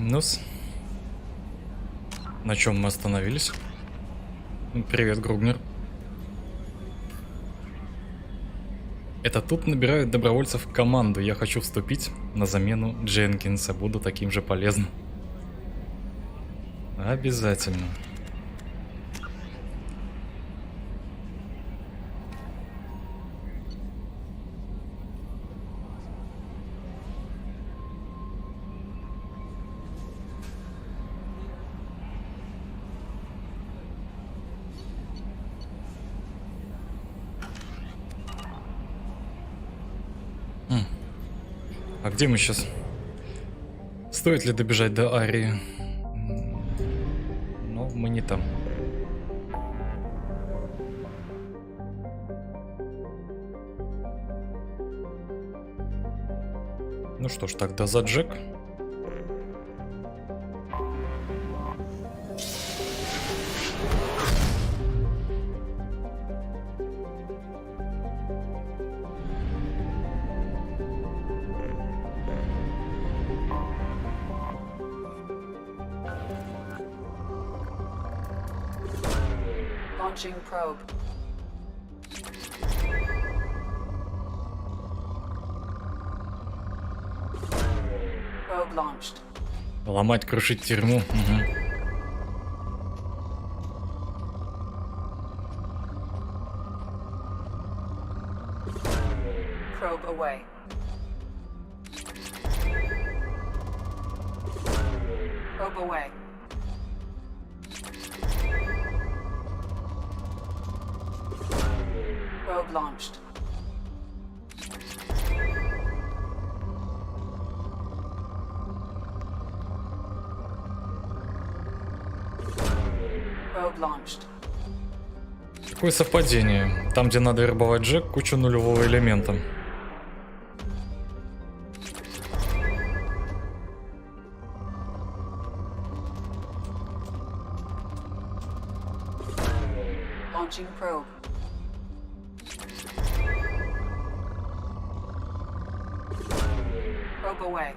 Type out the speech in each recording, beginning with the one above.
Ну-с. На чем мы остановились? Привет, Гругнер. Это тут набирают добровольцев в команду. Я хочу вступить на замену Дженкинса. Буду таким же полезным. Обязательно. А где мы сейчас? Стоит ли добежать до Арии? Но мы не там. Ну что ж, тогда за Джек. Launching probe. Probe launched. Ломать, крушить тюрьму. Угу. Probe away. Probe away. Probe launched. Probe launched. Какое совпадение. Там, где надо вербовать Джек, куча нулевого элемента. Launching probe. Probe away.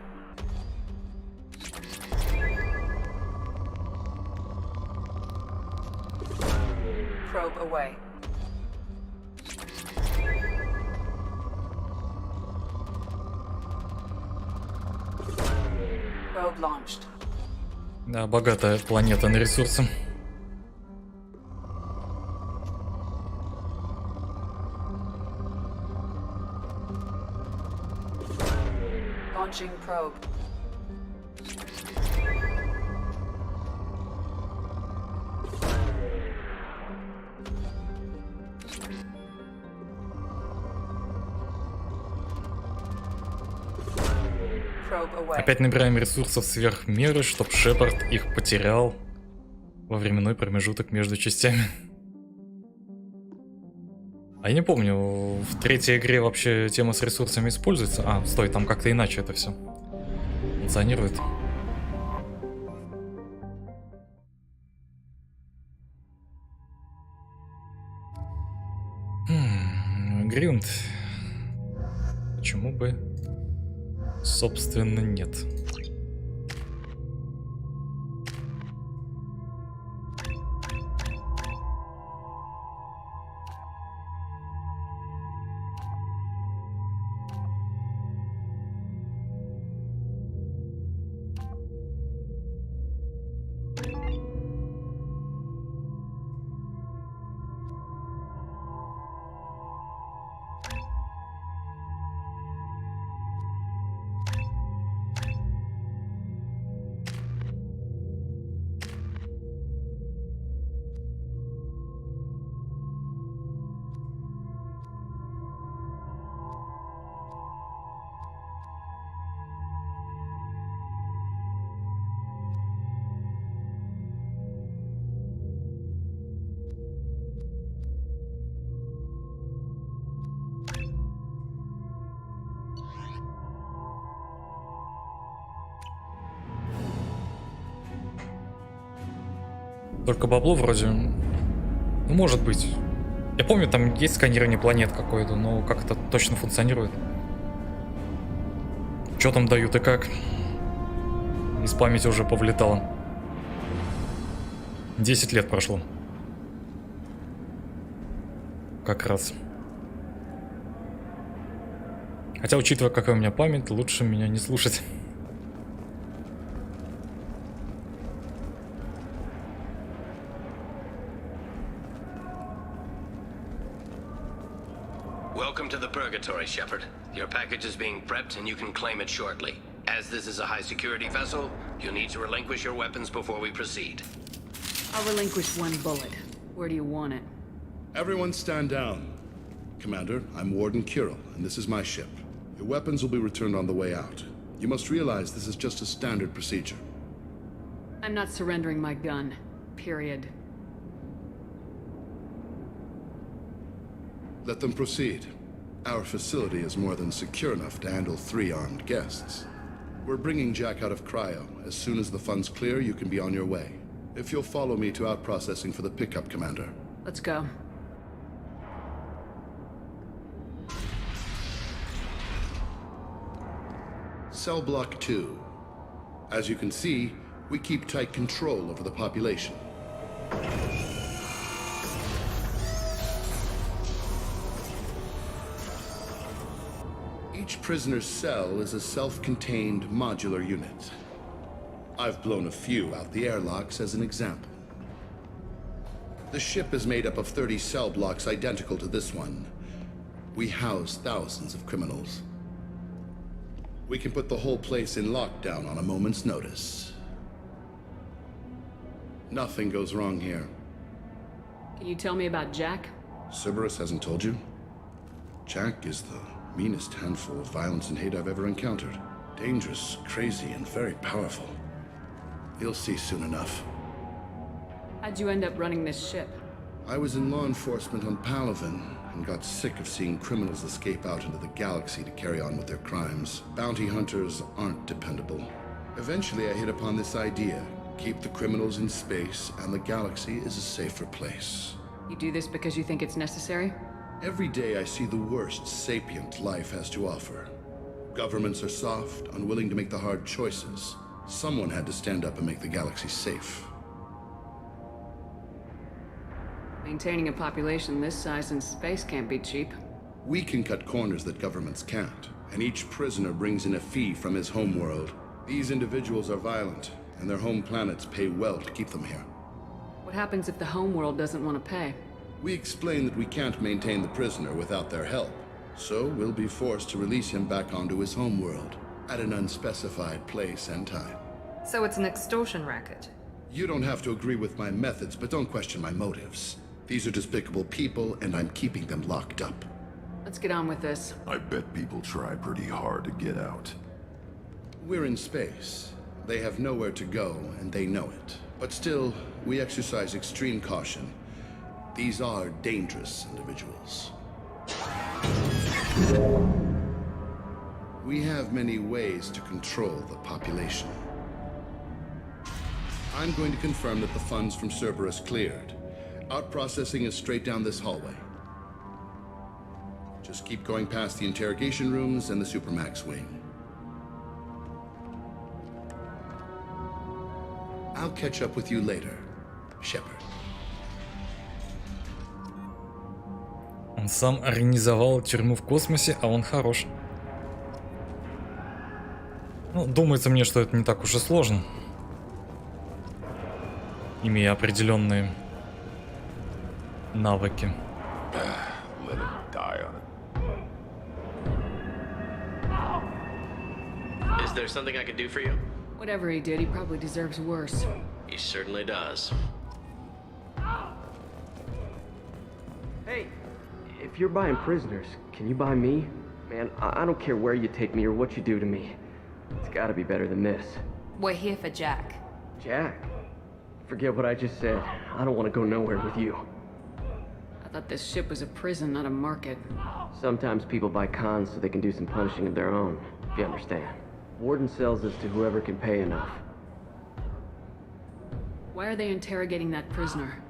Probe away. Probe launched. Да, богатая планета на ресурсы. Launching probe. Probe away. Опять набираем ресурсов сверх меры, чтоб Шепард их потерял во временной промежуток между частями. А я не помню, в третьей игре вообще тема с ресурсами используется? А, стой, там как-то иначе это все функционирует. Грюнд. Почему бы, собственно, нет? Только бабло вроде. Ну, может быть. Я помню, там есть сканирование планет какое-то, но как это точно функционирует. Что там дают и как? Из памяти уже повлетало. 10 лет прошло. Как раз. Хотя, учитывая, какая у меня память, лучше меня не слушать. Welcome to the Purgatory, Shepard. Your package is being prepped and you can claim it shortly. As this is a high-security vessel, you'll need to relinquish your weapons before we proceed. I'll relinquish one bullet. Where do you want it? Everyone stand down. Commander, I'm Warden Kirill, and this is my ship. Your weapons will be returned on the way out. You must realize this is just a standard procedure. I'm not surrendering my gun. Period. Let them proceed. Our facility is more than secure enough to handle 3 armed guests. We're bringing Jack out of cryo. As soon as the funds clear, you can be on your way. If you'll follow me to out-processing for the pickup, Commander. Let's go. Cell Block 2. As you can see, we keep tight control over the population. Each prisoner's cell is a self-contained modular unit. I've blown a few out the airlocks as an example. The ship is made up of 30 cell blocks identical to this one. We house thousands of criminals. We can put the whole place in lockdown on a moment's notice. Nothing goes wrong here. Can you tell me about Jack? Cerberus hasn't told you? Jack is the meanest handful of violence and hate I've ever encountered. Dangerous, crazy, and very powerful. You'll see soon enough. How'd you end up running this ship? I was in law enforcement on Palaven and got sick of seeing criminals escape out into the galaxy to carry on with their crimes. Bounty hunters aren't dependable. Eventually I hit upon this idea. Keep the criminals in space and the galaxy is a safer place. You do this because you think it's necessary? Every day I see the worst sapient life has to offer. Governments are soft, unwilling to make the hard choices. Someone had to stand up and make the galaxy safe. Maintaining a population this size in space can't be cheap. We can cut corners that governments can't, and each prisoner brings in a fee from his homeworld. These individuals are violent, and their home planets pay well to keep them here. What happens if the homeworld doesn't want to pay? We explain that we can't maintain the prisoner without their help, so we'll be forced to release him back onto his homeworld at an unspecified place and time. So it's an extortion racket. You don't have to agree with my methods, but don't question my motives. These are despicable people, and I'm keeping them locked up. Let's get on with this. I bet people try pretty hard to get out. We're in space. They have nowhere to go, and they know it. But still, we exercise extreme caution. These are dangerous individuals. We have many ways to control the population. I'm going to confirm that the funds from Cerberus cleared. Out-processing is straight down this hallway. Just keep going past the interrogation rooms and the Supermax wing. I'll catch up with you later, Shepard. Он сам организовал тюрьму в космосе, а он хорош. Ну, думается мне, что это не так уж и сложно. Имея определенные навыки. Let him die on it. Is there something I can do for you? Whatever he did, he probably deserves worse. He certainly does. Hey, if you're buying prisoners, can you buy me? Man, I don't care where you take me or what you do to me. It's gotta be better than this. We're here for Jack. Jack? Forget what I just said. I don't want to go nowhere with you. I thought this ship was a prison, not a market. Sometimes people buy cons so they can do some punishing of their own, if you understand. Warden sells this to whoever can pay enough. Why are they interrogating that prisoner?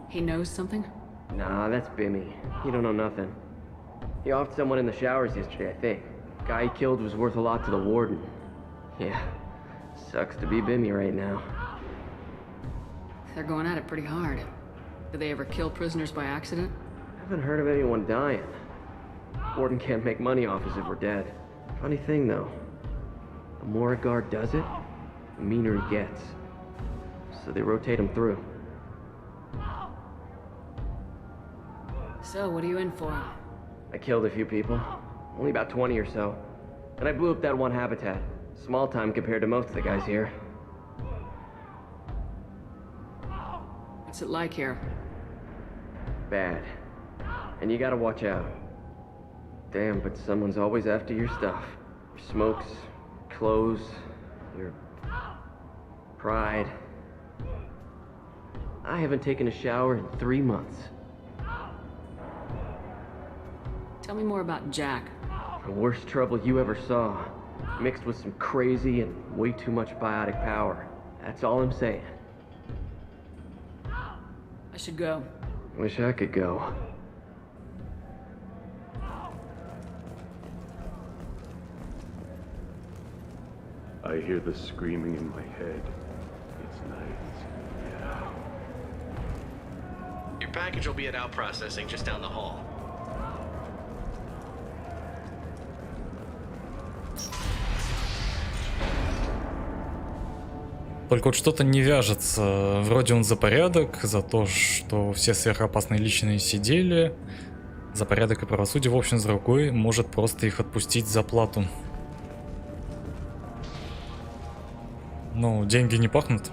He knows something? Nah, that's Bimmy. He don't know nothing. He offed someone in the showers yesterday, I think. Guy he killed was worth a lot to the Warden. Yeah, Sucks to be Bimmy right now. They're going at it pretty hard. Do they ever kill prisoners by accident? Haven't heard of anyone dying. Warden can't make money off us if we're dead. Funny thing though, the more a guard does it, the meaner he gets. So they rotate him through. So, what are you in for? I killed a few people, only about 20 or so. And I blew up that one habitat. Small time compared to most of the guys here. What's it like here? Bad. And you gotta watch out. Damn, but someone's always after your stuff. Your smokes, clothes, your pride. I haven't taken a shower in 3 months. Tell me more about Jack. The worst trouble you ever saw. Mixed with some crazy and way too much biotic power. That's all I'm saying. I should go. Wish I could go. I hear the screaming in my head. It's night. Yeah. Your package will be at out processing just down the hall. Только вот что-то не вяжется. Вроде он за порядок, за то, что все сверхопасные личные сидели. За порядок и правосудие, в общем, с другой может просто их отпустить за плату. Ну, деньги не пахнут.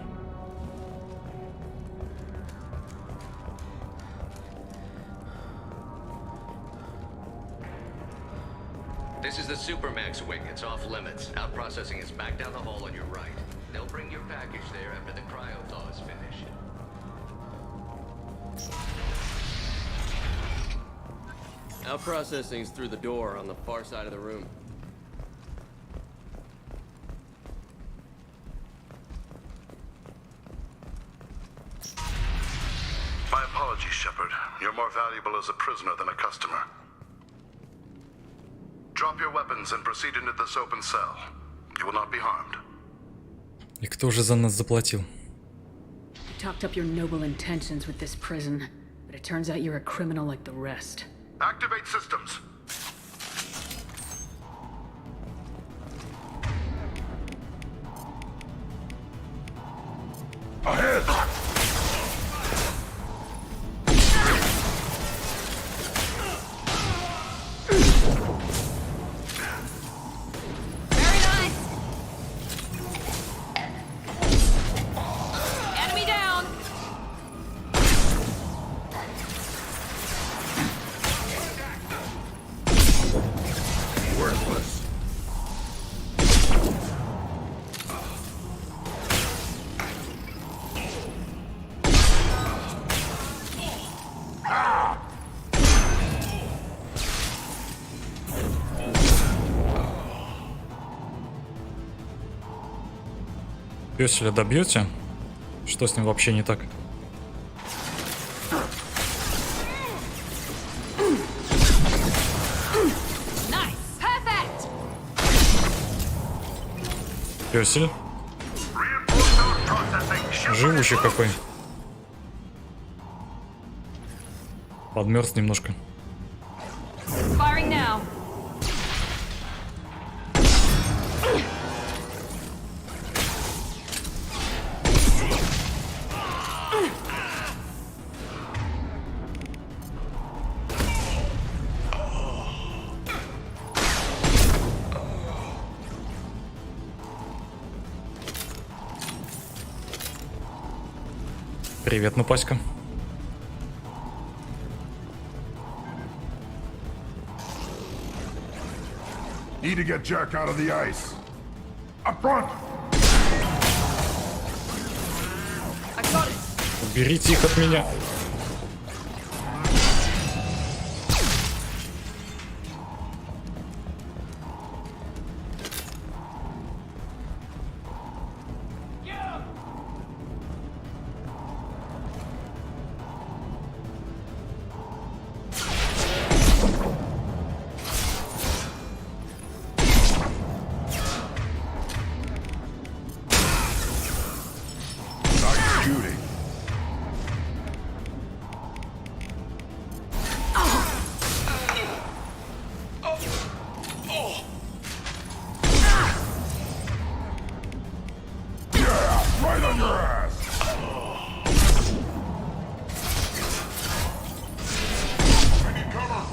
This is the Supermax wing. It's off limits. Out processing is back down the hall on your right. They'll bring your package there after the cryo thaw is finished. Out processing's through the door on the far side of the room. My apologies, Shepard. You're more valuable as a prisoner than a customer. Drop your weapons and proceed into this open cell. You will not be harmed. И кто же за нас заплатил? You talked up your noble intentions with this prison, but it turns out you're a criminal like the rest. Activate systems. Ahead! Very nice. Enemy down. Worthless. Пёселя добьете? Что с ним вообще не так? Nice. Perfect. Пёсель. Живучий какой. Подмерз немножко. Firing now. Привет, Нупаська. Need to get Jack out of the ice. Up front! I got it. Уберите их от меня. on your ass! I need cover!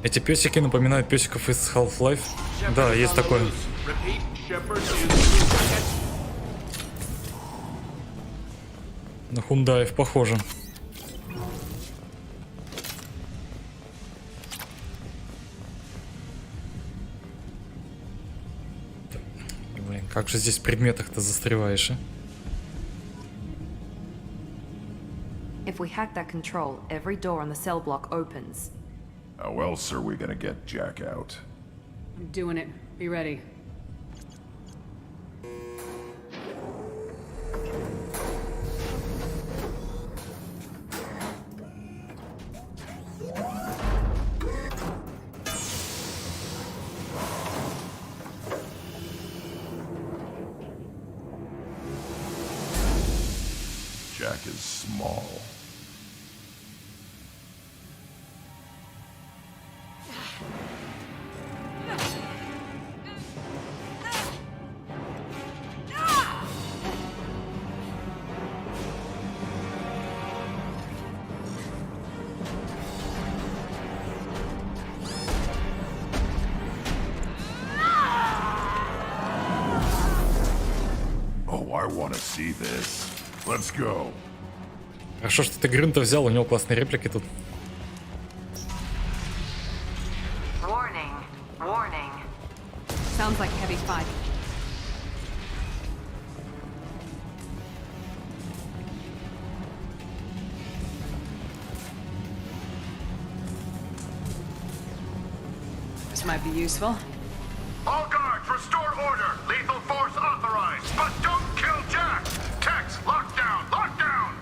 Эти песики напоминают песиков из Half-Life. Да, есть такое. Repeat, Shepard is loose. На хундаев похоже. Блин, как же здесь в предметах-то застреваешь, а? If we hack that control, every door on the cell block opens. How else are we gonna get Jack out? I'm doing it. Be ready. Jack is small. Oh, I want to see this. Let's go. Хорошо, что ты Грюнта взял, у него классные реплики тут. Warning. Warning. Sounds like heavy fighting. This might be useful. All guards, restore order. Lethal force authorized, but don't kill Jack. Tex, lockdown, lockdown.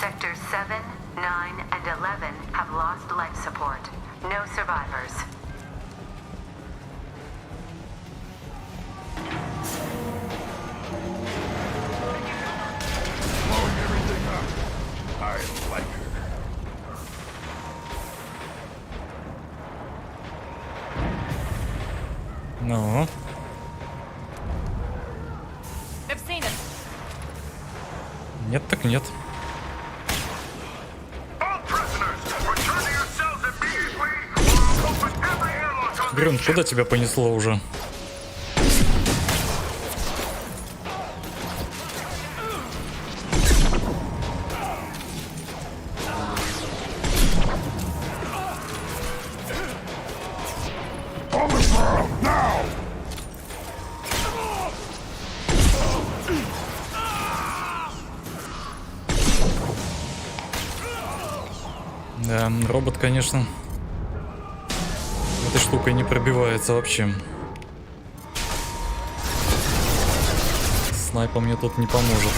Sectors 7, 9, and 11 have lost life support. No survivors. Blowing everything up. I like her. Ну, They've seen us. нет так нет. All prisoners, return to your cells immediately. Or open every airlock on Грюнт, this куда ship. тебя понесло уже? On the ground, now! Да, робот, конечно, этой штукой не пробивается вообще. Снайпа мне тут не поможет.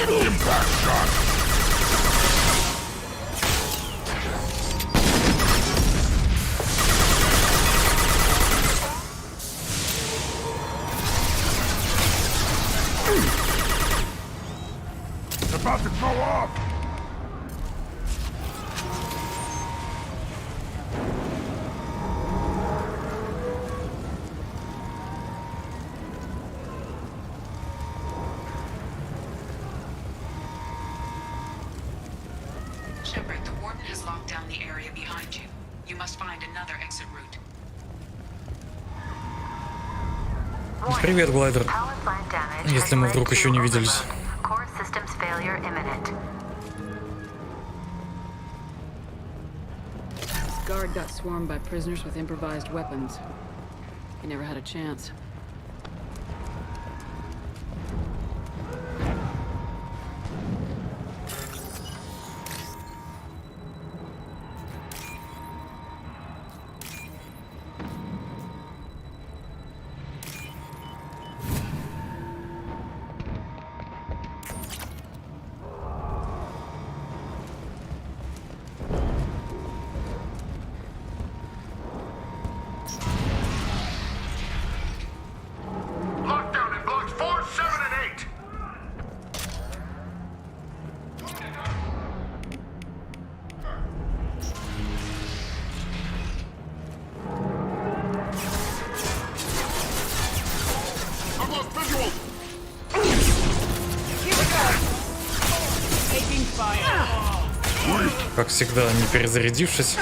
Impact shot. It's about to go off. Shepard, the warden has locked down the area behind you. You must find another exit route. Привет, Глайдер. Power plant damage Если has мы led вдруг to еще не виделись. overload. Core systems failure imminent. This guard got swarmed by prisoners with improvised weapons. He never had a chance. как всегда, не перезарядившись.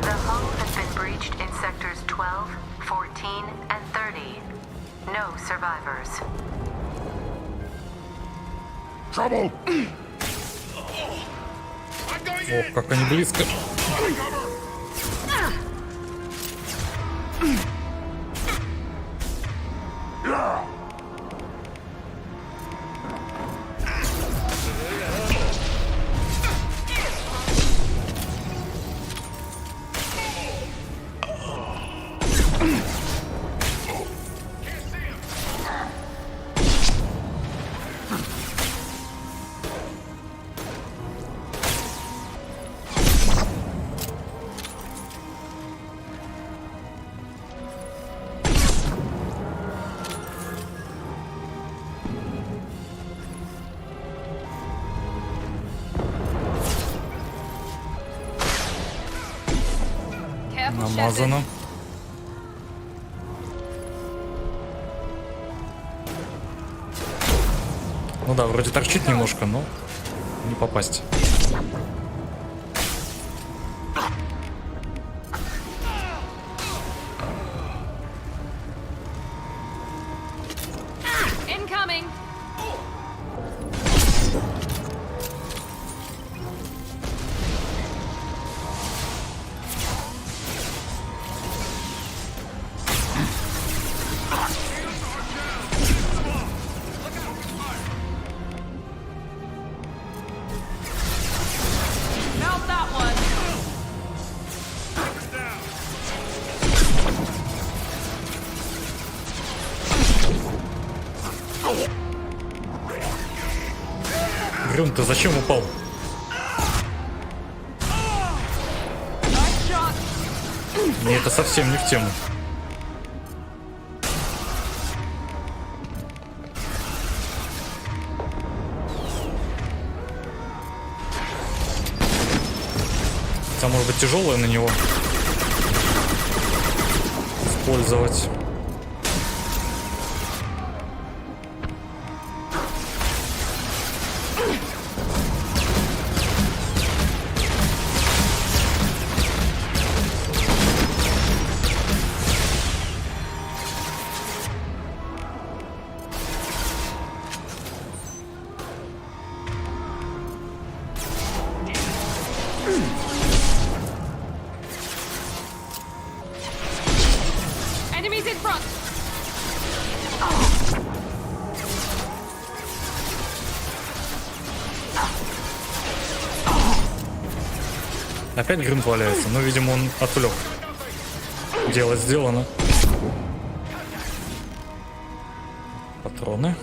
The hull has been breached in sectors 12, 14, and 30. No survivors. Trouble! Ох, как они близко. Намазано. Ну да, вроде торчит немножко, но не попасть. Incoming. Melt that one. Грюн, ты зачем упал? Nice shot. Мне это совсем не в тему. Хотя, может быть, тяжелое на него использовать. Enemies in front. Опять Грюнд валяется, но, видимо, он отвлек. Дело сделано. Патроны.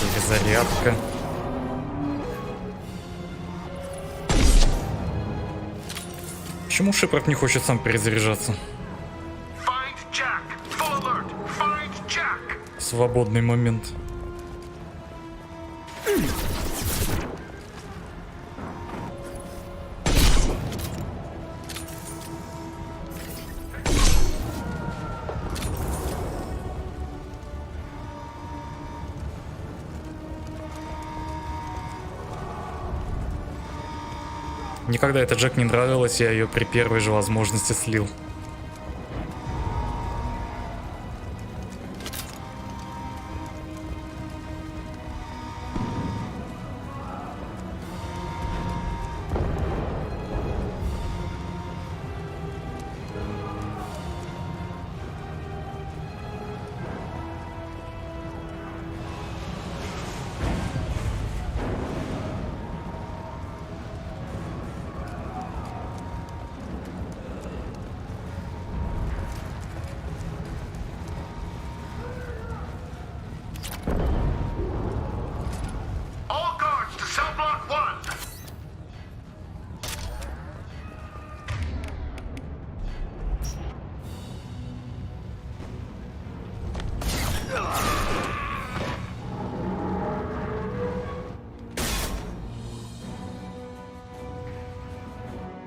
Перезарядка. Почему Шепард не хочет сам перезаряжаться? Find Jack! Full alert! Find Jack! Свободный момент. Никогда эта Джек не нравилась, я ее при первой же возможности слил.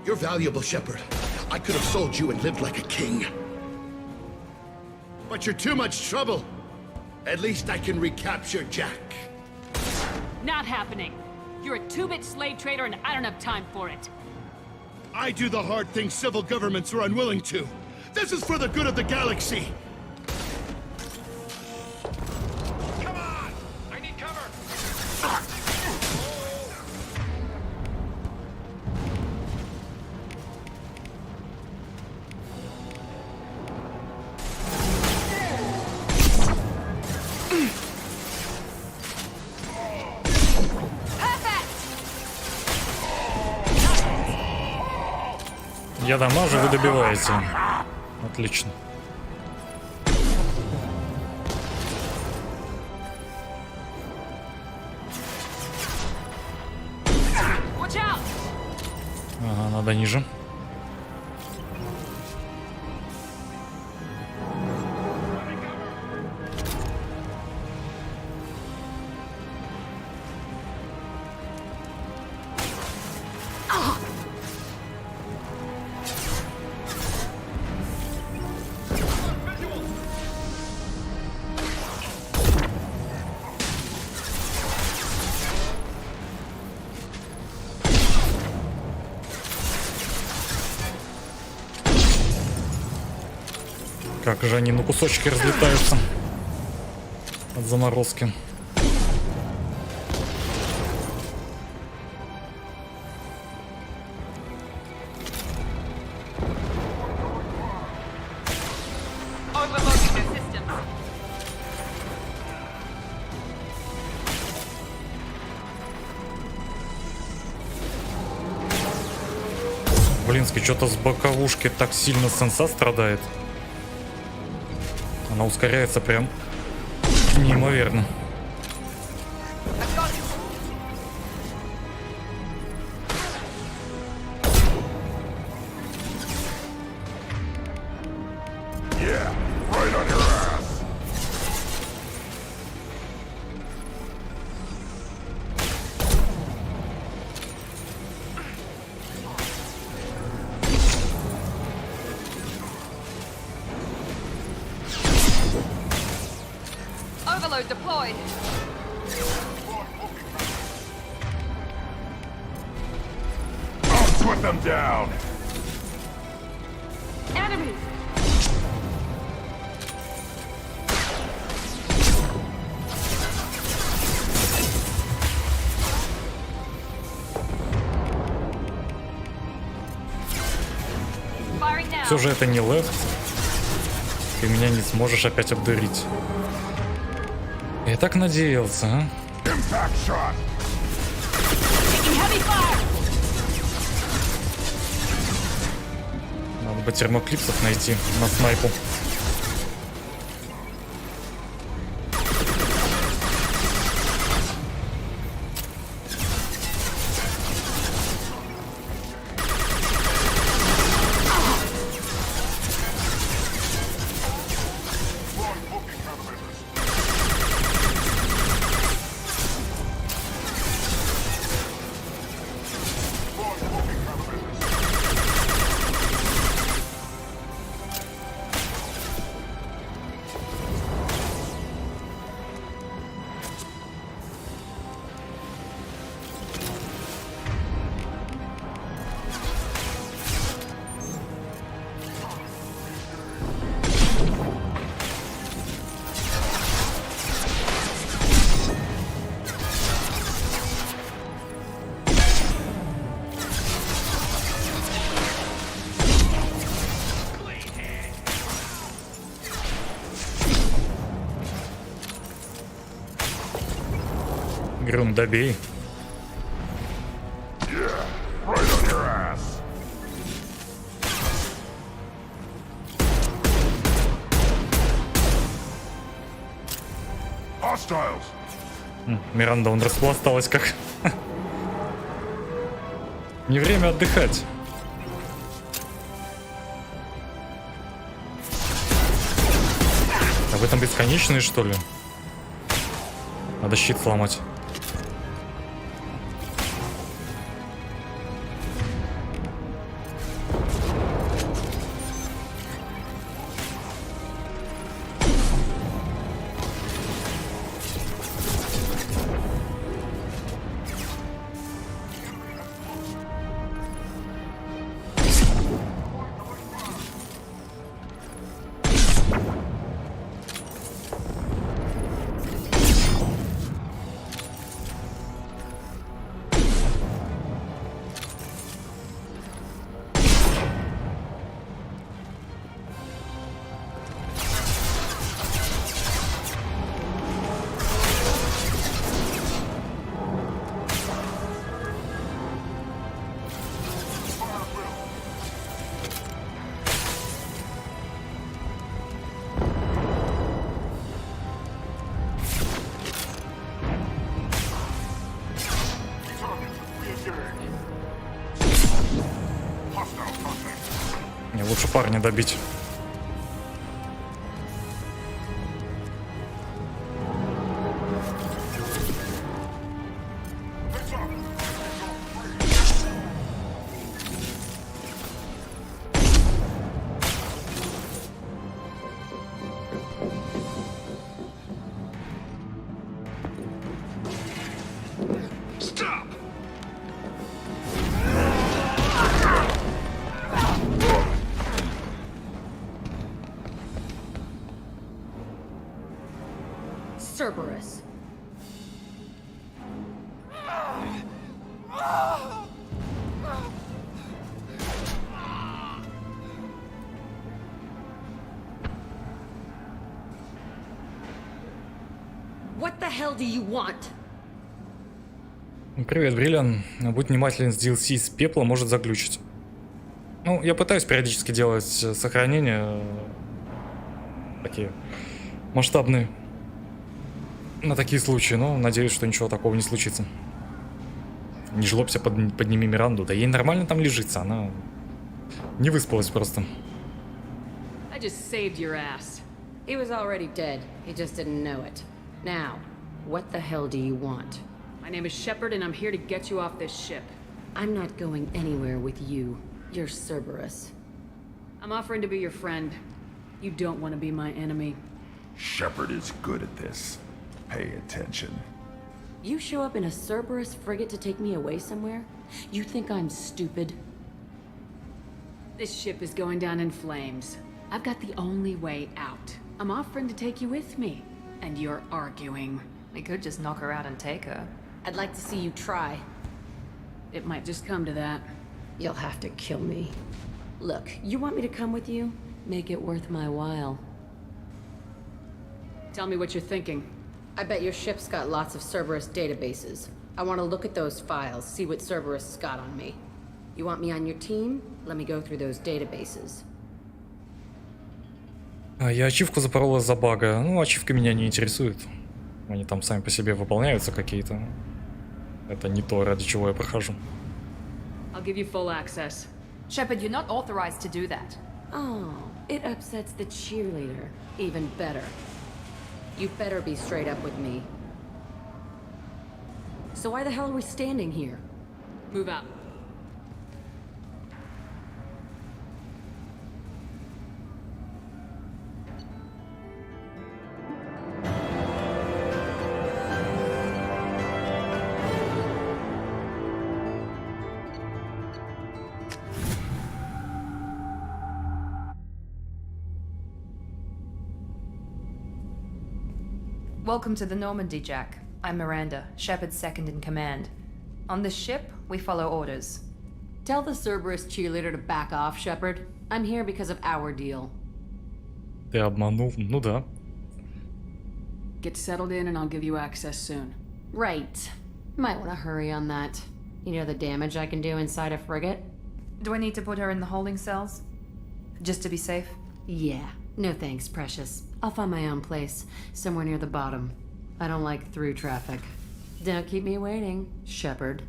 You're valuable, Shepard. I could have sold you and lived like a king. But you're too much trouble. At least I can recapture Jack. Not happening. You're a two-bit slave trader and I don't have time for it. I do the hard things civil governments are unwilling to. This is for the good of the galaxy. Come on! I need cover! Я дамажу, вы добиваете. Отлично. Watch out! Ага, надо ниже. Как же они на кусочки разлетаются от заморозки. Overloading the systems. Блинский, что-то с боковушки так сильно сенса страдает. Она ускоряется прям неимоверно. Yeah, right on your ass! Overload deployed. I'll put them down! Enemies! Firing now. Все же это не лефт. Ты меня не сможешь опять обдурить. Я так надеялся, а? Impact shot! Taking heavy fire. Надо бы термоклипсов найти на снайпу. Грюм, добей. Yeah, right on your ass! Hostiles! Миранда, он распласталась как... Не время отдыхать. А вы там бесконечные, что ли? Надо щит сломать. Не, лучше парня добить. Stop! Cerberus. What the hell do you want? Привет, Бриллиан. Будь внимателен, с DLC из пепла может заглючить. Ну, я пытаюсь периодически делать сохранения такие масштабные на такие случаи, но надеюсь, что ничего такого не случится. Не жлобся, подними Миранду. Да ей нормально там лежится, она не выспалась просто. I just saved your ass. He was already dead. He just didn't know it. Now, what the hell do you want? My name is Shepard, and I'm here to get you off this ship. I'm not going anywhere with you. You're Cerberus. I'm offering to be your friend. You don't want to be my enemy. Shepard is good at this. Pay attention. You show up in a Cerberus frigate to take me away somewhere? You think I'm stupid? This ship is going down in flames. I've got the only way out. I'm offering to take you with me, and you're arguing. We could just knock her out and take her. I'd like to see you try. It might just come to that. You'll have to kill me. Look, you want me to come with you? Make it worth my while. Tell me what you're thinking. I bet your ship's got lots of Cerberus databases. I want to look at those files, see what Cerberus has got on me. You want me on your team? Let me go through those databases. Я ачивку запорола из-за бага. Ну, ачивка меня не интересует. Они там сами по себе выполняются какие-то. Это не то, ради чего я прохожу. I'll give you full access. Shepard, you're not authorized to do that. Oh, it upsets the cheerleader. Even better. You better be straight up with me. So why the hell are we standing here? Move out. Welcome to the Normandy, Jack. I'm Miranda, Shepard's second in command. On this ship, we follow orders. Tell the Cerberus cheerleader to back off, Shepard. I'm here because of our deal. Ты обманул? Ну да. Get settled in and I'll give you access soon. Right. Might want to hurry on that. You know the damage I can do inside a frigate? Do I need to put her in the holding cells? Just to be safe? Yeah. No thanks, precious. I'll find my own place, somewhere near the bottom. I don't like through traffic. Don't keep me waiting, Shepard.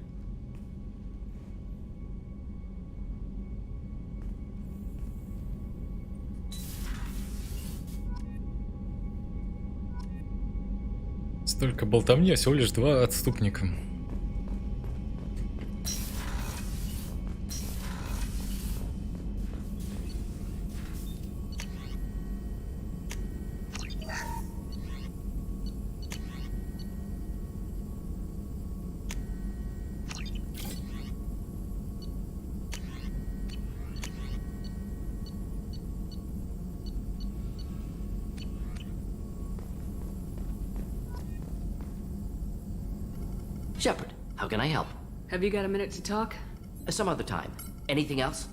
Столько болтовни, а всего лишь 2 отступника. Shepard, how can I help? Have you got a minute to talk? Some other time. Anything else?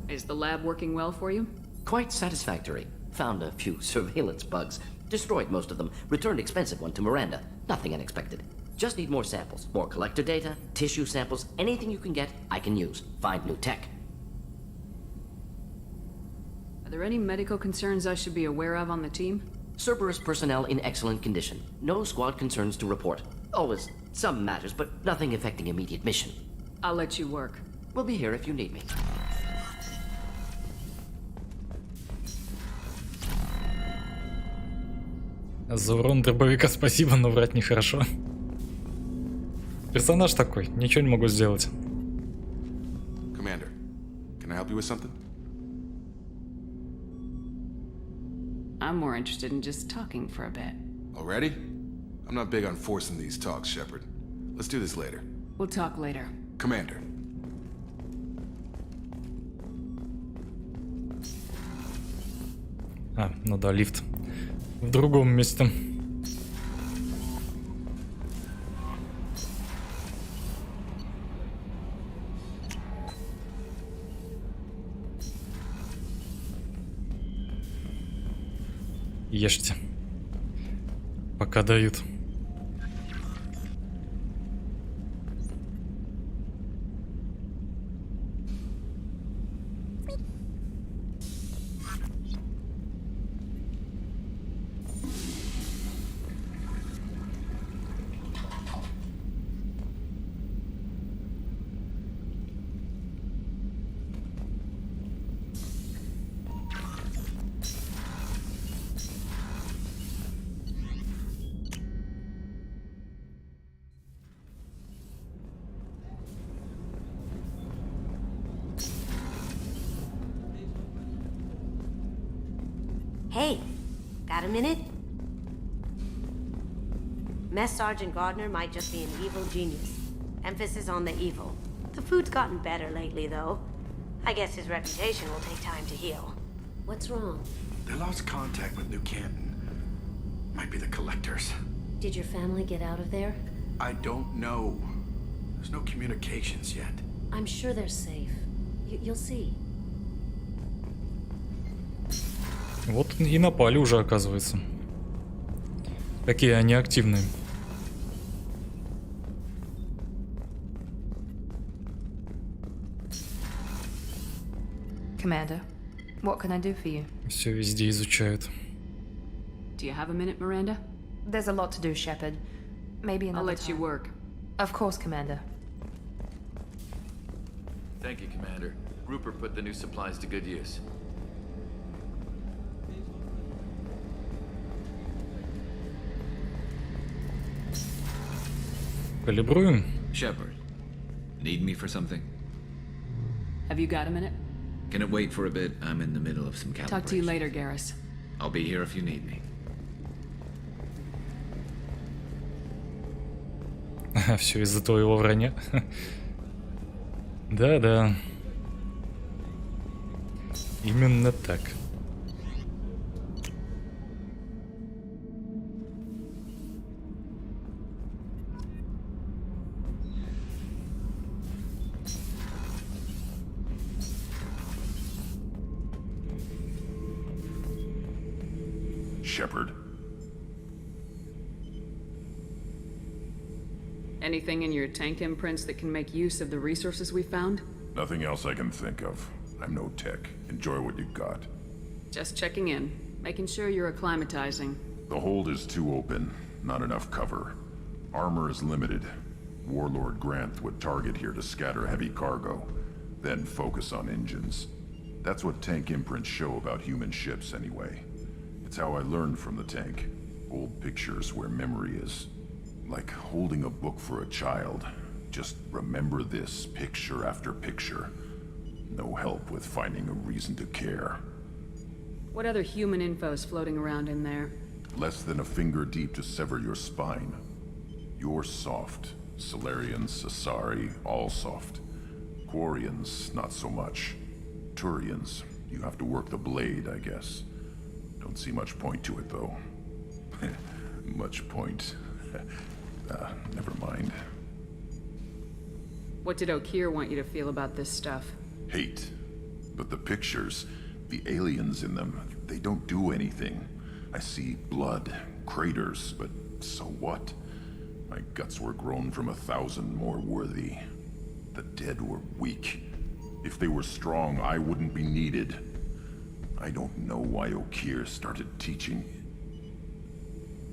Is the lab working well for you? Quite satisfactory. Found a few surveillance bugs. Destroyed most of them. Returned expensive one to Miranda. Nothing unexpected. Just need more samples. More collector data, tissue samples, anything you can get, I can use. Find new tech. Are there any medical concerns I should be aware of on the team? Cerberus personnel in excellent condition. No squad concerns to report. Always some matters, but nothing affecting immediate mission. I'll let you work. We'll be here if you need me. За урон дробовика спасибо, но врать нехорошо. Персонаж такой, ничего не могу сделать. Commander, can I help you with something? I'm more interested in just talking for a bit. Already? I'm not big on forcing these talks, Shepard. Let's do this later. We'll talk later. Commander. Ну да, лифт. В другом месте. Ешьте. Пока дают. Hey, got a minute? Mess Sergeant Gardner might just be an evil genius. Emphasis on the evil. The food's gotten better lately, though. I guess his reputation will take time to heal. What's wrong? They lost contact with New Canton. Might be the Collectors. Did your family get out of there? I don't know. There's no communications yet. I'm sure they're safe. You'll see. Вот и напали уже, оказывается. Какие они активные. Commander, what can I do for you? Все везде изучают. Do you have a minute, Miranda? There's a lot to do, Shepard. Maybe another I'll let time. you work. Of course, Commander. Thank you, Commander. Rupert put the new supplies to good use. Калибруем. Shepard, need me for something? Have you got a minute? Can it wait for a bit? I'm in the middle of some calibration. Talk to you later, Garrus. I'll be here if you need me. Все из-за твоего вранья. Да-да. Именно так. Shepard. Anything in your tank imprints that can make use of the resources we found? Nothing else I can think of. I'm no tech. Enjoy what you got. Just checking in, making sure you're acclimatizing. The hold is too open. Not enough cover. Armor is limited. Warlord Granth would target here to scatter heavy cargo, then focus on engines. That's what tank imprints show about human ships anyway. It's how I learned from the tank. Old pictures where memory is. Like holding a book for a child. Just remember this picture after picture. No help with finding a reason to care. What other human info's floating around in there? Less than a finger deep to sever your spine. You're soft. Salarians, Asari, all soft. Quarians, not so much. Turians, you have to work the blade, I guess. Don't see much point to it, though. Much point. Never mind. What did Okeer want you to feel about this stuff? Hate. But the pictures, the aliens in them, they don't do anything. I see blood, craters, but so what? My guts were grown from 1,000 more worthy. The dead were weak. If they were strong, I wouldn't be needed. I don't know why Okeer started teaching.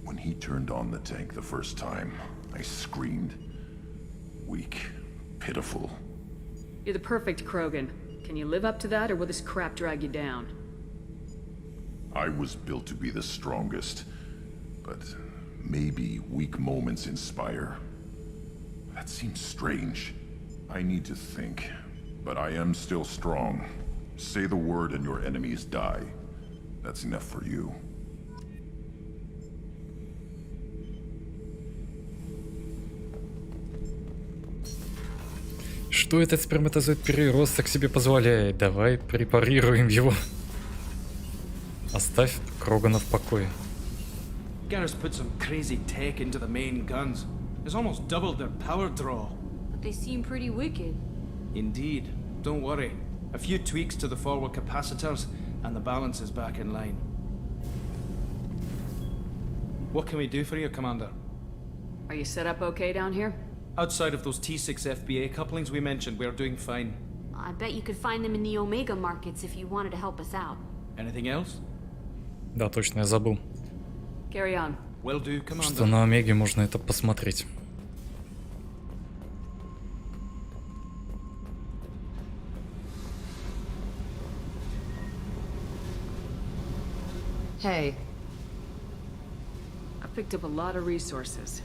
When he turned on the tank the first time, I screamed. Weak, pitiful. You're the perfect Krogan. Can you live up to that, or will this crap drag you down? I was built to be the strongest, but maybe weak moments inspire. That seems strange. I need to think, but I am still strong. Say the word and your enemies die. That's enough for you. Что этот сперматозоид переросток себе позволяет? Давай препарируем его. Оставь Крогана в покое. Garrus put some crazy tech into the main guns. It's almost doubled their power draw. But they seem pretty wicked. Indeed. Don't worry. A few tweaks to the forward capacitors, and the balance is back in line. What can we do for you, Commander? Are you set up okay down here? Outside of those T6 FBA couplings we mentioned, we're doing fine. I bet you could find them in the Omega markets if you wanted to help us out. Anything else? Да, точно, я забыл, Carry on. Will do, Commander. что на Омеге можно это посмотреть. Hey. I've picked up a lot of resources.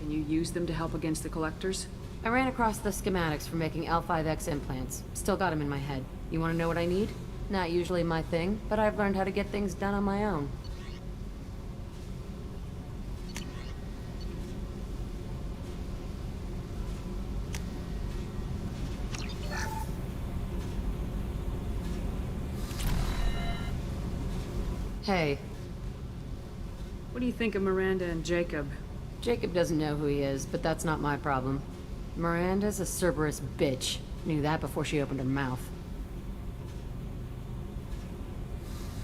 Can you use them to help against the Collectors? I ran across the schematics for making L5X implants. Still got them in my head. You want to know what I need? Not usually my thing, but I've learned how to get things done on my own. Hey. What do you think of Miranda and Jacob? Jacob doesn't know who he is, but that's not my problem. Miranda's a Cerberus bitch. Knew that before she opened her mouth.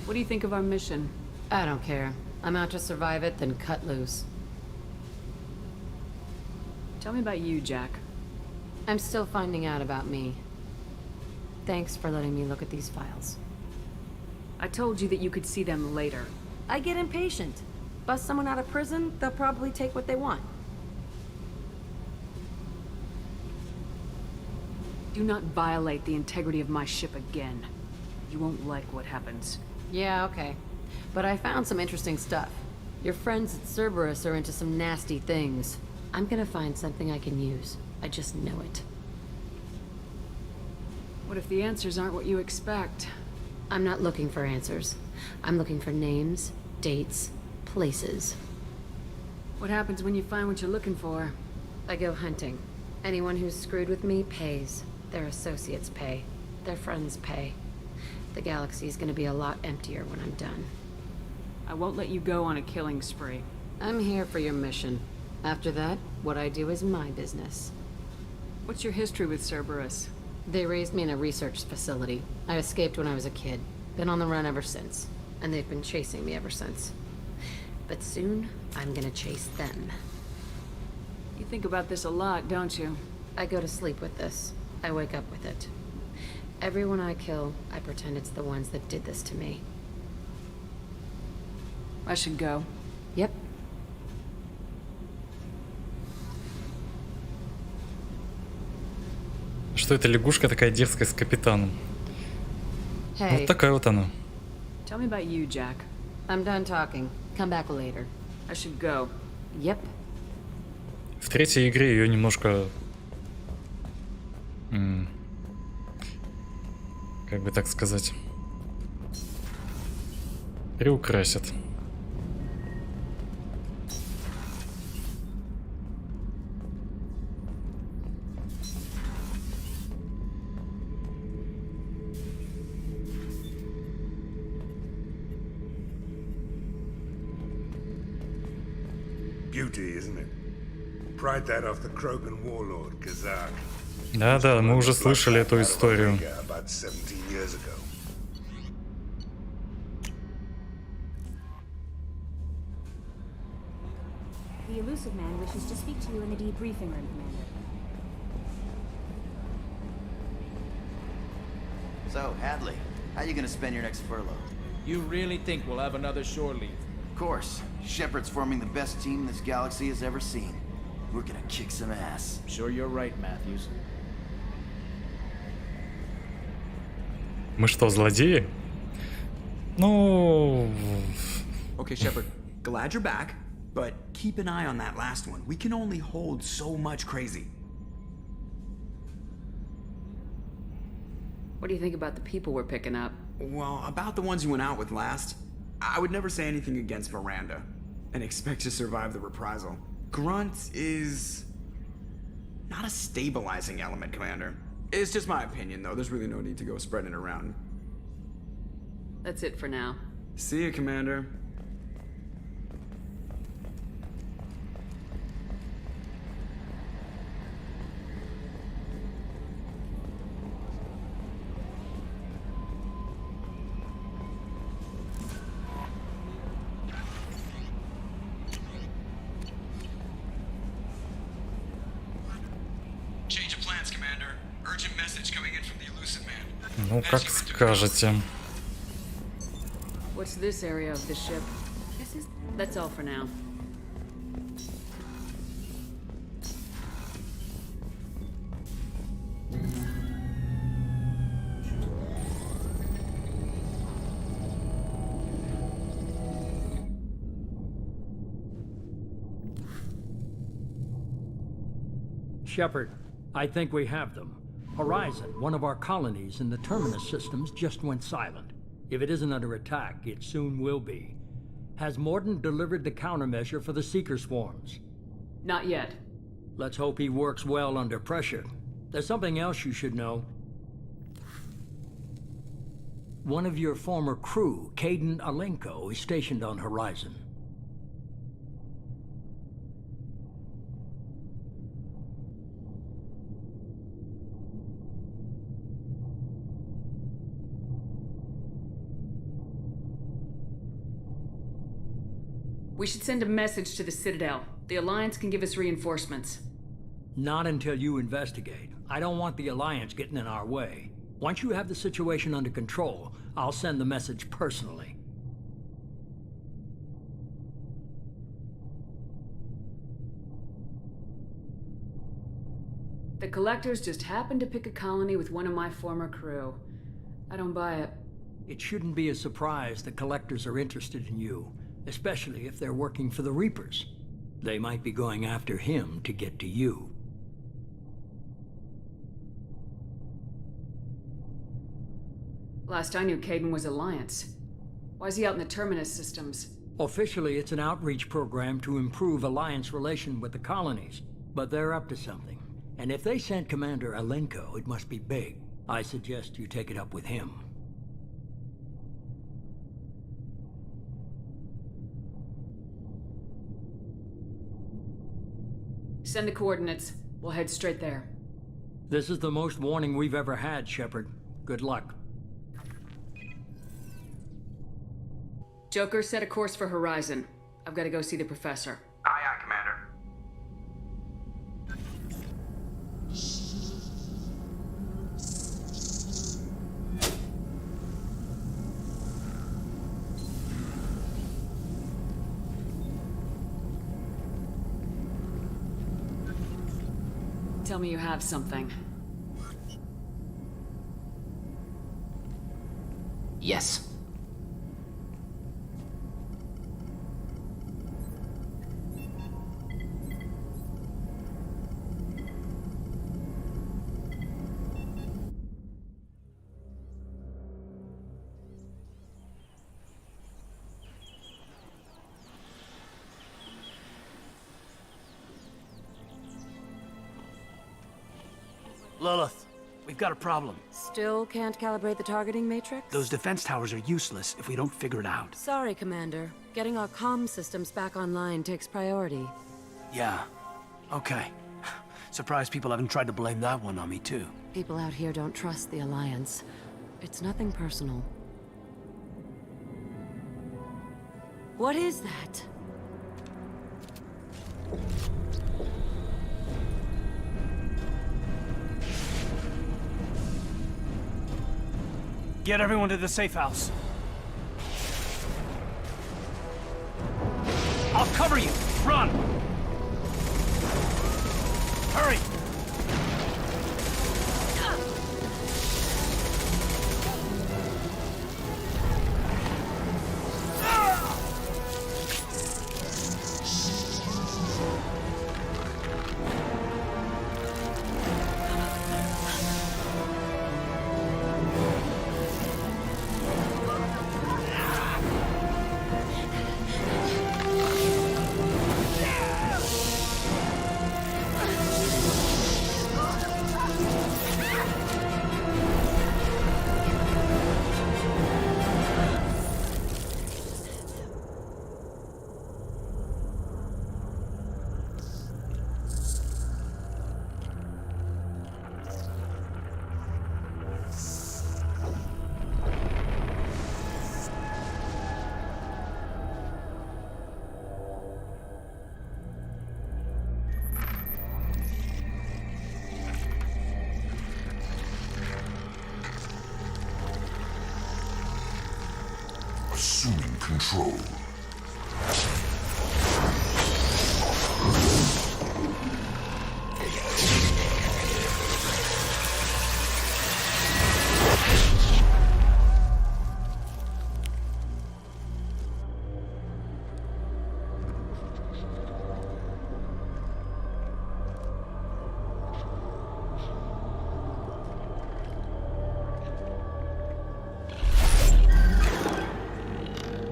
What do you think of our mission? I don't care. I'm out to survive it, then cut loose. Tell me about you, Jack. I'm still finding out about me. Thanks for letting me look at these files. I told you that you could see them later. I get impatient. Bust someone out of prison, they'll probably take what they want. Do not violate the integrity of my ship again. You won't like what happens. Yeah, okay. But I found some interesting stuff. Your friends at Cerberus are into some nasty things. I'm gonna find something I can use. I just know it. What if the answers aren't what you expect? I'm not looking for answers. I'm looking for names, dates, places. What happens when you find what you're looking for? I go hunting. Anyone who's screwed with me pays. Their associates pay. Their friends pay. The galaxy's gonna be a lot emptier when I'm done. I won't let you go on a killing spree. I'm here for your mission. After that, what I do is my business. What's your history with Cerberus? They raised me in a research facility. I escaped when I was a kid. Been on the run ever since. And they've been chasing me ever since. But soon, I'm gonna chase them. You think about this a lot, don't you? I go to sleep with this. I wake up with it. Everyone I kill, I pretend it's the ones that did this to me. I should go. Yep. Что эта лягушка такая дерзкая с капитаном? Hey. Вот такая вот она. Tell me about you, Jack. I'm done talking. Come back later. I should go. Yep. В третьей игре ее немножко... как бы так сказать... приукрасят. Beauty, isn't it? Pried that off the Krogan warlord, Kazak. Да-да, мы уже слышали эту историю. About 17 years ago. The Elusive Man wishes to speak to you in the debriefing room, Commander. So, Hadley, how you gonna spend your next furlough? You really think we'll have another shore leave? Of course. Shepard's forming the best team this galaxy has ever seen. We're gonna kick some ass. Sure you're right, Matthews. Мы что, злодеи? Ну... Okay, Shepard, glad you're back, but keep an eye on that last one. We can only hold so much crazy. What do you think about the people we're picking up? Well, about the ones you went out with last, I would never say anything against Miranda and expect to survive the reprisal. Grunt is not a stabilizing element, Commander. It's just my opinion, though. There's really no need to go spreading it around. That's it for now. See you, Commander. Change of plans, Commander. Urgent message coming in from the Illusive Man. Ну, как скажете. What's this area of the ship? That's all for now. Shepard, I think we have them. Horizon, one of our colonies in the Terminus systems, just went silent. If it isn't under attack, it soon will be. Has Mordin delivered the countermeasure for the Seeker swarms? Not yet. Let's hope he works well under pressure. There's something else you should know. One of your former crew, Kaidan Alenko, is stationed on Horizon. We should send a message to the Citadel. The Alliance can give us reinforcements. Not until you investigate. I don't want the Alliance getting in our way. Once you have the situation under control, I'll send the message personally. The Collectors just happened to pick a colony with one of my former crew. I don't buy it. It shouldn't be a surprise the Collectors are interested in you, especially if they're working for the Reapers. They might be going after him to get to you. Last I knew, Kaidan was Alliance. Why is he out in the Terminus systems? Officially, it's an outreach program to improve Alliance relation with the colonies, but they're up to something. And if they sent Commander Alenko, it must be big. I suggest you take it up with him. Send the coordinates. We'll head straight there. This is the most warning we've ever had, Shepard. Good luck. Joker, set a course for Horizon. I've got to go see the Professor. Aye, aye, Commander. Tell me you have something. Yes. Lilith, we've got a problem. Still can't calibrate the targeting matrix? Those defense towers are useless if we don't figure it out. Sorry, Commander. Getting our comm systems back online takes priority. Yeah. Okay. Surprised people haven't tried to blame that one on me, too. People out here don't trust the Alliance. It's nothing personal. What is that? Get everyone to the safe house. Let's run! Hurry! Assuming control.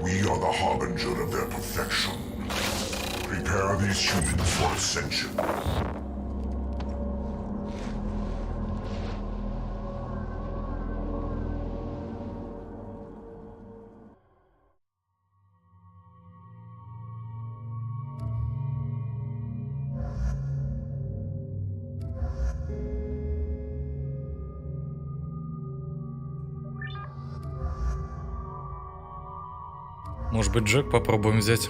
We are the harbinger of their perfection. Prepare these humans for ascension. Может быть, Джек попробуем взять.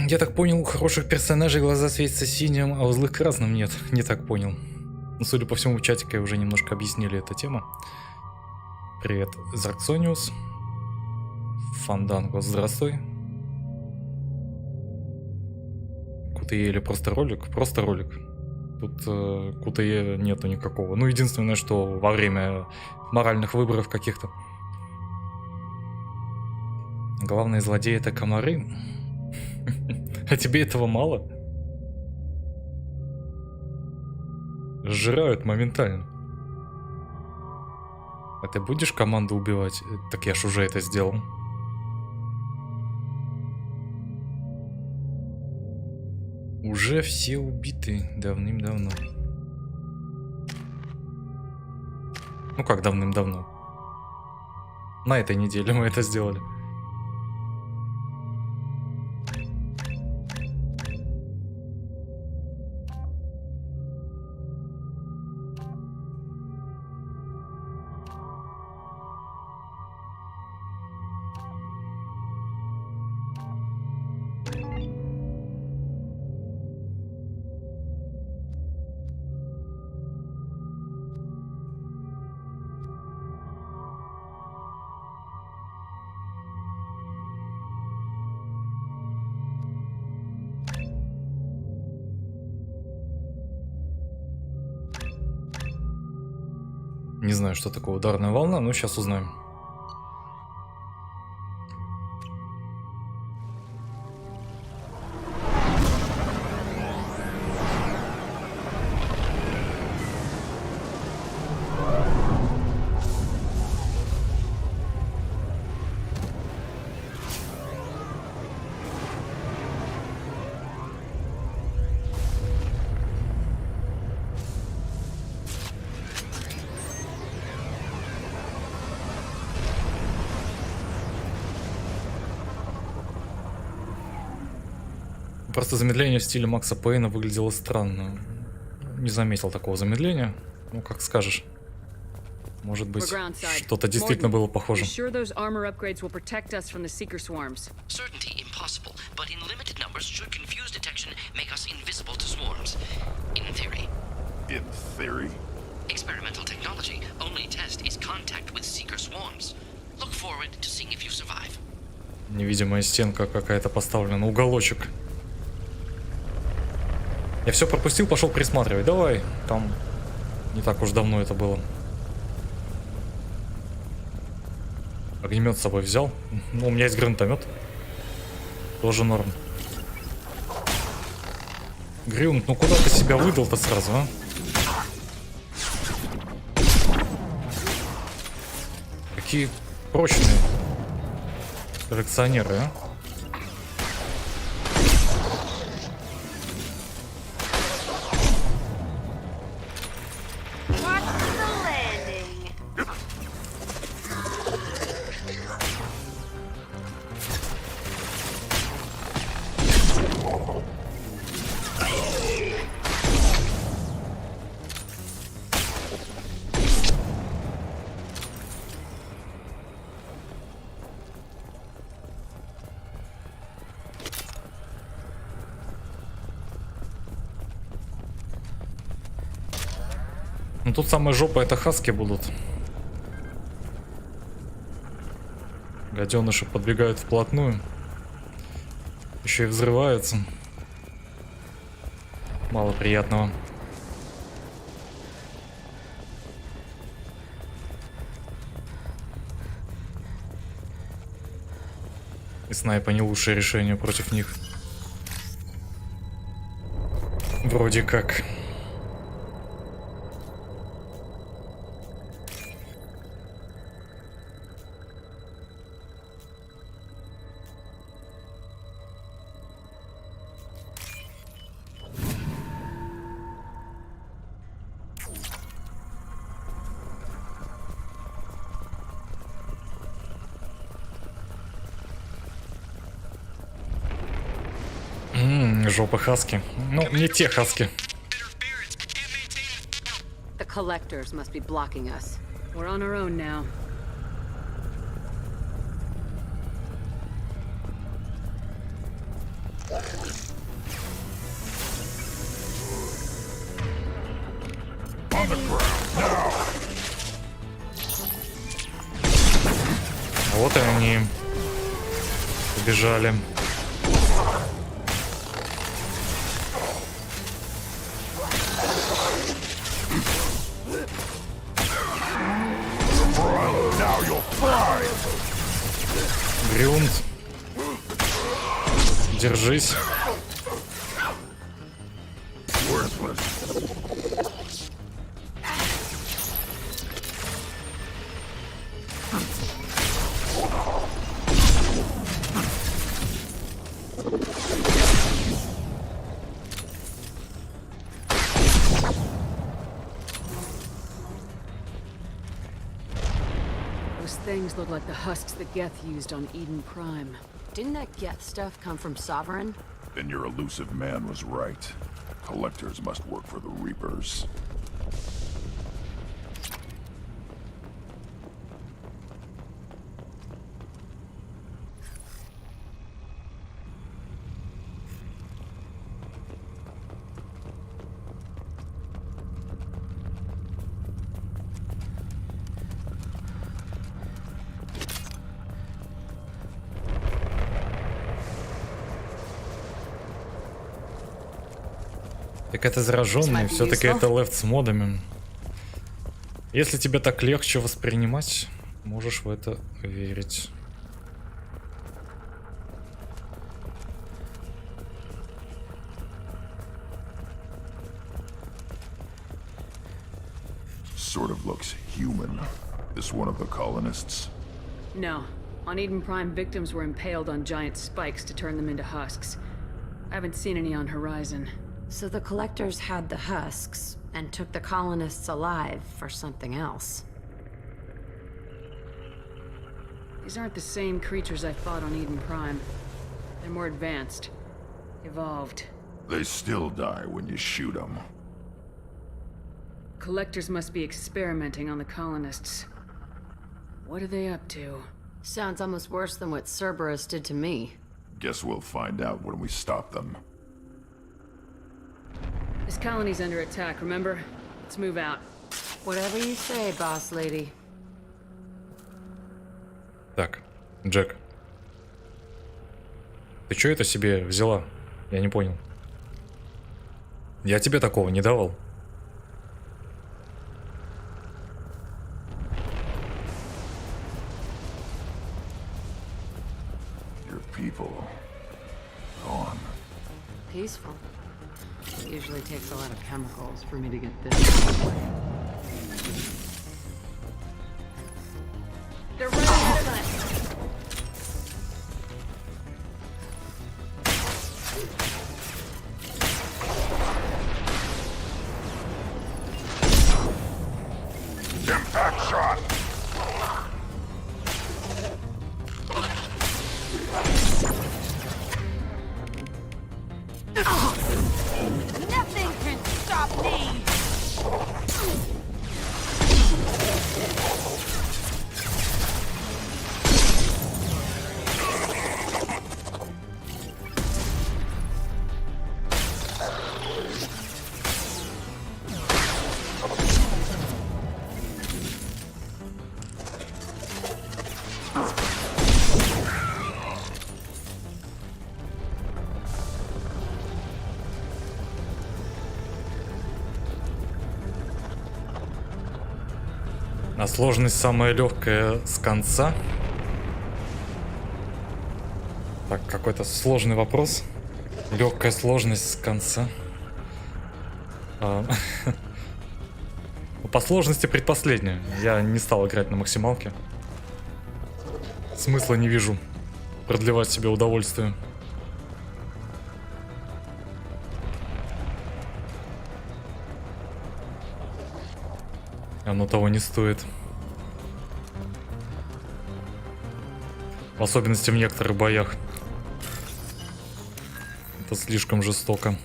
Я так понял, у хороших персонажей глаза светятся синим, а у злых красным нет. Не так понял. Но, судя по всему, в чатике уже немножко объяснили эту тему. Привет, Зарксониус. Фанданго, здравствуй. Кутае или просто ролик? Просто ролик. Тут Кутае нету никакого. Ну, единственное, что во время моральных выборов каких-то. Главные злодеи — это комары. А тебе этого мало? Сжирают моментально. А ты будешь команду убивать? Так я ж уже это сделал. Уже все убиты давным-давно. Ну как давным-давно? На этой неделе мы это сделали. Не знаю, что такое ударная волна, но сейчас узнаем. Просто замедление в стиле Макса Пейна выглядело странно. Не заметил такого замедления. Ну, как скажешь. Может быть, что-то действительно было похоже. Certainty impossible, but in limited numbers should confuse detection make us invisible to swarms. In theory. In theory? Experimental technology. Only test is contact with seeker swarms. Look forward to seeing if you survive. Невидимая стенка какая-то поставлена, уголочек. Я все пропустил, пошел присматривать. Давай, там не так уж давно это было. Огнемет с собой взял. Ну, у меня есть гранатомет. Тоже норм. Грюнт, ну куда ты себя выдал-то сразу, а? Какие прочные коллекционеры, а? Ну тут самая жопа это хаски будут. Гаденыши подбегают вплотную. Еще и взрываются. Мало приятного. И снайпа не лучшее решение против них. Вроде как. Жопа хаски. Ну, не те хаски. The collectors must be blocking us. We're on our own now. Вот и они побежали. Грюнд. Держись. Those things look like the husks that Geth used on Eden Prime. Didn't that Geth stuff come from Sovereign? Then your elusive man was right. Collectors must work for the Reapers. Так это зараженные, все-таки это лефт с модами. Если тебе так легче воспринимать, можешь в это верить. Sort of looks human. This one of the colonists? No. On Eden Prime, victims were impaled on giant spikes to turn them into husks. I haven't seen any on Horizon. So the collectors had the husks and took the colonists alive for something else. These aren't the same creatures I fought on Eden Prime. They're more advanced. Evolved. They still die when you shoot them. Collectors must be experimenting on the colonists. What are they up to? Sounds almost worse than what Cerberus did to me. Guess we'll find out when we stop them. This colony's under attack, remember? Let's move out. Whatever you say, boss lady. Так, Джек. Ты что это себе взяла? Я не понял. Я тебе такого не давал. Your people gone. Peaceful. It usually takes a lot of chemicals for me to get this. They're running out of time. Impact shot! Nothing can stop me! А сложность самая легкая с конца. Так, какой-то сложный вопрос. Легкая сложность с конца. По сложности предпоследняя. Я не стал играть на максималке. Смысла не вижу продлевать себе удовольствие. Оно того не стоит. В особенности в некоторых боях. Это слишком жестоко.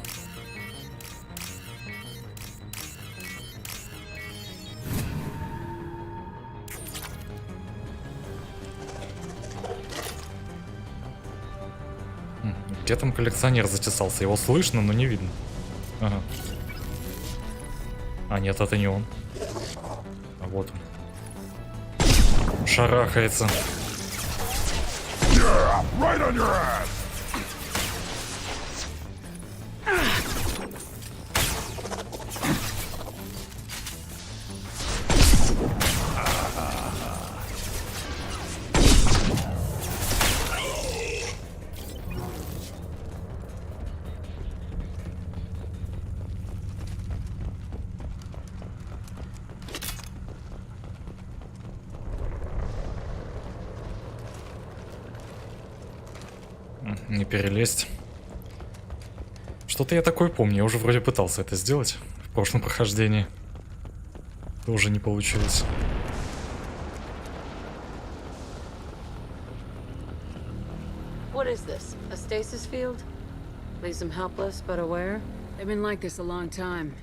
Где там коллекционер затесался? Его слышно, но не видно. Ага. А нет, это не он. А вот он. Шарахается. Yeah, right on your ass! Не перелезть. Что-то я такое помню. Я уже вроде пытался это сделать в прошлом прохождении. Тоже не получилось. What is this? A stasis field? Leaves them helpless but aware? They've been like this a long time.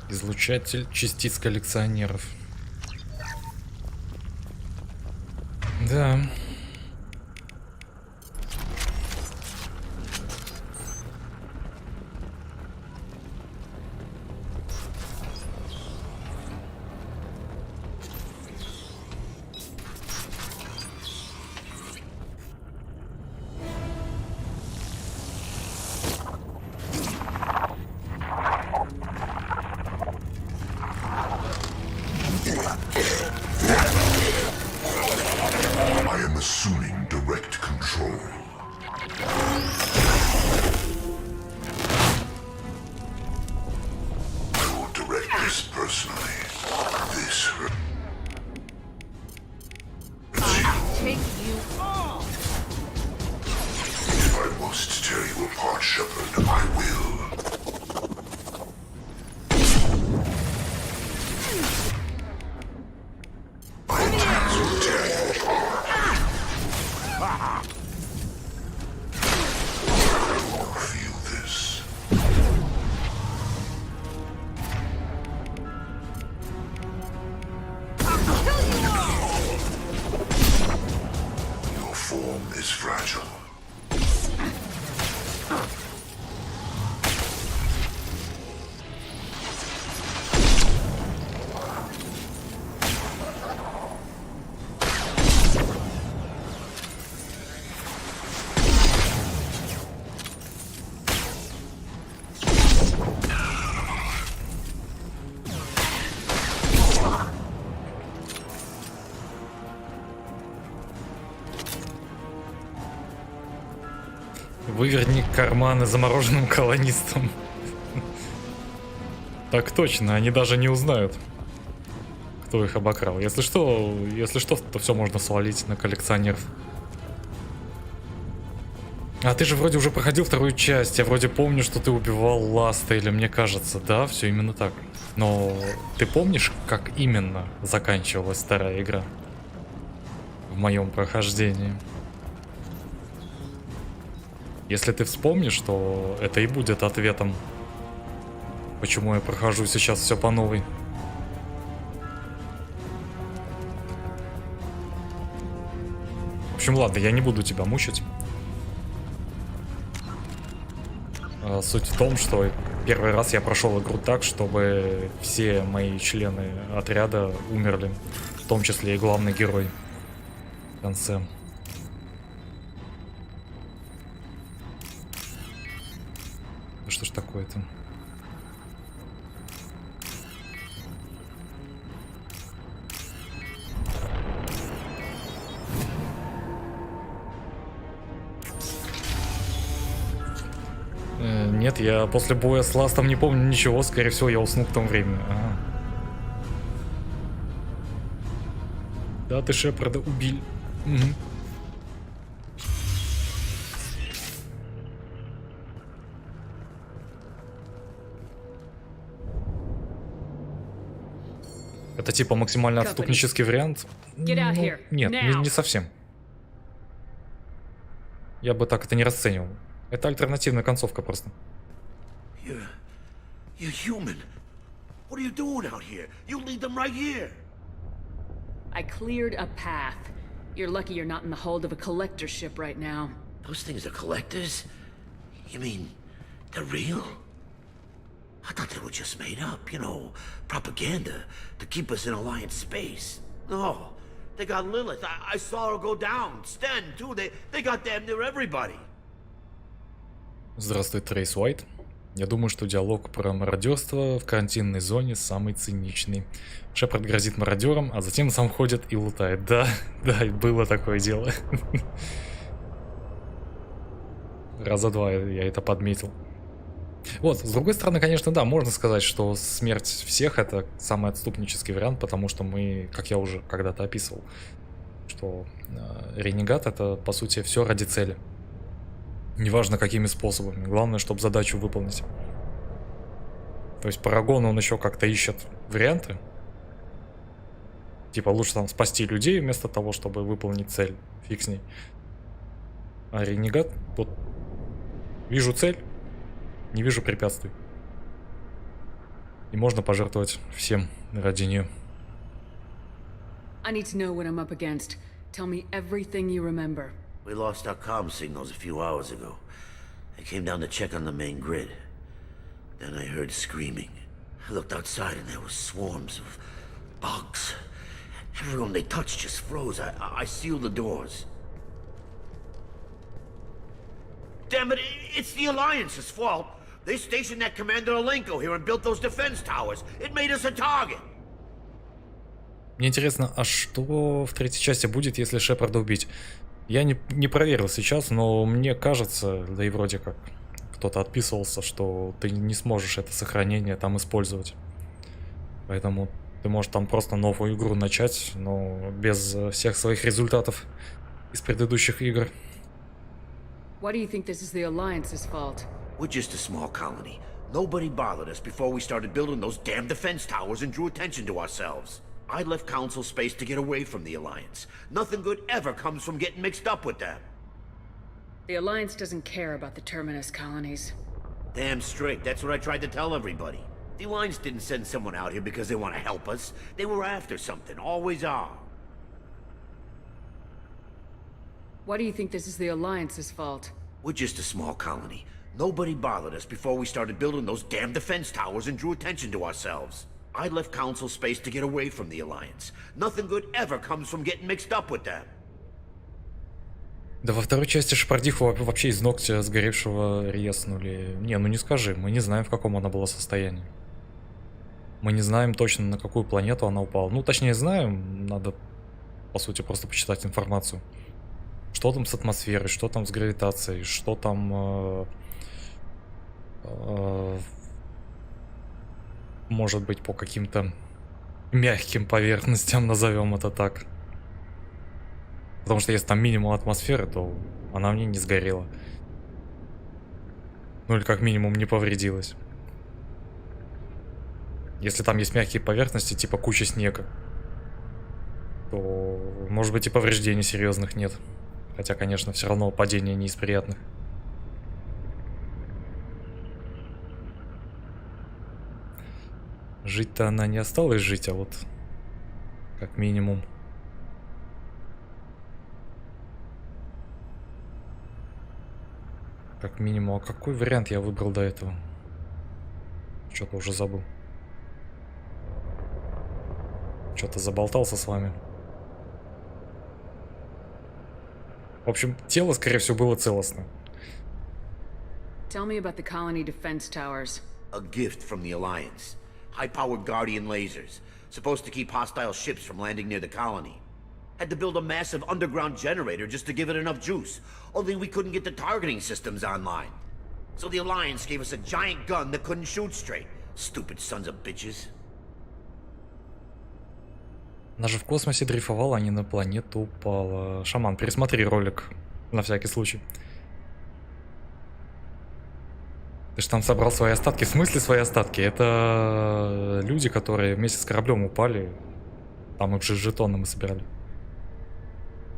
Излучатель частиц коллекционеров. Да. Am I in the Shepard, I will. My plans will tear you apart. I will feel this. Your form is fragile. Выверни карманы замороженным колонистам. Так точно, они даже не узнают, кто их обокрал. Если что, то все можно свалить на коллекционеров. А ты же вроде уже проходил вторую часть. Я вроде помню, что ты убивал Ласта, или мне кажется, да, все именно так. Но ты помнишь, как именно заканчивалась вторая игра? В моем прохождении. Если ты вспомнишь, то это и будет ответом, почему я прохожу сейчас все по новой. В общем, ладно, я не буду тебя мучить. Суть в том, что первый раз я прошел игру так, чтобы все мои члены отряда умерли, в том числе и главный герой в конце. Что ж такое-то? Нет, я после боя с Ластом не помню ничего, скорее всего, я уснул в том времени. Ага. Да, ты Шепарда убил. Угу. Это типа максимально отступнический вариант? Ну, нет, не совсем. Я бы так это не расценивал. Это альтернативная концовка просто. You're human. What are you doing out here? You lead them right here. I cleared a path. You're lucky you're not in the hold of a collector ship right now. Those things are collectors? You mean they're real? I thought they were just made up, you know, propaganda to keep us in Alliance space. No, they got Lilith. I saw her go down. Sten, too. They got damn near everybody. Здравствуй, Трейс Уайт. Я думаю, что диалог про мародерство в карантинной зоне самый циничный. Шепард грозит мародерам, а затем сам ходит и лутает. Да, да, было такое дело. Раза два я это подметил. Вот, с другой стороны, конечно, да, можно сказать, что смерть всех — это самый отступнический вариант, потому что мы, как я уже когда-то описывал, что ренегат — это, по сути, все ради цели. Неважно, какими способами. Главное, чтобы задачу выполнить. То есть Парагон, он еще как-то ищет варианты. Типа лучше там спасти людей, вместо того, чтобы выполнить цель. Фиг с ней. А ренегат, вот, вижу цель, не вижу препятствий. И можно пожертвовать всем ради нее. I need to know what I'm up against. Tell me everything you remember. We lost our comm signals a few hours ago. I came down to check on the main grid. Then I heard screaming. I looked outside and there were swarms of bugs. Everyone they touched just froze. I sealed the doors. Damn it, it's the Alliance's fault. They stationed that Commander Alenko here and built those defense towers. It made us a target. Мне интересно, а что в третьей части будет, если Шепарда убить? Я не проверил сейчас, но мне кажется, да и вроде как кто-то отписывался, что ты не сможешь это сохранение там использовать. Поэтому ты можешь там просто новую игру начать, но без всех своих результатов из предыдущих игр. Why do you think this is the Alliance's fault? We're just a small colony. Nobody bothered us before we started building those damn defense towers and drew attention to ourselves. I left Council space to get away from the Alliance. Nothing good ever comes from getting mixed up with them. The Alliance doesn't care about the Terminus colonies. Damn straight, that's what I tried to tell everybody. The Alliance didn't send someone out here because they want to help us. They were after something, always are. Why do you think this is the Alliance's fault? We're just a small colony. Nobody bothered us before we started building those damn defense towers and drew attention to ourselves. I left Council space to get away from the Alliance. Nothing good ever comes from getting mixed up with them. Да во второй части Шапардиху вообще из ногтя сгоревшего резнули. Не, ну не скажи, мы не знаем, в каком она была состоянии. Мы не знаем точно, на какую планету она упала. Ну, точнее, знаем, надо, по сути, просто почитать информацию. Что там с атмосферой, что там с гравитацией, что там... может быть, по каким-то мягким поверхностям, назовем это так. Потому что если там минимум атмосферы, то она мне не сгорела. Ну или как минимум не повредилась. Если там есть мягкие поверхности, типа куча снега, то, может быть, и повреждений серьезных нет. Хотя, конечно, все равно падение не из приятных. Жить-то она не осталась жить, а вот как минимум. Как минимум, а какой вариант я выбрал до этого? Что-то уже забыл. Что-то заболтался с вами. В общем, тело, скорее всего, было целостно. Tell me about the colony defense towers. A gift from the Alliance. High-powered Guardian lasers. Supposed to keep hostile ships from landing near the colony. Had to build a massive underground generator just to give it enough juice. Only we couldn't get the targeting systems online. So the Alliance gave us a giant gun that couldn't shoot straight. Stupid sons of bitches. Она же в космосе дрейфовала, а не на планету упала. Шаман, пересмотри ролик. На всякий случай. Ты же там собрал свои остатки. В смысле свои остатки? Это люди, которые вместе с кораблем упали. Там их же жетоны мы собирали.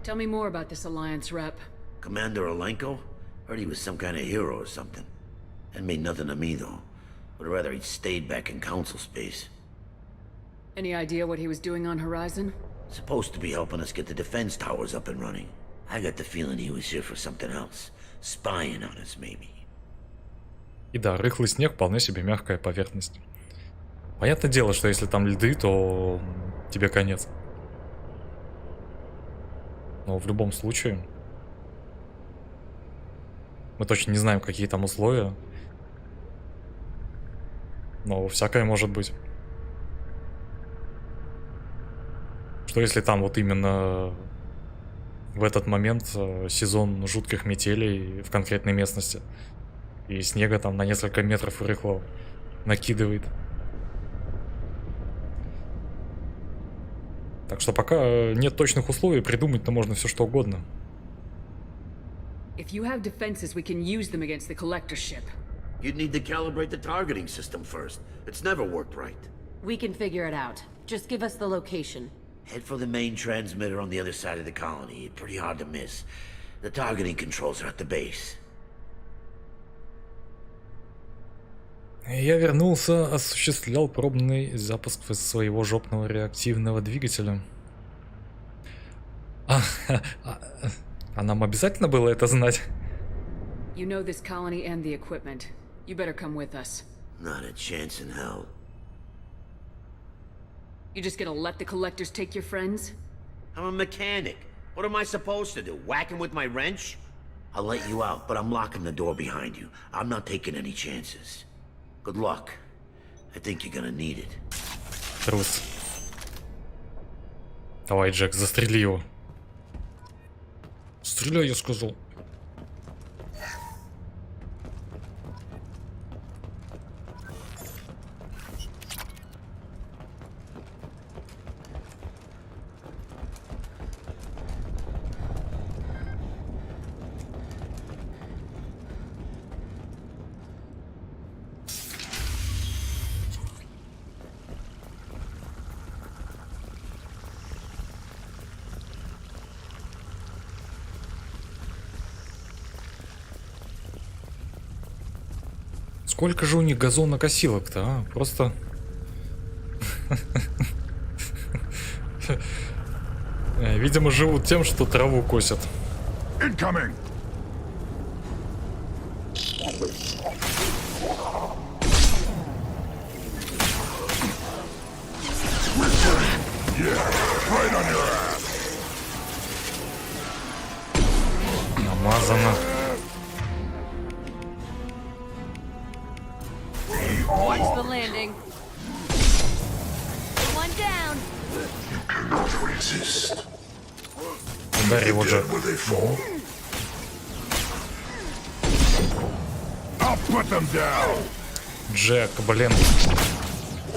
Tell me more about this Alliance rep. Commander Olenko? Heard he was some kind of hero or something. That made nothing to me, though. Would rather he'd stayed back in Council space. Any idea what he was doing on Horizon? Supposed to be helping us get the defense towers up and running. I got the feeling he was here for something else. Spying on us, maybe. И да, рыхлый снег вполне себе мягкая поверхность. Понятное дело, что если там льды, то тебе конец. Но в любом случае... Мы точно не знаем, какие там условия. Но всякое может быть. Что если там вот именно в этот момент сезон жутких метелей в конкретной местности. И снега там на несколько метров рыхлого накидывает. Так что пока нет точных условий, придумать-то можно все что угодно. If you have defenses, we can use them against the collector ship. You'd need to calibrate the targeting system first. It's never worked right. We can figure it out. Just give us the location. Head for the main transmitter on the other side of the colony. Pretty hard to miss. The targeting controls are at the base. Я вернулся, осуществлял пробный запуск своего жопного реактивного двигателя. А нам обязательно было это знать? You know this colony and the equipment. You better come with us. Not a chance in hell. You just gonna let the collectors take your friends? I'm a mechanic. What am I supposed to do? Whack him with my wrench? I'll let you out, but I'm locking the door behind you. I'm not taking any chances. Good luck. I think you're gonna need it. Трус. Давай, Джек, застрели его. Стреляй, я сказал. Сколько же у них газонокосилок-то, а? Просто... Видимо, живут тем, что траву косят. Incoming! Намазано. Watch the landing. One down. Cannot resist. Ударь его же. I'll put them down. Джек, блин.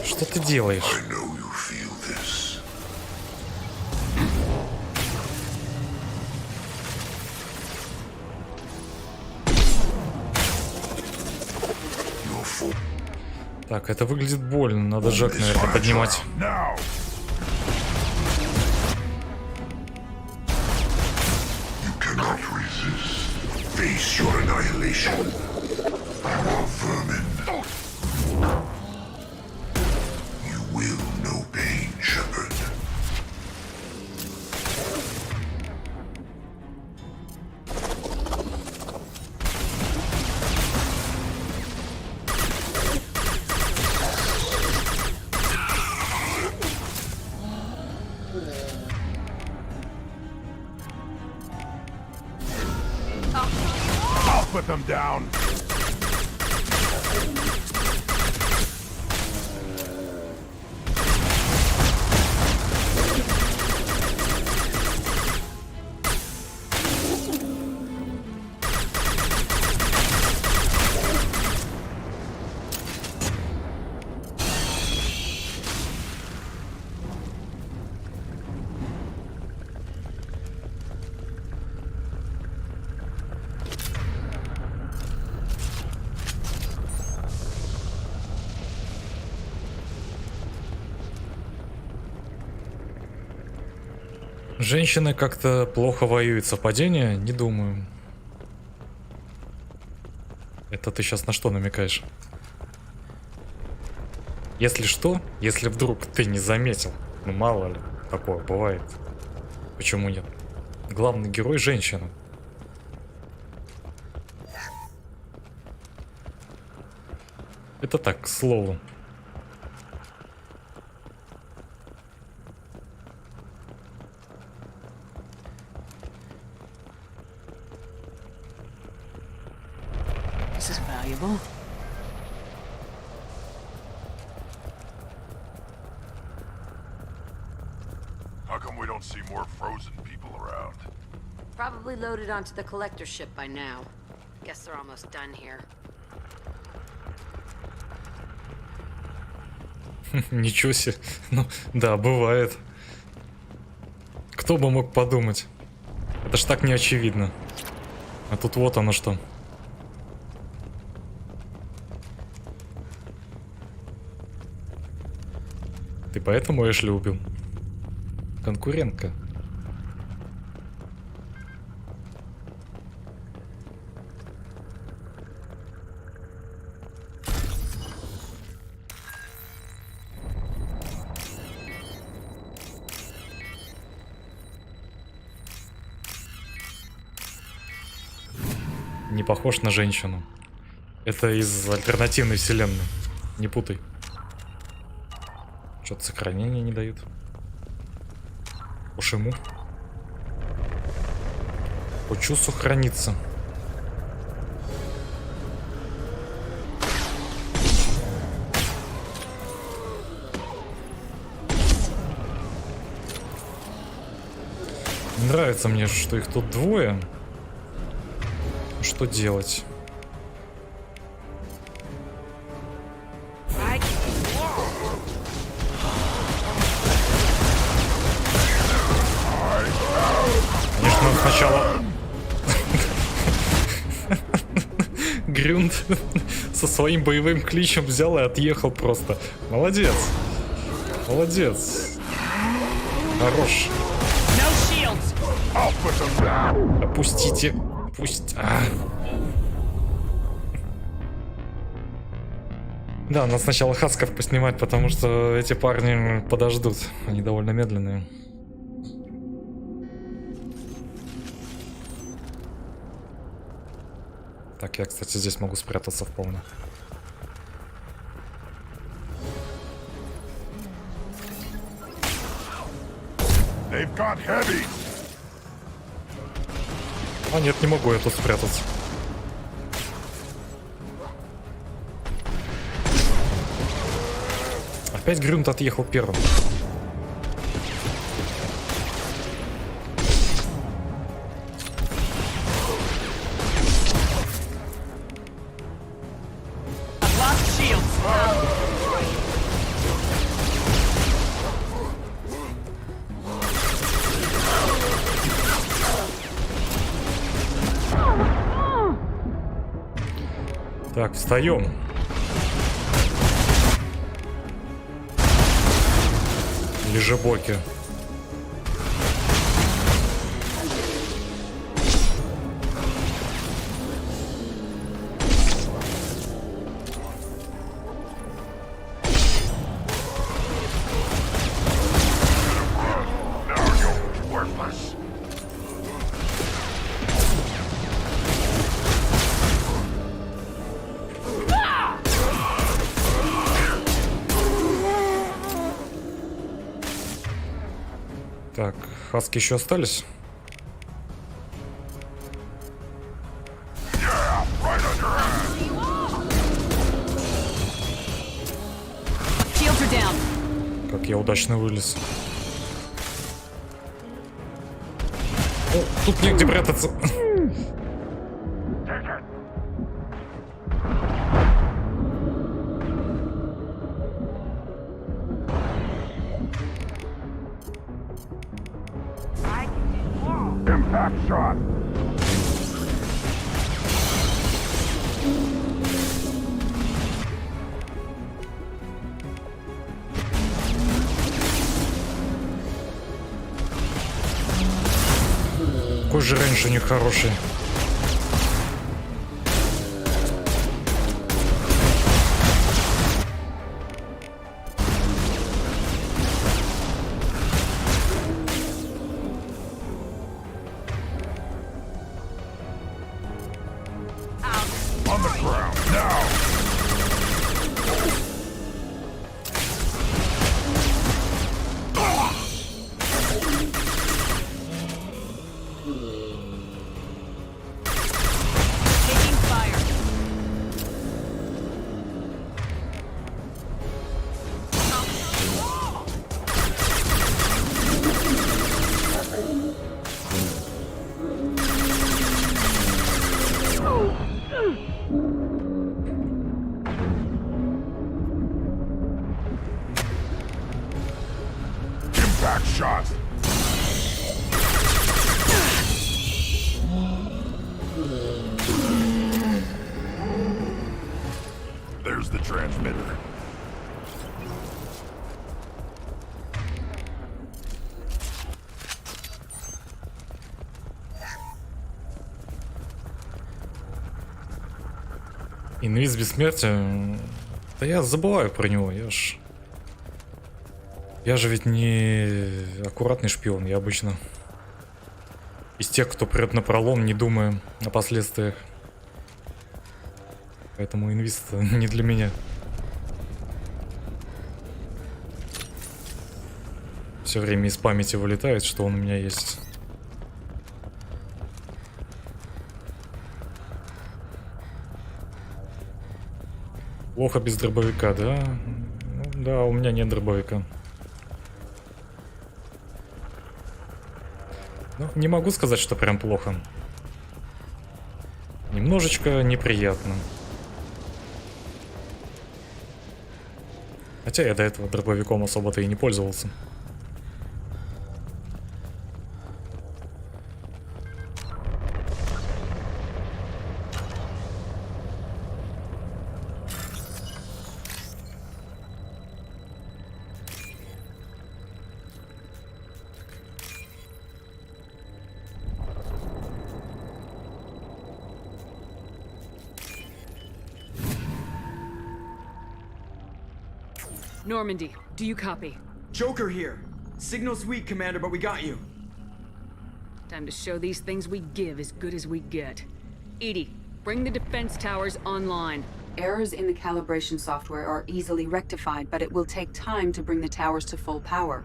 Что ты делаешь? I know you feel this. Так, это выглядит больно. Надо Джек, наверное, поднимать. Now. You cannot resist. Face your annihilation. You are vermin. You will know pain, Shepard. I'll put them down. Женщины как-то плохо воюют. Совпадение? Не думаю. Это ты сейчас на что намекаешь? Если что, если вдруг ты не заметил, ну мало ли, такое бывает. Почему нет? Главный герой женщина. Это так, к слову. This is valuable. How come we don't see more frozen people around? Probably loaded onto the collector ship by now. Guess they're almost done here. Ничего себе. Ну, да, бывает. Кто бы мог подумать? Это ж так не очевидно. А тут вот оно что. Ты поэтому Эшли убил? Конкурентка. Не похож на женщину. Это из альтернативной вселенной. Не путай. Что-то сохранения не дают. Уж ему. Хочу сохраниться. Нравится мне, что их тут двое. Что делать? Конечно, сначала Грюнд со своим боевым кличем взял и отъехал просто. Молодец. Молодец. Хорош. Опустите. Пусть... Да, надо сначала хасков поснимать, потому что эти парни подождут. Они довольно медленные. Так, я, кстати, здесь могу спрятаться вполне. They've got heavy. А нет, не могу я тут спрятаться. Опять Грюнт отъехал первым. Так, встаем. Лежебоки. Так, хаски еще остались? Как я удачно вылез. О, тут негде прятаться. Impact shot. Какой же раньше нехороший. On the ground now. Taking fire. Impact shot. There's the transmitter. Инвиз бессмертия. Да я забываю про него, Я же ведь не аккуратный шпион, я обычно из тех, кто прет на пролом, не думая о последствиях. Поэтому инвиз не для меня. Все время из памяти вылетает, что он у меня есть. Плохо без дробовика, да? Ну, да, у меня нет дробовика. Ну, не могу сказать, что прям плохо. Немножечко неприятно. Хотя я до этого дробовиком особо-то и не пользовался. Normandy, do you copy? Joker here. Signal's weak, Commander, but we got you. Time to show these things we give as good as we get. Edie, bring the defense towers online. Errors in the calibration software are easily rectified, but it will take time to bring the towers to full power.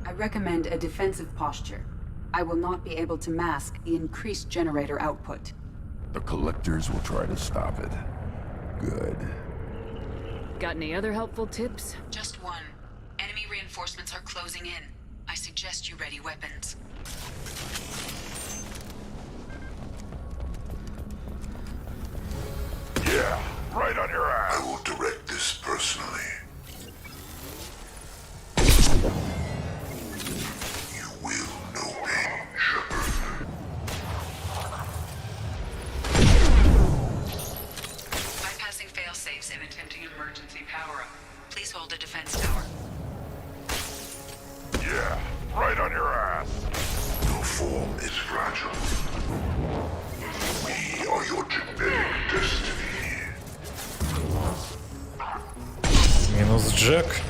I recommend a defensive posture. I will not be able to mask the increased generator output. The collectors will try to stop it. Good. Got any other helpful tips? Just one. Enemy reinforcements are closing in. I suggest you ready weapons. Yeah, right on your ass. I will direct this personally. You will know pain, Shepard. Bypassing failsafes and attempting emergency power-up. Please hold the defense tower. Yeah, right on your ass. Your form is fragile. We are your genetic destiny. Минус Джек.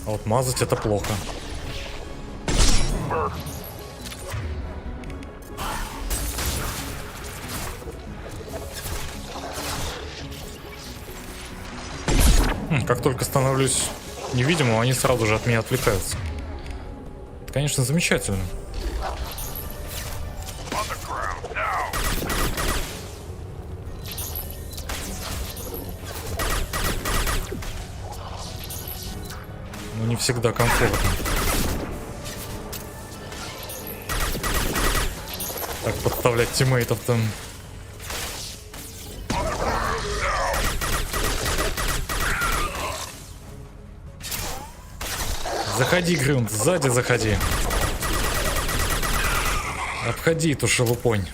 А вот мазать это плохо. Как только становлюсь невидимым, они сразу же от меня отвлекаются. Это, конечно, замечательно. Но не всегда комфортно. Так подставлять тиммейтов там. Заходи, Грюнд, сзади заходи. Обходи эту шелупонь.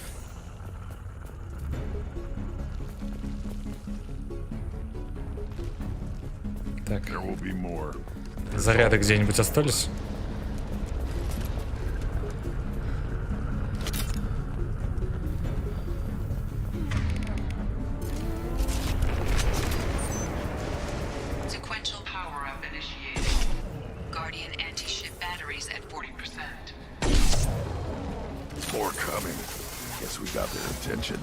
Так. Заряды где-нибудь остались? Sequential power-up initiated. Guardian anti-ship batteries at 40%. More coming. Guess we got their attention.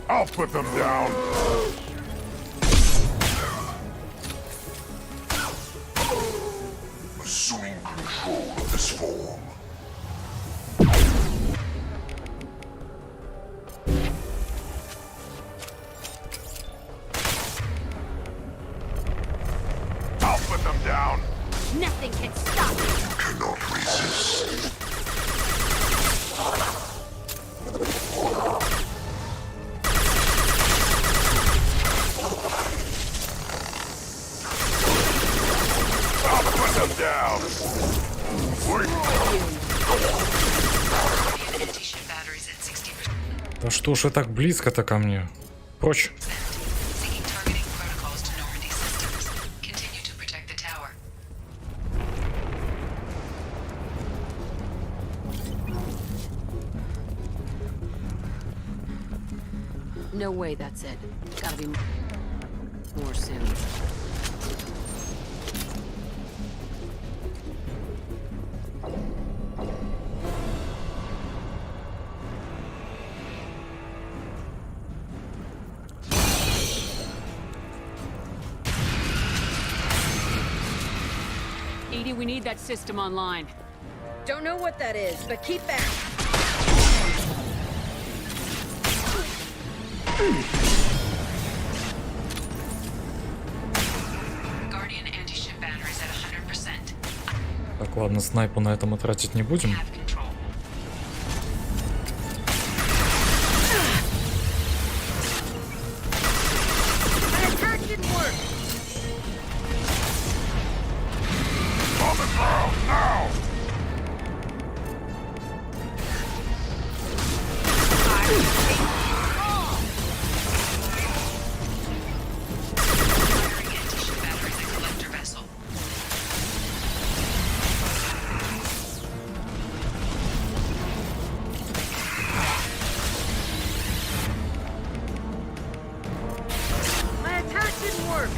I'll put them down. Assuming control of this form. I'll put them down. Nothing can stop me. You cannot resist. Down. Да что ж вы так близко-то ко мне? Прочь. No way that's it. Gotta be more soon. Edie, we need that system online. Don't know what that is, but keep back. Guardian anti-ship batteries at 100%. Так, ладно, снайпу на это мы тратить не будем. didn't work.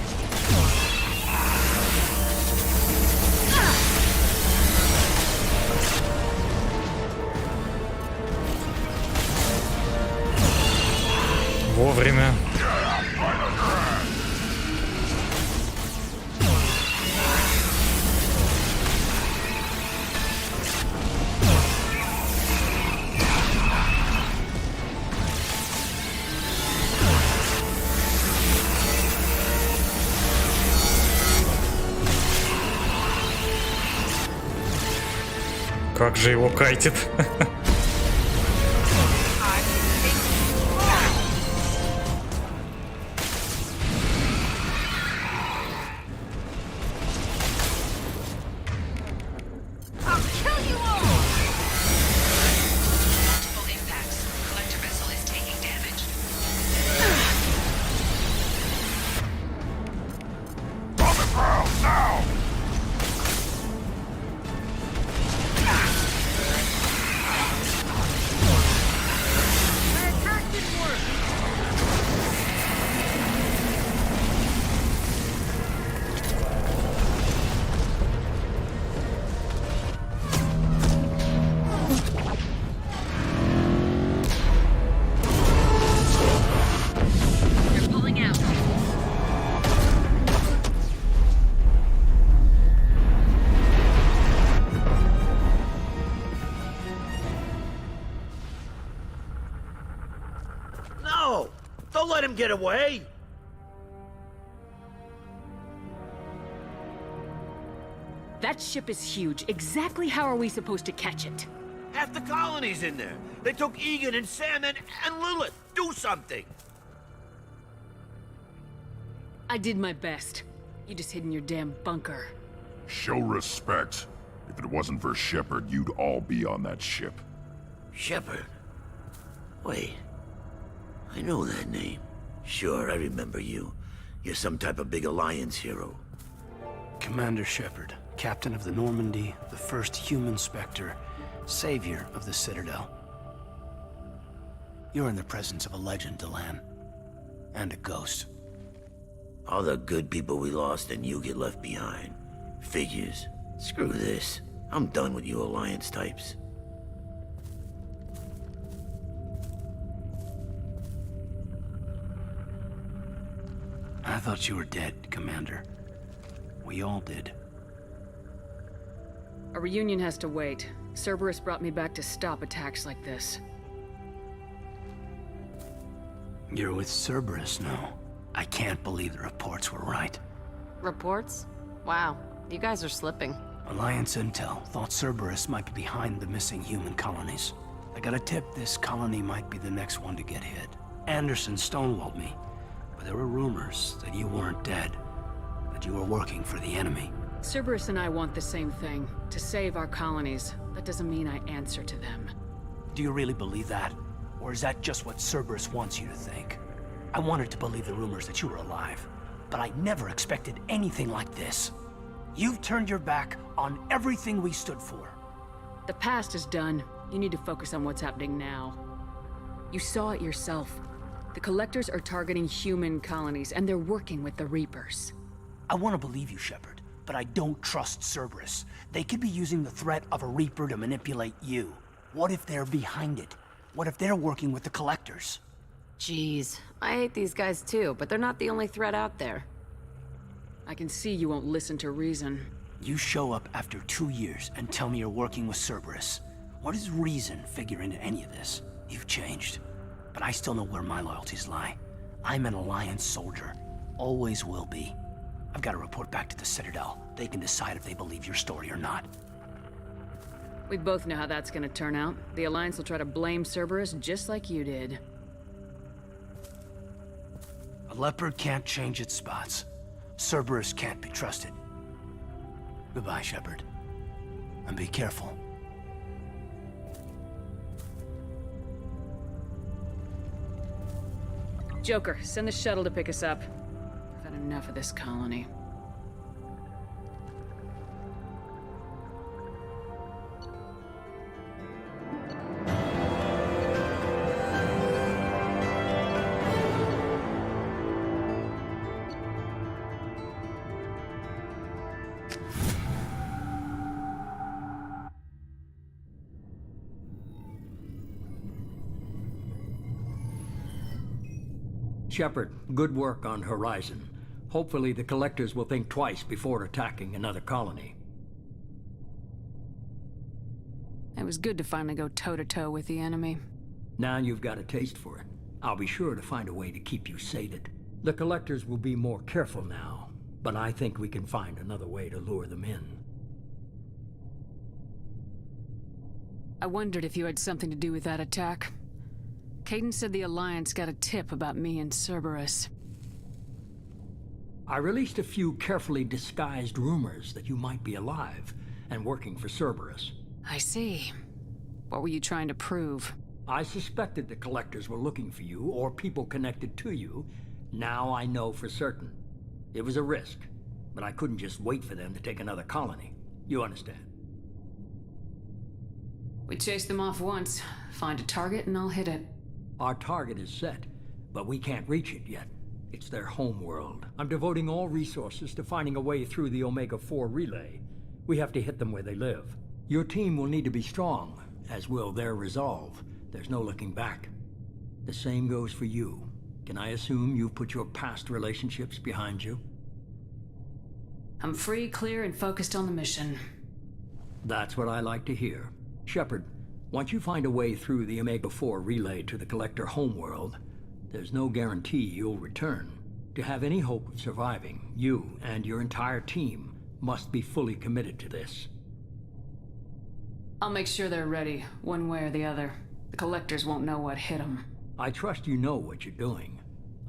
Вовремя. Как же его кайтит. No! Don't let him get away! That ship is huge. Exactly how are we supposed to catch it? Half the colony's in there. They took Egan and Sam and Lilith. Do something! I did my best. You just hid in your damn bunker. Show respect. If it wasn't for Shepard, you'd all be on that ship. Shepard? Wait. I know that name. Sure, I remember you. You're some type of big Alliance hero. Commander Shepard, captain of the Normandy, the first human Spectre, savior of the Citadel. You're in the presence of a legend, Delan. And a ghost. All the good people we lost and you get left behind. Figures. Screw this. I'm done with you Alliance types. I thought you were dead, Commander. We all did. A reunion has to wait. Cerberus brought me back to stop attacks like this. You're with Cerberus now. I can't believe the reports were right. Reports? Wow, you guys are slipping. Alliance intel thought Cerberus might be behind the missing human colonies. I got a tip this colony might be the next one to get hit. Anderson stonewalled me, but there were rumors that you weren't dead, that you were working for the enemy. Cerberus and I want the same thing, to save our colonies. That doesn't mean I answer to them. Do you really believe that? Or is that just what Cerberus wants you to think? I wanted to believe the rumors that you were alive, but I never expected anything like this. You've turned your back on everything we stood for. The past is done. You need to focus on what's happening now. You saw it yourself. The Collectors are targeting human colonies, and they're working with the Reapers. I want to believe you, Shepard, but I don't trust Cerberus. They could be using the threat of a Reaper to manipulate you. What if they're behind it? What if they're working with the Collectors? Jeez, I hate these guys too, but they're not the only threat out there. I can see you won't listen to reason. You show up after 2 years and tell me you're working with Cerberus. What does reason figure into any of this? You've changed. But I still know where my loyalties lie. I'm an Alliance soldier. Always will be. I've got to report back to the Citadel. They can decide if they believe your story or not. We both know how that's gonna turn out. The Alliance will try to blame Cerberus just like you did. A leopard can't change its spots. Cerberus can't be trusted. Goodbye, Shepard. And be careful. Joker, send the shuttle to pick us up. I've had enough of this colony. Shepard, good work on Horizon. Hopefully the Collectors will think twice before attacking another colony. It was good to finally go toe-to-toe with the enemy. Now you've got a taste for it. I'll be sure to find a way to keep you sated. The Collectors will be more careful now, but I think we can find another way to lure them in. I wondered if you had something to do with that attack. Kaidan said the Alliance got a tip about me and Cerberus. I released a few carefully disguised rumors that you might be alive and working for Cerberus. I see. What were you trying to prove? I suspected the Collectors were looking for you, or people connected to you. Now I know for certain. It was a risk, but I couldn't just wait for them to take another colony. You understand? We chase them off once. Find a target and I'll hit it. Our target is set, but we can't reach it yet. It's their home world. I'm devoting all resources to finding a way through the Omega-4 relay. We have to hit them where they live. Your team will need to be strong, as will their resolve. There's no looking back. The same goes for you. Can I assume you've put your past relationships behind you? I'm free, clear, and focused on the mission. That's what I like to hear. Shepard, once you find a way through the Omega-4 relay to the Collector homeworld, there's no guarantee you'll return. To have any hope of surviving, you and your entire team must be fully committed to this. I'll make sure they're ready, one way or the other. The Collectors won't know what hit them. I trust you know what you're doing.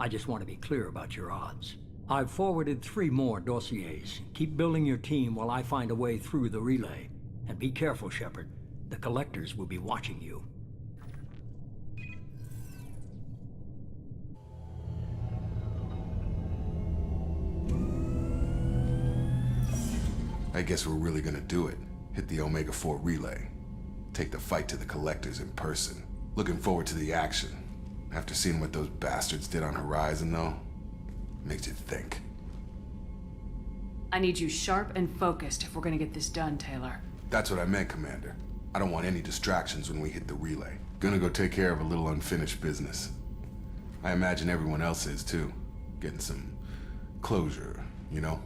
I just want to be clear about your odds. I've forwarded 3 more dossiers. Keep building your team while I find a way through the relay. And be careful, Shepard. The Collectors will be watching you. I guess we're really gonna do it. Hit the Omega-4 relay. Take the fight to the Collectors in person. Looking forward to the action. After seeing what those bastards did on Horizon, though, makes you think. I need you sharp and focused if we're gonna get this done, Taylor. That's what I meant, Commander. I don't want any distractions when we hit the relay. Gonna go take care of a little unfinished business. I imagine everyone else is, too. Getting some closure, you know?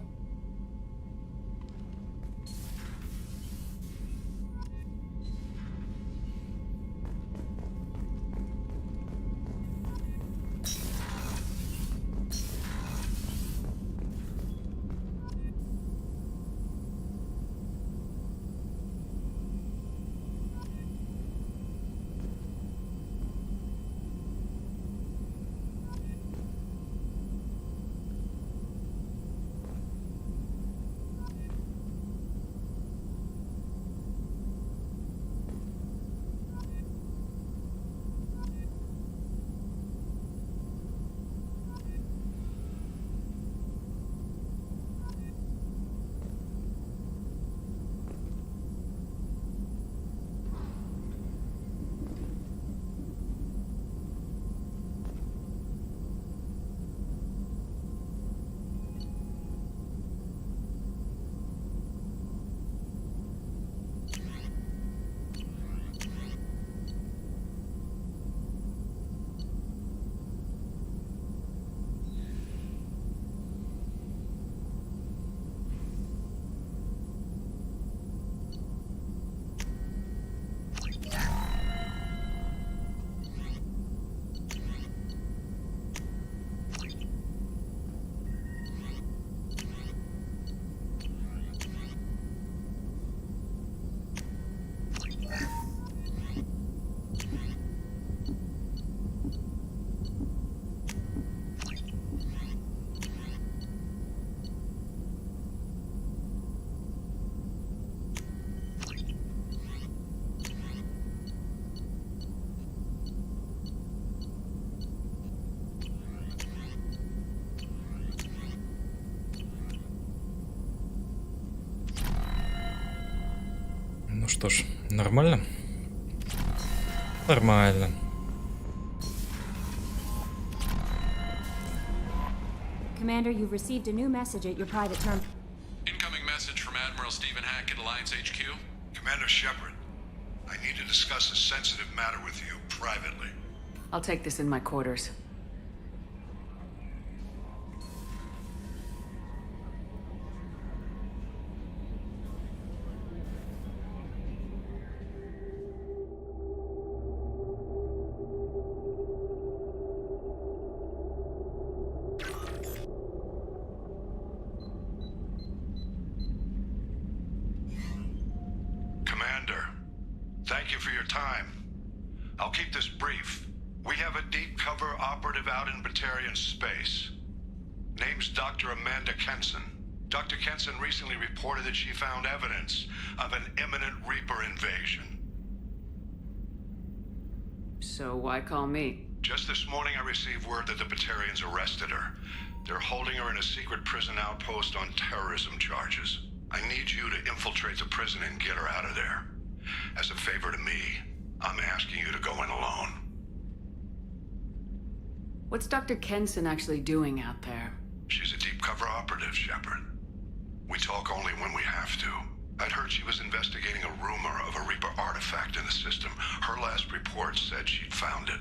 Ну что ж, нормально? Нормально. Commander, you've received a new message at your private term. Incoming message from Admiral Stephen Hackett, Alliance HQ. Commander Shepard, I need to discuss a sensitive matter with you privately. I'll take this in my quarters. you for your time. I'll keep this brief. We have a deep cover operative out in Batarian space. Name's Dr. Amanda Kenson. Dr. Kenson recently reported that she found evidence of an imminent Reaper invasion. So why call me? Just this morning I received word that the Batarians arrested her. They're holding her in a secret prison outpost on terrorism charges. I need you to infiltrate the prison and get her out of there. As a favor to me, I'm asking you to go in alone. What's Dr. Kenson actually doing out there? She's a deep cover operative, Shepard. We talk only when we have to. I'd heard she was investigating a rumor of a Reaper artifact in the system. Her last report said she'd found it.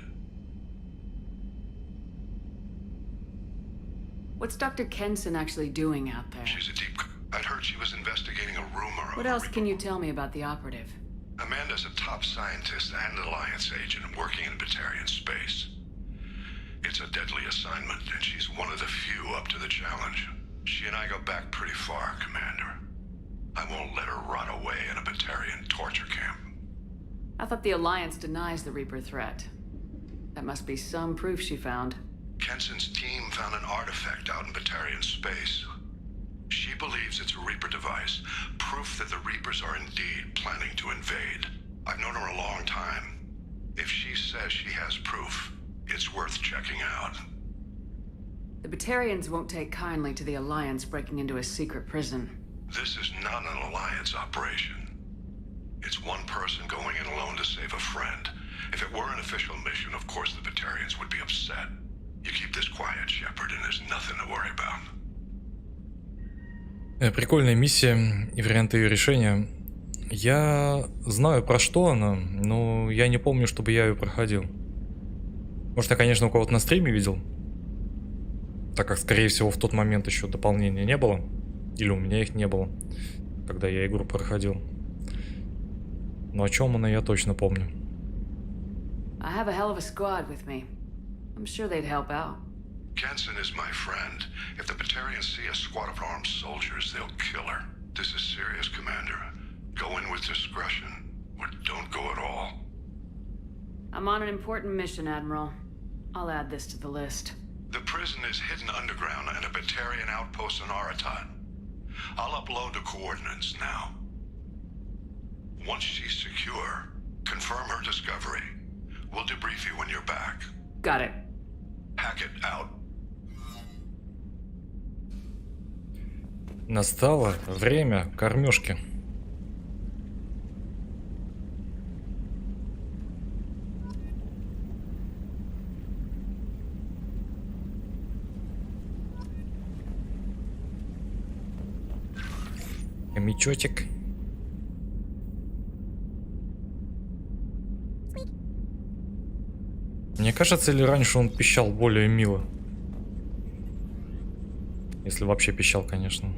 What's Dr. Kenson actually doing out there? She's a deep... I'd heard she was investigating a rumor of What else can you tell me about the operative? Amanda's a top scientist and Alliance agent working in Batarian space. It's a deadly assignment, and she's one of the few up to the challenge. She and I go back pretty far, Commander. I won't let her rot away in a Batarian torture camp. I thought the Alliance denies the Reaper threat. That must be some proof she found. Kenson's team found an artifact out in Batarian space. She believes it's a Reaper device, proof that the Reapers are indeed planning to invade. I've known her a long time. If she says she has proof, it's worth checking out. The Batarians won't take kindly to the Alliance breaking into a secret prison. This is not an Alliance operation. It's one person going in alone to save a friend. If it were an official mission, of course the Batarians would be upset. You keep this quiet, Shepard, and there's nothing to worry about. Прикольная миссия и варианты ее решения. Я знаю, про что она, но я не помню, чтобы я ее проходил. Может, я, конечно, у кого-то на стриме видел, так как, скорее всего, в тот момент еще дополнения не было. Или у меня их не было, когда я игру проходил. Но о чем она, я точно помню. I have a hell of a squad with me. I'm sure they'd help out. Kenson is my friend. If the Batarians see a squad of armed soldiers, they'll kill her. This is serious, Commander. Go in with discretion, or don't go at all. I'm on an important mission, Admiral. I'll add this to the list. The prison is hidden underground in a Batarian outpost on Aratat. I'll upload the coordinates now. Once she's secure, confirm her discovery. We'll debrief you when you're back. Got it. Hackett out. Настало время кормежки. Хомячочек. Мне кажется, или раньше он пищал более мило? Если вообще пищал, конечно.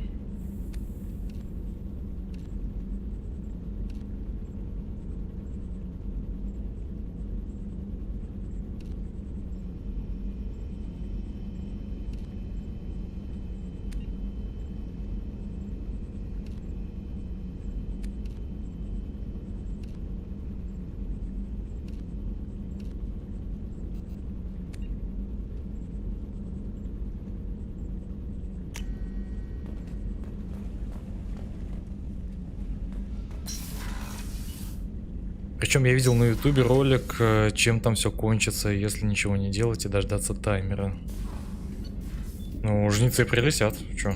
Причем я видел на ютубе ролик, чем там все кончится, если ничего не делать и дождаться таймера. Ну, жнецы прилетят, чё?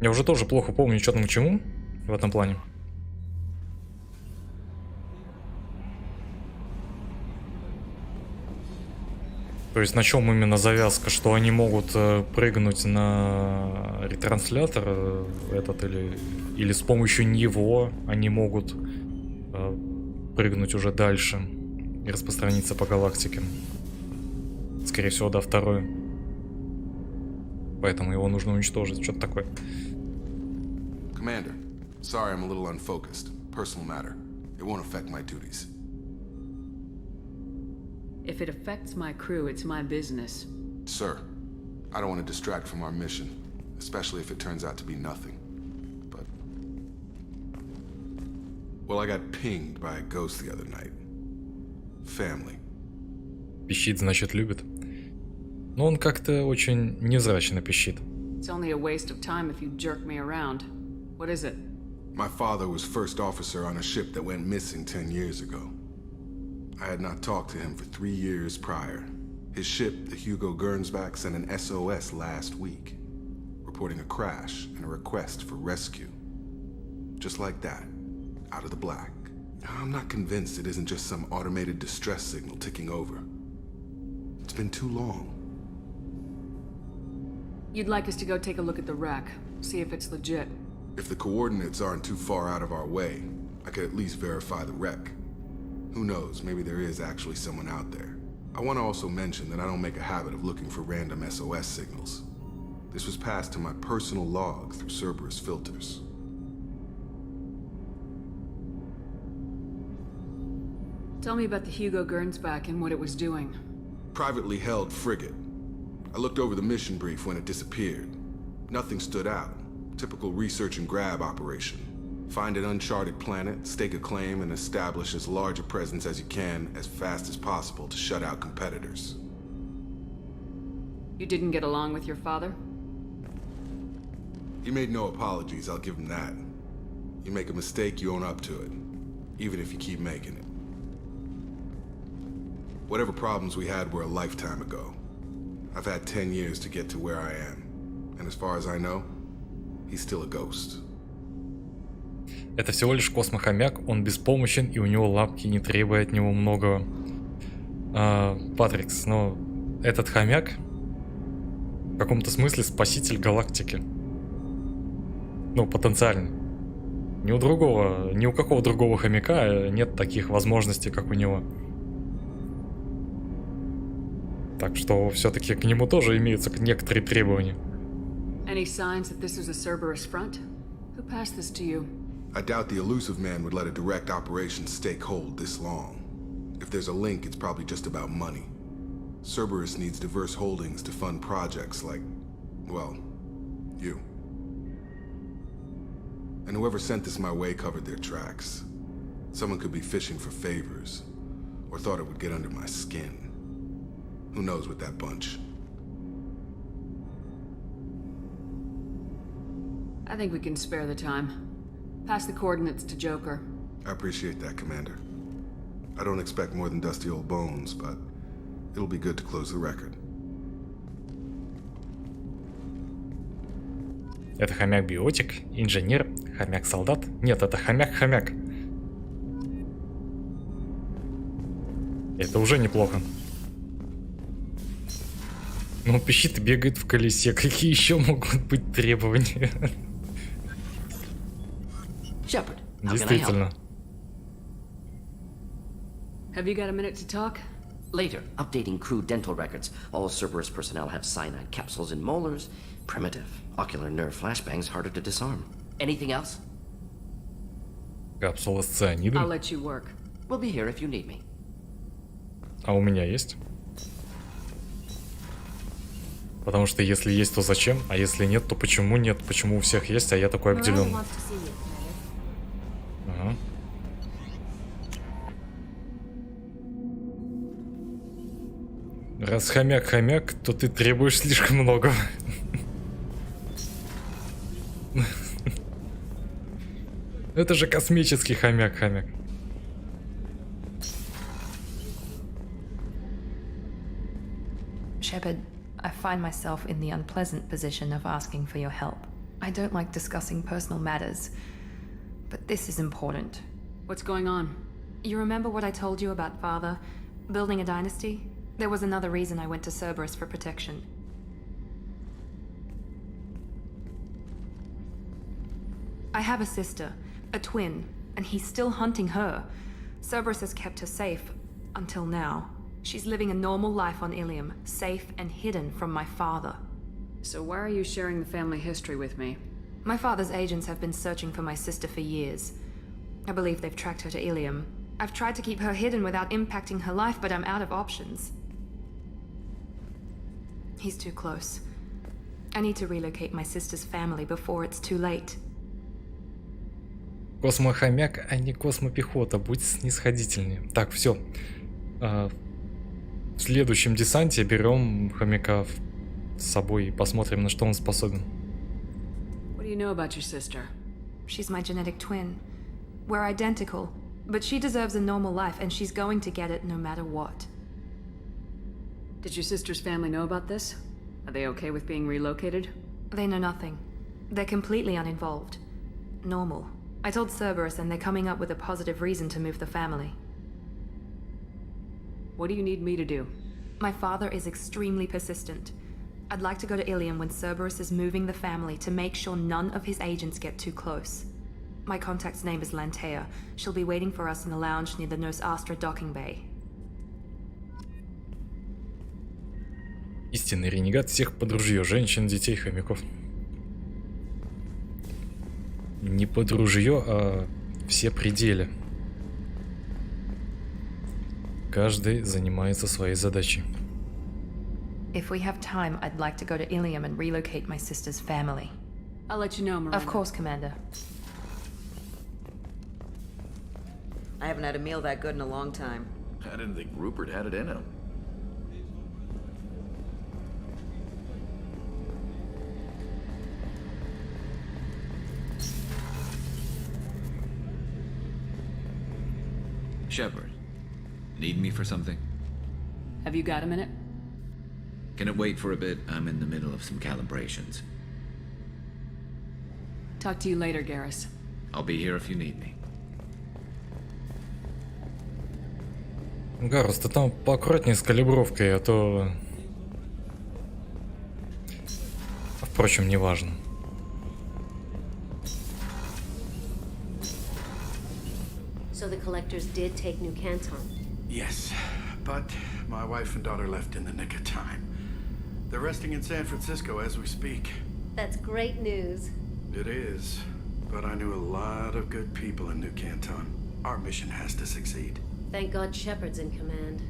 Я уже тоже плохо помню, что там к чему в этом плане. То есть на чем именно завязка, что они могут прыгнуть на ретранслятор этот или с помощью него они могут прыгнуть уже дальше и распространиться по галактике. Скорее всего, да, второй. Поэтому его нужно уничтожить, что-то такое. Commander, sorry I'm a little unfocused. Personal matter. It won't affect my duties. If it affects my crew, it's my business. Sir, I don't want to distract from our mission, especially if it turns out to be nothing. But... well, I got pinged by a ghost the other night. Family. Пищит, значит, любит. Но он как-то очень невзрачно пищит. It's only a waste of time if you jerk me around. What is it? My father was first officer on a ship that went missing 10 years ago. I had not talked to him for 3 years prior. His ship, the Hugo Gernsback, sent an SOS last week, reporting a crash and a request for rescue. Just like that, out of the black. I'm not convinced it isn't just some automated distress signal ticking over. It's been too long. You'd like us to go take a look at the wreck, see if it's legit. If the coordinates aren't too far out of our way, I could at least verify the wreck. Who knows, maybe there is actually someone out there. I want to also mention that I don't make a habit of looking for random SOS signals. This was passed to my personal log through Cerberus filters. Tell me about the Hugo Gernsback and what it was doing. Privately held frigate. I looked over the mission brief when it disappeared. Nothing stood out. Typical research and grab operation. Find an uncharted planet, stake a claim, and establish as large a presence as you can as fast as possible to shut out competitors. You didn't get along with your father? He made no apologies, I'll give him that. You make a mistake, you own up to it. Even if you keep making it. Whatever problems we had were a lifetime ago. I've had 10 years to get to where I am. And as far as I know, he's still a ghost. Это всего лишь космохомяк, он беспомощен, и у него лапки не требуют от него многого. Патрикс, но этот хомяк в каком-то смысле спаситель галактики. Ну, потенциально. Ни у какого другого хомяка нет таких возможностей, как у него. Так что все-таки к нему тоже имеются некоторые требования. Any signs that this is a Cerberus front? Who passed this to you? I doubt the Elusive Man would let a direct operation stake hold this long. If there's a link, it's probably just about money. Cerberus needs diverse holdings to fund projects like, well, you. And whoever sent this my way covered their tracks. Someone could be fishing for favors, or thought it would get under my skin. Who knows with that bunch? I think we can spare the time. Pass the coordinates to Joker. I appreciate that, Commander. I don't expect more than dusty old bones, but it'll be good to close the record. Это хомяк-биотик, инженер, хомяк-солдат. Нет, это хомяк-хомяк. Это уже неплохо. Но он пищит и бегает в колесе. Какие еще могут быть требования? Shepard, how can I help? Действительно. Have you got a minute to talk? Later, updating crew dental records. All Cerberus personnel have cyanide capsules in molars. Primitive. Ocular nerve flashbangs harder to disarm. Anything else? Капсула с цианидом. I'll let you work. We'll be here if you need me. А у меня есть. Потому что если есть, то зачем? А если нет, то почему нет? Почему у всех есть, а я такой обделенный? Ага. Раз хомяк-хомяк, то ты требуешь слишком много. Это же космический хомяк-хомяк. Shepard, I find myself in the unpleasant position of asking for your help. I don't like discussing personal matters, but this is important. What's going on? You remember what I told you about Father? Building a dynasty? There was another reason I went to Cerberus for protection. I have a sister, a twin, and he's still hunting her. Cerberus has kept her safe, until now. She's living a normal life on Ilium, safe and hidden from my father. So why are you sharing the family history with me? My father's agents have been searching for my sister for years. I believe they've tracked her to Ilium. I've tried to keep her hidden without impacting her life, but I'm out of options. He's too close. I need to relocate my sister's family before it's too late. Космохомяк, а не космопехота, будь снисходительнее. Так, все. В следующем десанте берем хомяка с собой и посмотрим, на что он способен. What do you know about your sister? She's my genetic twin. We're identical, but she deserves a normal life and she's going to get it no matter what. Did your sister's family know about this? Are they okay with being relocated? They know nothing. They're completely uninvolved. Normal. I told Cerberus and they're coming up with a positive reason to move the family. What do you need me to do? My father is extremely persistent. I'd like to go to Ilium when Cerberus is moving the family to make sure none of his agents get too close. My contact's name is Lantea. She'll be waiting for us in the lounge near the Nos Astra docking bay. Истинный ренегат всех под ружье. Женщин, детей, хомяков. Не под ружье, а все пределы. Каждый занимается своей задачей. If we have time, I'd like to go to Ilium and relocate my sister's family. I'll let you know, Miranda. Of course, Commander. I haven't had a meal that good in a long time. I didn't think Rupert had it in him. Shepard, need me for something? Have you got a minute? Can it wait for a bit? I'm in the middle of some calibrations. Talk to you later, Garrus. I'll be here if you need me. Гарус, ты там поаккуратнее с калибровкой, а то... Впрочем, неважно. So the collectors did take New Canton. Yes, but my wife and daughter left in the nick of time. They're resting in San Francisco as we speak. That's great news. It is, but I knew a lot of good people in New Canton. Our mission has to succeed. Thank God Shepard's in command.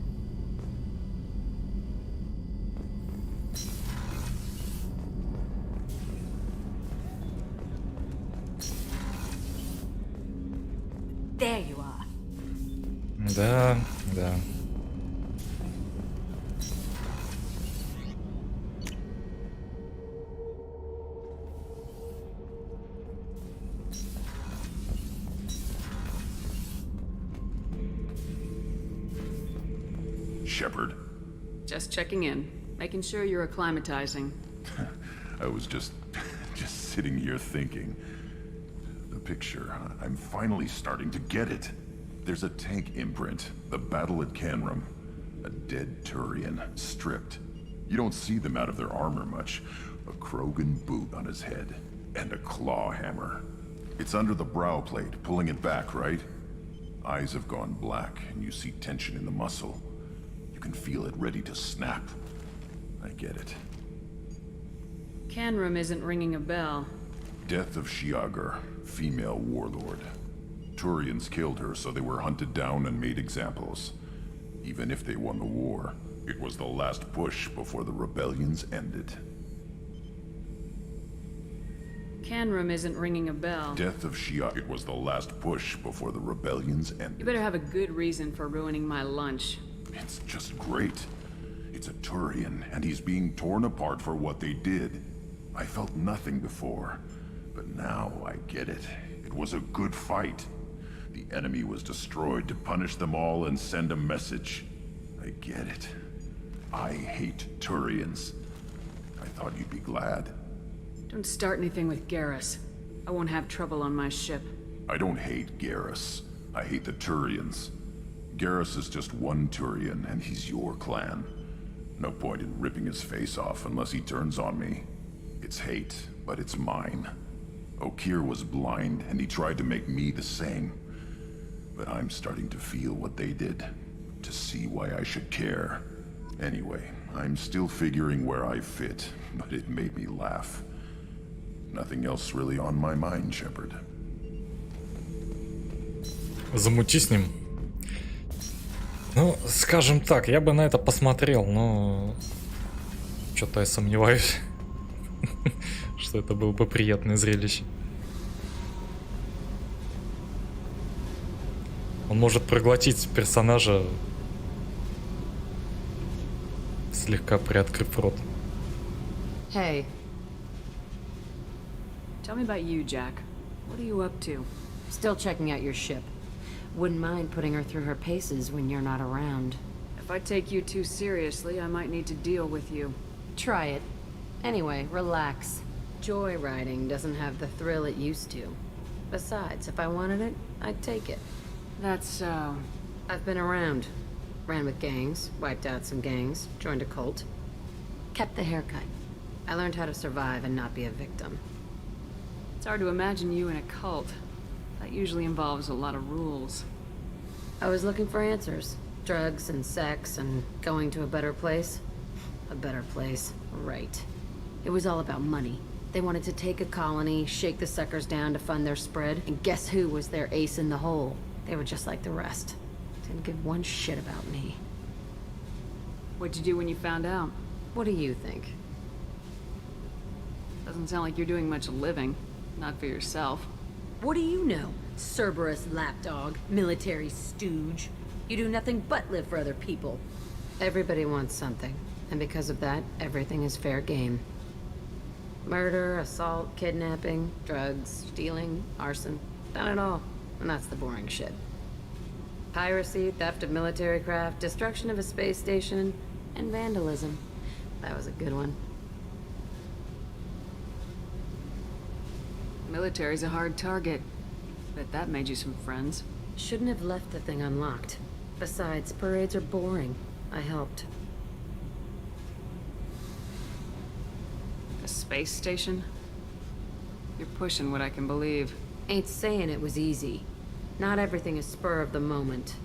There you are. Да, да. Shepard. Just checking in, making sure you're acclimatizing. I was just sitting here thinking. The picture, I'm finally starting to get it. There's a tank imprint, the battle at Canrum. A dead Turian, stripped. You don't see them out of their armor much. A Krogan boot on his head, and a claw hammer. It's under the brow plate, pulling it back, right? Eyes have gone black, and you see tension in the muscle. You can feel it ready to snap. I get it. Canrum isn't ringing a bell. Death of Shiagar, female warlord. Turians killed her, so they were hunted down and made examples. Even if they won the war, it was the last push before the rebellions ended. Canrum isn't ringing a bell. Death of Shiagar, it was the last push before the rebellions ended. You better have a good reason for ruining my lunch. It's just great. It's a Turian, and he's being torn apart for what they did. I felt nothing before, but now I get it. It was a good fight. The enemy was destroyed to punish them all and send a message. I get it. I hate Turians. I thought you'd be glad. Don't start anything with Garrus. I won't have trouble on my ship. I don't hate Garrus. I hate the Turians. Garrus is just one Turian, and he's your clan. No point in ripping his face off unless he turns on me. It's hate, but it's mine. Okeer was blind, and he tried to make me the same. But I'm starting to feel what they did, to see why I should care. Anyway, I'm still figuring where I fit, but it made me laugh. Nothing else really on my mind, Shepard. Замути с ним. Ну, скажем так, я бы на это посмотрел, но... Что-то я сомневаюсь. что это было бы приятное зрелище. Он может проглотить персонажа, слегка приоткрыв рот. Hey. Tell me about you, Jack. What are you up to? Still checking out your ship. Wouldn't mind putting her through her paces when you're not around. If I take you too seriously, I might need to deal with you. Try it. Anyway, relax. Joyriding doesn't have the thrill it used to. Besides, if I wanted it, I'd take it. That's so... I've been around. Ran with gangs, wiped out some gangs, joined a cult. Kept the haircut. I learned how to survive and not be a victim. It's hard to imagine you in a cult. That usually involves a lot of rules. I was looking for answers. Drugs and sex and going to a better place. A better place, right. It was all about money. They wanted to take a colony, shake the suckers down to fund their spread, and guess who was their ace in the hole? They were just like the rest. Didn't give one shit about me. What'd you do when you found out? What do you think? Doesn't sound like you're doing much living. Not for yourself. What do you know? Cerberus lapdog, military stooge. You do nothing but live for other people. Everybody wants something, and because of that, everything is fair game. Murder, assault, kidnapping, drugs, stealing, arson. Done it all. And that's the boring shit. Piracy, theft of military craft, destruction of a space station, and vandalism. That was a good one. Military's a hard target. Bet that made you some friends. Shouldn't have left the thing unlocked. Besides, parades are boring. I helped. A space station? You're pushing what I can believe. Ain't saying it was easy. Not everything is spur of the moment.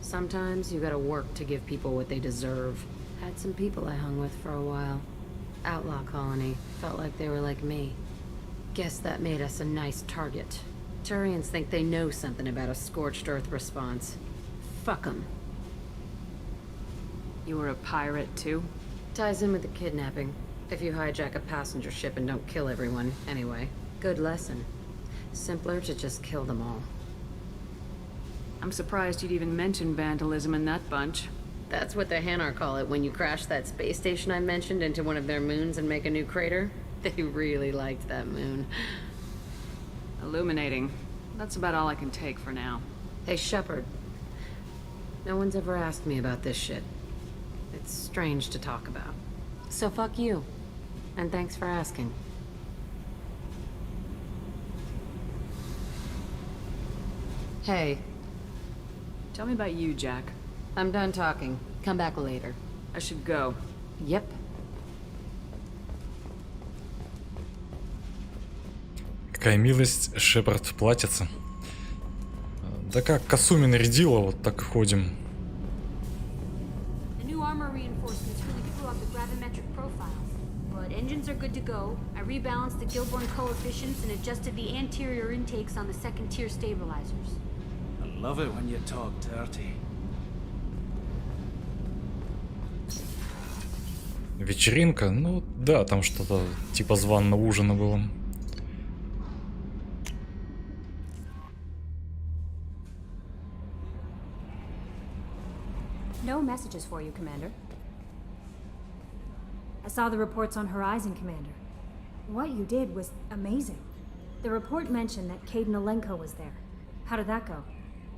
Sometimes you gotta work to give people what they deserve. Had some people I hung with for a while. Outlaw colony. Felt like they were like me. Guess that made us a nice target. Turians think they know something about a scorched earth response. Fuck 'em. You were a pirate, too? Ties in with the kidnapping. If you hijack a passenger ship and don't kill everyone, anyway. Good lesson. Simpler to just kill them all. I'm surprised you'd even mention vandalism in that bunch. That's what the Hanar call it when you crash that space station I mentioned into one of their moons and make a new crater. They really liked that moon. Illuminating. That's about all I can take for now. Hey, Shepard. No one's ever asked me about this shit. It's strange to talk about. So fuck you. And thanks for asking. Hey. Tell me about you, Jack. I'm done talking. Come back later. I should go. Yep. Какая милость, Шепард платится. Да как Касуми нарядила, вот так и ходим. The new armor reinforcements really threw off the gravimetric profiles. But engines are good to go. I rebalanced the Gilborn coefficients and adjusted the anterior intakes on the second-tier stabilizers. I love it when you talk dirty. Вечеринка? Ну да, там что-то типа званого ужина было. No messages for you, Commander. I saw the reports on Horizon, Commander. What you did was amazing. The report mentioned that Kaidan Alenko was there. How did that go?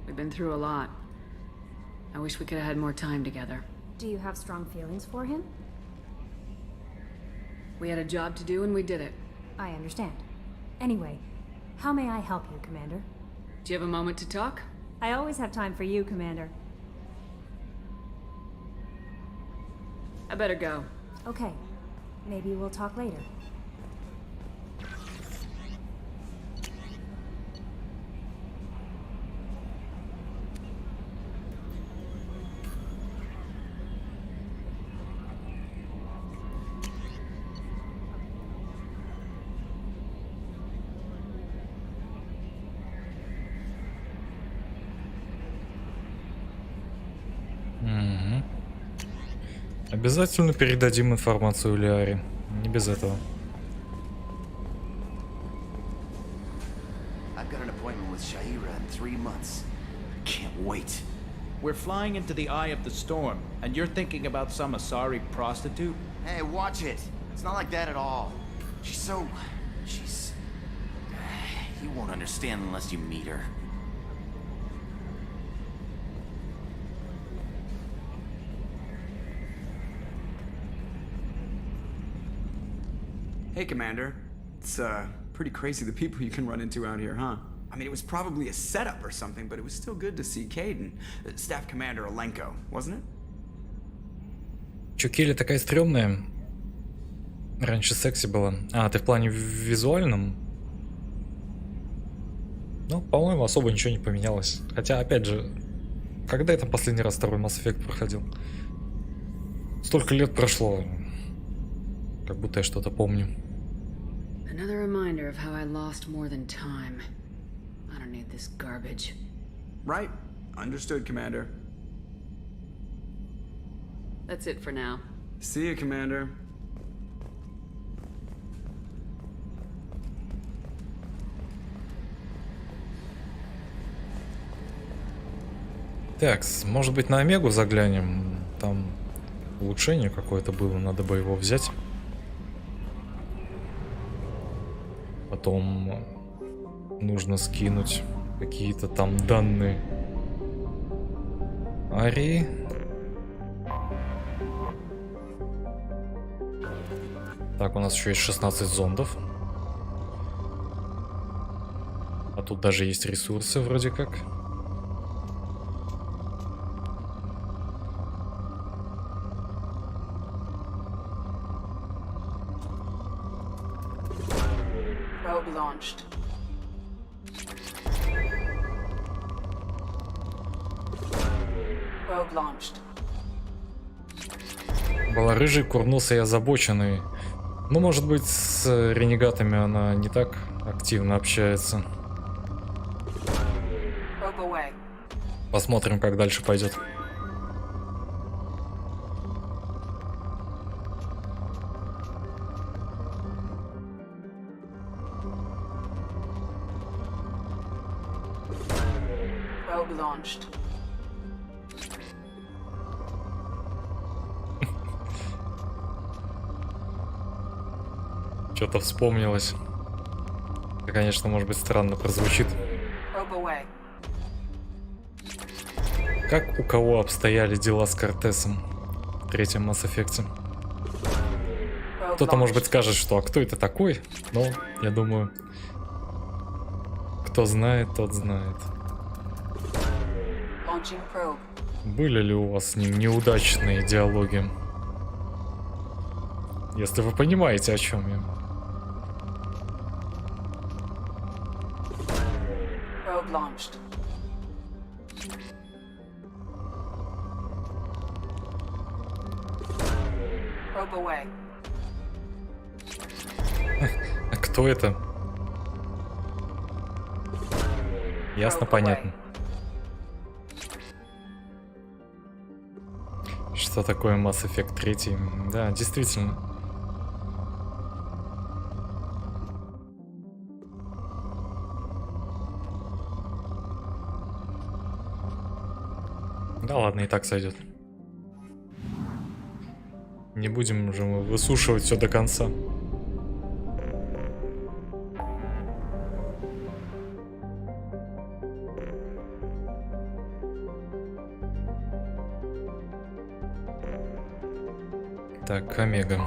We've been through a lot. I wish we could have had more time together. Do you have strong feelings for him? We had a job to do and we did it. I understand. Anyway, how may I help you, Commander? Do you have a moment to talk? I always have time for you, Commander. I better go. Okay. Maybe we'll talk later. Обязательно передадим информацию Лиаре. Не без этого. 3 months. I can't wait. We're flying into the eye of the storm, and you're thinking about some Asari prostitute? Hey, watch it. It's not like that at all. She's... You won't understand unless you meet her. Hey, Commander. It's, pretty crazy the people you can run into out here, huh? I mean, it was probably a setup or something, but it was still good to see Caden, Staff Commander Alenko, wasn't it? Чё, Келли такая стрёмная? Раньше секси была. А, ты в плане визуальном? Ну, по-моему, особо ничего не поменялось. Хотя, опять же, когда я там последний раз второй Mass Effect проходил? Столько лет прошло. Как будто я что-то помню. Another reminder of how I lost more than time. I don't need this garbage. Right. Understood, Commander. That's it for now. See you, Commander. Так, может быть, на Омегу заглянем? Там улучшение какое-то было, надо бы его взять. Потом нужно скинуть какие-то там данные Арии. Так, у нас еще есть 16 зондов. А тут даже есть ресурсы вроде как. Probe launched. Probe launched. Была рыжий, курнулся и озабоченный. Ну, может быть, с ренегатами она не так активно общается. Посмотрим, как дальше пойдет. Probe launched. Что-то вспомнилось. Это, конечно, может быть странно прозвучит. Как у кого обстояли дела с Кортесом в третьем Mass Effect? Кто-то, может быть, скажет, что а кто это такой? Но, я думаю, кто знает, тот знает. Были ли у вас с ним неудачные диалоги? Если вы понимаете, о чем я. Launched. Probe away. А кто это? Ясно, понятно. Что такое Mass Effect 3? Да, действительно. Да ладно, и так сойдет. Не будем же мы высушивать все до конца. Так, Омега.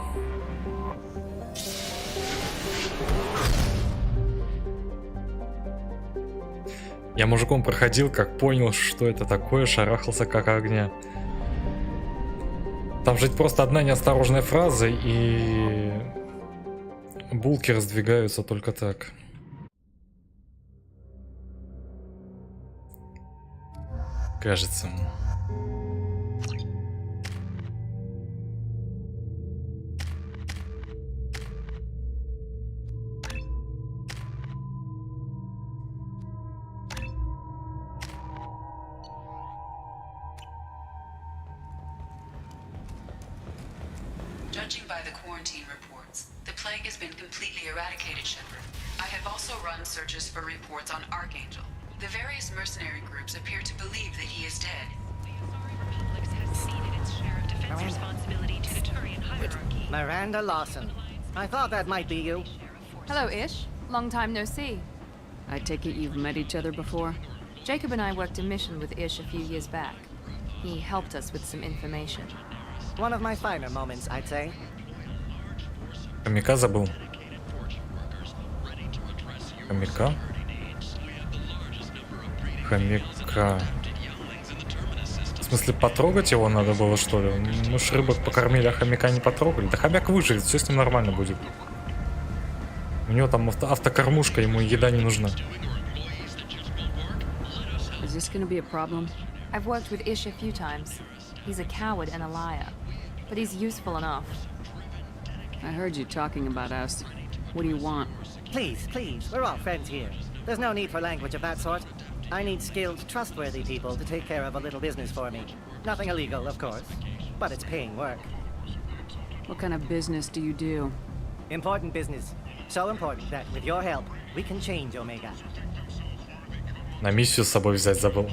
Я мужиком проходил, как понял, что это такое, шарахался как огня. Там же просто одна неосторожная фраза, и булки раздвигаются только так. Кажется. Judging by the quarantine reports, the plague has been completely eradicated, Shepard. I have also run searches for reports on Archangel. The various mercenary groups appear to believe that he is dead. Miranda Lawson. I thought that might be you. Hello, Ish. Long time no see. I take it you've met each other before? Jacob and I worked a mission with Ish a few years back. He helped us with some information. One of my finer moments, I'd say. Хомяка забыл. Хомяка? Хомяка. В смысле, потрогать его надо было, что ли? Мы ж рыбок покормили, а хомяка не потрогали. Да хомяк выживет, все с ним нормально будет. У него там автокормушка, ему еда не нужна. Is this gonna be a problem? I've worked with Ish a few times. He's a coward and a liar, but he's useful enough. I heard you talking about us. What do you want? Please, please, we're all friends here. There's no need for language of that sort. I need skilled, trustworthy people to take care of a little business for me. Nothing illegal, of course, but it's paying work. What kind of business do you do? Important business. So important that, with your help, we can change Omega. На миссию с собой взять забыл.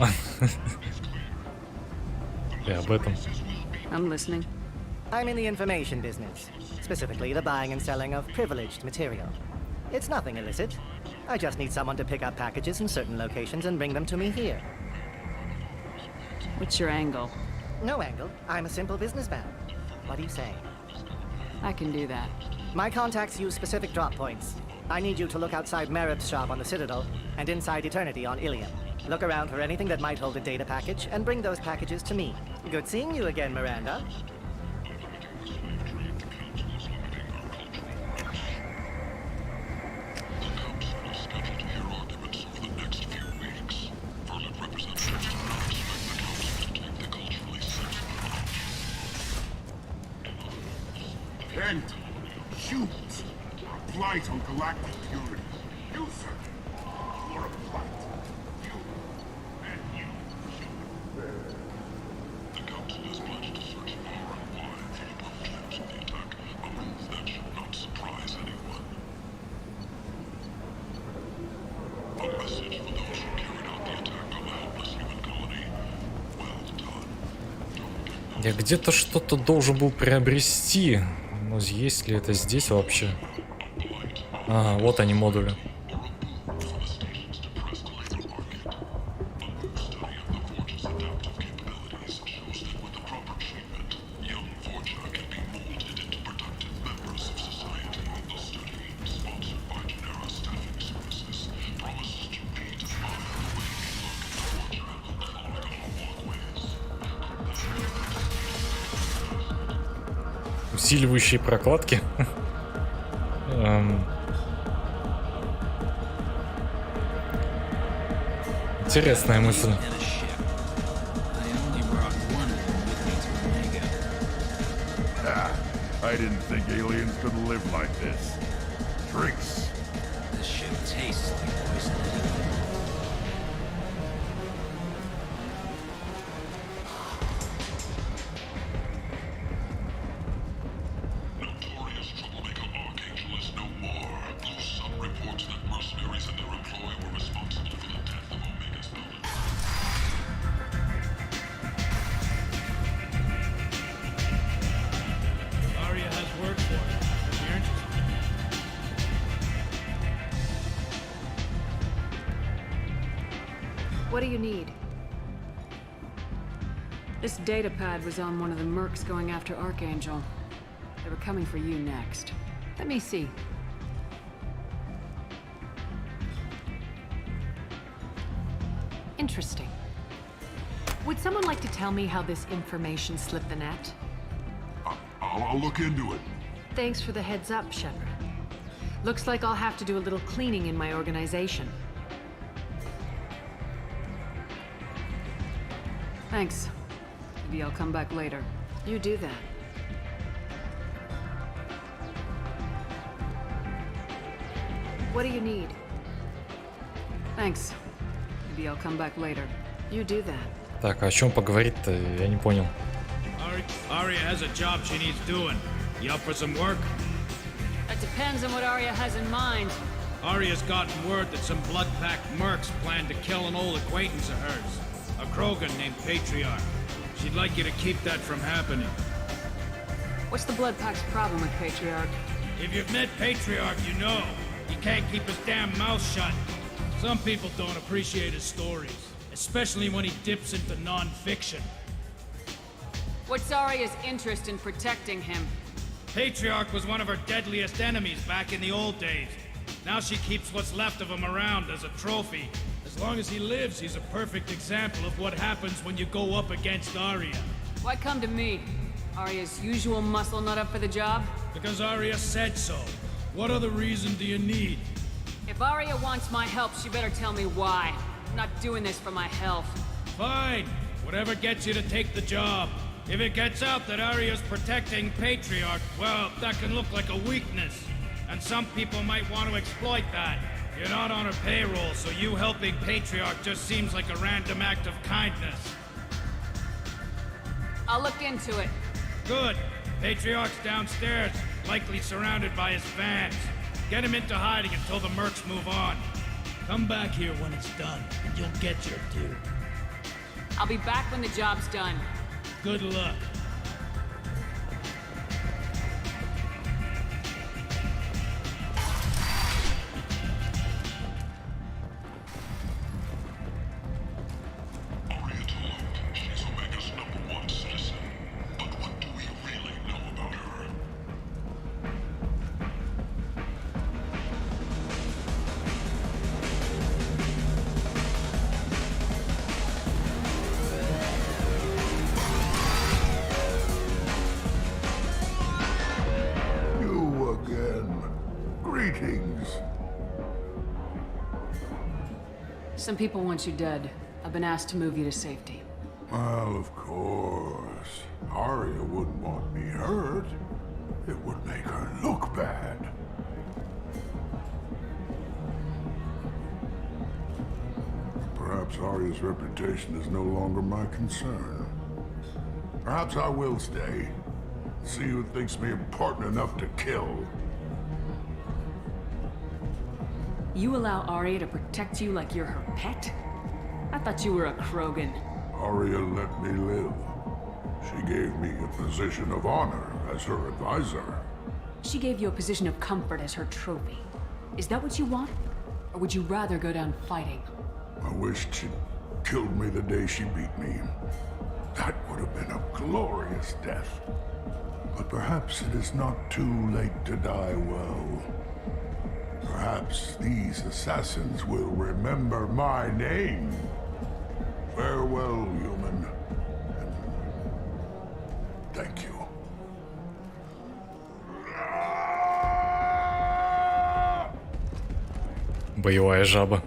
Я об этом. I'm listening. I'm in the information business, specifically the buying and selling of privileged material. It's nothing illicit. I just need someone to pick up packages in certain locations and bring them to me here. What's your angle? No angle. I'm a simple businessman. What do you say? I can do that. My contacts use specific drop points. I need you to look outside Merib's shop on the Citadel and inside Eternity on Ilium. Look around for anything that might hold a data package and bring those packages to me. Good seeing you again, Miranda. Kent, shoot! A blight on galactic purity. You, sir. You're a blight. You. And you. The Council has pledged to search far and wide for the perpetrators of the attack, a move that should not surprise anyone. A message for those who carried out the attack on the helpless human colony. Well done. Я где-то что-то должен был приобрести. Но есть ли это здесь вообще? Ага, вот они, модули. Усиливающие прокладки. Интересная мысль. I didn't think aliens could live like this. Drinks. This ship tastes like poison. Notorious troublemaker Archangel is no more. Blue Sun reports that mercenaries and their employ were responsible for the death of Omega's founder. Arya has work for you. If you're interested. What do you need? This data pad was on one of the mercs going after Archangel. They were coming for you next. Let me see. Interesting. Would someone like to tell me how this information slipped the net? I'll look into it. Thanks for the heads up, Shepard. Looks like I'll have to do a little cleaning in my organization. Thanks. Maybe I'll come back later. You do that. What do you need? Thanks. Maybe I'll come back later. You do that. Так, о чем поговорить-то? Я не понял. Arya has a job she needs doing. You up for some work? It depends on what Arya has in mind. Arya's gotten word that some blood-packed mercs plan to kill an old acquaintance of hers, a Krogan named Patriarch. She'd like you to keep that from happening. What's the Blood Pack's problem with Patriarch? If you've met Patriarch, you know. He can't keep his damn mouth shut. Some people don't appreciate his stories, especially when he dips into non-fiction. What's Arya's interest in protecting him? Patriarch was one of her deadliest enemies back in the old days. Now she keeps what's left of him around as a trophy. As long as he lives, he's a perfect example of what happens when you go up against Arya. Why come to me? Arya's usual muscle not up for the job? Because Arya said so. What other reason do you need? If Arya wants my help, she better tell me why. I'm not doing this for my health. Fine. Whatever gets you to take the job. If it gets out that Arya's protecting Patriarch, well, that can look like a weakness. And some people might want to exploit that. You're not on her payroll, so you helping Patriarch just seems like a random act of kindness. I'll look into it. Good. Patriarch's downstairs, likely surrounded by his fans. Get him into hiding until the mercs move on. Come back here when it's done, and you'll get your due. I'll be back when the job's done. Good luck. Some people want you dead. I've been asked to move you to safety. Well, of course. Arya wouldn't want me hurt. It would make her look bad. Perhaps Arya's reputation is no longer my concern. Perhaps I will stay. See who thinks me important enough to kill. You allow Arya to protect you like you're her pet? I thought you were a Krogan. Arya let me live. She gave me a position of honor as her advisor. She gave you a position of comfort as her trophy. Is that what you want? Or would you rather go down fighting? I wished she'd killed me the day she beat me. That would have been a glorious death. But perhaps it is not too late to die well. Perhaps these assassins will remember my name. Farewell, human. And thank you. Боевая жаба.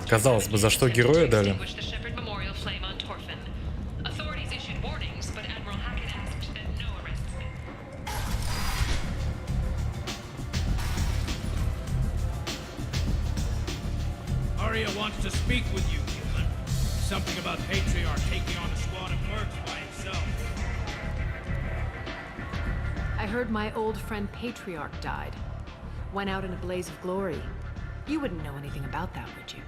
Казалось бы, за что героя дали? Arya wants to speak with you, human. Something about Patriarch taking on a squad of mercs by himself. I heard my old friend Patriarch died. Went out in a blaze of glory. You wouldn't know anything about that, would you?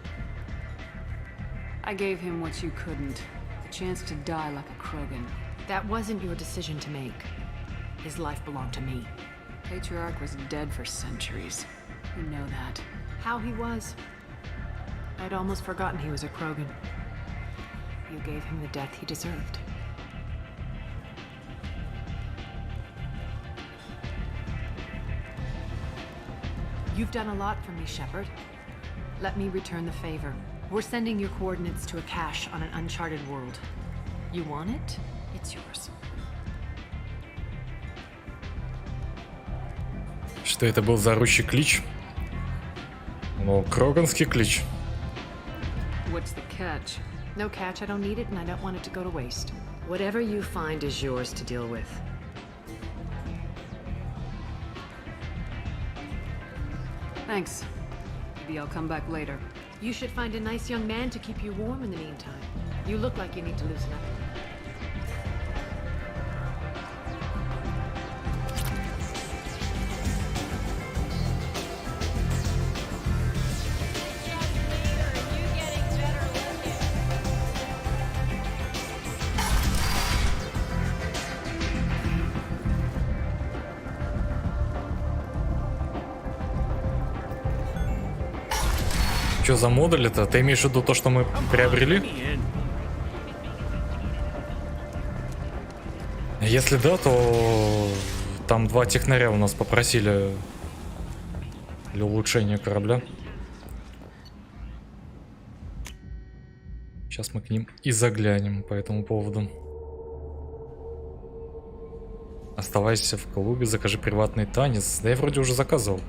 I gave him what you couldn't. A chance to die like a Krogan. That wasn't your decision to make. His life belonged to me. Patriarch was dead for centuries. You know that. How he was. I'd almost forgotten he was a Krogan. You gave him the death he deserved. You've done a lot for me, Shepard. Let me return the favor. We're sending your coordinates to a cache on an uncharted world. You want it? It's yours. Что это был за орущий клич? Ну, кроганский клич. What's the catch? No catch, I don't need it, and I don't want it to go to waste. Whatever you find is yours to deal with. Thanks. Maybe I'll come back later. You should find a nice young man to keep you warm in the meantime. You look like you need to loosen up. Что за модуль-то? Ты имеешь в виду то, что мы приобрели? Если да, то там 2 технаря у нас попросили для улучшения корабля. Сейчас мы к ним и заглянем по этому поводу. Оставайся в клубе, закажи приватный танец. Да я вроде уже заказывал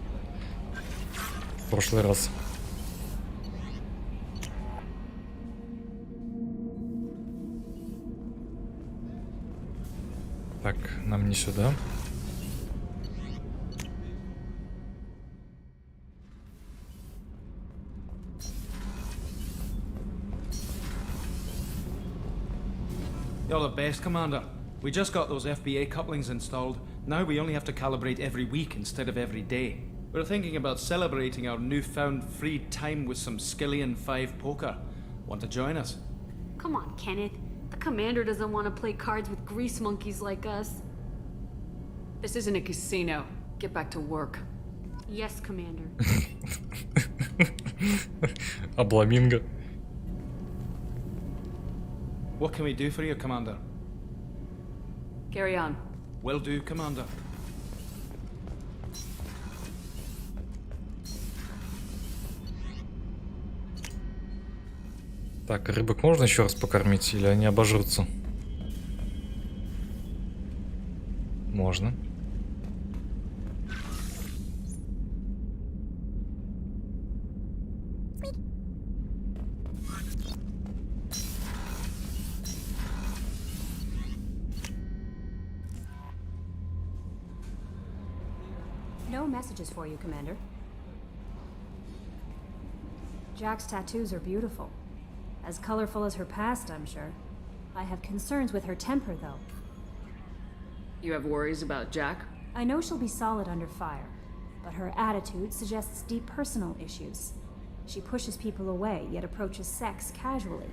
в прошлый раз. Так, нам не сюда. You're the best, Commander. We just got those FBA couplings installed. Now we only have to calibrate every week instead of every day. We're thinking about celebrating our newfound free time with some Skillian 5 poker. Want to join us? Come on, Kenneth. The commander doesn't want to play cards with grease monkeys like us. This isn't a casino. Get back to work. Yes, Commander. Обламинго. What can we do for you, Commander? Carry on. Will do, Commander. Так, рыбок можно еще раз покормить, или они обожрутся? Можно. No messages for you, Commander. Jack's tattoos are beautiful. As colorful as her past, I'm sure. I have concerns with her temper, though. You have worries about Jack? I know she'll be solid under fire, but her attitude suggests deep personal issues. She pushes people away, yet approaches sex casually.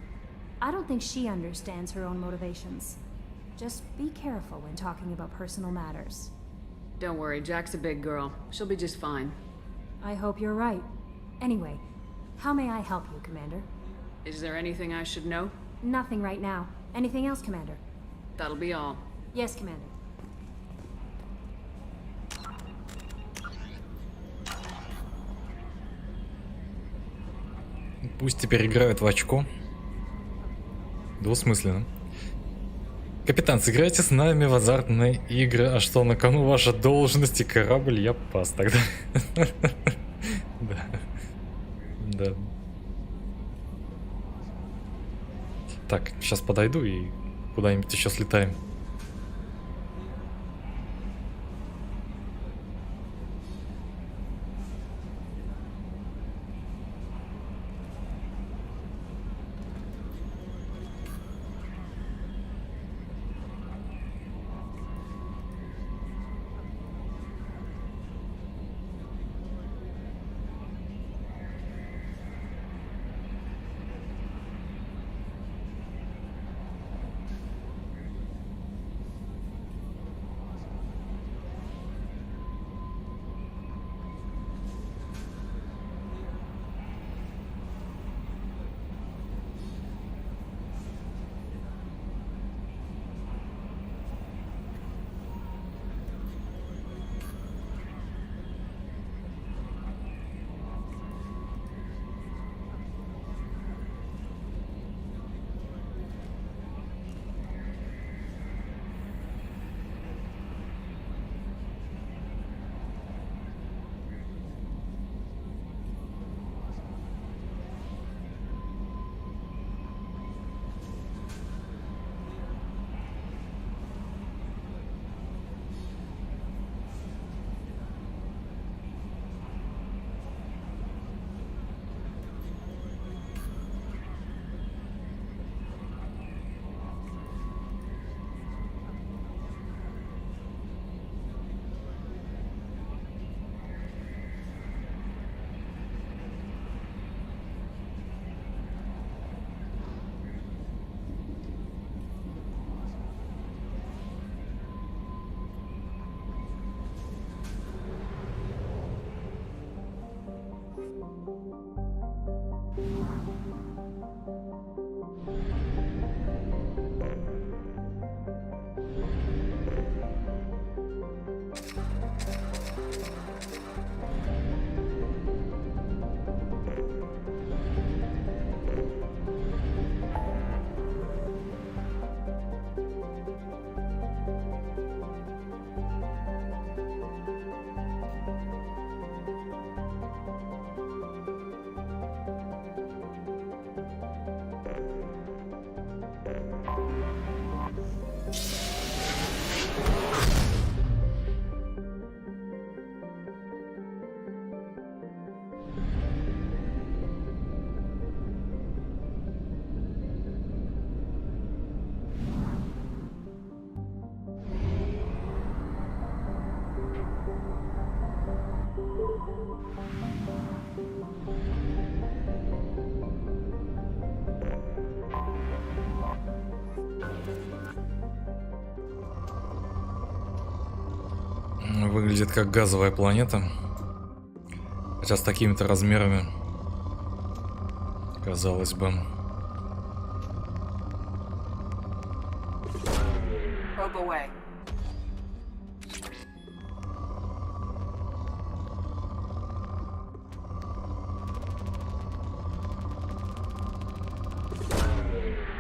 I don't think she understands her own motivations. Just be careful when talking about personal matters. Don't worry, Jack's a big girl. She'll be just fine. I hope you're right. Anyway, how may I help you, Commander? Is there anything I should know? Nothing right now. Anything else, Commander? That'll be all. Yes, Commander. Пусть теперь играют в очко. Двусмысленно. Капитан, сыграйте с нами в азартные игры. А что, на кону ваша должность и корабль? Я пас тогда. Да. Да. Так, сейчас подойду и куда-нибудь еще слетаем. Выглядит как газовая планета. Хотя с такими-то размерами, казалось бы. Probe away.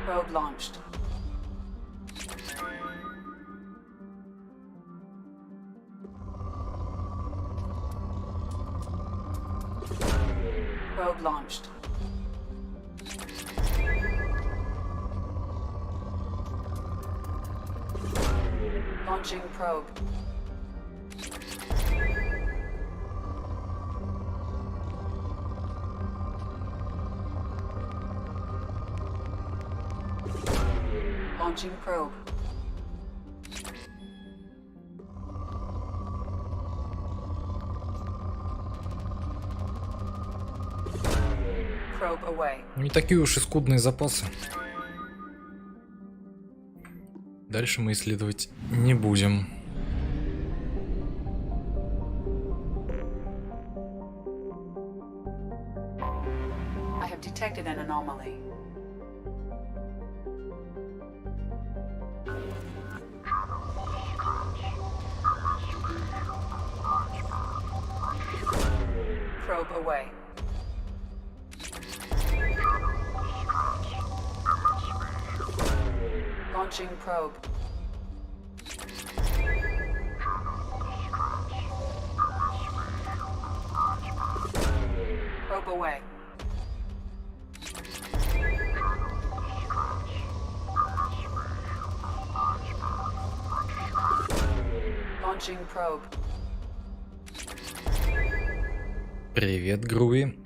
Probe launched. Probe launched. Launching probe. Launching probe. Probe away. Не такие уж и скудные запасы. Дальше мы исследовать не будем. I have detected an anomaly. Probe away. Launching probe. Probe away. Launching probe. Привет, Груви.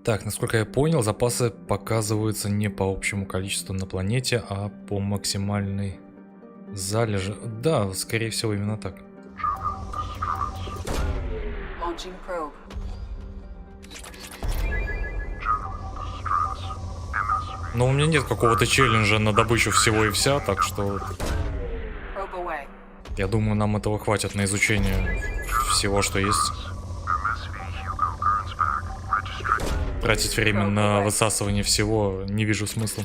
Так, насколько я понял, запасы показываются не по общему количеству на планете, а по максимальной залежи. Да, скорее всего, именно так. Launching probe. Но у меня нет какого-то челленджа на добычу всего и вся, так что Probe away. я думаю, нам этого хватит на изучение всего, что есть. Тратить время на высасывание всего не вижу смысла.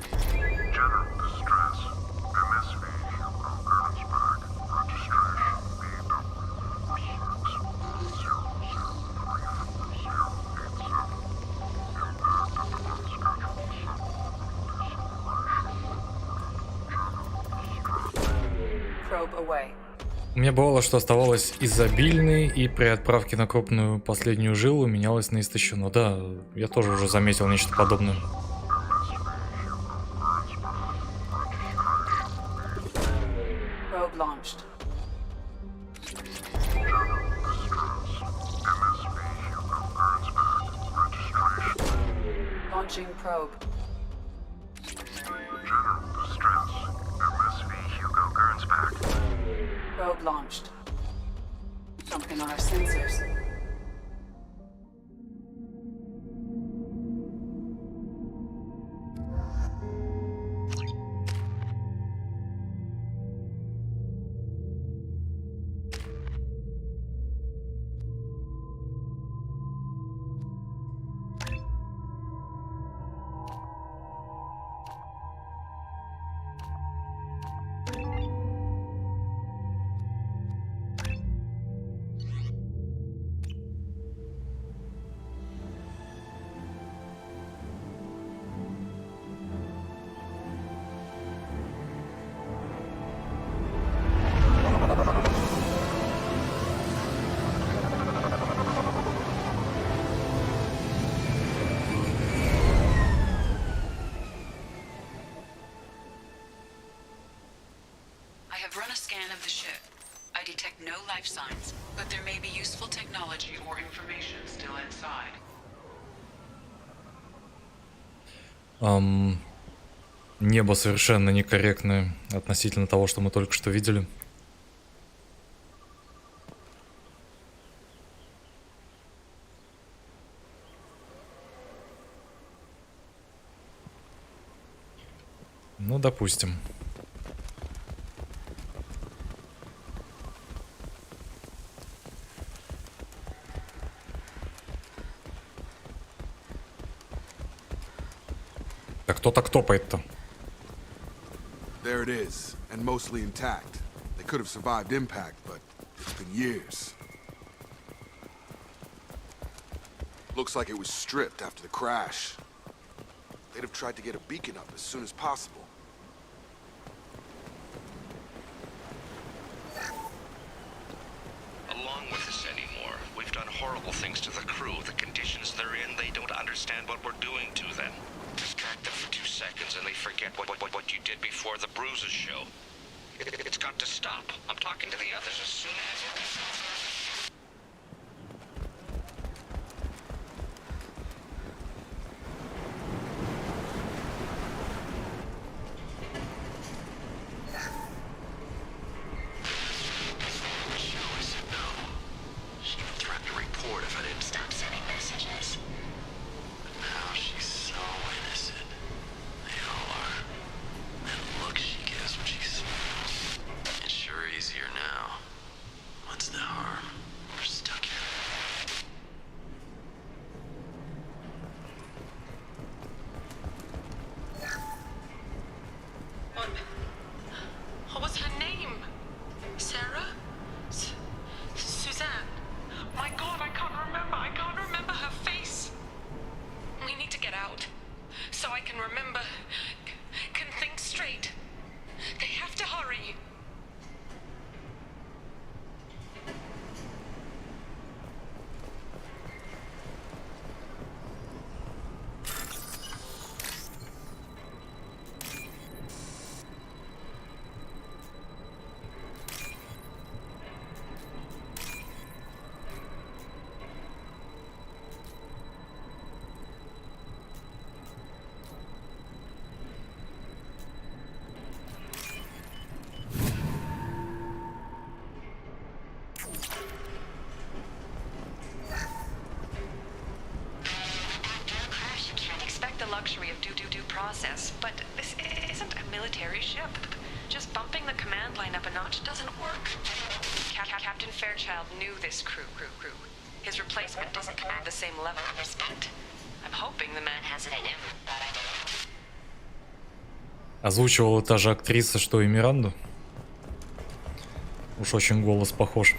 Probe away. У меня бывало, что оставалось изобильный, и при отправке на крупную последнюю жилу менялось на истощено. Да, я тоже уже заметил нечто подобное. Probe launched. Launching probe. Probe launched. Something on our sensors. I've run a scan of the ship. I detect no life signs, but there may be useful technology or information still inside. Небо совершенно некорректное относительно того, что мы только что видели. Ну, допустим. Так кто-то топает-то. There it is, and mostly intact. They could have survived impact, but it's been years. Looks like it was stripped after the crash. They'd have tried to get a beacon up as soon as possible. Along with this anymore. We've done horrible things to the crew. The conditions they're in, they don't understand what we're doing to them. Distract them for 2 seconds and they forget what you did before the bruises show. It's got to stop. I'm talking to the others as soon as... What was her name? Sarah? Suzanne? My God, I can't remember. I can't remember her face. We need to get out. So I can remember. Can think straight. They have to hurry. Luxury of due process, but this isn't a military ship. Just bumping the command line up a notch doesn't work. Captain Fairchild knew this crew. His replacement doesn't command the same level of respect. I'm hoping the man has it in him, but I don't. Озвучивала та же актриса, что и Миранду. Уж очень голос похож.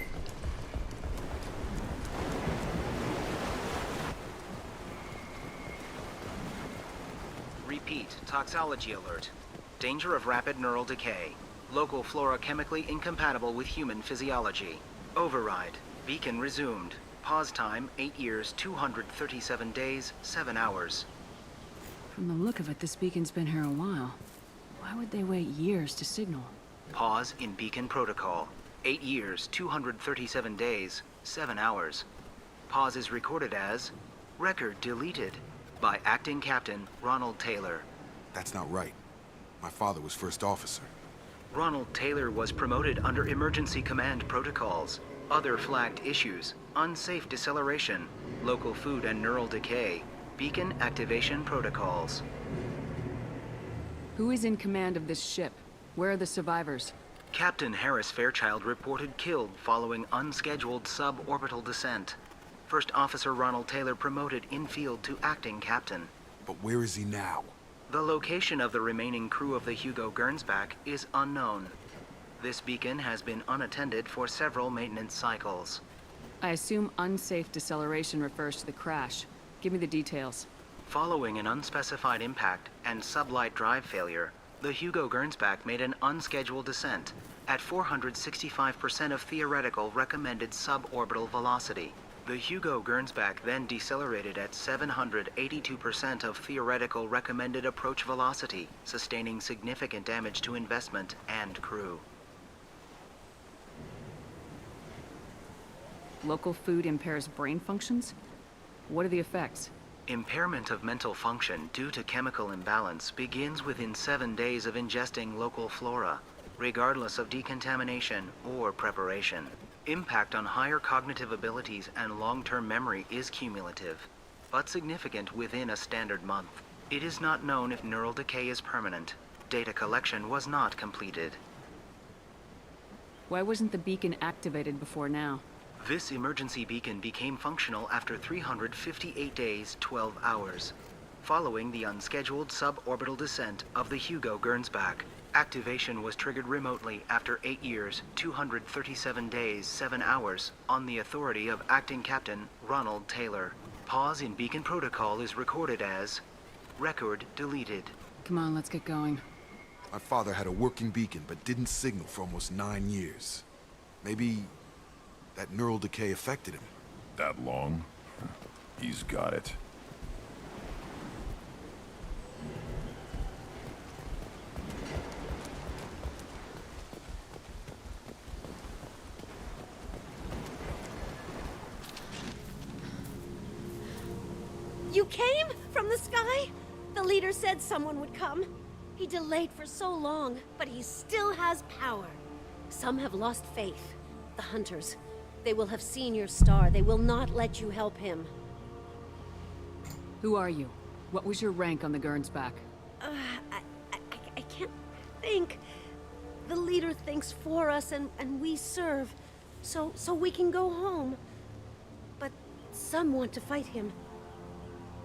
Repeat, toxology alert. Danger of rapid neural decay. Local flora chemically incompatible with human physiology. Override. Beacon resumed. Pause time 8 years, 237 days, 7 hours. From the look of it, this beacon's been here a while. Why would they wait years to signal? Pause in beacon protocol. 8 years, 237 days, 7 hours. Pause is recorded as record deleted by Acting Captain Ronald Taylor. That's not right. My father was first officer. Ronald Taylor was promoted under emergency command protocols. Other flagged issues: unsafe deceleration, local food and neural decay, beacon activation protocols. Who is in command of this ship? Where are the survivors? Captain Harris Fairchild reported killed following unscheduled suborbital descent. First Officer Ronald Taylor promoted in-field to acting captain. But where is he now? The location of the remaining crew of the Hugo Gernsback is unknown. This beacon has been unattended for several maintenance cycles. I assume unsafe deceleration refers to the crash. Give me the details. Following an unspecified impact and sublight drive failure, the Hugo Gernsback made an unscheduled descent at 465% of theoretical recommended suborbital velocity. The Hugo Gernsback then decelerated at 782% of theoretical recommended approach velocity, sustaining significant damage to investment and crew. Local food impairs brain functions? What are the effects? Impairment of mental function due to chemical imbalance begins within 7 days of ingesting local flora, regardless of decontamination or preparation. Impact on higher cognitive abilities and long-term memory is cumulative, but significant within a standard month. It is not known if neural decay is permanent. Data collection was not completed. Why wasn't the beacon activated before now? This emergency beacon became functional after 358 days, 12 hours, following the unscheduled suborbital descent of the Hugo Gernsback. Activation was triggered remotely after 8 years, 237 days, 7 hours, on the authority of Acting Captain Ronald Taylor. Pause in beacon protocol is recorded as record deleted. Come on, let's get going. My father had a working beacon, but didn't signal for almost 9 years. Maybe that neural decay affected him. That long? He's got it. You came? From the sky? The leader said someone would come. He delayed for so long, but he still has power. Some have lost faith. The Hunters. They will have seen your star. They will not let you help him. Who are you? What was your rank on the Gernsback? I can't think. The leader thinks for us and we serve. So we can go home. But some want to fight him.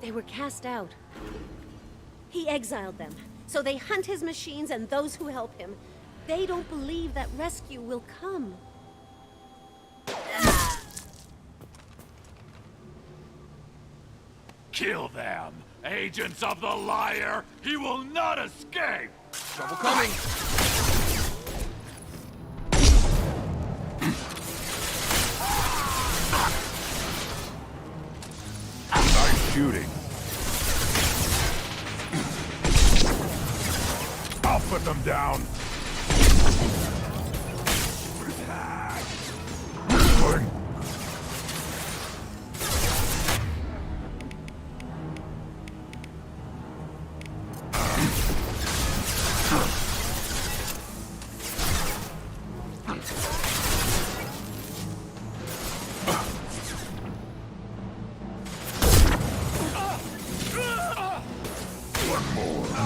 They were cast out. He exiled them. So they hunt his machines and those who help him. They don't believe that rescue will come. Kill them! Agents of the liar! He will not escape! Trouble coming! Nice shooting. I'll put them down.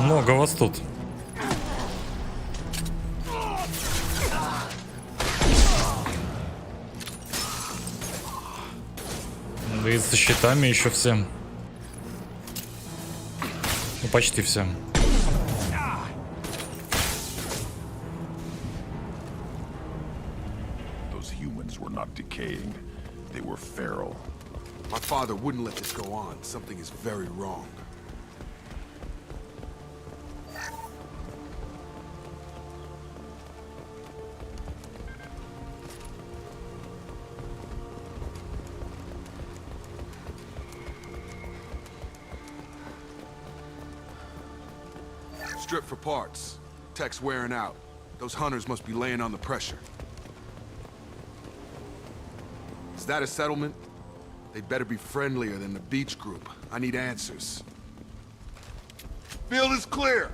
Много вас тут. Да и со щитами еще всем. Ну, почти всем. Those humans were not decaying. They were feral. My father wouldn't let this go on. Something is very wrong. Strip for parts. Tech's wearing out. Those hunters must be laying on the pressure. Is that a settlement? They'd better be friendlier than the beach group. I need answers. Field is clear!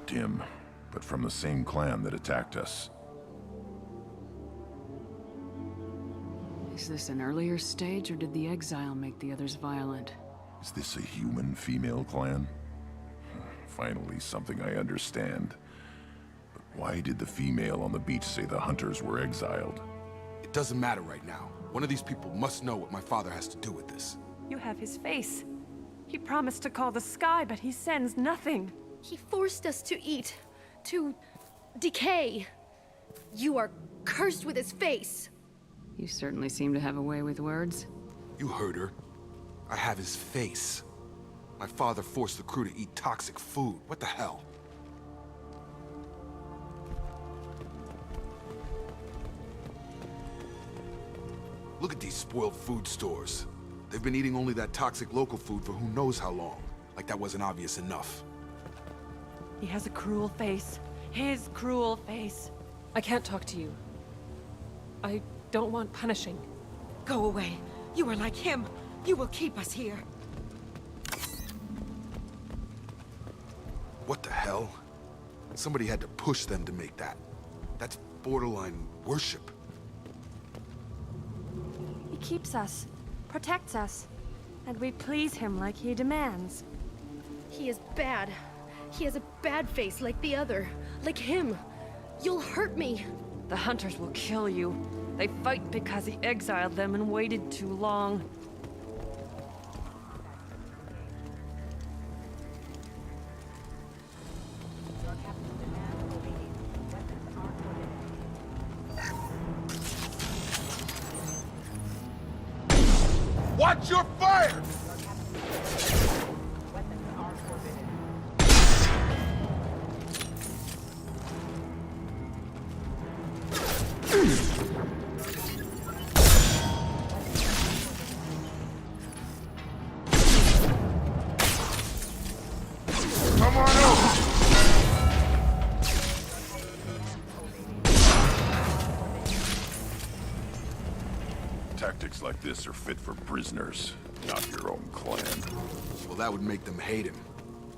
Dim, but from the same clan that attacked us. Is this an earlier stage, or did the exile make the others violent? Is this a human female clan? Finally, something I understand. But why did the female on the beach say the hunters were exiled? It doesn't matter right now. One of these people must know what my father has to do with this. You have his face. He promised to call the sky, but he sends nothing. He forced us to eat, to decay. You are cursed with his face. You certainly seem to have a way with words. You heard her. I have his face. My father forced the crew to eat toxic food. What the hell? Look at these spoiled food stores. They've been eating only that toxic local food for who knows how long. Like that wasn't obvious enough. He has a cruel face. His cruel face. I can't talk to you. I don't want punishing. Go away. You are like him. You will keep us here. What the hell? Somebody had to push them to make that. That's borderline worship. He keeps us, protects us, and we please him like he demands. He is bad. He has a bad face like the other. Like him. You'll hurt me. The hunters will kill you. They fight because he exiled them and waited too long. Watch your fire! Come on over! Tactics like this are fit for prisoners, not your own clan. Well, that would make them hate him.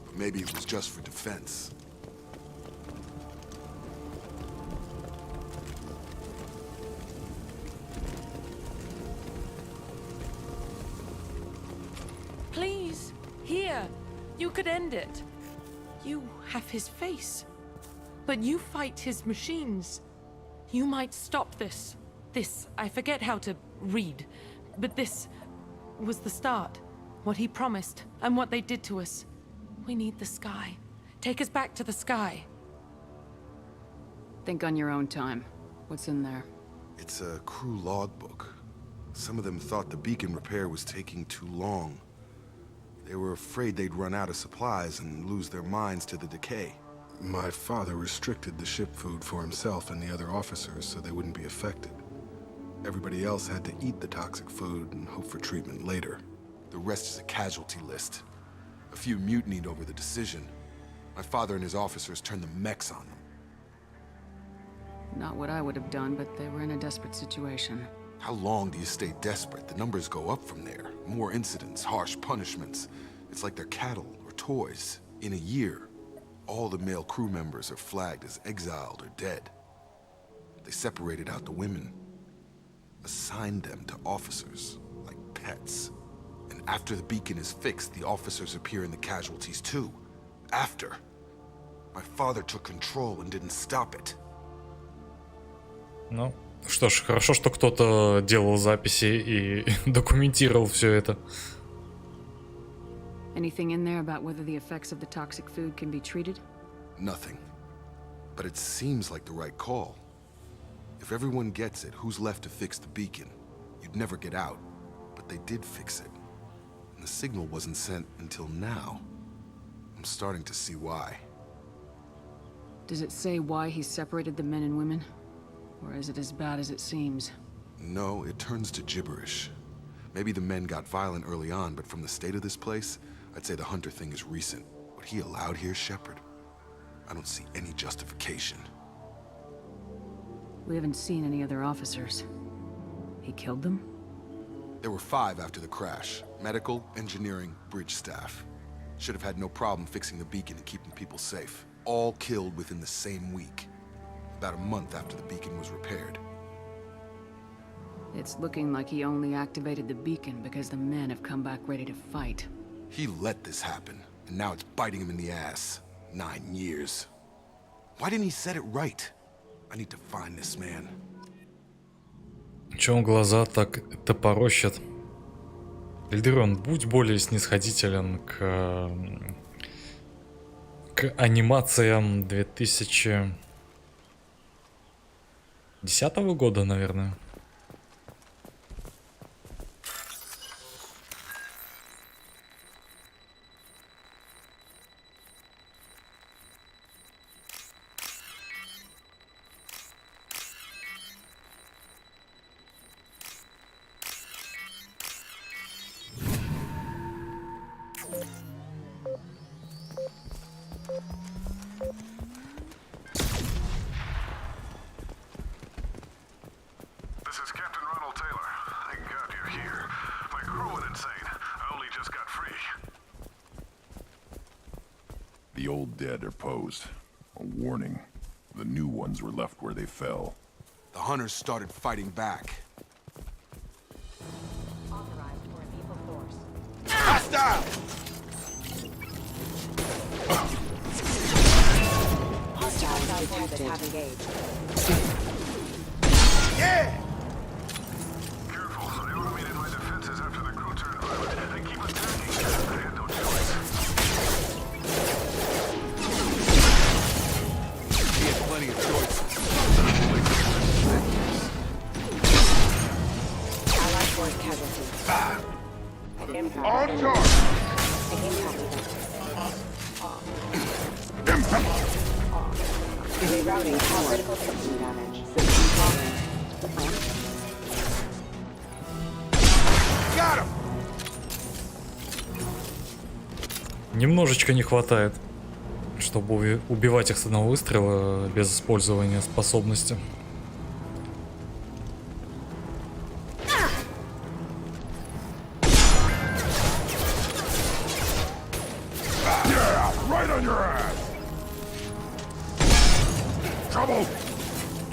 But maybe it was just for defense. Please, here. You could end it. You have his face. But you fight his machines. You might stop this. This, I forget how to read. But this was the start. What he promised, and what they did to us. We need the sky. Take us back to the sky. Think on your own time. What's in there? It's a crew logbook. Some of them thought the beacon repair was taking too long. They were afraid they'd run out of supplies and lose their minds to the decay. My father restricted the ship food for himself and the other officers so they wouldn't be affected. Everybody else had to eat the toxic food and hope for treatment later. The rest is a casualty list. A few mutinied over the decision. My father and his officers turned the mechs on them. Not what I would have done, but they were in a desperate situation. How long do you stay desperate? The numbers go up from there. More incidents, harsh punishments. It's like they're cattle or toys. In a year, all the male crew members are flagged as exiled or dead. They separated out the women, assigned them to officers, like pets. And after the beacon is fixed, the officers appear in the casualties too. After. My father took control and didn't stop it. Ну, что ж, хорошо, что кто-то делал записи и документировал все это. Anything in there about whether the effects of the toxic food can be treated? Nothing. But it seems like the right call. If everyone gets it, who's left to fix the beacon? You'd never get out. But they did fix it. And the signal wasn't sent until now. I'm starting to see why. Does it say why he separated the men and women? Or is it as bad as it seems? No, it turns to gibberish. Maybe the men got violent early on, but from the state of this place, I'd say the Hunter thing is recent. What he allowed here, Shepard, I don't see any justification. We haven't seen any other officers. He killed them? There were 5 after the crash. Medical, engineering, bridge staff. Should have had no problem fixing the beacon and keeping people safe. All killed within the same week. About a month after the beacon was repaired. It's looking like he only activated the beacon because the men have come back ready to fight. He let this happen, and now it's biting him in the ass. 9 years. Why didn't he set it right? I need to find this man. Чё он глаза так топорощит? Эльдерон, будь более снисходителен к анимациям 2010 года, наверное. This is Captain Ronald Taylor. Thank God you're here. My crew went insane. I only just got free. The old dead are posed. A warning. The new ones were left where they fell. The hunters started fighting back. Authorized for a lethal force. Hostile! Hostile forces have engaged. Yeah! Careful. I automated my defenses after the crew turned violent. They keep attacking. I had no choice. He had plenty of choices. Allied force casualty. Impact. On charge! Impact. Rerouting power. Critical system damage. Got him! Немножечко не хватает, чтобы убивать их с одного выстрела без использования способности.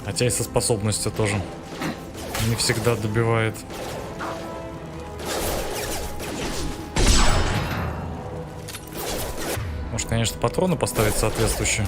Хотя и со способностью тоже не всегда добивает. Может, конечно, патроны поставить соответствующие.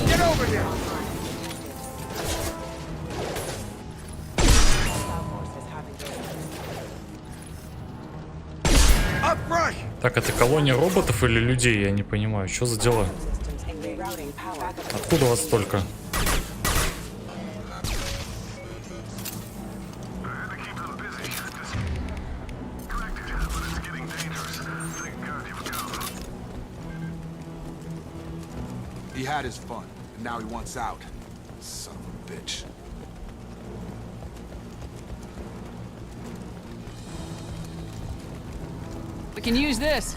Get over here! Up front! Так, это колония роботов или людей? Я не понимаю, что за дела? Откуда вас столько? He had his fun, and now he wants out. Son of a bitch. We can use this.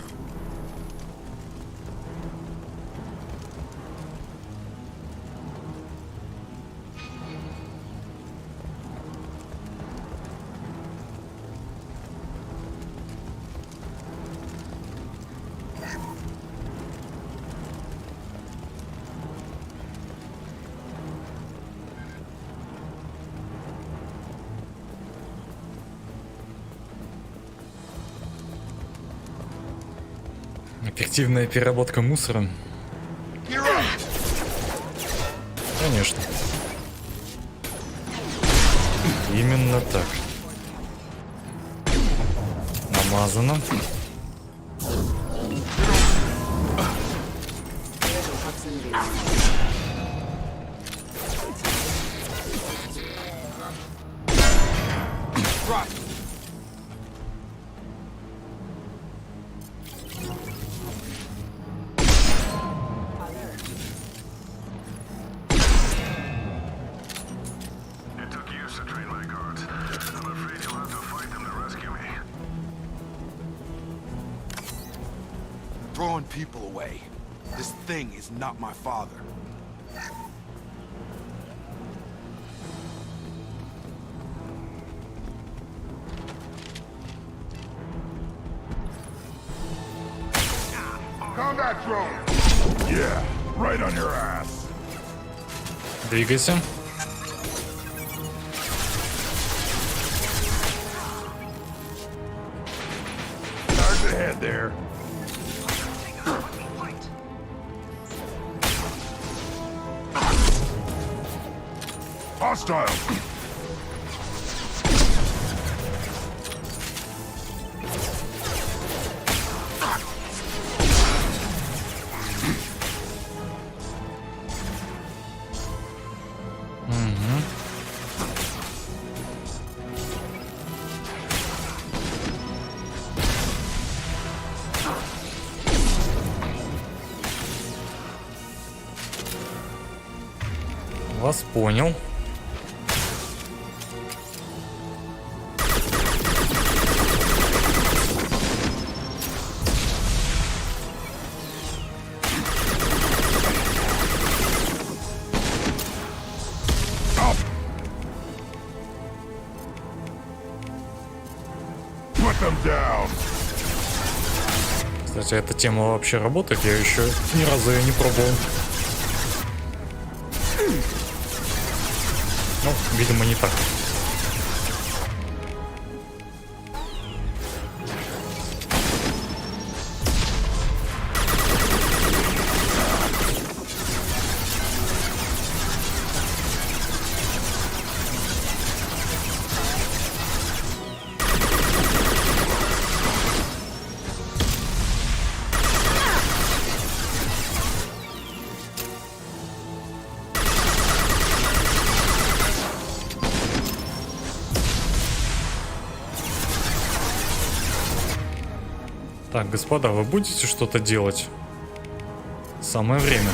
Эффективная переработка мусора. Конечно. Именно так. Намазано. Throwing people away. This thing is not my father. Combat drone! Yeah, right on your ass. Двигайся. Charge ahead there. Hostile. Вас понял. Кстати, эта тема вообще работает, я еще ни разу ее не пробовал. Ну, видимо, не так. Так, господа, вы будете что-то делать? Самое время.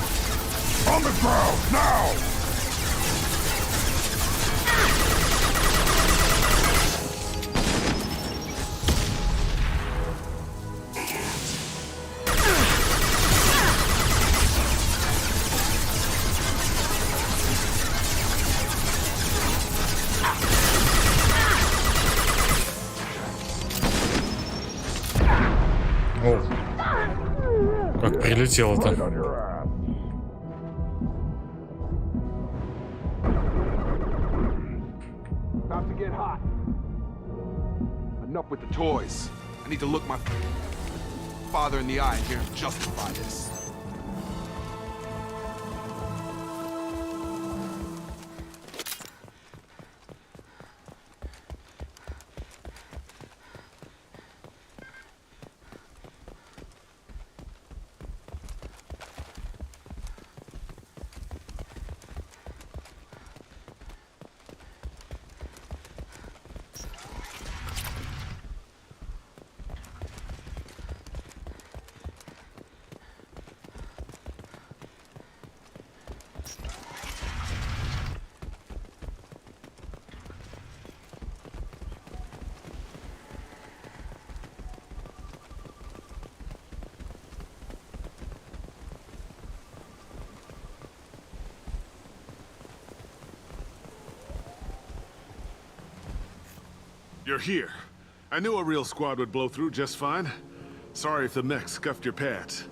Как прилетело-то. About to get hot. Enough with the toys. I need to look my father in the eye and hear him justify this. You're here. I knew a real squad would blow through just fine. Sorry if the mech scuffed your pads.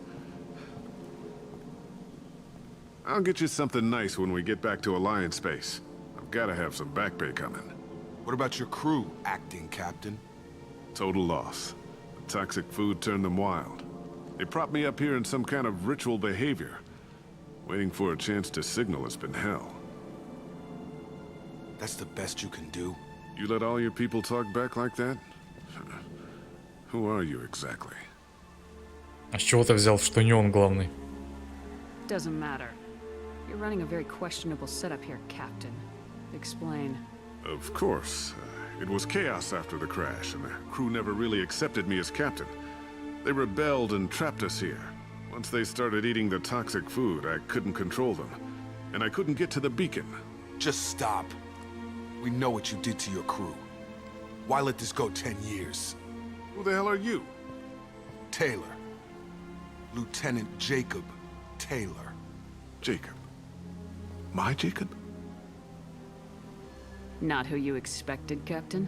I'll get you something nice when we get back to Alliance Base. I've gotta have some back pay coming. What about your crew, acting captain? Total loss. The toxic food turned them wild. They propped me up here in some kind of ritual behavior. Waiting for a chance to signal has been hell. That's the best you can do? You let all your people talk back like that? Who are you exactly? А с чего ты взял, что не он главный? Doesn't matter. You're running a very questionable setup here, Captain. Explain. Of course. It was chaos after the crash, and the crew never really accepted me as captain. They rebelled and trapped us here. Once they started eating the toxic food, I couldn't control them. And I couldn't get to the beacon. Just stop. We know what you did to your crew. Why let this go 10 years? Who the hell are you? Taylor. Lieutenant Jacob Taylor. Jacob? My Jacob? Not who you expected, Captain?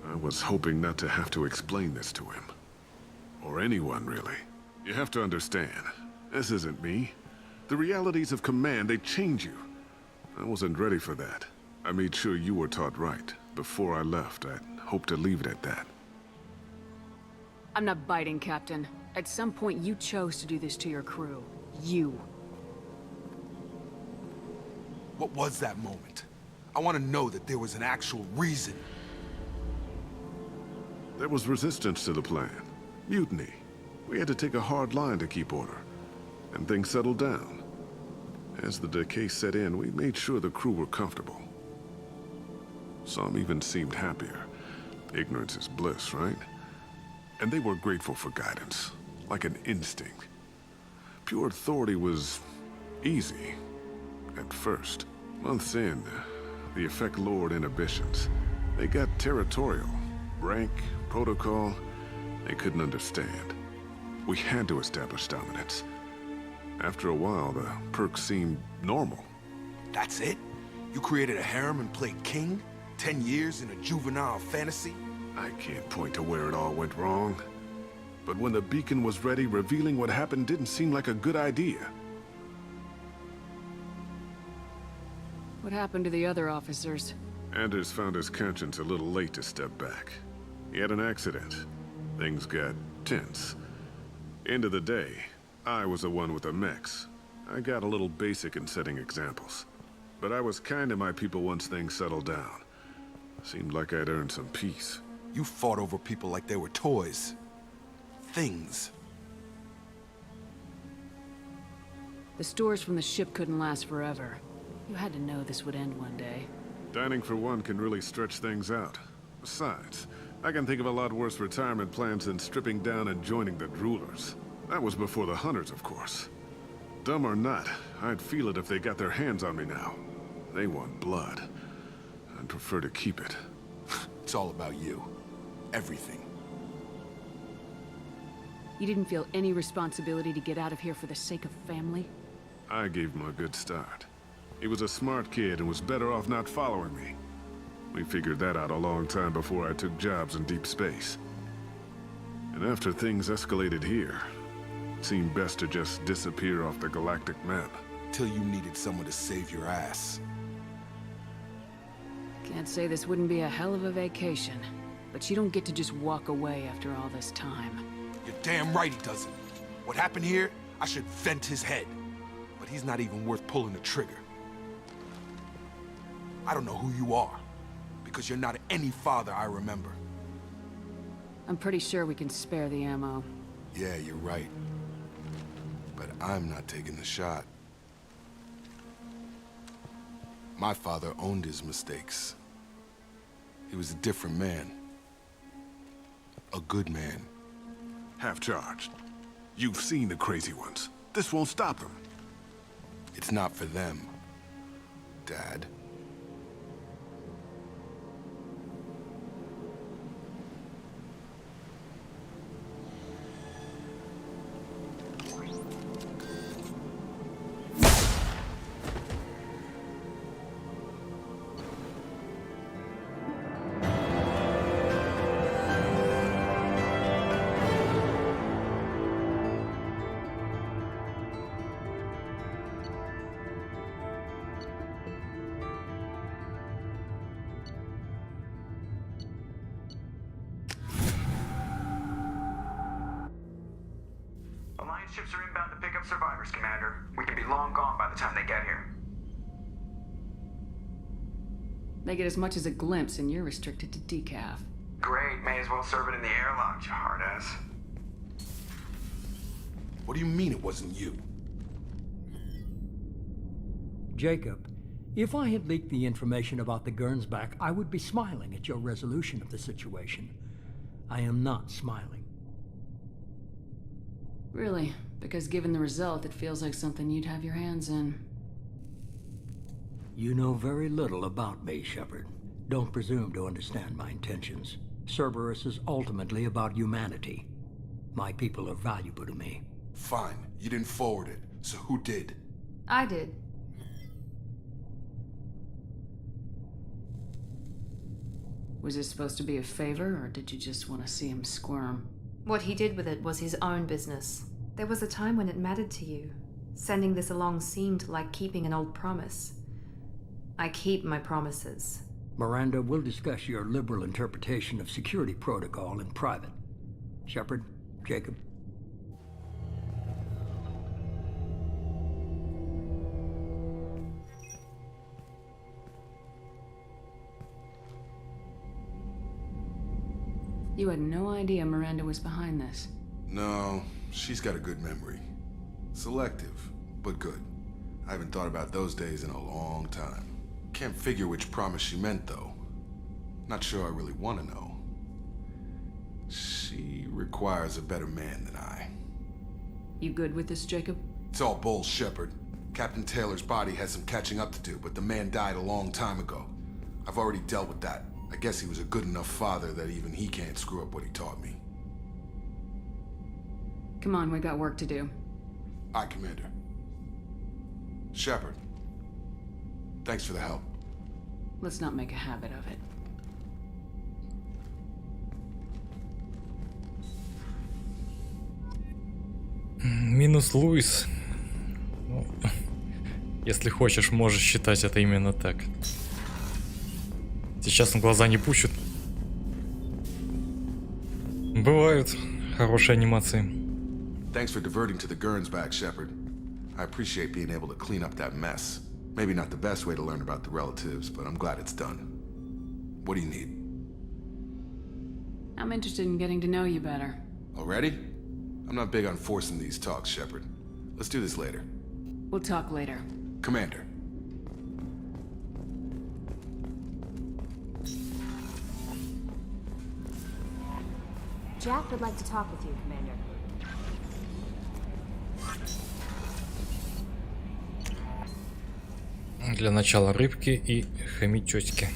I was hoping not to have to explain this to him. Or anyone, really. You have to understand, this isn't me. The realities of command, they change you. I wasn't ready for that. I made sure you were taught right. Before I left, I hoped to leave it at that. I'm not biting, Captain. At some point, you chose to do this to your crew. You. What was that moment? I want to know that there was an actual reason. There was resistance to the plan. Mutiny. We had to take a hard line to keep order. And things settled down. As the decay set in, we made sure the crew were comfortable. Some even seemed happier. Ignorance is bliss, right? And they were grateful for guidance, like an instinct. Pure authority was easy, at first. Months in, the Effect lowered inhibitions. They got territorial. Rank, protocol, they couldn't understand. We had to establish dominance. After a while, the perks seemed normal. That's it? You created a harem and played king? 10 years in a juvenile fantasy? I can't point to where it all went wrong. But when the beacon was ready, revealing what happened didn't seem like a good idea. What happened to the other officers? Anders found his conscience a little late to step back. He had an accident. Things got tense. End of the day, I was the one with the mechs. I got a little basic in setting examples. But I was kind to my people once things settled down. Seemed like I'd earned some peace. You fought over people like they were toys. Things. The stores from the ship couldn't last forever. You had to know this would end one day. Dining for one can really stretch things out. Besides, I can think of a lot worse retirement plans than stripping down and joining the Droolers. That was before the Hunters, of course. Dumb or not, I'd feel it if they got their hands on me now. They want blood. I'd prefer to keep it. It's all about you. Everything. You didn't feel any responsibility to get out of here for the sake of family? I gave him a good start. He was a smart kid and was better off not following me. We figured that out a long time before I took jobs in deep space. And after things escalated here, it seemed best to just disappear off the galactic map. Till you needed someone to save your ass. Can't say this wouldn't be a hell of a vacation, but you don't get to just walk away after all this time. You're damn right he doesn't. What happened here, I should vent his head. But he's not even worth pulling the trigger. I don't know who you are, because you're not any father I remember. I'm pretty sure we can spare the ammo. Yeah, you're right. But I'm not taking the shot. My father owned his mistakes. He was a different man. A good man. Half-charged. You've seen the crazy ones. This won't stop them. It's not for them, Dad. Alliance ships are inbound to pick up survivors, Commander. We can be long gone by the time they get here. They get as much as a glimpse, and you're restricted to decaf. Great, may as well serve it in the airlock, you hard ass. What do you mean it wasn't you? Jacob, if I had leaked the information about the Gernsback, I would be smiling at your resolution of the situation. I am not smiling. Really? Because given the result, it feels like something you'd have your hands in. You know very little about me, Shepard. Don't presume to understand my intentions. Cerberus is ultimately about humanity. My people are valuable to me. Fine. You didn't forward it. So who did? I did. Was this supposed to be a favor, or did you just want to see him squirm? What he did with it was his own business. There was a time when it mattered to you. Sending this along seemed like keeping an old promise. I keep my promises. Miranda, we'll discuss your liberal interpretation of security protocol in private. Shepard, Jacob. You had no idea Miranda was behind this. No, she's got a good memory. Selective, but good. I haven't thought about those days in a long time. Can't figure which promise she meant, though. Not sure I really want to know. She requires a better man than I. You good with this, Jacob? It's all bull, Shepard. Captain Taylor's body has some catching up to do, but the man died a long time ago. I've already dealt with that. I guess he was a good enough father that even he can't screw up what he taught me. Come on, we got work to do. Aye, Commander. Shepard. Thanks for the help. Let's not make a habit of it. Минус Луис. Ну, если хочешь, можешь считать это именно так. Сейчас он глаза не пущет. Бывают хорошие анимации. Thanks for diverting to the Gurns back, Shepard. I appreciate being able to clean up that mess. Maybe not the best way to learn about the relatives, but I'm glad it's done. What do you need? I'm interested in getting to know you better. Already? I'm not big on forcing these talks, Shepard. Let's do this later. We'll talk later. Commander. Jack would like to talk with you, Commander. Для начала рыбки и хомячочки.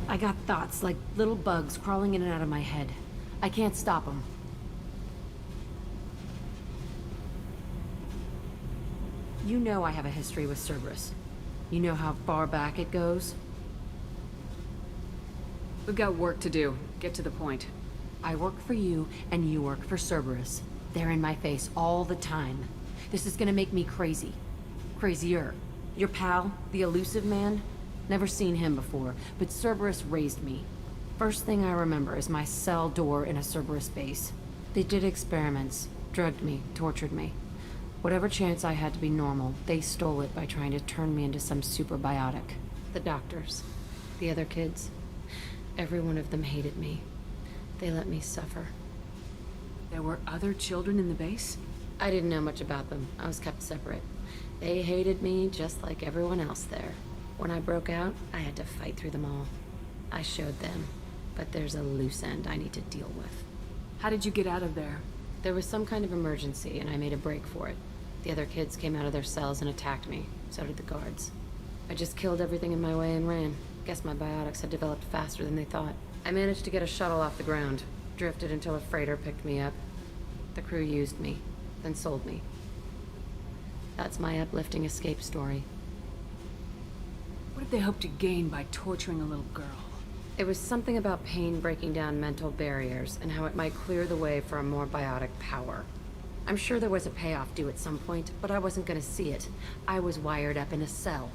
I got thoughts like little bugs crawling in and out of my head. I can't stop them. You know I have a history with Cerberus. You know how far back it goes? We've got work to do. Get to the point. I work for you, and you work for Cerberus. They're in my face all the time. This is gonna make me crazy. Crazier. Your pal, the elusive man? Never seen him before, but Cerberus raised me. First thing I remember is my cell door in a Cerberus base. They did experiments, drugged me, tortured me. Whatever chance I had to be normal, they stole it by trying to turn me into some superbiotic. The doctors, the other kids, every one of them hated me. They let me suffer. There were other children in the base? I didn't know much about them. I was kept separate. They hated me just like everyone else there. When I broke out, I had to fight through them all. I showed them, but there's a loose end I need to deal with. How did you get out of there? There was some kind of emergency, and I made a break for it. The other kids came out of their cells and attacked me. So did the guards. I just killed everything in my way and ran. Guess my biotics had developed faster than they thought. I managed to get a shuttle off the ground. Drifted until a freighter picked me up. The crew used me, then sold me. That's my uplifting escape story. What did they hope to gain by torturing a little girl? It was something about pain breaking down mental barriers and how it might clear the way for a more biotic power. I'm sure there was a payoff due at some point, but I wasn't gonna see it. I was wired up in a cell.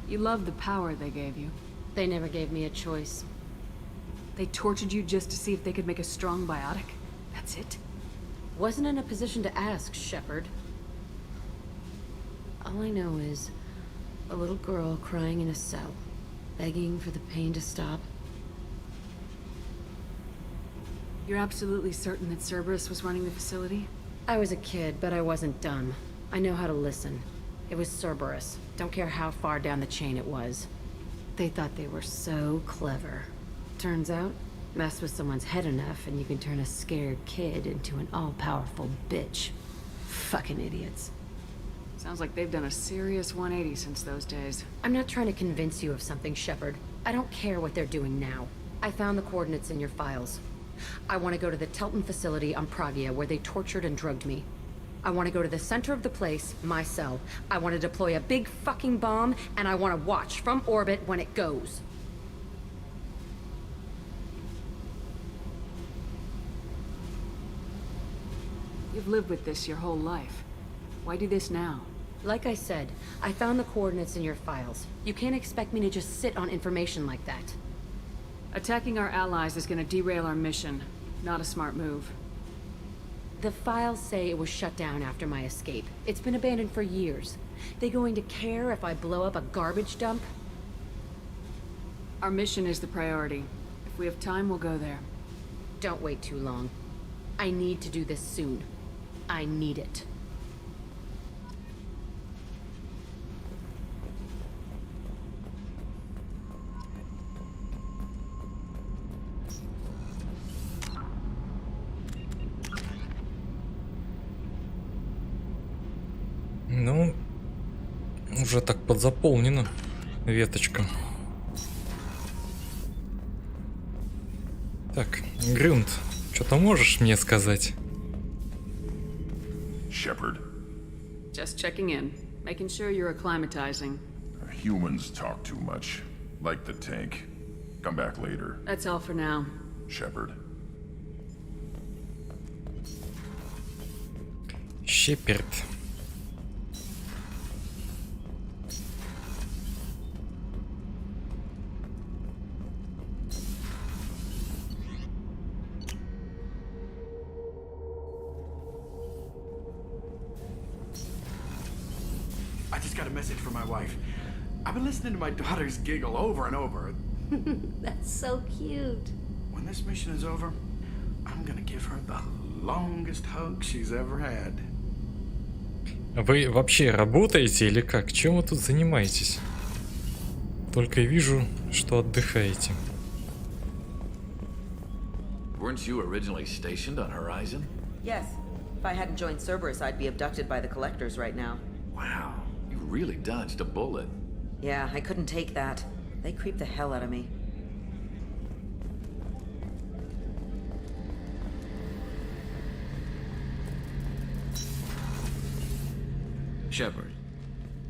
You loved the power they gave you. They never gave me a choice. They tortured you just to see if they could make a strong biotic? That's it? Wasn't in a position to ask, Shepard. All I know is a little girl crying in a cell, begging for the pain to stop. You're absolutely certain that Cerberus was running the facility? I was a kid, but I wasn't dumb. I know how to listen. It was Cerberus. Don't care how far down the chain it was. They thought they were so clever. Turns out, mess with someone's head enough and you can turn a scared kid into an all-powerful bitch. Fucking idiots. Sounds like they've done a serious 180 since those days. I'm not trying to convince you of something, Shepard. I don't care what they're doing now. I found the coordinates in your files. I want to go to the Telton facility on Pragia where they tortured and drugged me. I want to go to the center of the place, my cell. I want to deploy a big fucking bomb, and I want to watch from orbit when it goes. You've lived with this your whole life. Why do this now? Like I said, I found the coordinates in your files. You can't expect me to just sit on information like that. Attacking our allies is gonna derail our mission. Not a smart move. The files say it was shut down after my escape. It's been abandoned for years. They going to care if I blow up a garbage dump? Our mission is the priority. If we have time, we'll go there. Don't wait too long. I need to do this soon. I need it. Ну, уже так подзаполнена веточка. Так, Грюнд, что-то можешь мне сказать? Shepard. Just checking in, making sure you're acclimatizing. Humans talk too much. Like the tank. Come back later. That's all for now. Shepard. Шеперд. I just got a message from my wife. I've been listening to my daughters giggle over and over. That's so cute. When this mission is over, I'm gonna give her the longest hug she's ever had. Вы вообще работаете или как? Чем вы тут занимаетесь? Только и вижу, что отдыхаете. Weren't you originally stationed on Horizon? Yes. If I hadn't joined Cerberus, I'd be abducted by the Collectors right now. Wow, you really dodged a bullet. Yeah, I couldn't take that. They creep the hell out of me. Shepard,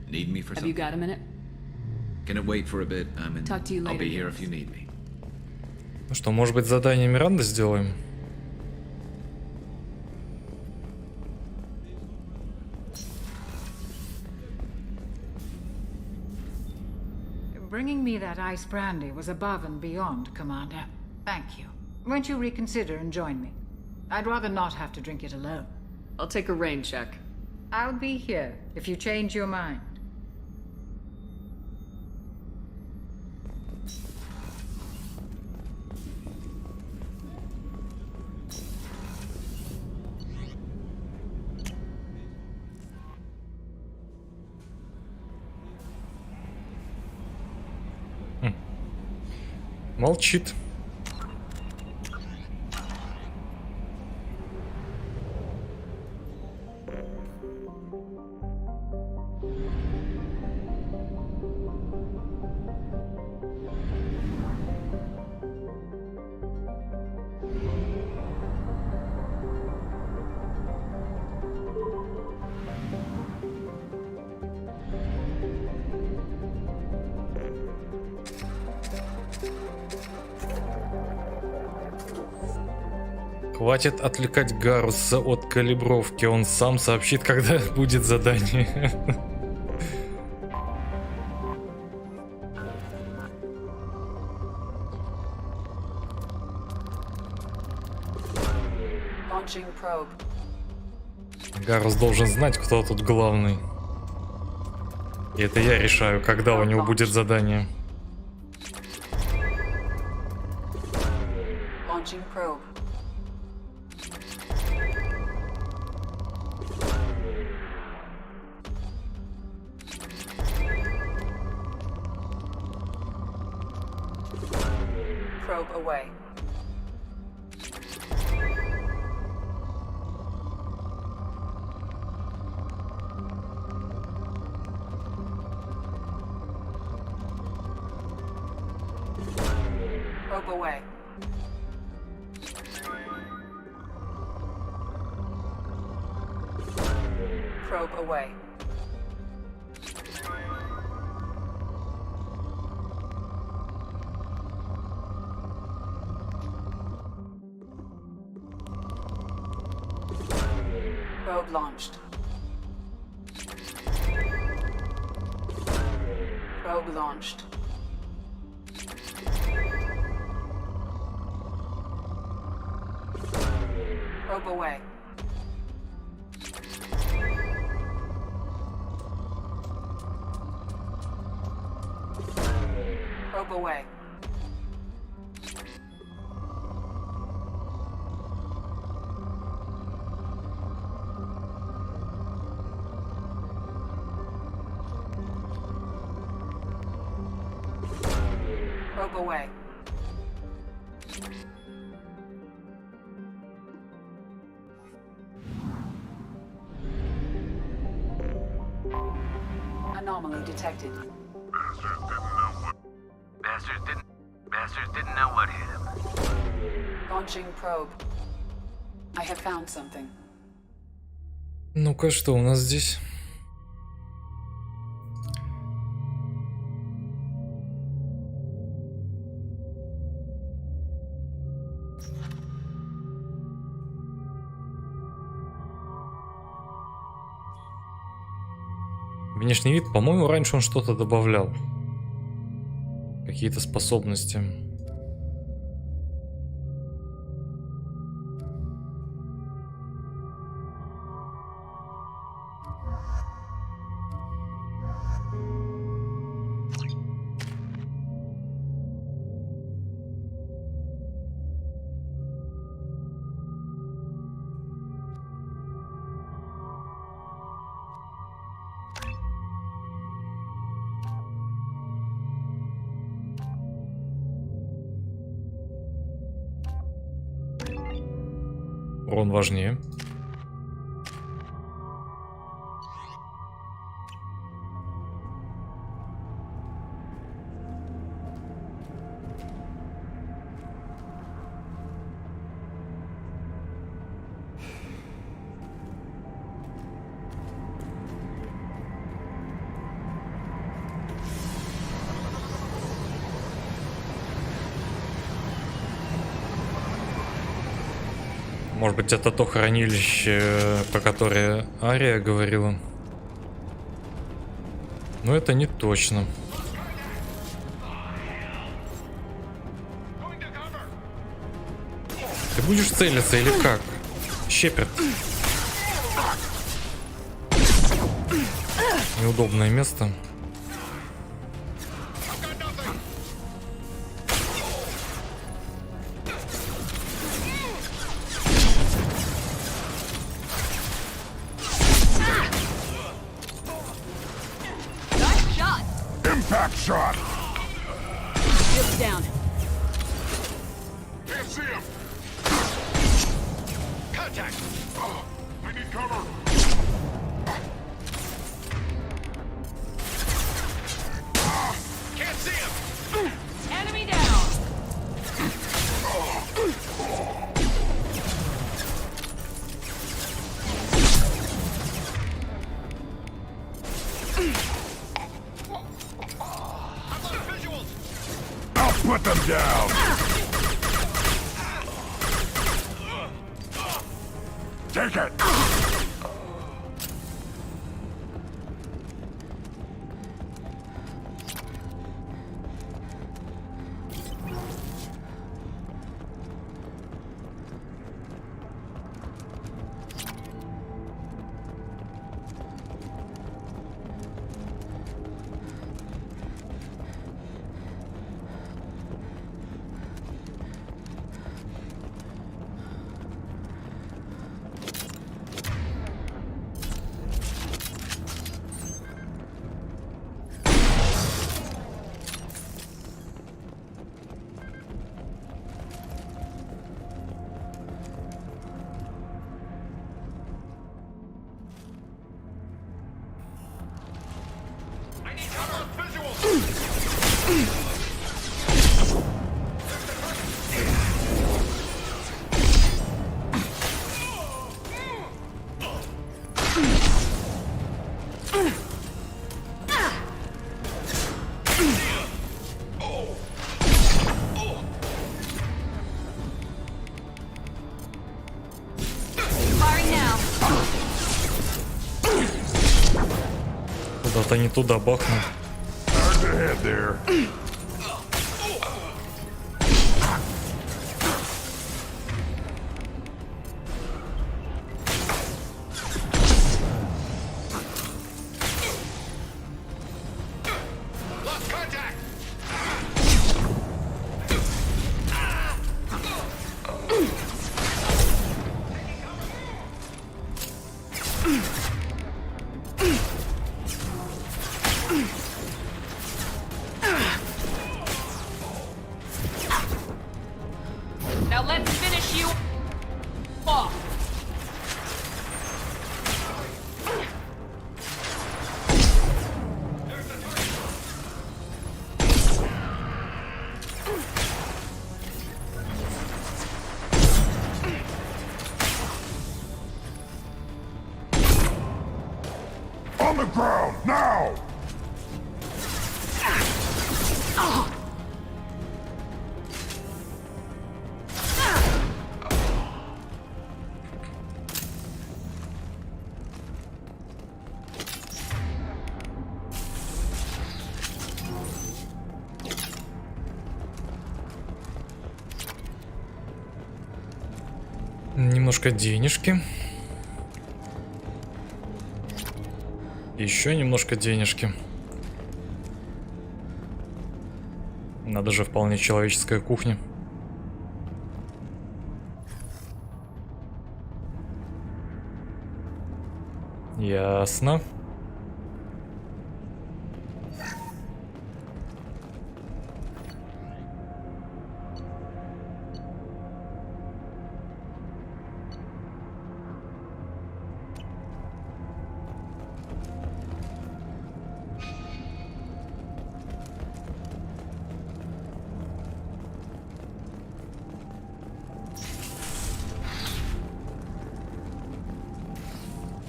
need me for Have something? you got a minute? Can it wait for a bit? Talk to you I'll later, be here yes. if you need me. Ну что, может быть, задание Миранды сделаем? Bringing me that ice brandy was above and beyond, Commander. Thank you. Won't you reconsider and join me? I'd rather not have to drink it alone. I'll take a rain check. I'll be here if you change your mind. Молчит. Хватит отвлекать Гаруса от калибровки, он сам сообщит, когда будет задание. Гарус должен знать, кто тут главный. И это я решаю, когда у него будет задание. Launching probe. Probe away. Probe away. Probe away. Probe launched. Probe launched. Probe away. Probe away. Probe away. Anomaly detected. Bastards didn't know what hit him. Launching probe. I have found something. Ну-ка, что у нас здесь? Внешний вид, по-моему, раньше он что-то добавлял. Какие-то способности. Урон важнее. Может быть, это то хранилище, про которое Ария говорила. Но это не точно. Ты будешь целиться или как? Щепет. Неудобное место. Impact shot! Shields down. Can't see him! Contact! Oh, I need cover! Can't see him! Enemy down! I'll put them down! Take it! Куда-то не туда бахнул. Now let's finish you off. On the ground, now! Немножко денежки. Еще немножко денежки. Надо же, вполне человеческая кухня. Ясно.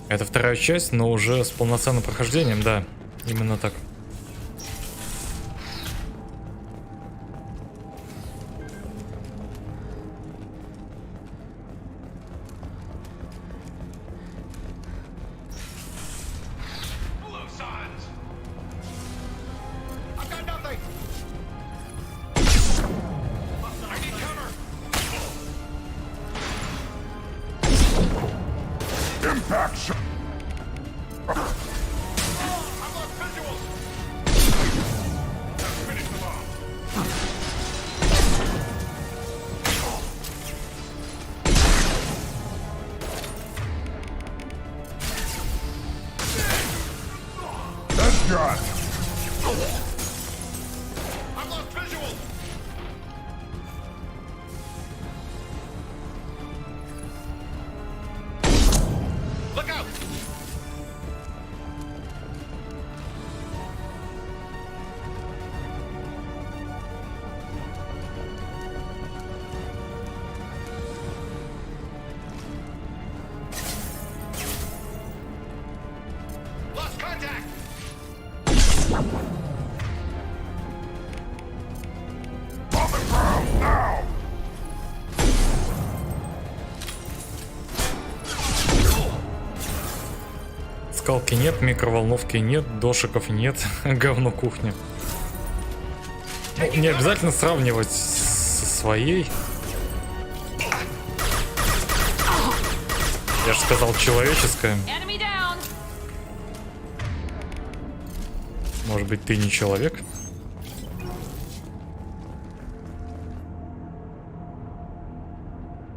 Это вторая часть, но уже с полноценным прохождением, да, именно так. Impact shot! That's shot! I've lost visual! Look out! Lost contact! On the ground, now! Скалки нет, микроволновки нет, дошиков нет, говно кухня. Ну, не обязательно сравнивать со своей. Я же сказал человеческое. Enemy down. Может быть, ты не человек?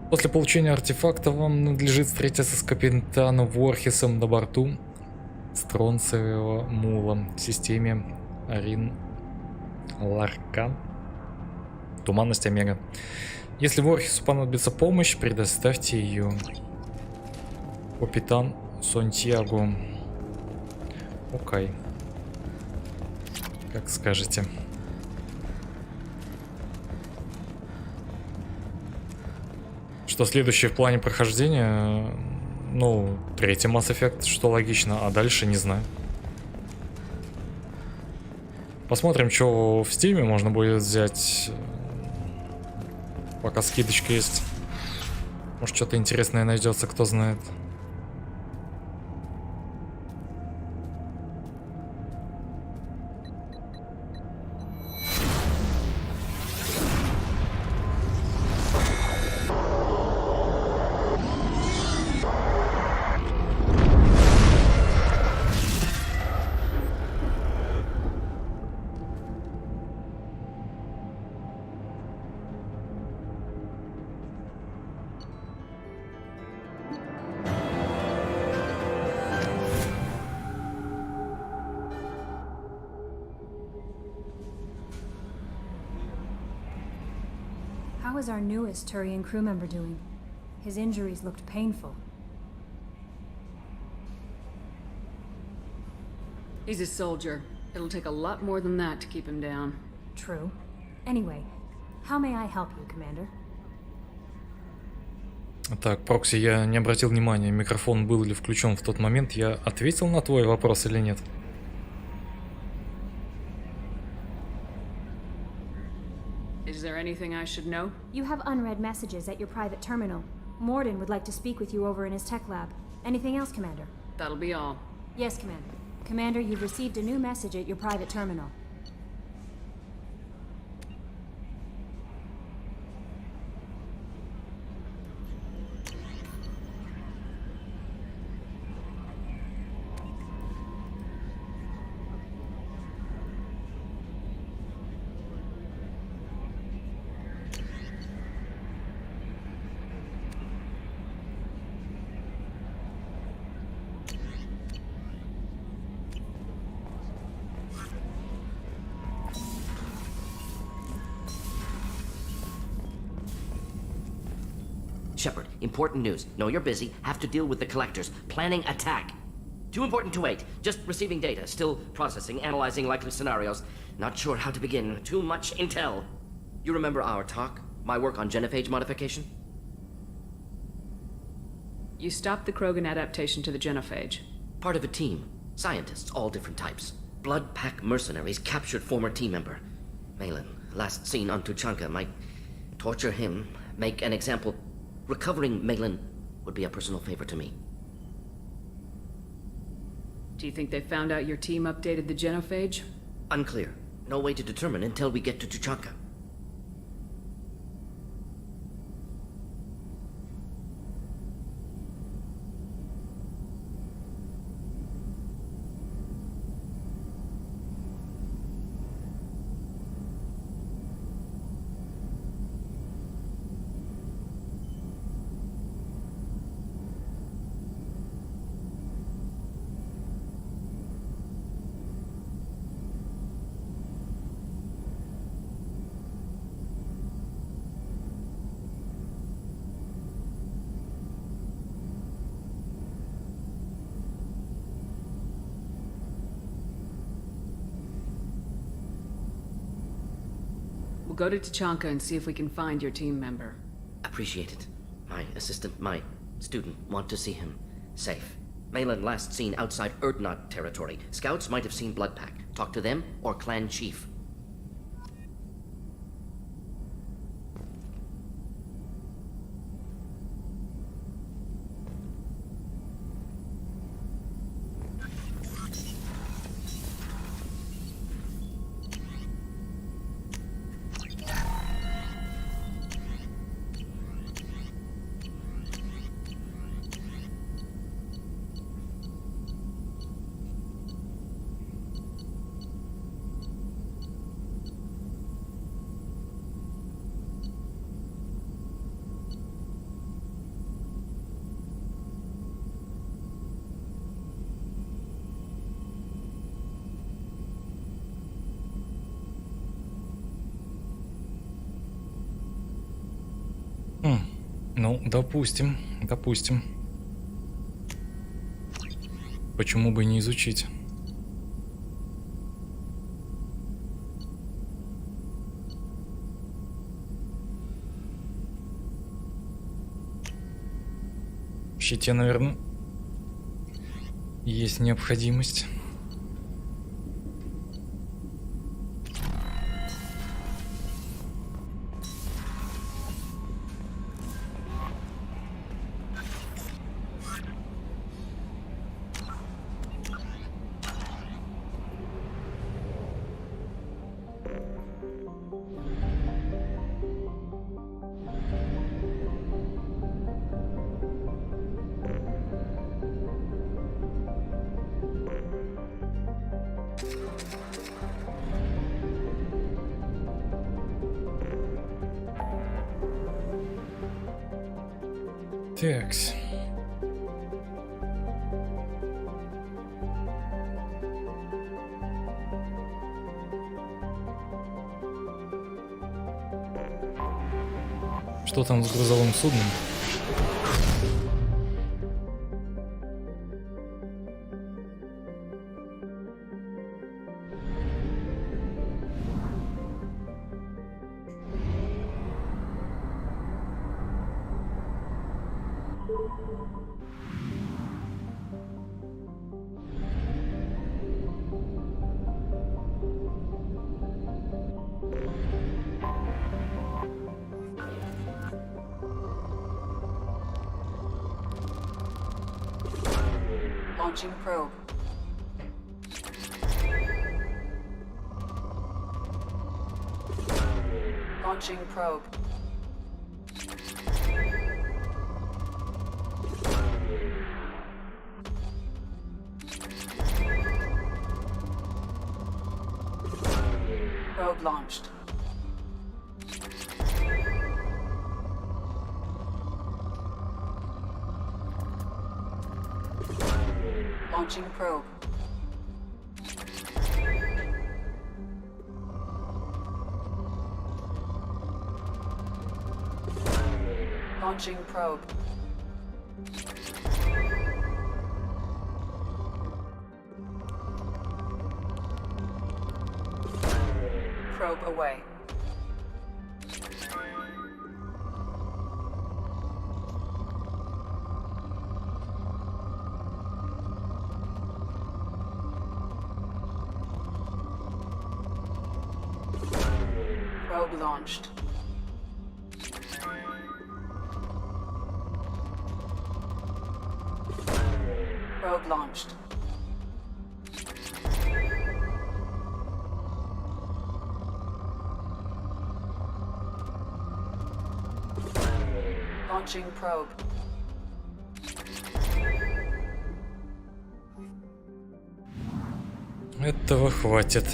После получения артефакта вам надлежит встретиться с капитаном Ворхисом на борту Стронцевого мула в системе Арин Ларкан. Туманность Омега. Если Ворхису понадобится помощь, предоставьте ее. Капитан Сантьяго. Окей. Как скажете. Что следующее в плане прохождения? Ну, третий Mass Effect, что логично, а дальше не знаю. Посмотрим, что в Steam можно будет взять, пока скидочка есть. Может, что-то интересное найдется, кто знает. How is our newest Turian crew member doing? His injuries looked painful. He's a soldier. It'll take a lot more than that to keep him down. True. Anyway, how may I help you, Commander? Так, Прокси, я не обратил внимания, микрофон был ли включен в тот момент. Я ответил на твой вопрос или нет? Is there anything I should know? You have unread messages at your private terminal. Morden would like to speak with you over in his tech lab. Anything else, Commander? That'll be all. Yes, Commander. Commander, you've received a new message at your private terminal. Shepard, important news. Know you're busy. Have to deal with the collectors. Planning attack. Too important to wait. Just receiving data. Still processing, analyzing likely scenarios. Not sure how to begin. Too much intel. You remember our talk? My work on genophage modification? You stopped the Krogan adaptation to the genophage. Part of a team. Scientists, all different types. Blood Pack mercenaries captured former team member. Malin, last seen on Tuchanka, might torture him, make an example. Recovering Malin would be a personal favor to me. Do you think they found out your team updated the genophage? Unclear. No way to determine until we get to Tuchanka. We'll go to Tuchanka and see if we can find your team member. Appreciate it. My assistant, my student, want to see him safe. Malin last seen outside Erdnot territory. Scouts might have seen Bloodpack. Talk to them or clan chief. Ну, допустим. Почему бы и не изучить? В щите, наверное, есть необходимость. Такс. Что там с грузовым судном? Launching probe. Launching probe. Probe launched. Launching probe. Launching probe. Probe away. Probe launched. Probe launched. Launching probe. Этого хватит.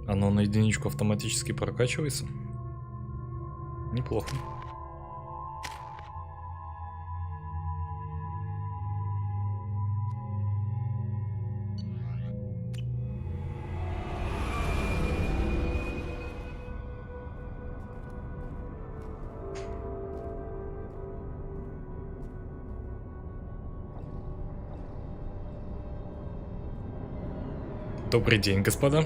Оно на единичку автоматически прокачивается. Неплохо. Добрый день, господа.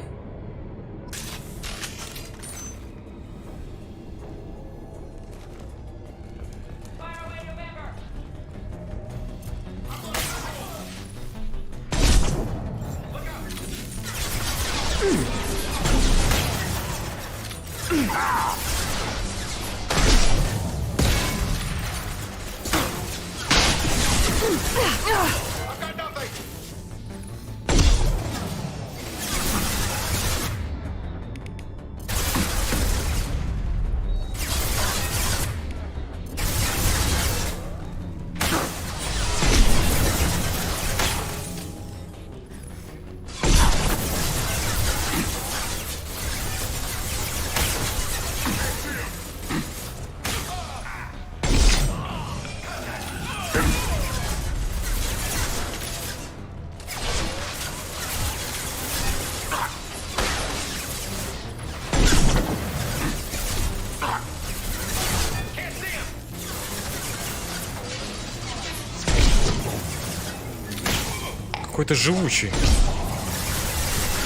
Какой-то живучий.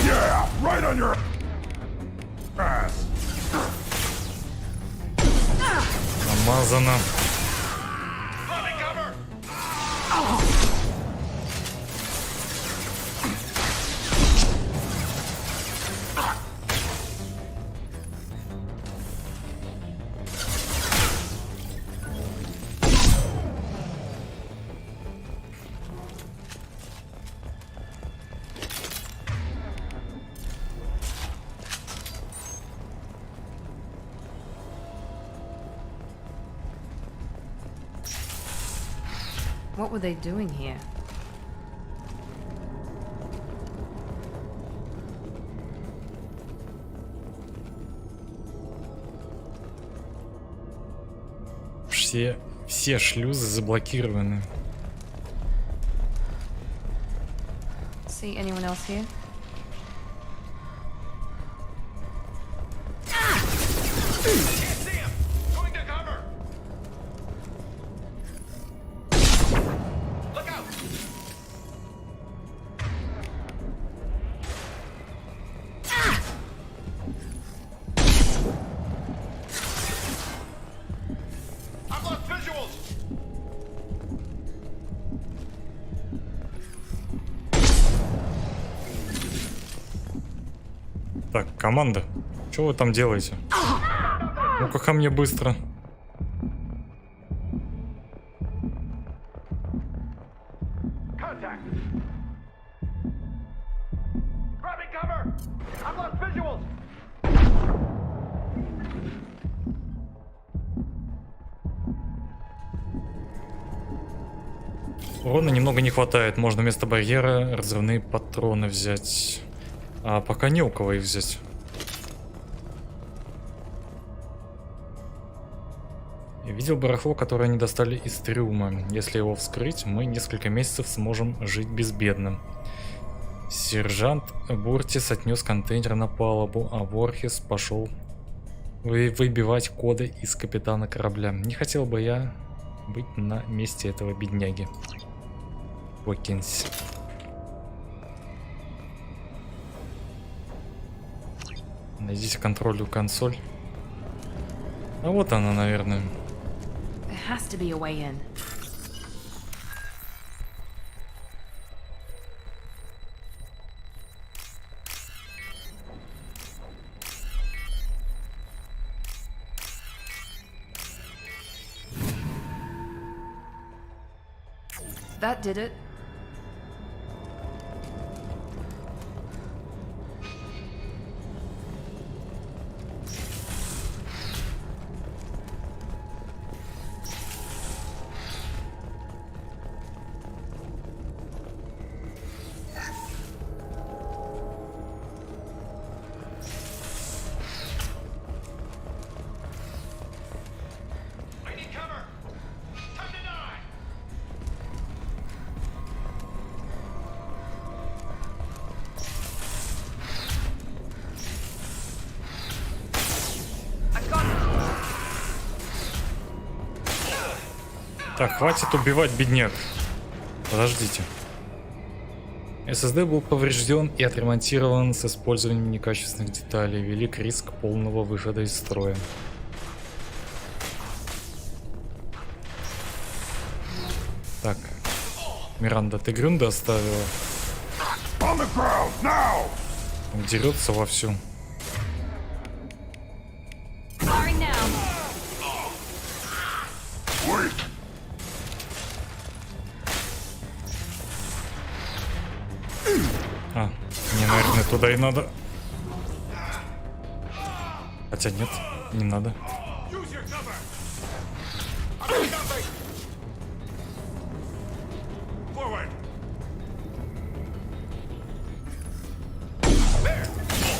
Yeah, right on your ass. Намазано. What were they doing here? Все шлюзы заблокированы. See anyone else here? Так, команда, что вы там делаете? Ну-ка ко мне быстро. Урона немного не хватает, можно вместо барьера разрывные патроны взять. А пока не у кого их взять. Я видел барахло, которое они достали из трюма. Если его вскрыть, мы несколько месяцев сможем жить безбедно. Сержант Буртис отнес контейнер на палубу, а Ворхес пошел выбивать коды из капитана корабля. Не хотел бы я быть на месте этого бедняги. Уокинс. Найдите контрольную консоль. А вот она, наверное. There has to be a way in. That did it. Так, хватит убивать бедняк. Подождите. ССД был поврежден и отремонтирован с использованием некачественных деталей. Велик риск полного выхода из строя. Так. Миранда, ты Грюнда оставила? Дерется вовсю. А, мне, наверное, туда и надо. Хотя нет, не надо.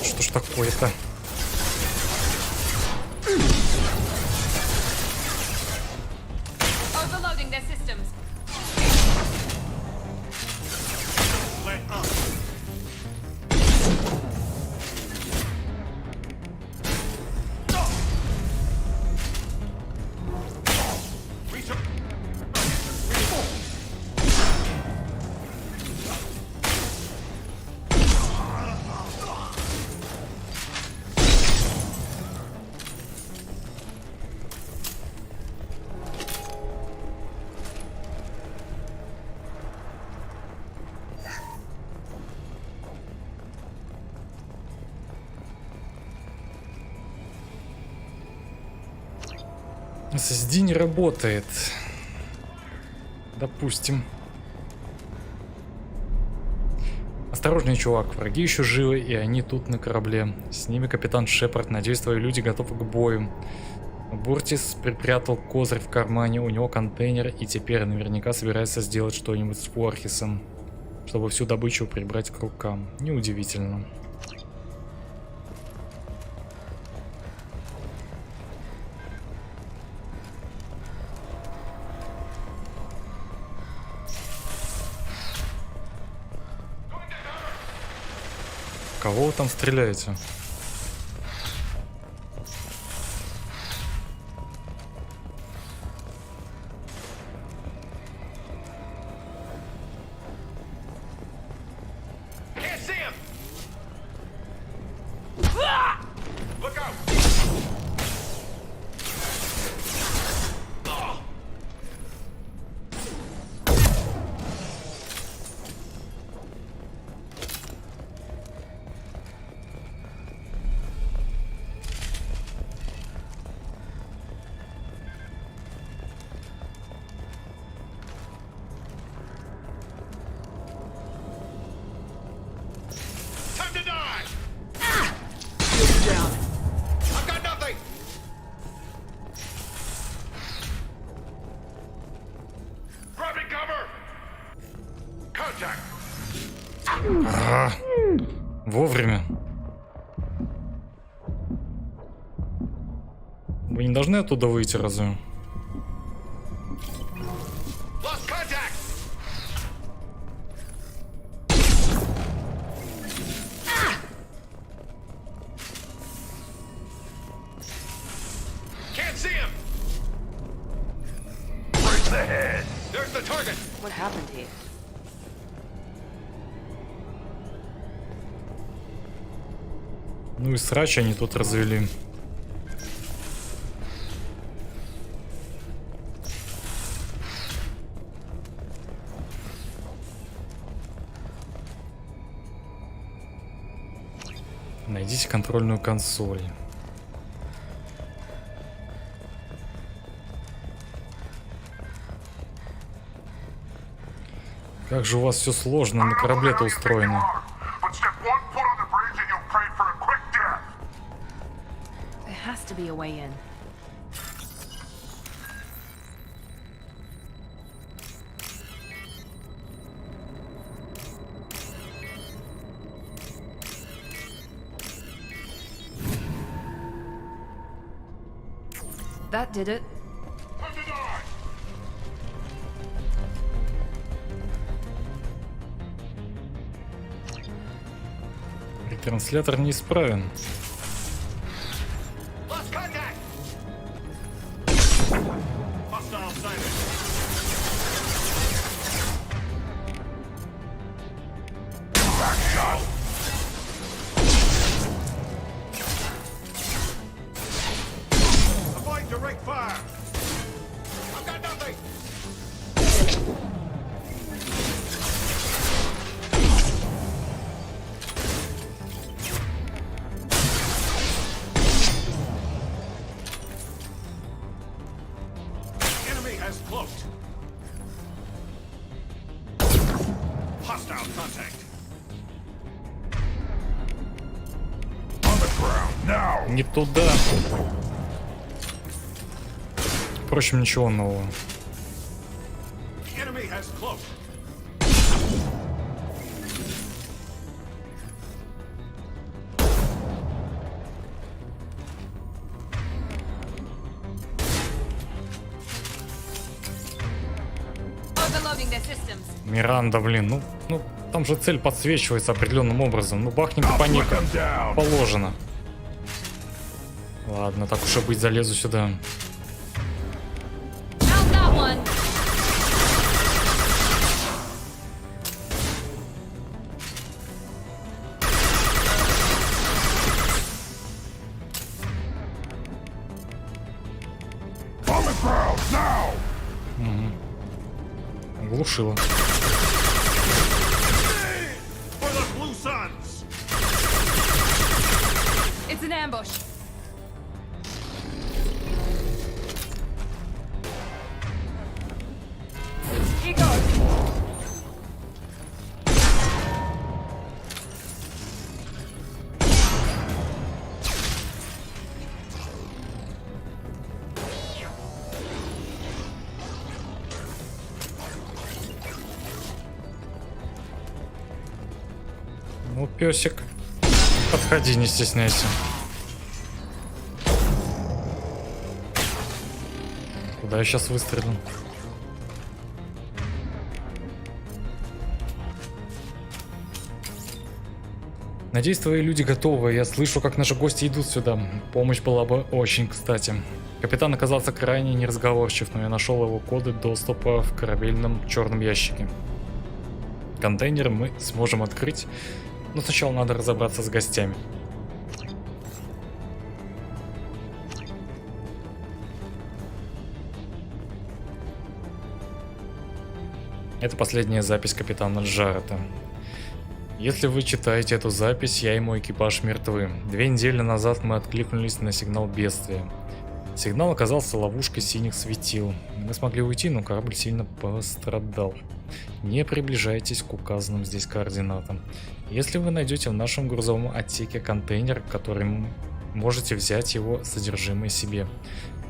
Что ж такое-то? Overloading their systems. SSD не работает. Допустим. Осторожней, чувак, враги еще живы, и они тут на корабле. С ними капитан Шепард. Надеюсь, твои люди готовы к бою. Буртис припрятал козырь в кармане, у него контейнер, и теперь наверняка собирается сделать что-нибудь с Ворхесом, чтобы всю добычу прибрать к рукам. Неудивительно. кого вы там стреляете? Can't see him! Look out! Time to die! Down. I've got nothing! Grabbing cover! Contact! Вовремя. Вы не должны оттуда выйти, разве? Lost contact! Can't see him! Where's the head? There's the target! What happened here? Ну и срач они тут развели. Найдите контрольную консоль. Как же у вас все сложно на корабле-то устроено. But step one foot on the bridge and you'll pray for a quick death! There has to be a way in. That did it. Time to die! Ретранслятор неисправен. Lost contact! Hostile sighted! Back shot! Avoid direct fire! I've got nothing! Enemy has cloaked. Hostile contact. On the ground now. Не туда. Впрочем, ничего нового. Enemy has cloaked. Overloading their systems. Миранда, блин, ну там же цель подсвечивается определенным образом. Ну бахнем по ней как положено. Ладно, так уж и быть, залезу сюда. How's that one? On the ground now. Глушила. For the Blue Suns. It's an ambush. Here goes. Ну, песик, подходи, не стесняйся. Куда я сейчас выстрелю? Надеюсь, твои люди готовы. Я слышу, как наши гости идут сюда. Помощь была бы очень кстати. Капитан оказался крайне неразговорчив, но я нашел его коды доступа в корабельном черном ящике. Контейнер мы сможем открыть, но сначала надо разобраться с гостями. Это последняя запись капитана Джарета. Если вы читаете эту запись, я и мой экипаж мертвы. 2 недели назад мы откликнулись на сигнал бедствия. Сигнал оказался ловушкой синих светил. Мы смогли уйти, но корабль сильно пострадал. Не приближайтесь к указанным здесь координатам. Если вы найдете в нашем грузовом отсеке контейнер, который можете взять его содержимое себе.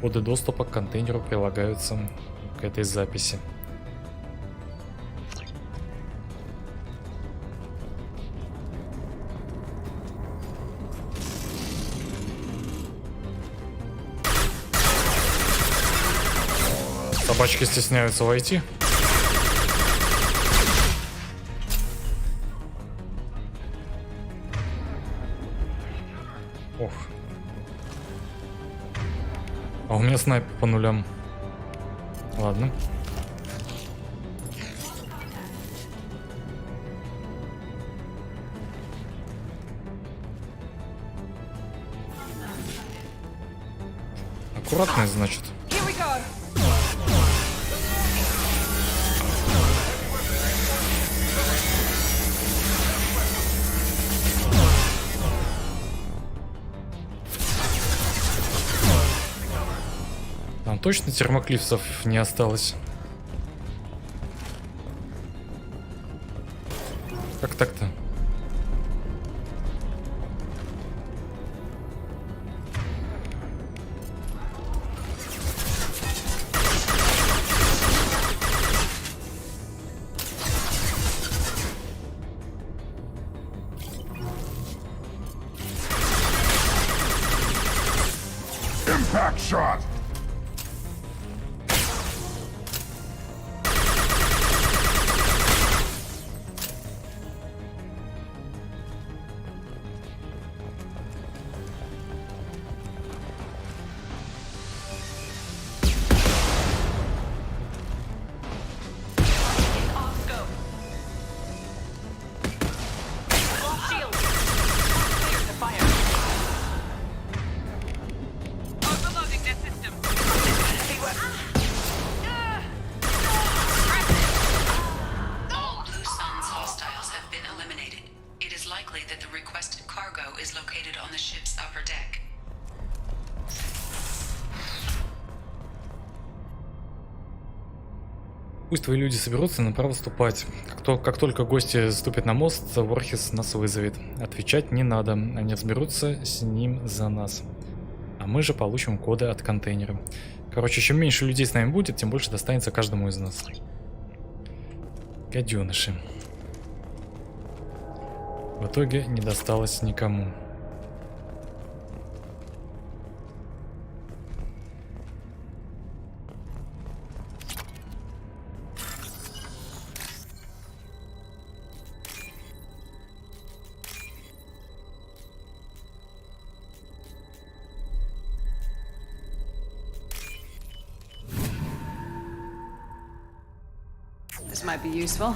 Коды доступа к контейнеру прилагаются к этой записи. Собачки стесняются войти. Ох. А у меня снайпер по нулям. Ладно. Аккуратный, значит. Там точно термоклифсов не осталось? Как так-то? Impact shot! Пусть твои люди соберутся, но пора выступать. Как только гости ступят на мост, Ворхис нас вызовет. Отвечать не надо, они разберутся с ним за нас. А мы же получим коды от контейнера. Короче, чем меньше людей с нами будет, тем больше достанется каждому из нас. Гаденыши. В итоге не досталось никому. This might be useful.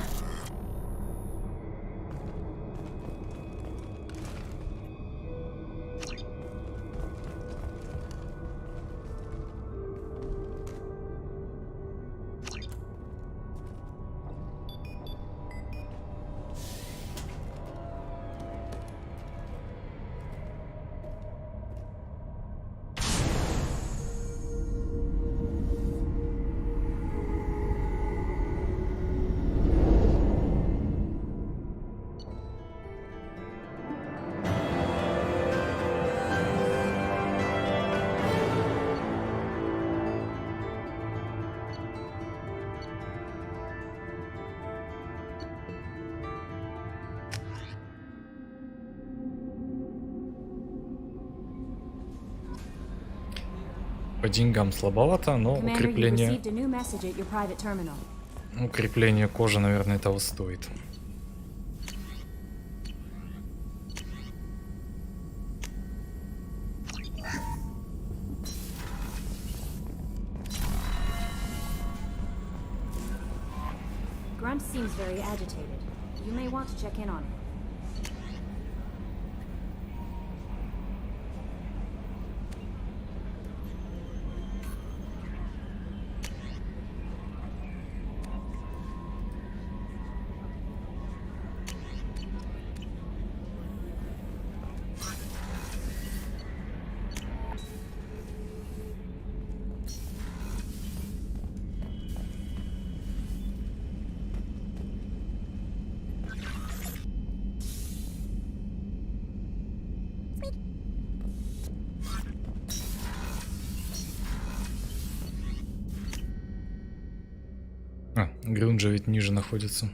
По деньгам слабовато, но укрепление кожи, наверное, того стоит. Grunt seems very agitated. You may want to check in on him. Грюн же ведь ниже находится.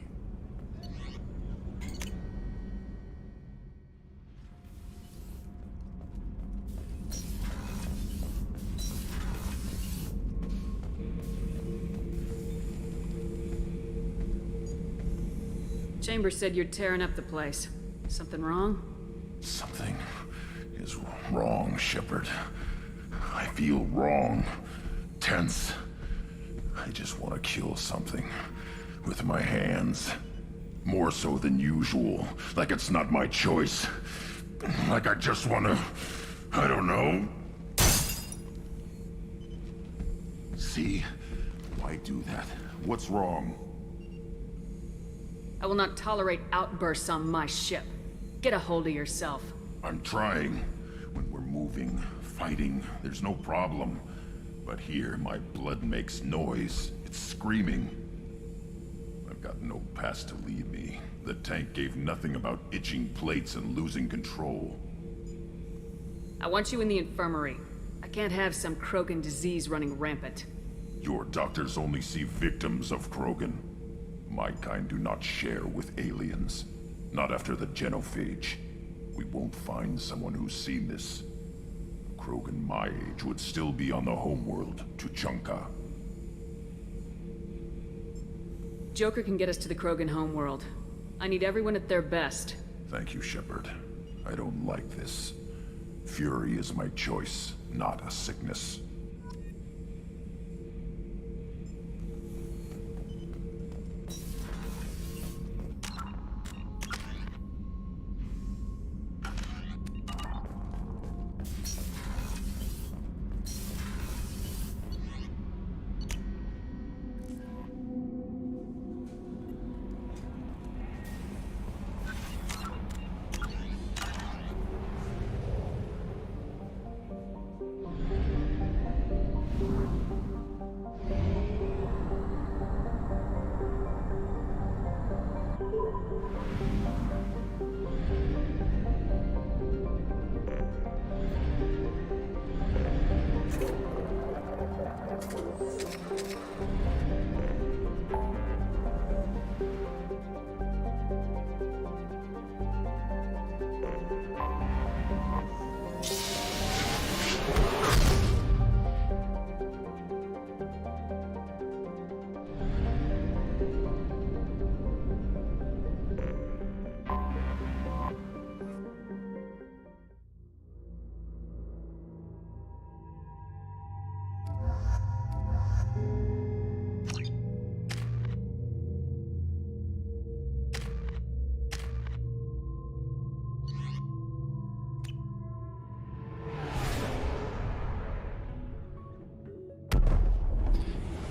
Chambers said you're tearing up the place. Something wrong? Something is wrong, Shepard. I feel wrong. Tense. I just want to kill something. With my hands. More so than usual. Like it's not my choice. Like I just want to... I don't know. See? Why do that? What's wrong? I will not tolerate outbursts on my ship. Get a hold of yourself. I'm trying. When we're moving, fighting, there's no problem. But here, my blood makes noise. It's screaming. I've got no past to lead me. The tank gave nothing about itching plates and losing control. I want you in the infirmary. I can't have some Krogan disease running rampant. Your doctors only see victims of Krogan. My kind do not share with aliens. Not after the genophage. We won't find someone who's seen this. A Krogan my age would still be on the homeworld, Tuchanka. Joker can get us to the Krogan homeworld. I need everyone at their best. Thank you, Shepard. I don't like this. Fury is my choice, not a sickness.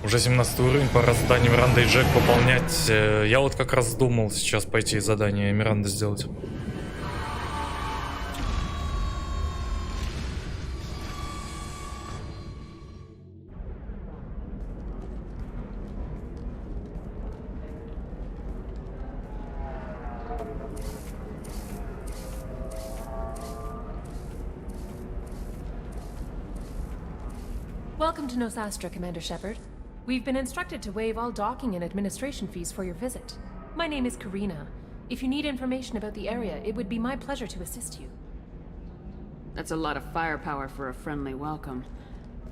Уже 17 уровень, пора задание Миранда и Джек выполнять. Я вот как раз думал сейчас пойти задание Миранды сделать. Welcome to Nosastra, Commander Shepard. We've been instructed to waive all docking and administration fees for your visit. My name is Karina. If you need information about the area, it would be my pleasure to assist you. That's a lot of firepower for a friendly welcome.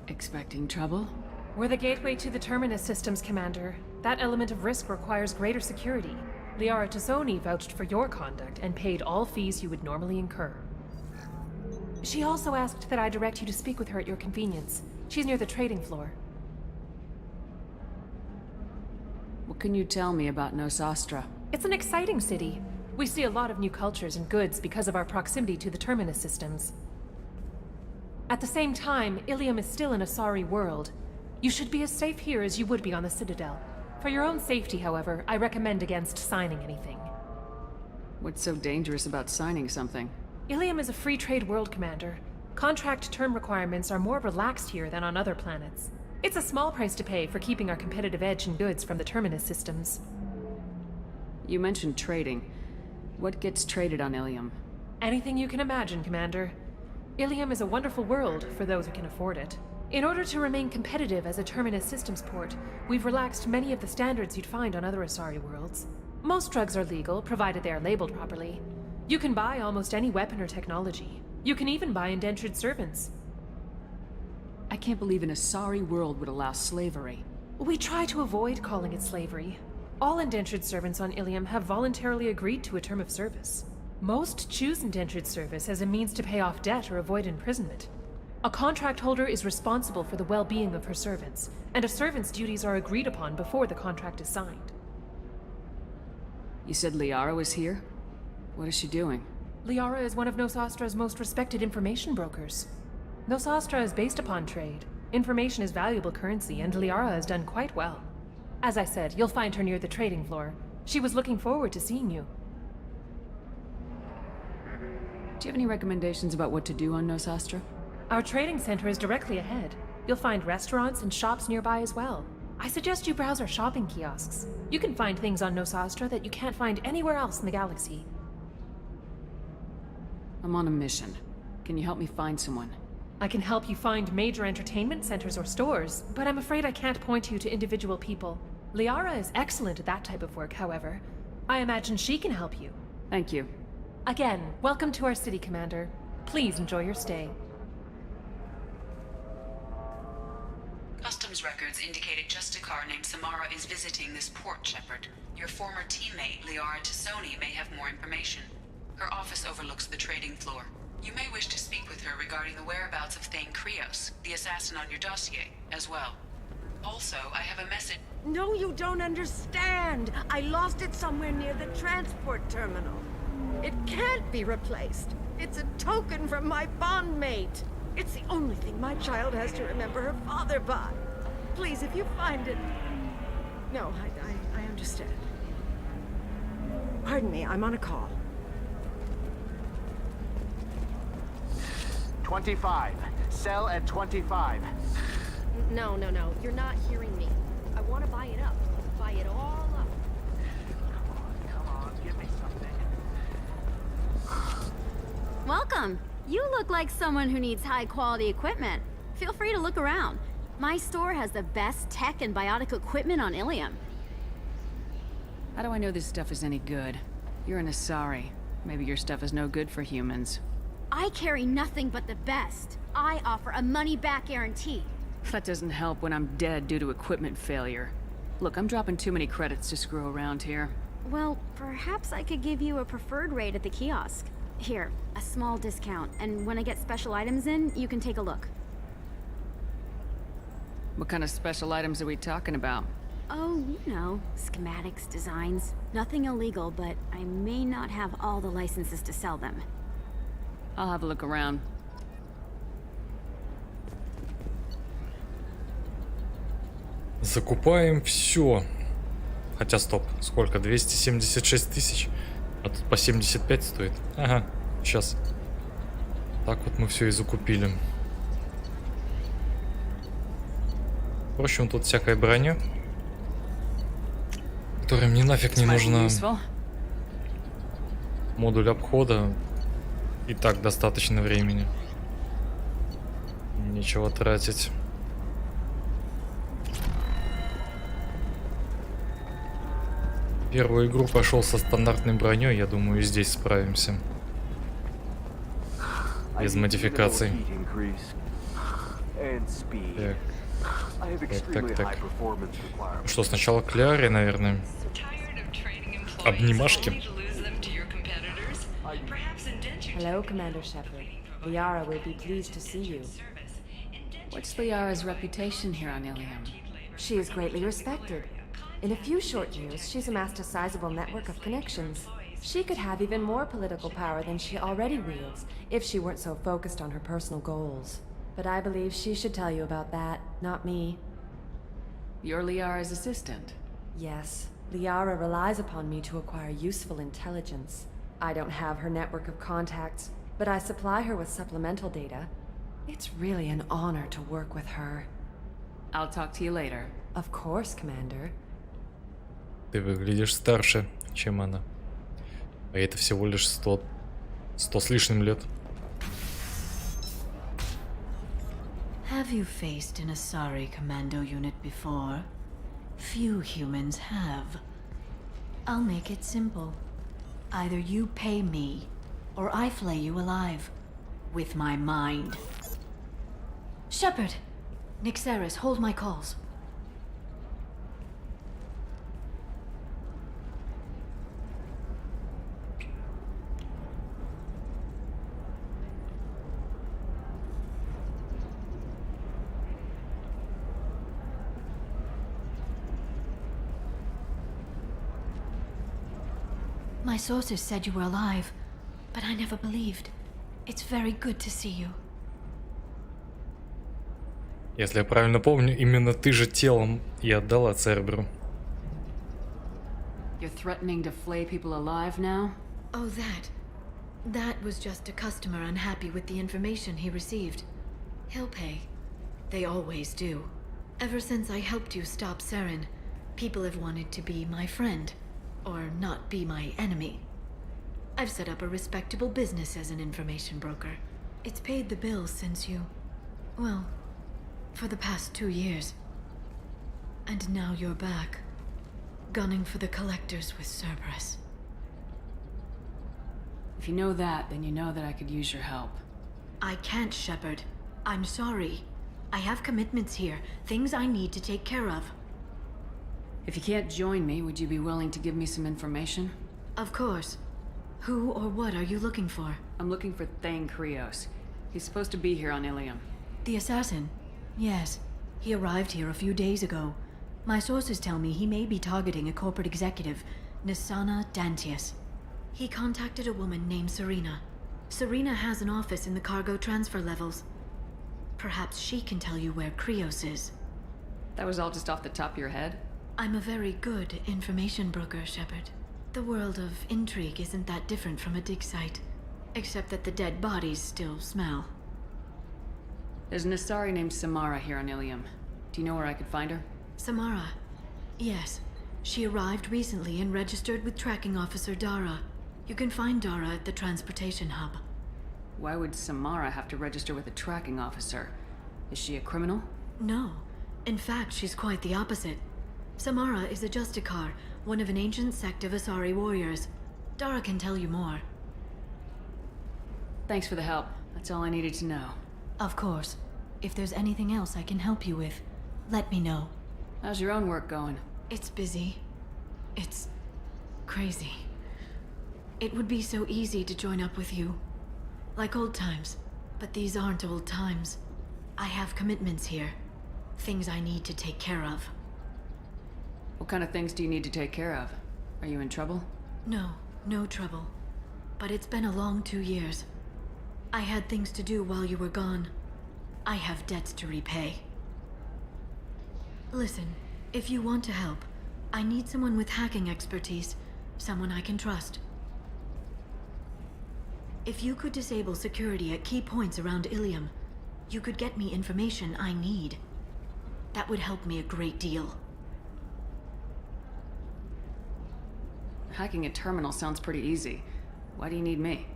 Expecting trouble? We're the gateway to the Terminus systems, Commander. That element of risk requires greater security. Liara Tazzoni vouched for your conduct and paid all fees you would normally incur. She also asked that I direct you to speak with her at your convenience. She's near the trading floor. What can you tell me about Nosastra? It's an exciting city. We see a lot of new cultures and goods because of our proximity to the Terminus systems. At the same time, Ilium is still an Asari world. You should be as safe here as you would be on the Citadel. For your own safety, however, I recommend against signing anything. What's so dangerous about signing something? Ilium is a free trade world, Commander. Contract term requirements are more relaxed here than on other planets. It's a small price to pay for keeping our competitive edge in goods from the Terminus systems. You mentioned trading. What gets traded on Ilium? Anything you can imagine, Commander. Ilium is a wonderful world for those who can afford it. In order to remain competitive as a Terminus systems port, we've relaxed many of the standards you'd find on other Asari worlds. Most drugs are legal, provided they are labeled properly. You can buy almost any weapon or technology. You can even buy indentured servants. I can't believe an Asari world would allow slavery. We try to avoid calling it slavery. All indentured servants on Ilium have voluntarily agreed to a term of service. Most choose indentured service as a means to pay off debt or avoid imprisonment. A contract holder is responsible for the well-being of her servants, and a servant's duties are agreed upon before the contract is signed. You said Liara was here? What is she doing? Liara is one of Nosastra's most respected information brokers. Nosastra is based upon trade. Information is valuable currency, and Liara has done quite well. As I said, you'll find her near the trading floor. She was looking forward to seeing you. Do you have any recommendations about what to do on Nosastra? Our trading center is directly ahead. You'll find restaurants and shops nearby as well. I suggest you browse our shopping kiosks. You can find things on Nosastra that you can't find anywhere else in the galaxy. I'm on a mission. Can you help me find someone? I can help you find major entertainment centers or stores, but I'm afraid I can't point you to individual people. Liara is excellent at that type of work, however. I imagine she can help you. Thank you. Again, welcome to our city, Commander. Please enjoy your stay. Customs records indicated just a car named Samara is visiting this port, Shepard. Your former teammate, Liara Tassoni, may have more information. Her office overlooks the trading floor. You may wish to speak with her regarding the whereabouts of Thane Krios, the assassin on your dossier, as well. Also, I have a message— No, you don't understand. I lost it somewhere near the transport terminal. It can't be replaced. It's a token from my bondmate. It's the only thing my child has to remember her father by. Please, if you find it... No, I understand. Pardon me, I'm on a call. 25. Sell at 25. No. You're not hearing me. I want to buy it up. Buy it all up. Come on, give me something. Welcome. You look like someone who needs high-quality equipment. Feel free to look around. My store has the best tech and biotic equipment on Ilium. How do I know this stuff is any good? You're an Asari. Maybe your stuff is no good for humans. I carry nothing but the best. I offer a money-back guarantee. That doesn't help when I'm dead due to equipment failure. Look, I'm dropping too many credits to screw around here. Well, perhaps I could give you a preferred rate at the kiosk. Here, a small discount, and when I get special items in, you can take a look. What kind of special items are we talking about? Oh, you know, schematics, designs. Nothing illegal, but I may not have all the licenses to sell them. I'll have a look around. Закупаем все. Хотя стоп, сколько? 276 тысяч? А тут по 75 стоит. Ага, сейчас. Так вот мы все и закупили. Впрочем, тут всякая броня, которая мне нафиг не нужна. Модуль обхода. И так достаточно времени. Нечего тратить. Первую игру пошел со стандартной броней, я думаю, и здесь справимся. Без модификаций. Так. Что, сначала к Лиаре, наверное? Обнимашки. Hello, Commander Shepard. Liara will be pleased to see you. What's Liara's reputation here on Ilium? She is greatly respected. In a few short years, she's amassed a sizable network of connections. She could have even more political power than she already wields, if she weren't so focused on her personal goals. But I believe she should tell you about that, not me. You're Liara's assistant. Yes, Liara relies upon me to acquire useful intelligence. I don't have her network of contacts, but I supply her with supplemental data. It's really an honor to work with her. I'll talk to you later. Of course, Commander. Ты выглядишь старше, чем она. А это всего лишь 100 с лишним лет. Have you faced an Asari commando unit before? Few humans have. I'll make it simple. Either you pay me, or I flay you alive. With my mind. Shepard! Nixeris, hold my calls. My sources said you were alive, but I never believed. It's very good to see you. Если я правильно помню, именно ты же телом и отдала Церберу. You're threatening to flay people alive now? Oh, that was just a customer unhappy with the information he received. He'll pay. They always do. Ever since I helped you stop Saren, people have wanted to be my friend. Or not be my enemy. I've set up a respectable business as an information broker. It's paid the bills since you... well, for the past 2 years. And now you're back, gunning for the Collectors with Cerberus. If you know that, then you know that I could use your help. I can't, Shepard. I'm sorry. I have commitments here, things I need to take care of. If you can't join me, would you be willing to give me some information? Of course. Who or what are you looking for? I'm looking for Thane Krios. He's supposed to be here on Ilium. The assassin? Yes. He arrived here a few days ago. My sources tell me he may be targeting a corporate executive, Nisana Dantius. He contacted a woman named Serena. Serena has an office in the cargo transfer levels. Perhaps she can tell you where Krios is. That was all just off the top of your head? I'm a very good information broker, Shepard. The world of intrigue isn't that different from a dig site, except that the dead bodies still smell. There's an Asari named Samara here on Ilium. Do you know where I could find her? Samara? Yes. She arrived recently and registered with Tracking Officer Dara. You can find Dara at the transportation hub. Why would Samara have to register with a tracking officer? Is she a criminal? No. In fact, she's quite the opposite. Samara is a Justicar, one of an ancient sect of Asari warriors. Dara can tell you more. Thanks for the help. That's all I needed to know. Of course. If there's anything else I can help you with, let me know. How's your own work going? It's busy. It's crazy. It would be so easy to join up with you. Like old times. But these aren't old times. I have commitments here. Things I need to take care of. What kind of things do you need to take care of? Are you in trouble? No trouble. But it's been a long 2 years. I had things to do while you were gone. I have debts to repay. Listen, if you want to help, I need someone with hacking expertise. Someone I can trust. If you could disable security at key points around Ilium, you could get me information I need. That would help me a great deal. Hacking a terminal sounds pretty easy. Why do you need me?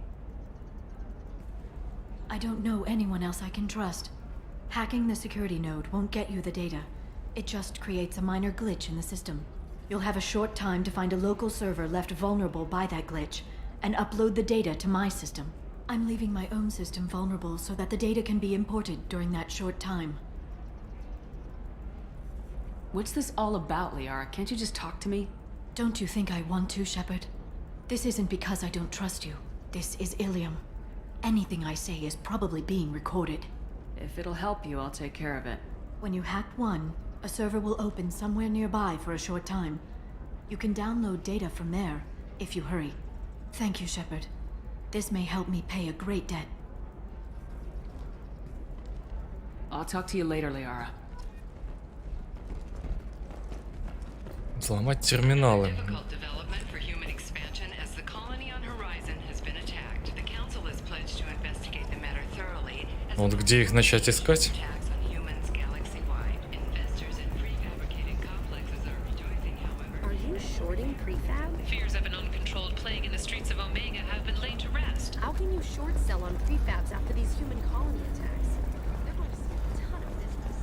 I don't know anyone else I can trust. Hacking the security node won't get you the data. It just creates a minor glitch in the system. You'll have a short time to find a local server left vulnerable by that glitch, and upload the data to my system. I'm leaving my own system vulnerable so that the data can be imported during that short time. What's this all about, Liara? Can't you just talk to me? Don't you think I want to, Shepard? This isn't because I don't trust you. This is Ilium. Anything I say is probably being recorded. If it'll help you, I'll take care of it. When you hack one, A server will open somewhere nearby for a short time. You can download data from there, if you hurry. Thank you, Shepard. This may help me pay a great debt. I'll talk to you later, Liara. Взломать терминалы. Difficult development for human expansion as the colony on Horizon has been attacked. The council is pledged to investigate the matter thoroughly. Вот где их начать искать? Attacks on humans galaxy-wide. Investors in prefabricated complexes are rejoicing, however. Are you shorting prefab? Fears of an uncontrolled plague in the streets of Omega have been laid to rest. How can you short sell on prefabs after these human colony attacks? They're going to see a ton of business.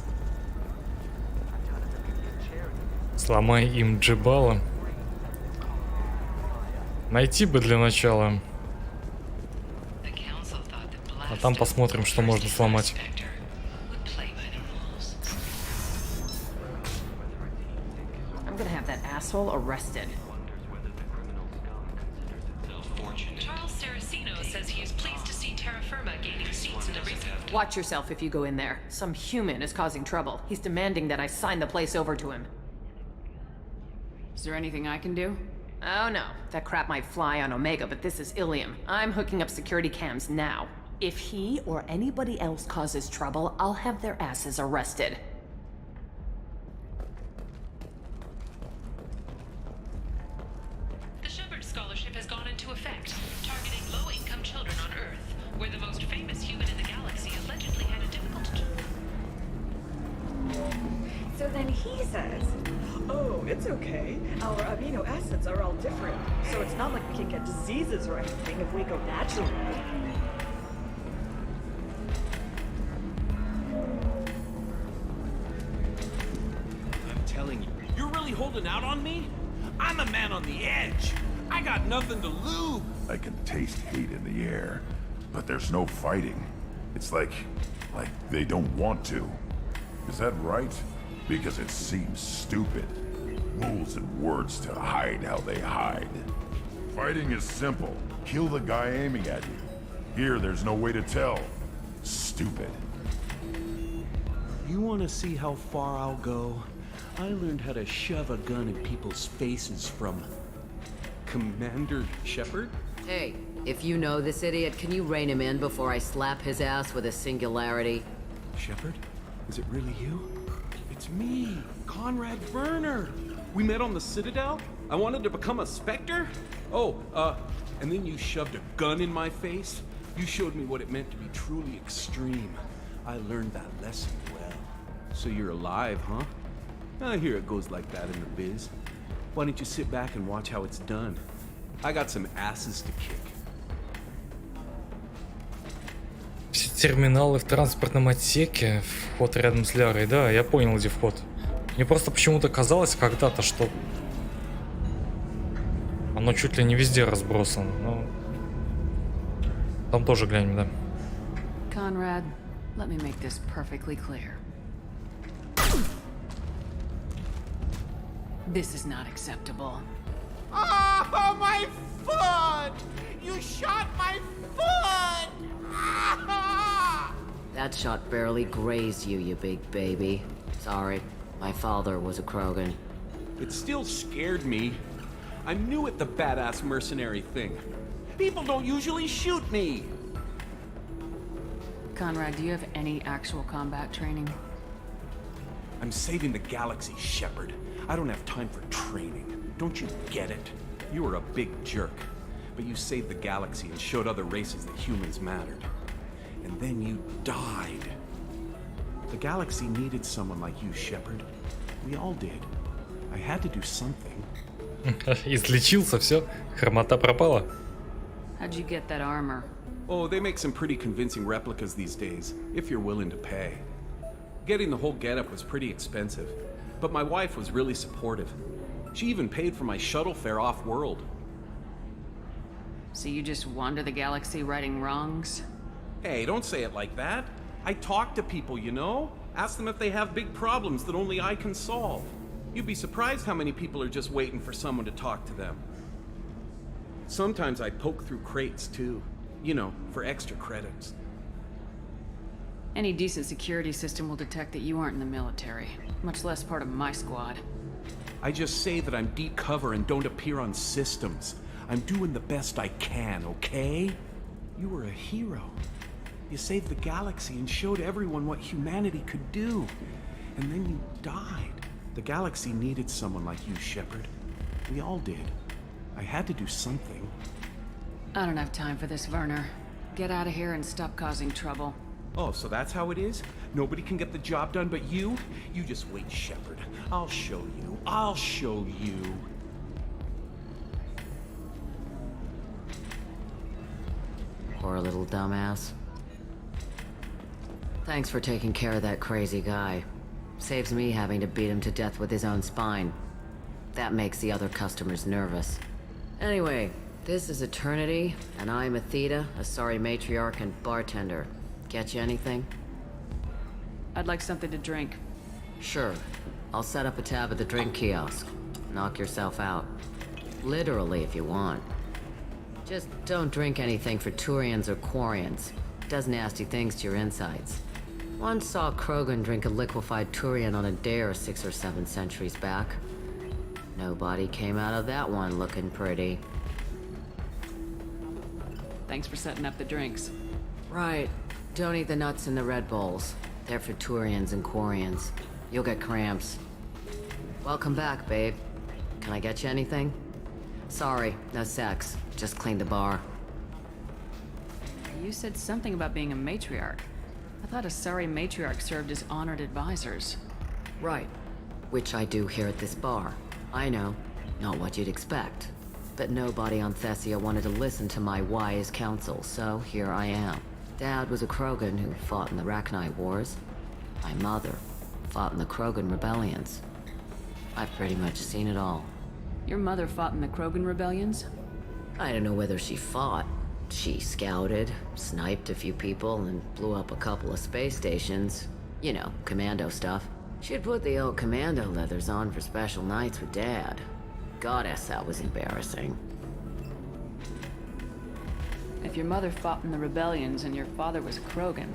Сломай им джибала. Найти бы для начала. А там посмотрим, что можно сломать. I'm gonna have that asshole arrested. Charles Saraceno says he is pleased to see Terra Firma gaining seats in the recent... Watch yourself if you go in there. Some human is causing trouble. He's demanding that I sign the place over to him. Is there anything I can do? Oh no, that crap might fly on Omega, but this is Ilium. I'm hooking up security cams now. If he or anybody else causes trouble, I'll have their asses arrested. The Shepard Scholarship has gone into effect, targeting low-income children on Earth, where the most famous human in the galaxy allegedly had a difficult... So then he says, oh, it's okay. Our amino acids are all different, so it's not like we can get diseases or anything if we go natural. I'm telling you, you're really holding out on me? I'm a man on the edge. I got nothing to lose. I can taste hate in the air, but there's no fighting. It's like they don't want to. Is that right? Because it seems stupid. Rules and words to hide how they hide. Fighting is simple. Kill the guy aiming at you. Here, there's no way to tell. Stupid. You want to see how far I'll go? I learned how to shove a gun in people's faces from Commander Shepard. Hey, if you know this idiot, can you rein him in before I slap his ass with a singularity? Shepard? Is it really you? It's me, Conrad Werner. We met on the Citadel. I wanted to become a Spectre. Oh, and then you shoved a gun in my face. You showed me what it meant to be truly extreme. I learned that lesson well. So you're alive, huh? I hear it goes like that in the biz. Why don't you sit back and watch how it's done? I got some asses to kick. Все терминалы в транспортном отсеке, вход рядом с Лярой, да, я понял, где вход. Мне просто почему-то казалось когда-то, что оно чуть ли не везде разбросано, но там тоже глянем, да. Conrad, let me make this perfectly clear. This is not acceptable. Oh, my foot! You shot my foot! That shot barely grazed you, you big baby. Sorry, my father was a Krogan. It still scared me. I'm new at the badass mercenary thing. People don't usually shoot me. Conrad, do you have any actual combat training? I'm saving the galaxy, Shepard. I don't have time for training. Don't you get it? You were a big jerk, but you saved the galaxy and showed other races that humans mattered. And then you died. The galaxy needed someone like you, Shepard. We all did. I had to do something. Излечился, все, хромота пропала. How'd you get that armor? Oh, they make some pretty convincing replicas these days, if you're willing to pay. Getting the whole getup was pretty expensive, but my wife was really supportive. She even paid for my shuttle fare off-world. So you just wander the galaxy righting wrongs? Hey, don't say it like that. I talk to people, you know? Ask them if they have big problems that only I can solve. You'd be surprised how many people are just waiting for someone to talk to them. Sometimes I poke through crates, too. You know, for extra credits. Any decent security system will detect that you aren't in the military, much less part of my squad. I just say that I'm deep cover and don't appear on systems. I'm doing the best I can, okay? You were a hero. You saved the galaxy and showed everyone what humanity could do. And then you died. The galaxy needed someone like you, Shepard. We all did. I had to do something. I don't have time for this, Werner. Get out of here and stop causing trouble. Oh, so that's how it is? Nobody can get the job done but you? You just wait, Shepard. I'll show you. I'll show you. Poor little dumbass. Thanks for taking care of that crazy guy. Saves me having to beat him to death with his own spine. That makes the other customers nervous. Anyway, this is Eternity, and I'm Athena, a sorry matriarch and bartender. Get you anything? I'd like something to drink. Sure. I'll set up a tab at the drink kiosk. Knock yourself out. Literally, if you want. Just don't drink anything for Turians or Quarians. Does nasty things to your insides. Once saw Krogan drink a liquefied Turian on a dare 6 or 7 centuries back. Nobody came out of that one looking pretty. Thanks for setting up the drinks. Right. Don't eat the nuts in the Red Bowls. They're for Turians and Quarians. You'll get cramps. Welcome back, babe. Can I get you anything? Sorry, no sex. Just cleaned the bar. You said something about being a matriarch. I thought Asari matriarch served as honored advisors. Right. Which I do here at this bar. I know. Not what you'd expect. But nobody on Thessia wanted to listen to my wise counsel, so here I am. Dad was a Krogan who fought in the Rachni Wars. My mother fought in the Krogan rebellions. I've pretty much seen it all. Your mother fought in the Krogan rebellions? I don't know whether she fought. She scouted, sniped a few people, and blew up a couple of space stations. You know, commando stuff. She'd put the old commando leathers on for special nights with Dad. Goddess, that was embarrassing. If your mother fought in the rebellions and your father was a Krogan,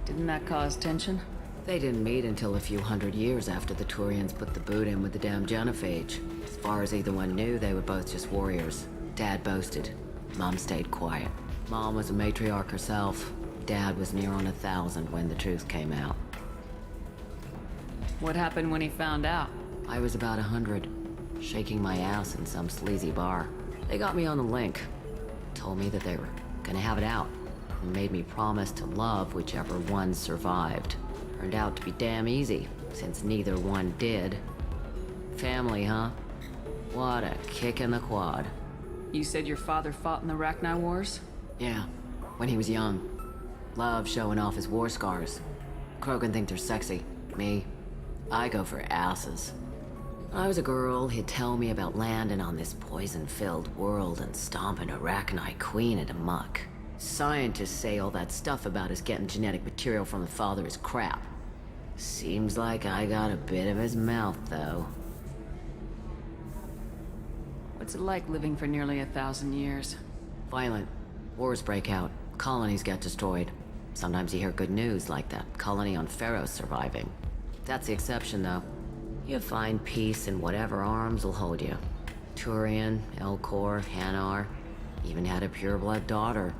didn't that cause tension? They didn't meet until a few hundred years after the Turians put the boot in with the damn genophage. As far as either one knew, they were both just warriors. Dad boasted. Mom stayed quiet. Mom was a matriarch herself. Dad was near on 1,000 when the truth came out. What happened when he found out? I was about 100, shaking my ass in some sleazy bar. They got me on the link. Told me that they were gonna have it out. And made me promise to love whichever one survived. Turned out to be damn easy, since neither one did. Family, huh? What a kick in the quad. You said your father fought in the Rachni Wars? Yeah, when he was young. Loved showing off his war scars. Krogan think they're sexy. Me, I go for asses. When I was a girl, he'd tell me about landing on this poison-filled world and stomping a Rachni queen into muck. Scientists say all that stuff about us getting genetic material from the father is crap. Seems like I got a bit of his mouth, though. What's it like living for nearly 1,000 years? Violent. Wars break out. Colonies get destroyed. Sometimes you hear good news, like that colony on Pharaoh surviving. That's the exception, though. You find peace in whatever arms will hold you. Turian, Elcor, Hanar. Even had a pureblood daughter.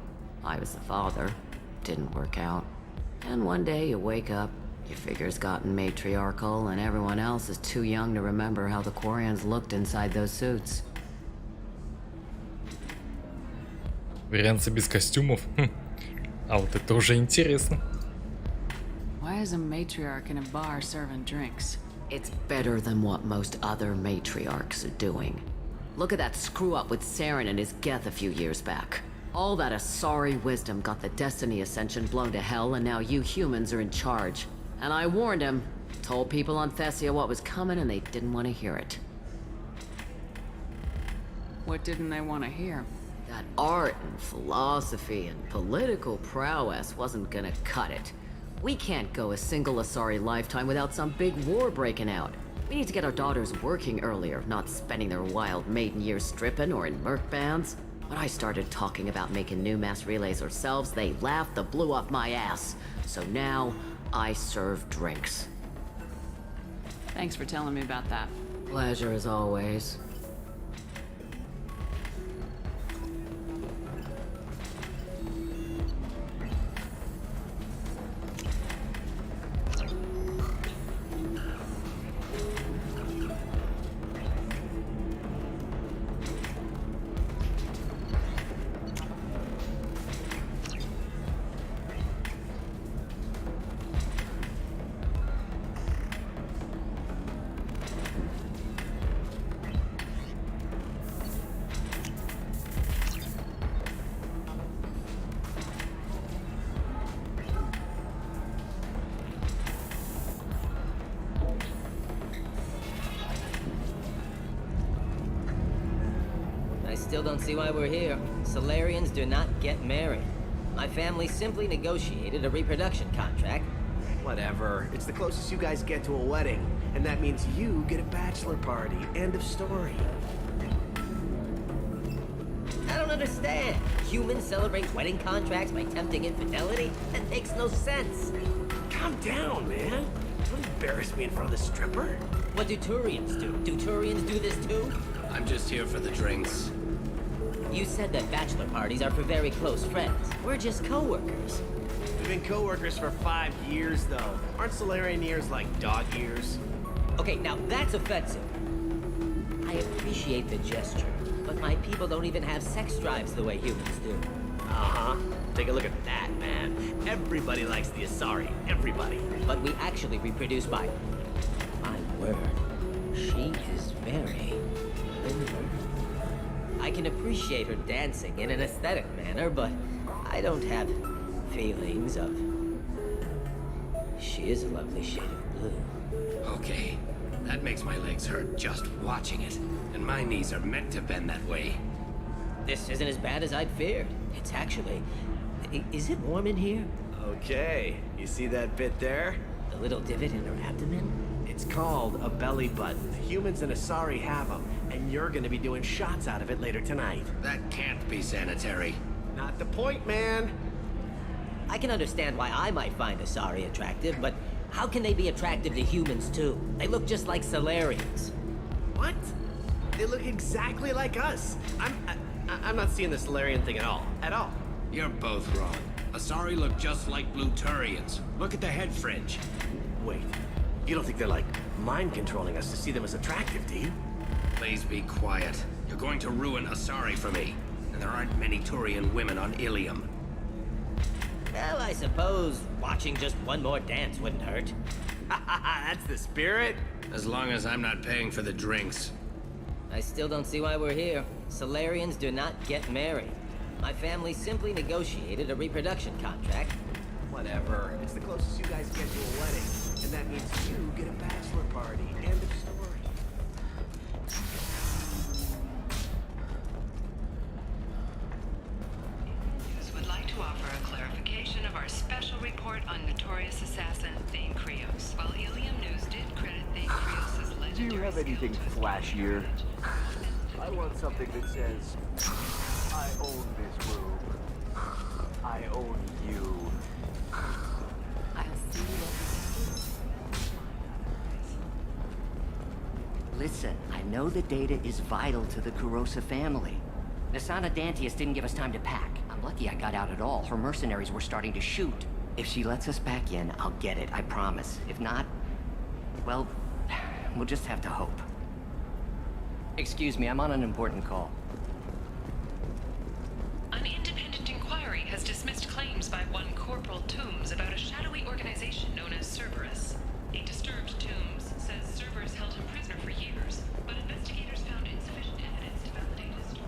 I was the father. Didn't work out. And one day you wake up, your figure's gotten matriarchal, and everyone else is too young to remember how the Quarians looked inside those suits. Варианты без костюмов? А вот это уже интересно. Why is a matriarch in a bar serving drinks? It's better than what most other matriarchs are doing. Look at that screw-up with Saren and his Geth a few years back. All that Asari wisdom got the Destiny Ascension blown to hell, and now you humans are in charge. And I warned him, told people on Thessia what was coming, and they didn't want to hear it. What didn't they want to hear? That art and philosophy and political prowess wasn't gonna cut it. We can't go a single Asari lifetime without some big war breaking out. We need to get our daughters working earlier, not spending their wild maiden years stripping or in merc bands. When I started talking about making new mass relays ourselves, they laughed the blue off my ass. So now, I serve drinks. Thanks for telling me about that. Pleasure as always. I still don't see why we're here. Solarians do not get married. My family simply negotiated a reproduction contract. Whatever. It's the closest you guys get to a wedding. And that means you get a bachelor party. End of story. I don't understand. Humans celebrate wedding contracts by tempting infidelity? That makes no sense. Calm down, man. Don't embarrass me in front of the stripper. What do Turians do? Do Turians do this too? I'm just here for the drinks. You said that bachelor parties are for very close friends. We're just co-workers. We've been co-workers for 5 years, though. Aren't Solarian years like dog years? Okay, now that's offensive. I appreciate the gesture, but my people don't even have sex drives the way humans do. Uh-huh. Take a look at that, man. Everybody likes the Asari. Everybody. But we actually reproduce by... My word. She is very... I can appreciate her dancing in an aesthetic manner, but I don't have feelings of... She is a lovely shade of blue. Okay, that makes my legs hurt just watching it. And my knees are meant to bend that way. This isn't as bad as I'd feared. It's actually... Is it warm in here? Okay. You see that bit there? The little divot in her abdomen? It's called a belly button. Humans and Asari have them, and you're gonna be doing shots out of it later tonight. That can't be sanitary. Not the point, man. I can understand why I might find Asari attractive, but how can they be attractive to humans too? They look just like Solarians. What? They look exactly like us. I'm not seeing the Solarian thing at all. At all. You're both wrong. Asari look just like blue Turians. Look at the head fringe. Wait. You don't think they're, like, mind-controlling us to see them as attractive, do you? Please be quiet. You're going to ruin Asari for me. And there aren't many Turian women on Ilium. Well, I suppose watching just one more dance wouldn't hurt. That's the spirit. As long as I'm not paying for the drinks. I still don't see why we're here. Solarians do not get married. My family simply negotiated a reproduction contract. Whatever. It's the closest you guys get to a wedding. And that means you get a bachelor party. End of story. Would like to offer a clarification of our special report on notorious assassin Thane Krios. While Ilium News did credit Thane Krios as legendary... Do you have anything flashier? I want something that says, I own this room. I own you. I'll see you. Listen, I know the data is vital to the Kurosa family. Nasana Dantius didn't give us time to pack. I'm lucky I got out at all. Her mercenaries were starting to shoot. If she lets us back in, I'll get it, I promise. If not, well, we'll just have to hope. Excuse me, I'm on an important call. An independent inquiry has dismissed claims by one Corporal Toombs about a shadowy organization known as Cerberus. A disturbed Toombs says Cerberus held him prisoner for years, but investigators found insufficient evidence to validate his story.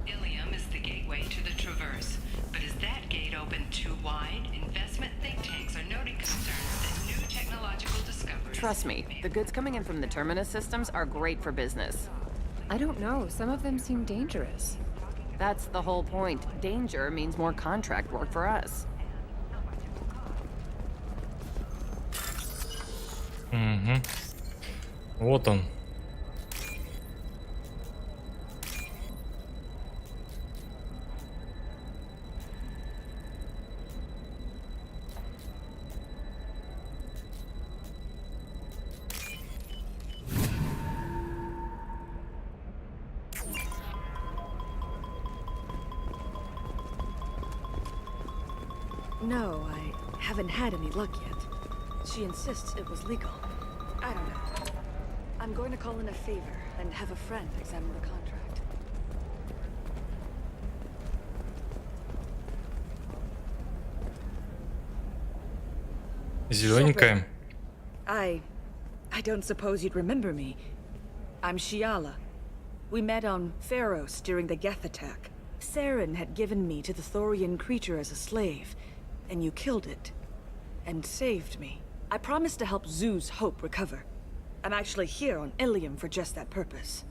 Ilium is the gateway to the Traverse, but is that gate open too wide? Investment think tanks are noting concerns that new technological discoveries... Trust me, the goods coming in from the Terminus systems are great for business. I don't know. Some of them seem dangerous. That's the whole point. Danger means more contract work for us. Угу. Вот он. No, I haven't had any luck yet. She insists it was legal. I don't know. I'm going to call in a favor and have a friend examine the contract. Зелененькая. I don't suppose you'd remember me. I'm Shiala. We met on Pharos during the Geth attack. Saren had given me to the Thorian creature as a slave, and you killed it. And saved me. I promised to help Zeus Hope recover. I'm actually here on Ilium for just that purpose.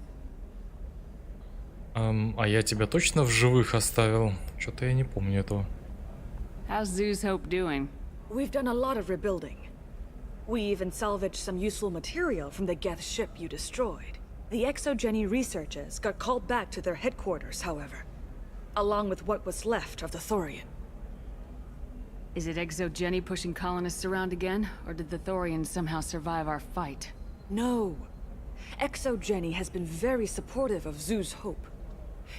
А я тебя точно в живых оставил? Что-то я не помню этого. How's Zeus Hope doing? We've done a lot of rebuilding. We even salvaged some useful material from the Geth ship you destroyed. The Exogeny researchers got called back to their headquarters, however, along with what was left of the Thorian. Is it Exogeny pushing colonists around again, or did the Thorians somehow survive our fight? No. Exogeny has been very supportive of Zeus Hope.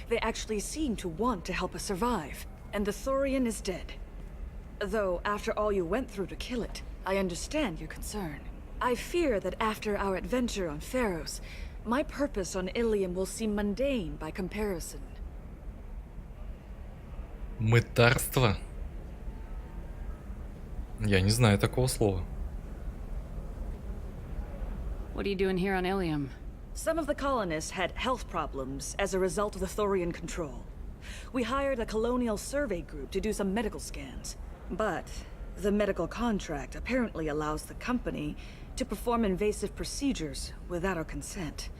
They actually seem to want to help us survive, and the Thorian is dead. Though, after all you went through to kill it, I understand your concern. I fear that after our adventure on Pharos, my purpose on Ilium will seem mundane by comparison. Мытарство? Я не знаю такого слова. What are you doing here on Ilium? Some of the colonists had health problems as a result of the Thorian control. We hired a colonial survey group to do some medical scans. But the medical contract apparently allows the company to perform invasive procedures without our consent.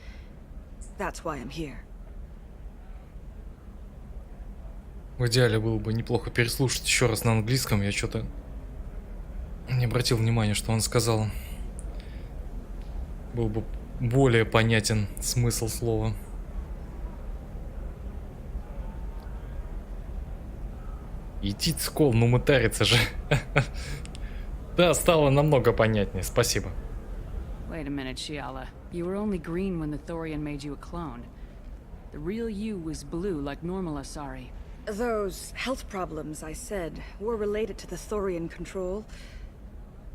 That's why I'm here. В идеале было бы неплохо переслушать еще раз на английском. Я что-то не обратил внимания, что он сказал. Был бы более понятен смысл слова. Идти скол, ну мытарится же. Да, стало намного понятнее, спасибо. Wait a minute, Shiala. You were only green when the Thorian made you a clone. The real you was blue like normal Asari. Those health problems I said were related to the Thorian control.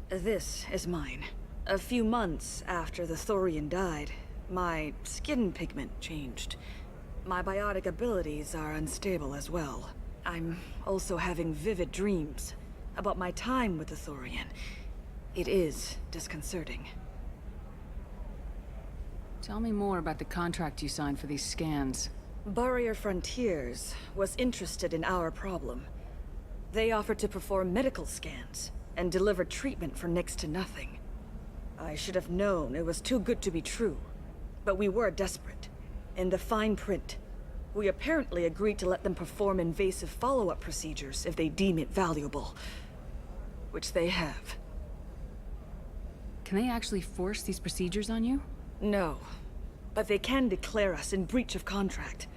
This is mine. A few months after the Thorian died, my skin pigment changed. My biotic abilities are unstable as well. I'm also having vivid dreams about my time with the Thorian. It is disconcerting. Tell me more about the contract you signed for these scans. Barrier Frontiers was interested in our problem. They offered to perform medical scans and deliver treatment for next to nothing. I should have known it was too good to be true, but we were desperate. In the fine print, we apparently agreed to let them perform invasive follow-up procedures if they deem it valuable. Which they have. Can they actually force these procedures on you? No. But they can declare us in breach of contract.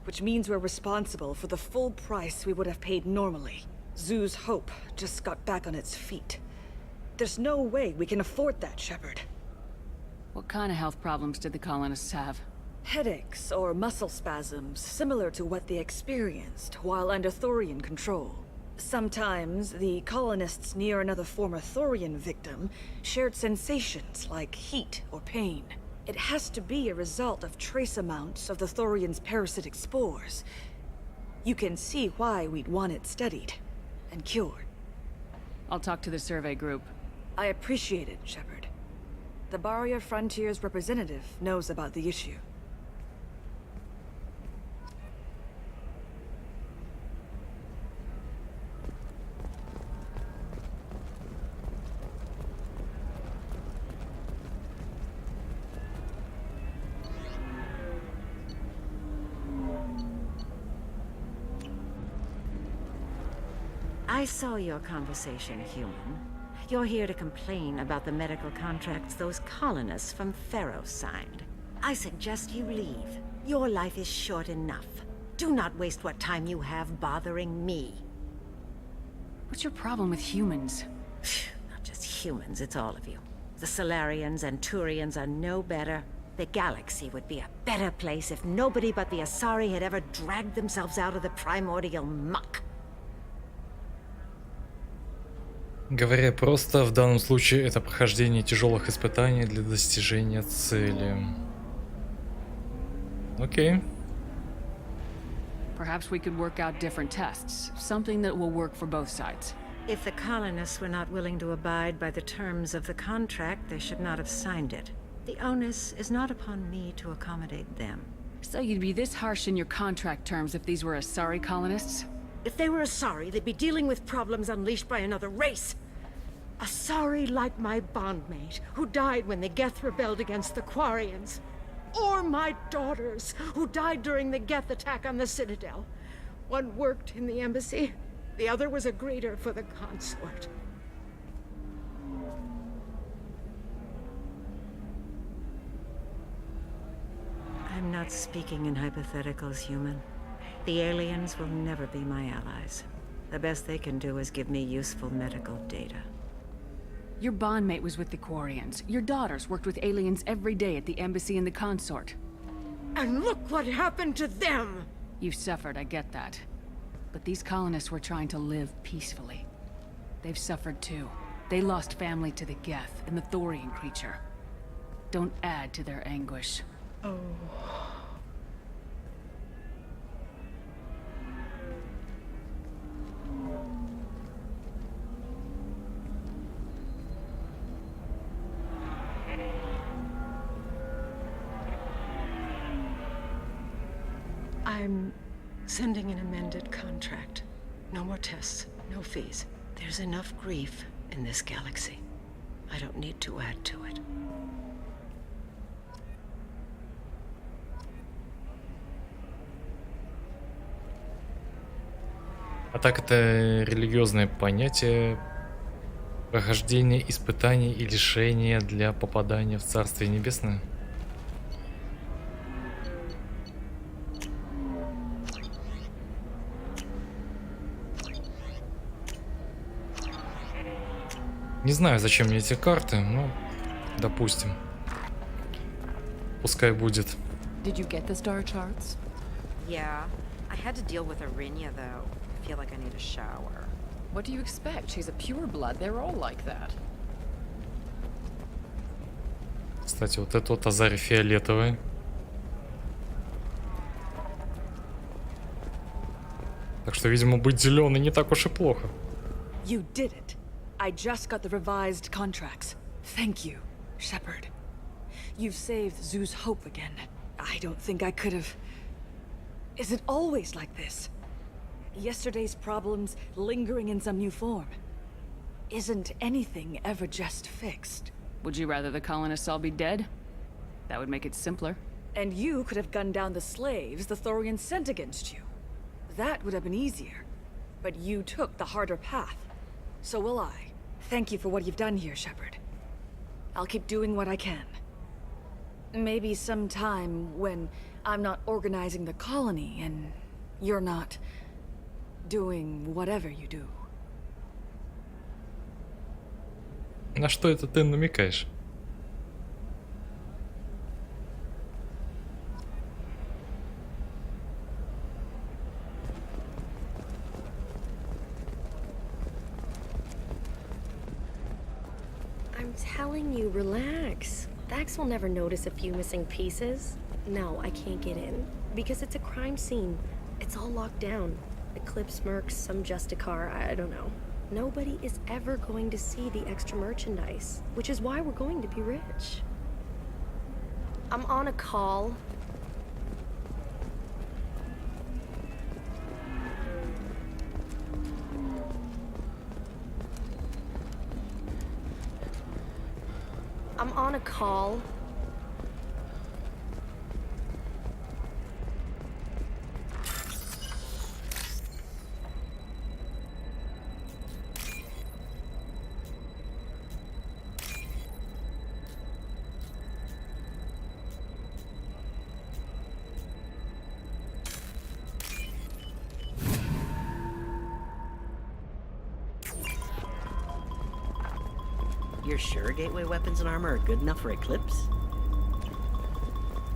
Which means we're responsible for the full price we would have paid normally. Zeus Hope just got back on its feet. There's no way we can afford that, Shepard. What kind of health problems did the colonists have? Headaches or muscle spasms, similar to what they experienced while under Thorian control. Sometimes, the colonists near another former Thorian victim shared sensations like heat or pain. It has to be a result of trace amounts of the Thorian's parasitic spores. You can see why we'd want it studied and cured. I'll talk to the survey group. I appreciate it, Shepard. The Barrier Frontiers representative knows about the issue. I saw your conversation, human. You're here to complain about the medical contracts those colonists from Feros signed. I suggest you leave. Your life is short enough. Do not waste what time you have bothering me. What's your problem with humans? Not just humans, it's all of you. The Solarians and Turians are no better. The galaxy would be a better place if nobody but the Asari had ever dragged themselves out of the primordial muck. Говоря просто, в данном случае это прохождение тяжелых испытаний для достижения цели. Окей. Perhaps we could work out different tests, something that will work for both sides. If the colonists were not willing to abide by the terms of the contract, they should not have signed it. The onus is not upon me to accommodate them. So you'd be this harsh in your contract terms if these were Asari colonists? If they were Asari, they'd be dealing with problems unleashed by another race. Asari like my bondmate, who died when the Geth rebelled against the Quarians. Or my daughters, who died during the Geth attack on the Citadel. One worked in the embassy, the other was a greeter for the consort. I'm not speaking in hypotheticals, human. The aliens will never be my allies. The best they can do is give me useful medical data. Your bondmate was with the Quarians. Your daughters worked with aliens every day at the embassy and the consort. And look what happened to them! You've suffered, I get that. But these colonists were trying to live peacefully. They've suffered too. They lost family to the Geth and the Thorian creature. Don't add to their anguish. Oh. I'm sending an amended contract. No more tests, no fees. There's enough grief in this galaxy. I don't need to add to it. А так это религиозное понятие прохождения испытаний и лишения для попадания в Царствие Небесное. Не знаю, зачем мне эти карты, но допустим. Пускай будет. Did you get the star charts? Yeah. I had to deal with Arinia, though. I feel like I need a shower. What do you expect? She's a pureblood. They're all like that. Кстати, вот это вот Азари фиолетовая. Так что, видимо, быть зеленой не так уж и плохо. You did it. I just got the revised contracts. Thank you, Shepard. You've saved Zoo's hope again. I don't think I could have... Is it always like this? Yesterday's problems lingering in some new form. Isn't anything ever just fixed? Would you rather the colonists all be dead? That would make it simpler. And you could have gunned down the slaves the Thorians sent against you. That would have been easier. But you took the harder path. So will I. Thank you for what you've done here, Shepard. I'll keep doing what I can. Maybe sometime when I'm not organizing the colony and you're not doing whatever you do. На что это ты намекаешь? I'm telling you, relax. Dax will never notice a few missing pieces. No, I can't get in. Because it's a crime scene. It's all locked down. Eclipse mercs, some Justicar, I don't know. Nobody is ever going to see the extra merchandise. Which is why we're going to be rich. I'm on a call. I'm on a call. You're sure Gateway weapons and armor are good enough for Eclipse?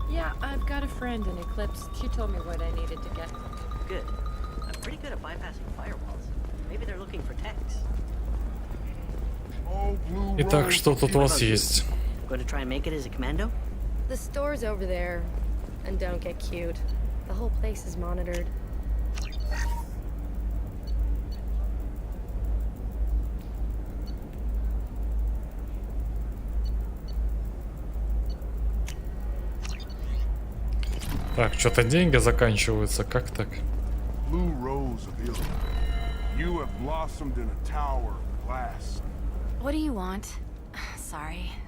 Yeah, I've got a friend in Eclipse. She told me what I needed to get. Good. I'm pretty good at bypassing firewalls. Maybe they're looking for techs. Итак, что тут у вас есть? Going to try and make it as a commando? The store's over there. And don't get cute. The whole place is monitored. Так, что-то деньги заканчиваются, как так? Blue rose of Ilion. You have blossomed in a tower of glass. What do you want?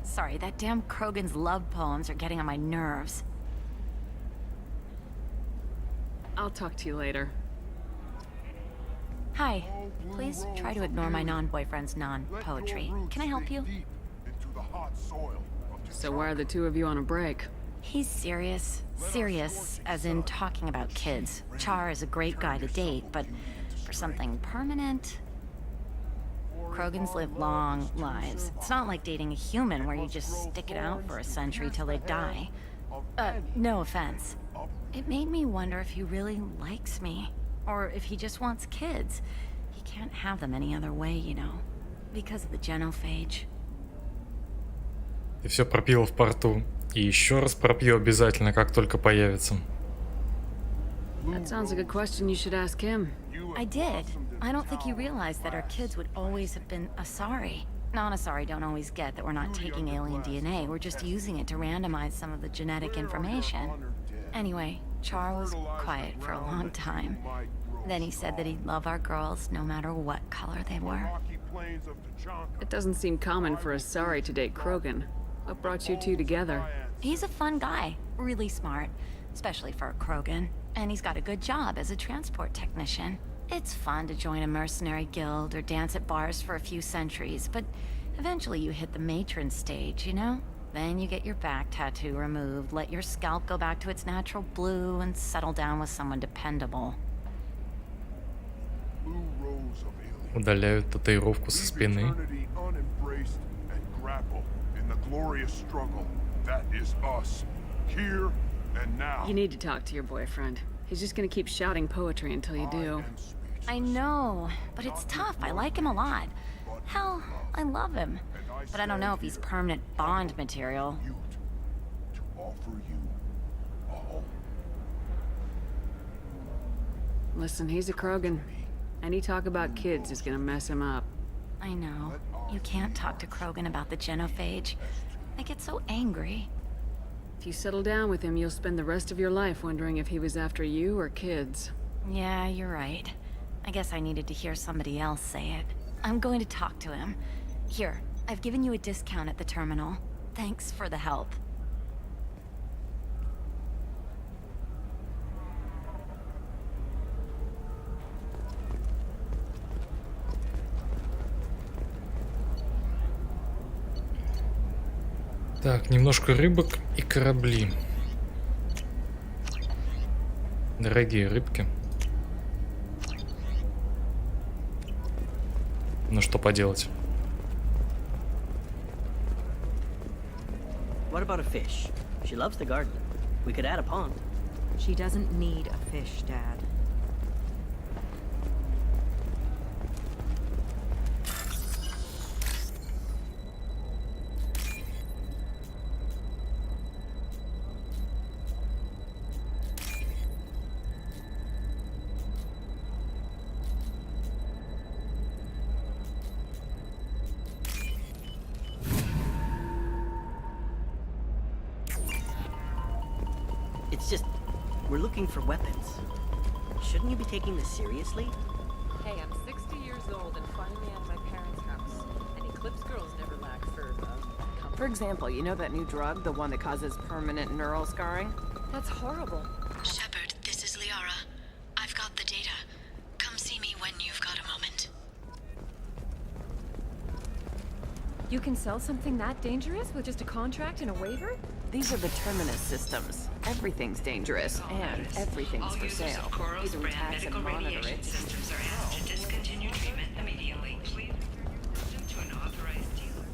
Sorry, that damn Krogan's love poems are getting on my nerves. I'll talk to you later. Hi. Please try to ignore my non-boyfriend's non-poetry. Can I help you? So why are the two of you on a break? He's serious. Serious, as in talking about kids. Char is a great guy to date, but for something permanent... Krogans live long lives. It's not like dating a human where you just stick it out for a century till they die. No offense. It made me wonder if he really likes me. Or if he just wants kids. He can't have them any other way, you know. Because of the genophage. Ты все пропила в порту. И еще раз пропью обязательно, как только появится. That sounds like a question you should ask him. I did. I don't think you realized that our kids would always have been Asari. Non-Asari don't always get that we're not taking alien DNA, we're just using it to randomize some of the genetic information. Anyway, Char was quiet for a long time. Then he said that he'd love our girls no matter what color they were. It doesn't seem common for Asari to date Krogan. What brought you two together? He's a fun guy, really smart, especially for a Krogan. And he's got a good job as a transport technician. It's fun to join a mercenary guild or dance at bars for a few centuries, but eventually you hit the matron stage, you know? Then you get your back tattoo removed, let your scalp go back to its natural blue, and settle down with someone dependable. Удаляют татуировку со спины. You need to talk to your boyfriend. He's just gonna keep shouting poetry until you do. I know, but it's tough. I like him a lot. Hell, I love him. But I don't know if he's permanent Bond material. Listen, he's a Krogan. Any talk about kids is gonna mess him up. I know. You can't talk to Krogan about the genophage. I get so angry. If you settle down with him, you'll spend the rest of your life wondering if he was after you or kids. Yeah, you're right. I guess I needed to hear somebody else say it. I'm going to talk to him. Here, I've given you a discount at the terminal. Thanks for the help. Так, немножко рыбок и корабли. Дорогие рыбки. Ну что поделать? What about a fish? She loves the garden. We could add a pond. She doesn't need a fish, Dad. It's just, we're looking for weapons. Shouldn't you be taking this seriously? Hey, I'm 60 years old and finally out of my parents' house. And Eclipse girls never lack for For example, you know that new drug, the one that causes permanent neural scarring? That's horrible. Shepard, this is Liara. I've got the data. Come see me when you've got a moment. You can sell something that dangerous with just a contract and a waiver? These are the Terminus systems. Everything's dangerous, and everything's for sale. Either we tax and monitor it. Systems are asked to discontinue treatment immediately. Please return your system to an authorized dealer.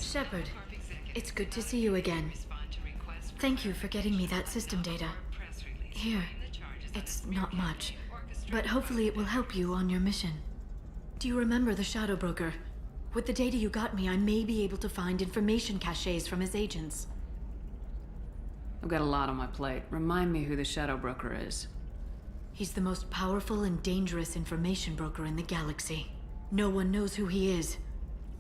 Shepard, it's good to see you again. Thank you for getting me that system data. Here, it's not much, but hopefully it will help you on your mission. Do you remember the Shadow Broker? With the data you got me, I may be able to find information caches from his agents. I've got a lot on my plate. Remind me who the Shadow Broker is. He's the most powerful and dangerous information broker in the galaxy. No one knows who he is.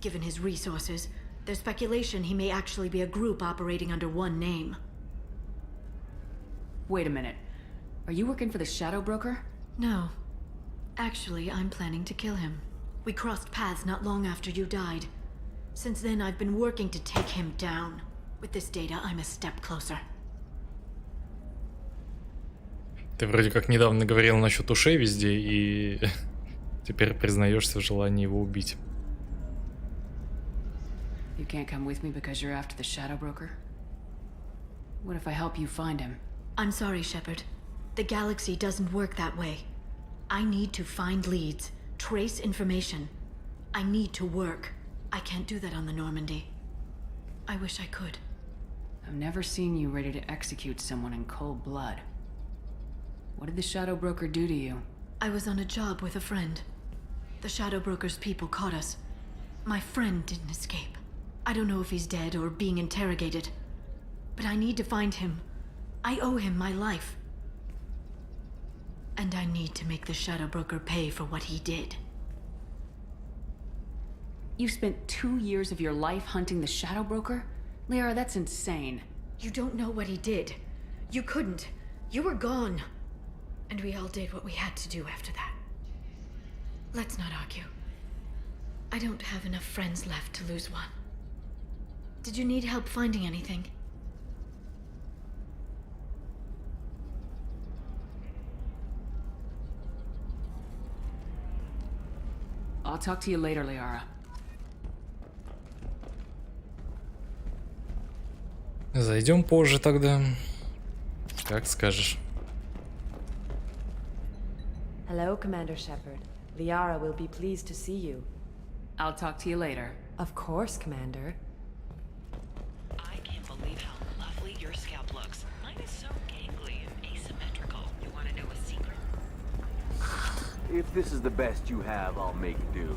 Given his resources, there's speculation he may actually be a group operating under one name. Wait a minute. Are you working for the Shadow Broker? No. Actually, I'm planning to kill him. We crossed paths not long after you died. Since then, I've been working to take him down. With this data, I'm a step closer. Ты вроде как недавно говорил насчет ушей везде, и теперь признаешься в желании его убить. You can't come with me because you're after the Shadow Broker? What if I help you find him? I'm sorry, Shepard. The galaxy doesn't work that way. I need to find leads, trace information. I need to work. I can't do that on the Normandy. I wish I could. I've never seen you ready to execute someone in cold blood. What did the Shadow Broker do to you? I was on a job with a friend. The Shadow Broker's people caught us. My friend didn't escape. I don't know if he's dead or being interrogated. But I need to find him. I owe him my life. And I need to make the Shadow Broker pay for what he did. You spent 2 years of your life hunting the Shadow Broker? Liara, that's insane. You don't know what he did. You couldn't. You were gone. And we all did what we had to do after that. Let's not argue. I don't have enough friends left to lose one. Did you need help finding anything? I'll talk to you later, Liara. Зайдем позже тогда. Как скажешь. Hello, Commander Shepard. Liara will be pleased to see you. I'll talk to you later. Of course, Commander. I can't believe how lovely your scalp looks. Mine is so gangly and asymmetrical. You want to know a secret? If this is the best you have, I'll make do.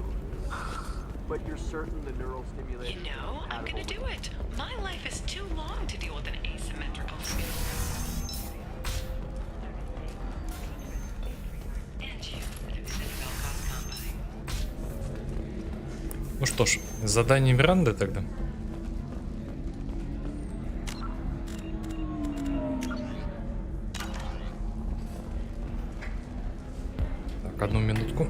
But you're certain the neural stimulation... You know, I'm gonna do it. My life is too long to deal with an asymmetrical skin. Ну что ж, задание Миранды тогда. Так, одну минутку.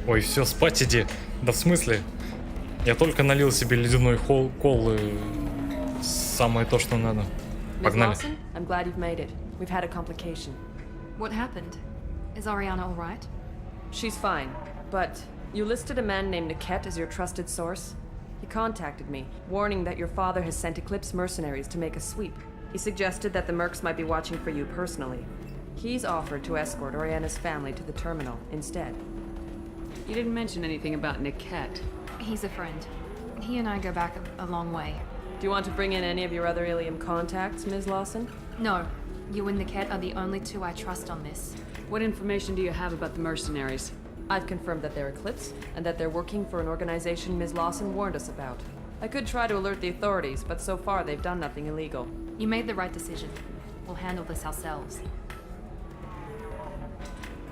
Ой, все, спать иди. Да в смысле? Я только налил себе ледяной колы. Самое то, что надо. Ms. Погнали. Lawson, I'm glad you've made it. We've had a complication. What happened? Is Ariana all right? She's fine, but you listed a man named Niket as your trusted source. He contacted me, warning that your father has sent Eclipse mercenaries to make a sweep. He suggested that the Mercs might be watching for you personally. He's offered to escort Oriana's family to the terminal instead. You didn't mention anything about Niket. He's a friend. He and I go back a long way. Do you want to bring in any of your other Ilium contacts, Ms. Lawson? No. You and Niket are the only two I trust on this. What information do you have about the mercenaries? I've confirmed that they're Eclipse, and that they're working for an organization Ms. Lawson warned us about. I could try to alert the authorities, but so far they've done nothing illegal. You made the right decision. We'll handle this ourselves.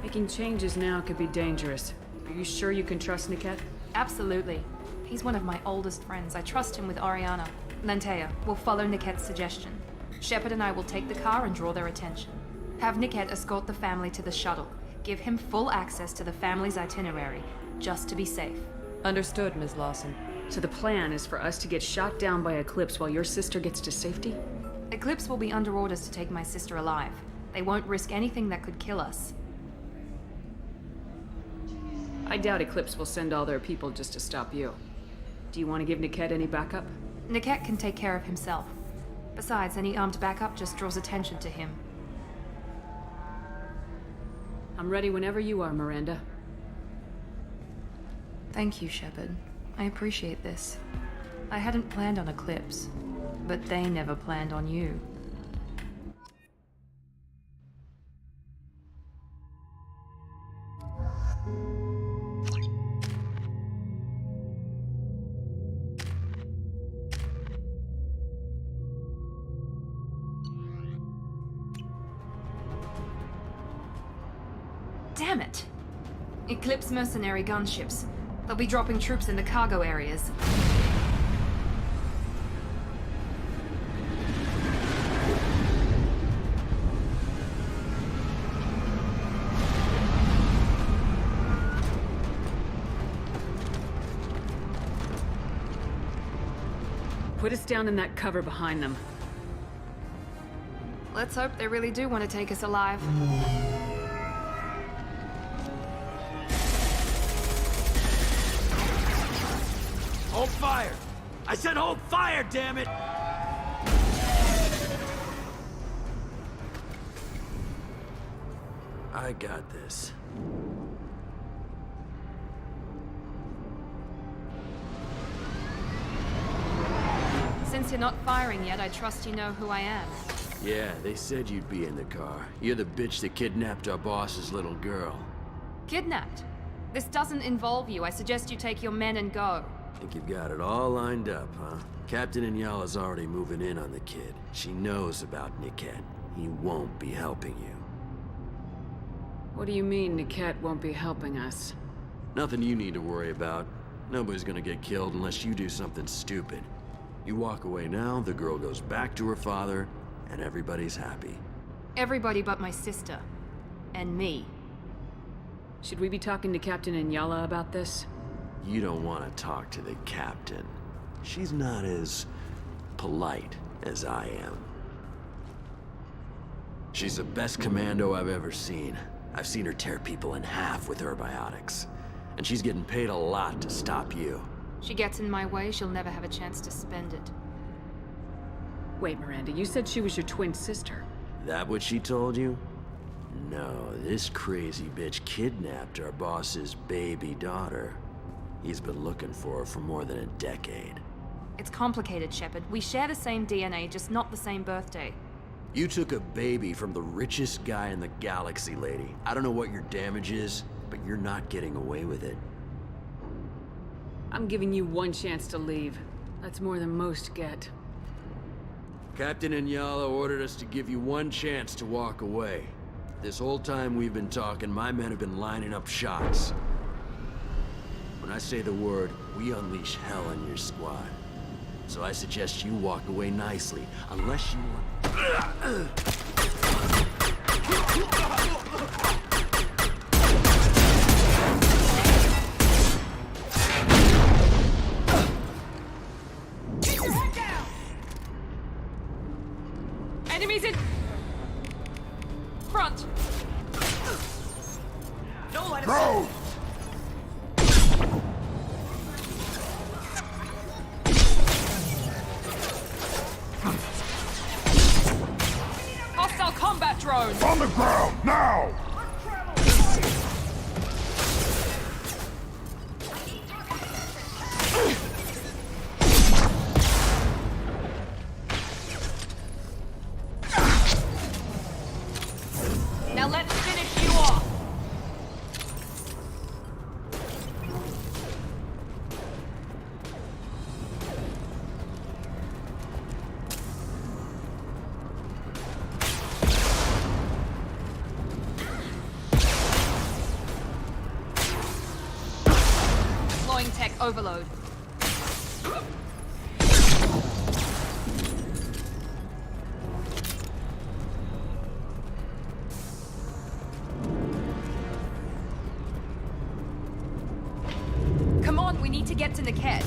Making changes now could be dangerous. Are you sure you can trust Niket? Absolutely. He's one of my oldest friends. I trust him with Ariana. Lantea, we'll follow Niket's suggestion. Shepard and I will take the car and draw their attention. Have Niket escort the family to the shuttle. Give him full access to the family's itinerary, just to be safe. Understood, Ms. Lawson. So the plan is for us to get shot down by Eclipse while your sister gets to safety? Eclipse will be under orders to take my sister alive. They won't risk anything that could kill us. I doubt Eclipse will send all their people just to stop you. Do you want to give Niket any backup? Niket can take care of himself. Besides, any armed backup just draws attention to him. I'm ready whenever you are, Miranda. Thank you, Shepard. I appreciate this. I hadn't planned on Eclipse, but they never planned on you. Damn it! Eclipse mercenary gunships. They'll be dropping troops in the cargo areas. Put us down in that cover behind them. Let's hope they really do want to take us alive. Hold fire! I said hold fire, damn it! I got this. Since you're not firing yet, I trust you know who I am. Yeah, they said you'd be in the car. You're the bitch that kidnapped our boss's little girl. Kidnapped? This doesn't involve you. I suggest you take your men and go. Think you've got it all lined up, huh? Captain Inyala's already moving in on the kid. She knows about Niket. He won't be helping you. What do you mean Niket won't be helping us? Nothing you need to worry about. Nobody's gonna get killed unless you do something stupid. You walk away now, the girl goes back to her father, and everybody's happy. Everybody but my sister. And me. Should we be talking to Captain Inyala about this? You don't want to talk to the captain. She's not as polite as I am. She's the best commando I've ever seen. I've seen her tear people in half with her biotics. And she's getting paid a lot to stop you. She gets in my way, she'll never have a chance to spend it. Wait, Miranda, you said she was your twin sister. That what she told you? No, this crazy bitch kidnapped our boss's baby daughter. He's been looking for her for more than a decade. It's complicated, Shepard. We share the same DNA, just not the same birthday. You took a baby from the richest guy in the galaxy, lady. I don't know what your damage is, but you're not getting away with it. I'm giving you one chance to leave. That's more than most get. Captain Inyala ordered us to give you one chance to walk away. This whole time we've been talking, my men have been lining up shots. When I say the word, we unleash hell on your squad. So I suggest you walk away nicely, unless you want... Enemies in front. Don't let Go! Hostile combat drone. On the ground, now! Now let's finish you off. Deploying tech overload. Come on, we need to get to Niket.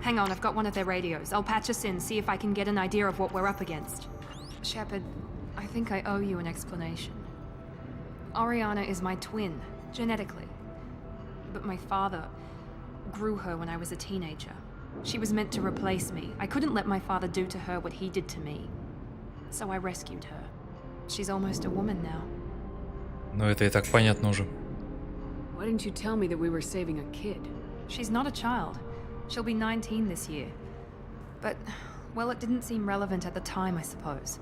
Hang on, I've got one of their radios. I'll patch us in, see if I can get an idea of what we're up against. Shepard, I think I owe you an explanation. Oriana is my twin, genetically. But my father grew her when I was a teenager. She was meant to replace me. I couldn't let my father do to her what he did to me. So I rescued her. She's almost a woman now. Ну это и так понятно уже. Why didn't you tell me that we were saving a kid? She's not a child. She'll be 19 this year. But, well, it didn't seem relevant at the time, I suppose.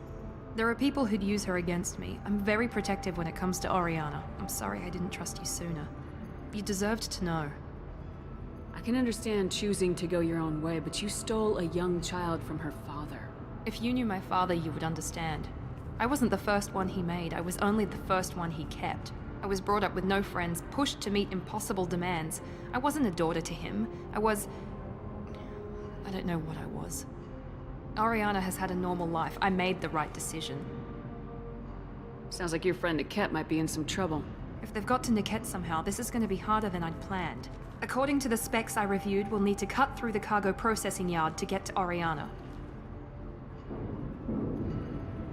There are people who'd use her against me. I'm very protective when it comes to Oriana. I'm sorry I didn't trust you sooner. You deserved to know. I can understand choosing to go your own way, but you stole a young child from her father. If you knew my father, you would understand. I wasn't the first one he made. I was only the first one he kept. I was brought up with no friends, pushed to meet impossible demands. I wasn't a daughter to him. I don't know what I was. Oriana has had a normal life. I made the right decision. Sounds like your friend Niket might be in some trouble. If they've got to Niket somehow, this is going to be harder than I'd planned. According to the specs I reviewed, we'll need to cut through the cargo processing yard to get to Oriana.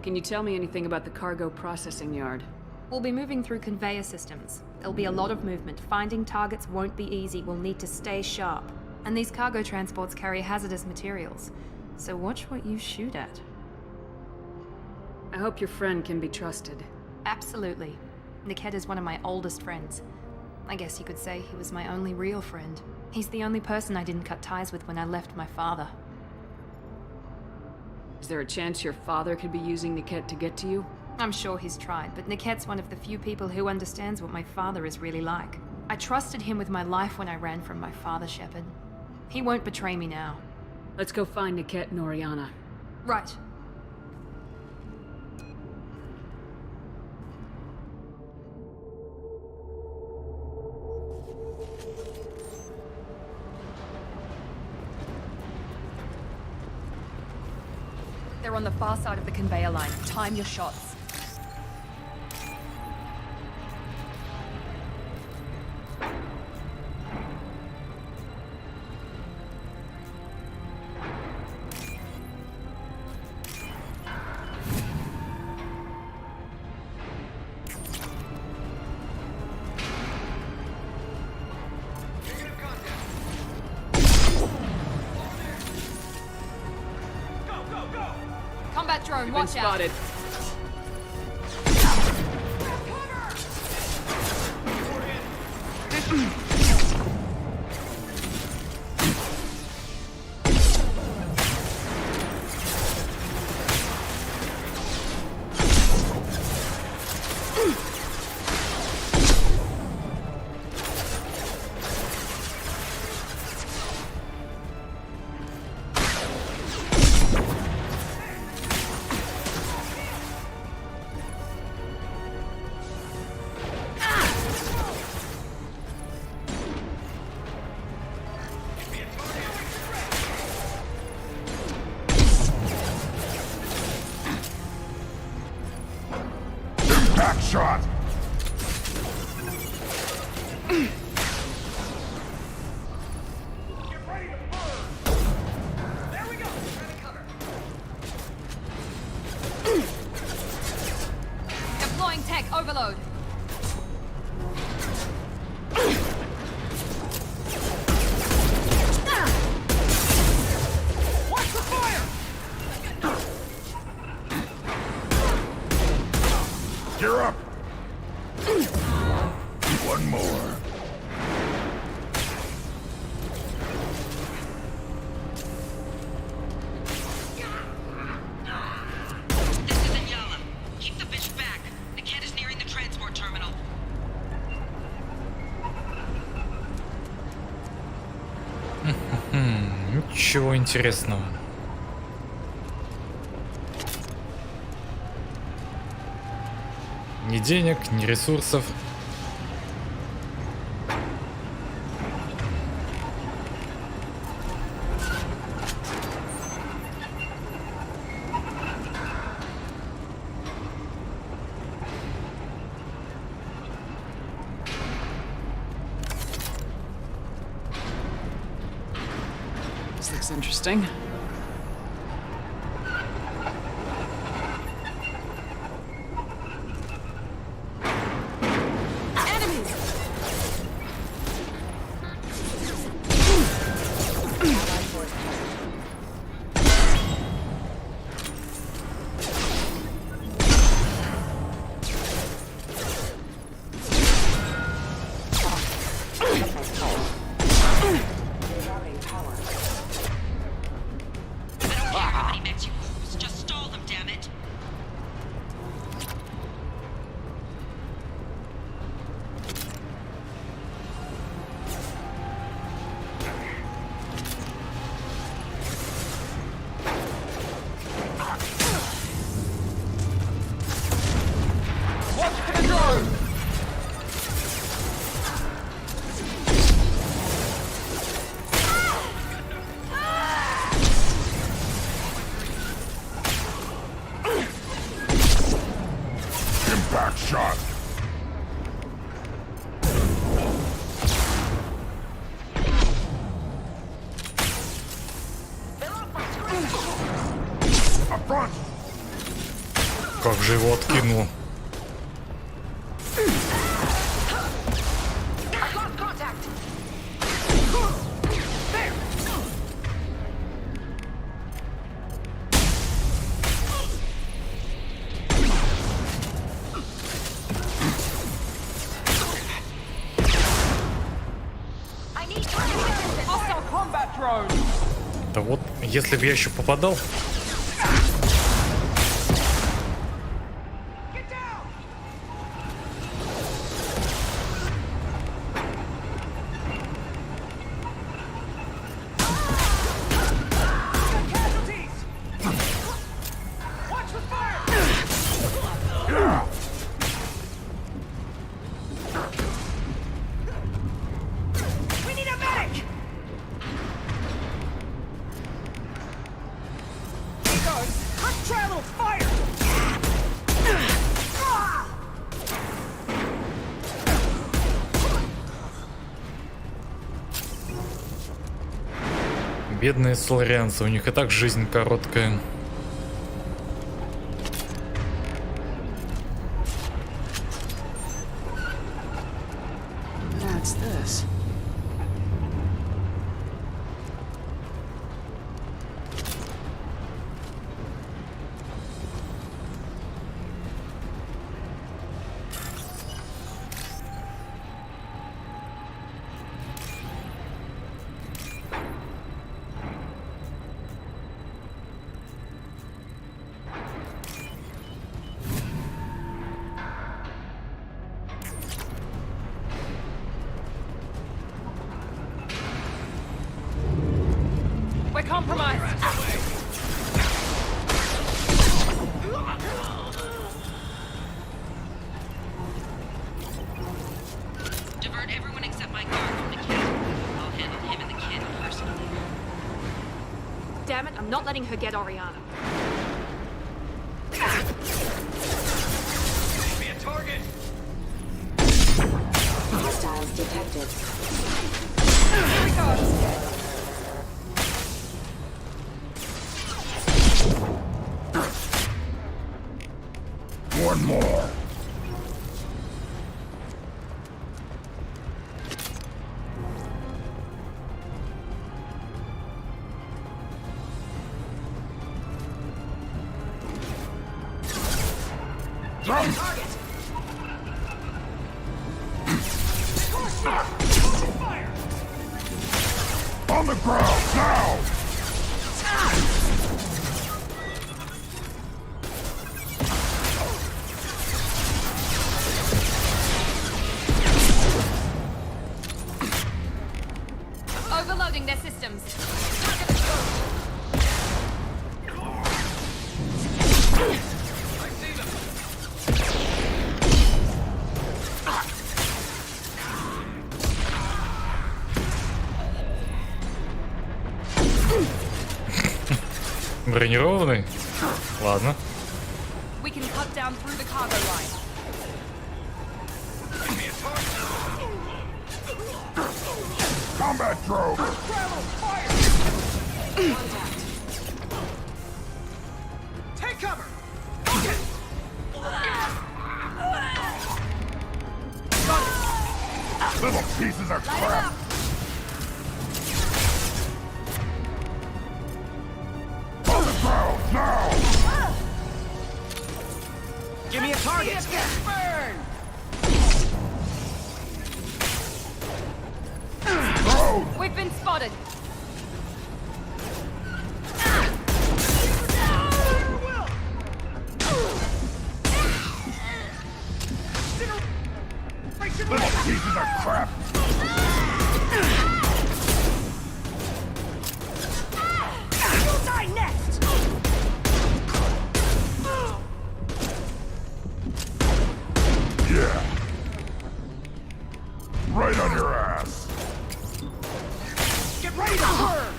Can you tell me anything about the cargo processing yard? We'll be moving through conveyor systems. There'll be a lot of movement. Finding targets won't be easy. We'll need to stay sharp. And these cargo transports carry hazardous materials. So watch what you shoot at. I hope your friend can be trusted. Absolutely. Niket is one of my oldest friends. I guess you could say he was my only real friend. He's the only person I didn't cut ties with when I left my father. Is there a chance your father could be using Niket to get to you? I'm sure he's tried, but Niket's one of the few people who understands what my father is really like. I trusted him with my life when I ran from my father, Shepard. He won't betray me now. Let's go find Niket and Oriana. Right. They're on the far side of the conveyor line. Time your shots. Combat drone, watch out. Spotted. shot! Deploying tech overload. Watch the fire! Gear up! One more. This is Inyala. Keep the bitch back. The kid is nearing the transport terminal. Ничего интересного. Ни денег, ни ресурсов. This looks interesting. Just stall them, damn it. Watch for the drone! Impact shot! Up front! Как же его откинул. Hostile combat drone! Да вот, если бы я еще попадал. Watch the fire! We need a medic! He goes. Let's try a little fire! Бедные соларианцы, у них и так жизнь короткая. That's this. We're compromised. Divert everyone except my guard from the kid. I'll handle him and the kid personally. Damn it, I'm not letting her get Oriana. Be a target! detected. One more. On the ground, now! Overloading their systems. Бронированный? Ладно. We can cut down through the cargo line. Combat drone! Take cover! Little pieces of crap! On the ground, now! Give me a target! Burn! We've been spotted. Little pieces of crap! You'll die next! Yeah. Right on your ass. Get ready to burn!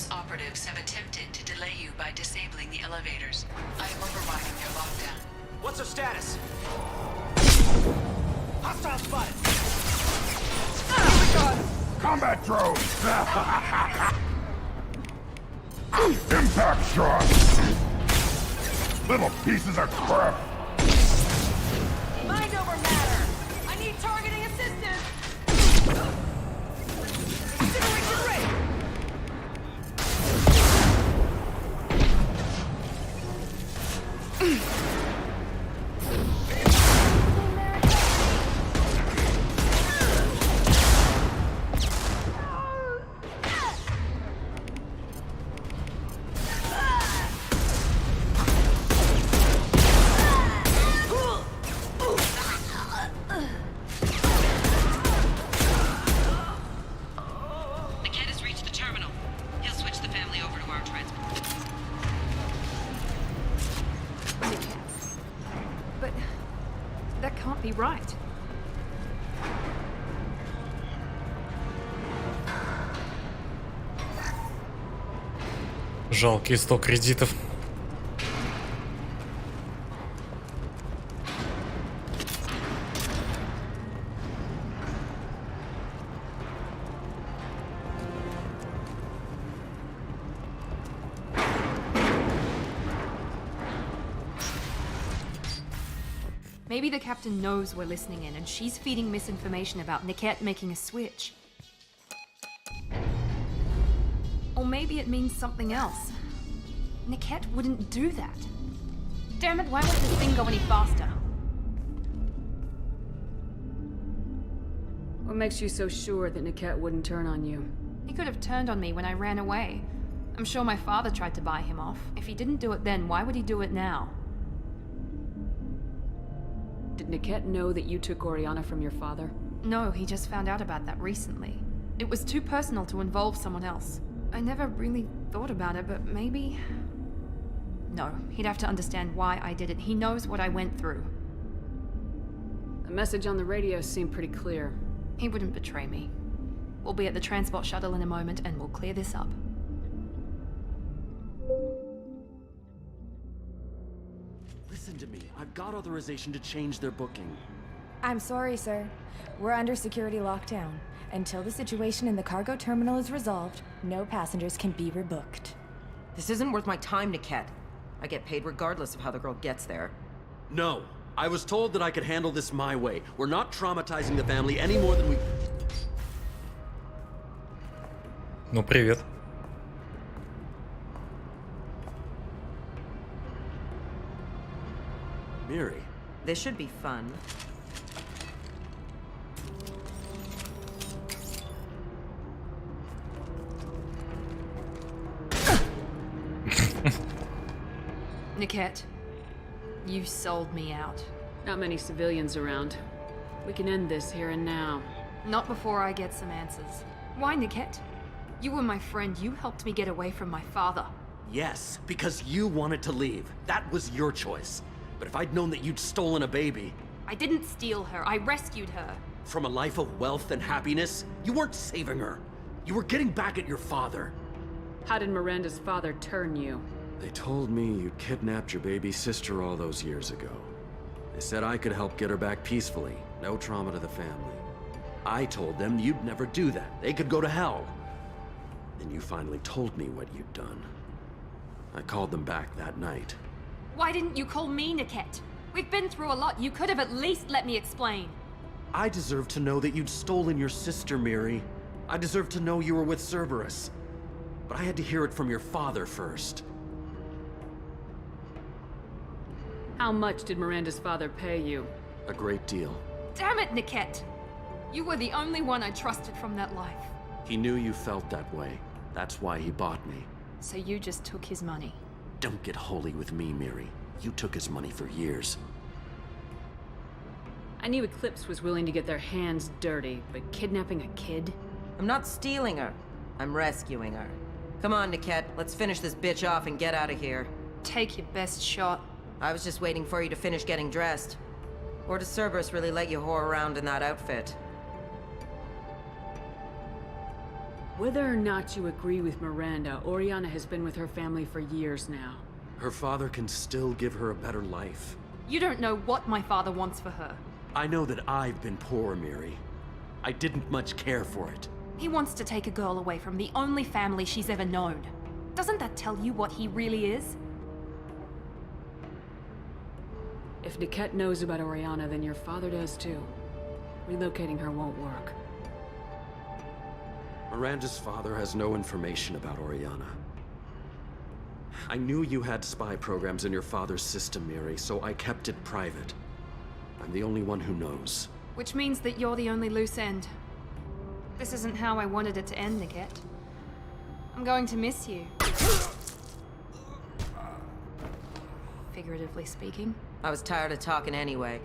Operatives have attempted to delay you by disabling the elevators. I am overriding their lockdown. What's her status? Hostile spotted! Combat drone! Impact shot! Little pieces of crap! Mind over matter. I need targeting assistance. Incineration ready! Be right. Жалкие 100 кредитов. Maybe the captain knows we're listening in and she's feeding misinformation about Niket making a switch. Or maybe it means something else. Niket wouldn't do that. Damn it, why won't this thing go any faster? What makes you so sure that Niket wouldn't turn on you? He could have turned on me when I ran away. I'm sure my father tried to buy him off. If he didn't do it then, why would he do it now? Did Niket know that you took Oriana from your father? No, he just found out about that recently. It was too personal to involve someone else. I never really thought about it, but maybe... No, he'd have to understand why I did it. He knows what I went through. The message on the radio seemed pretty clear. He wouldn't betray me. We'll be at the transport shuttle in a moment and we'll clear this up. Listen to me. I've got authorization to change their booking. I'm sorry, sir. We're under security lockdown. Until the situation in the cargo terminal is resolved, no passengers can be rebooked. This isn't worth my time, Niket. I get paid regardless of how the girl gets there. No. I was told that I could handle this my way. We're not traumatizing the family any more than we... Ну, привет. Miri. This should be fun. Niket, you sold me out. Not many civilians around. We can end this here and now. Not before I get some answers. Why, Niket? You were my friend. You helped me get away from my father. Yes, because you wanted to leave. That was your choice. But if I'd known that you'd stolen a baby... I didn't steal her. I rescued her. From a life of wealth and happiness, you weren't saving her. You were getting back at your father. How did Miranda's father turn you? They told me you kidnapped your baby sister all those years ago. They said I could help get her back peacefully. No trauma to the family. I told them you'd never do that. They could go to hell. Then you finally told me what you'd done. I called them back that night. Why didn't you call me, Niket? We've been through a lot. You could have at least let me explain. I deserve to know that you'd stolen your sister, Miri. I deserve to know you were with Cerberus. But I had to hear it from your father first. How much did Miranda's father pay you? A great deal. Damn it, Niket! You were the only one I trusted from that life. He knew you felt that way. That's why he bought me. So you just took his money? Don't get holy with me, Miri. You took his money for years. I knew Eclipse was willing to get their hands dirty, but kidnapping a kid? I'm not stealing her. I'm rescuing her. Come on, Niket. Let's finish this bitch off and get out of here. Take your best shot. I was just waiting for you to finish getting dressed. Or does Cerberus really let you whore around in that outfit? Whether or not you agree with Miranda, Oriana has been with her family for years now. Her father can still give her a better life. You don't know what my father wants for her. I know that I've been poor, Miri. I didn't much care for it. He wants to take a girl away from the only family she's ever known. Doesn't that tell you what he really is? If Niket knows about Oriana, then your father does too. Relocating her won't work. Miranda's father has no information about Oriana. I knew you had spy programs in your father's system, Miri, so I kept it private. I'm the only one who knows. Which means that you're the only loose end. This isn't how I wanted it to end, Niket. I'm going to miss you. Figuratively speaking. I was tired of talking anyway.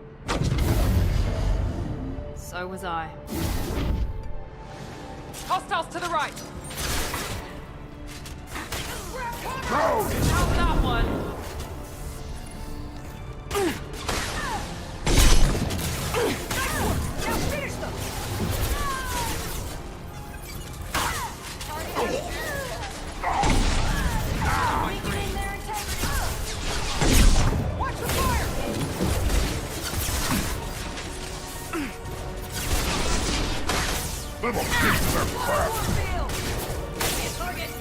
So was I. Hostiles to the right! Go! How's that one? Now finish them! Watch the fire! Little pieces of crap! Target!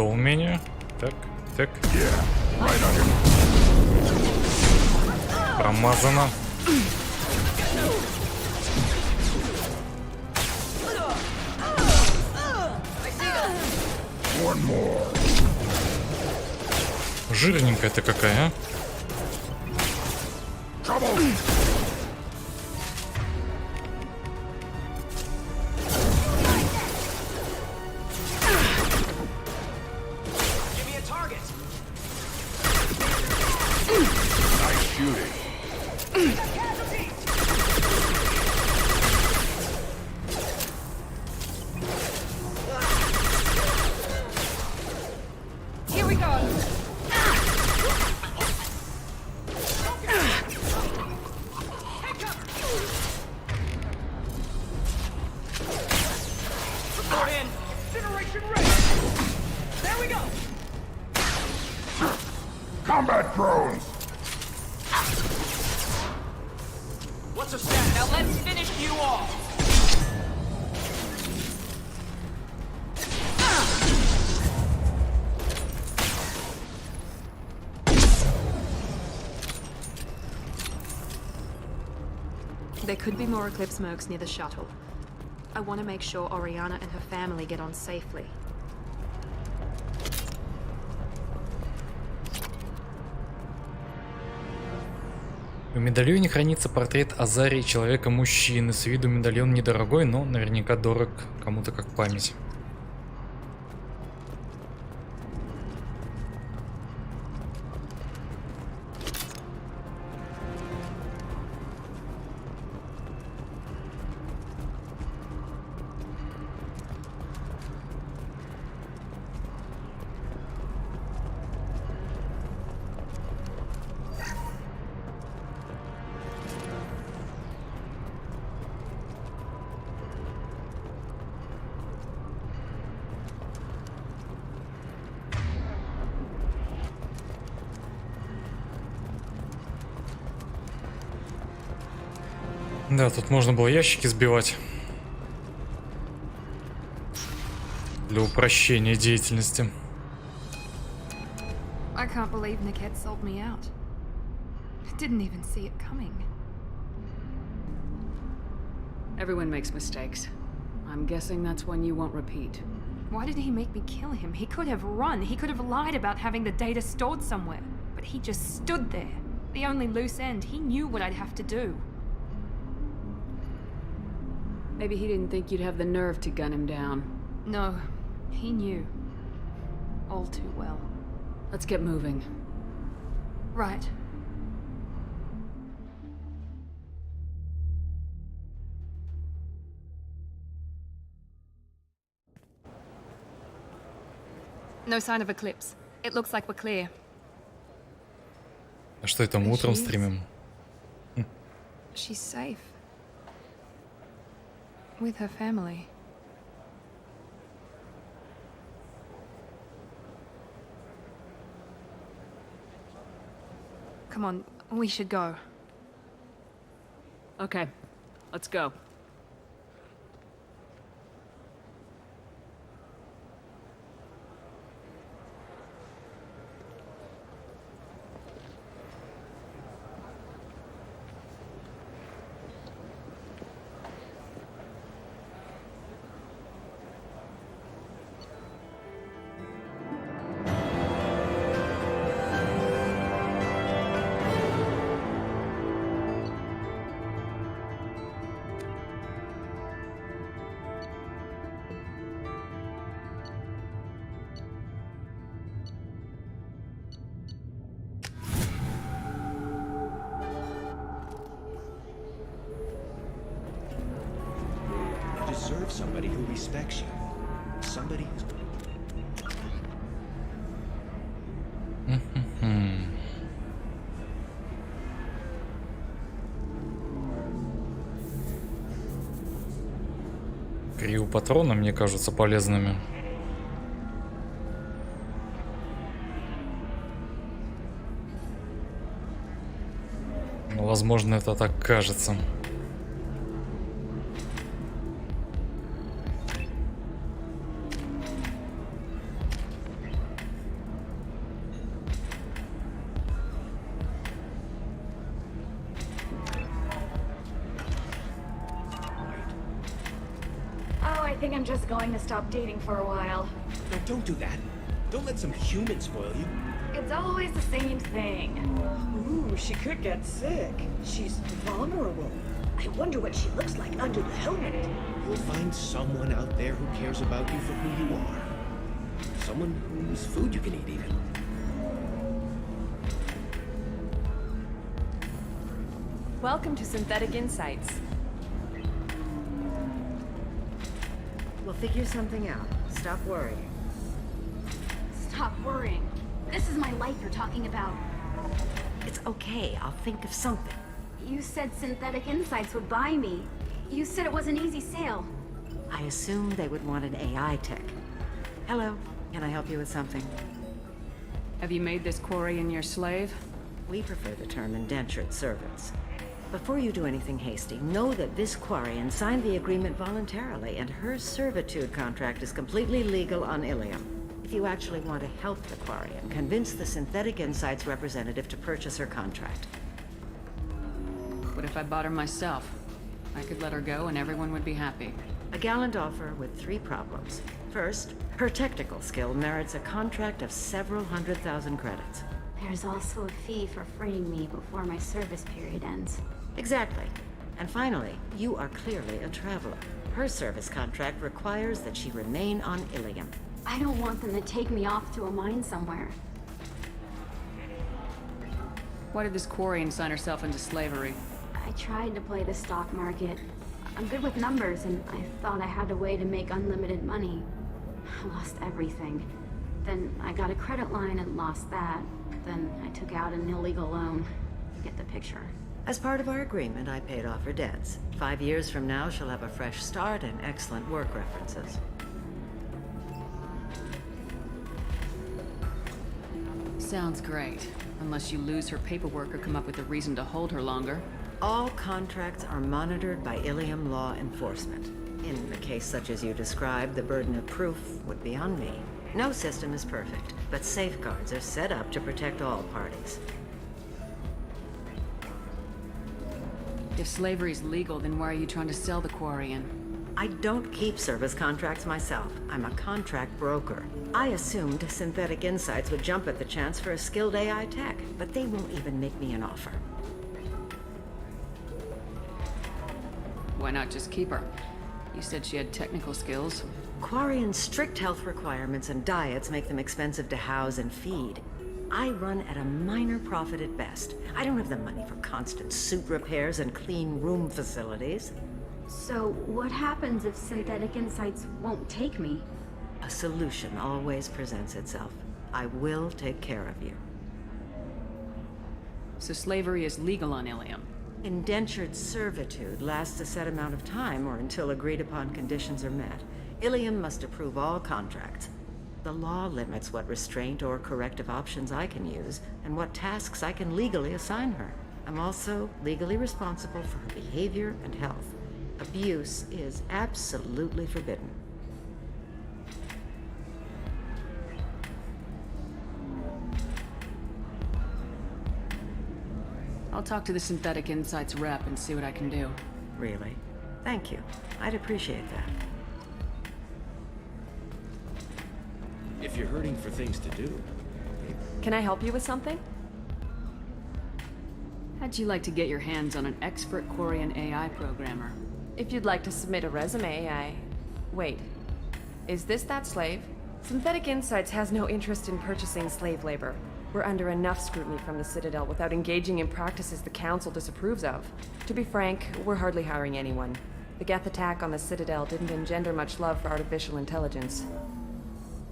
умение. Так, так. Промазано. Жирненькая ты какая, а? Here we go. Combat drones! What's a stat? Now let's finish you off! There could be more Eclipse mercs near the shuttle. I want to make sure Oriana and her family get on safely. В медальоне хранится портрет Азарии, человека-мужчины. С виду медальон недорогой, но наверняка дорог кому-то как память. Да, тут можно было ящики сбивать. Для упрощения деятельности. I can't believe Niket sold me out. I didn't even see it coming. Everyone makes mistakes. I'm guessing that's one you won't repeat. Why did he make me kill him? He could have run. He could have lied about having the data stored somewhere. But he just stood there. The only loose end. He knew what I'd have to do. Maybe he didn't think you'd have the nerve to gun him down. No, he knew. All too well. Let's get moving. Right. No sign of Eclipse. It looks like we're clear. А что это мы утром стримим? She's safe. With her family. Come on, we should go. Okay, let's go. Deserve somebody who respects you. Somebody who's... Криопатроны мне кажутся полезными. Но, возможно, это так кажется. think I'm just going to stop dating for a while. No, don't do that. Don't let some human spoil you. It's always the same thing. Ooh, she could get sick. She's vulnerable. I wonder what she looks like under the helmet. You'll find someone out there who cares about you for who you are. Someone whose food you can eat, even. Welcome to Synthetic Insights. We'll figure something out. Stop worrying. Stop worrying. This is my life you're talking about. It's okay. I'll think of something. You said Synthetic Insights would buy me. You said it was an easy sale. I assumed they would want an AI tech. Hello. Can I help you with something? Have you made this Quarian your slave? We prefer the term indentured servants. Before you do anything hasty, know that this Quarian signed the agreement voluntarily, and her servitude contract is completely legal on Ilium. If you actually want to help the Quarian, convince the Synthetic Insights representative to purchase her contract. What if I bought her myself? I could let her go and everyone would be happy. A gallant offer with 3 problems. First, her technical skill merits a contract of several 100,000 credits. There's also a fee for freeing me before my service period ends. Exactly. And finally, you are clearly a traveler. Her service contract requires that she remain on Ilium. I don't want them to take me off to a mine somewhere. Why did this Quarian sign herself into slavery? I tried to play the stock market. I'm good with numbers, and I thought I had a way to make unlimited money. I lost everything. Then I got a credit line and lost that. Then I took out an illegal loan. You get the picture. As part of our agreement, I paid off her debts. 5 years from now, she'll have a fresh start and excellent work references. Sounds great. Unless you lose her paperwork or come up with a reason to hold her longer. All contracts are monitored by Ilium law enforcement. In a case such as you described, the burden of proof would be on me. No system is perfect, but safeguards are set up to protect all parties. If slavery's legal, then why are you trying to sell the Quarian? I don't keep service contracts myself. I'm a contract broker. I assumed Synthetic Insights would jump at the chance for a skilled AI tech, but they won't even make me an offer. Why not just keep her? You said she had technical skills. Quarian's strict health requirements and diets make them expensive to house and feed. I run at a minor profit at best. I don't have the money for constant suit repairs and clean room facilities. So, what happens if Synthetic Insights won't take me? A solution always presents itself. I will take care of you. So slavery is legal on Ilium? Indentured servitude lasts a set amount of time or until agreed upon conditions are met. Ilium must approve all contracts. The law limits what restraint or corrective options I can use and what tasks I can legally assign her. I'm also legally responsible for her behavior and health. Abuse is absolutely forbidden. I'll talk to the Synthetic Insights rep and see what I can do. Really? Thank you. I'd appreciate that. If you're hurting for things to do. Can I help you with something? How'd you like to get your hands on an expert Quarian AI programmer? If you'd like to submit a resume, Wait. Is this that slave? Synthetic Insights has no interest in purchasing slave labor. We're under enough scrutiny from the Citadel without engaging in practices the Council disapproves of. To be frank, we're hardly hiring anyone. The Geth attack on the Citadel didn't engender much love for artificial intelligence.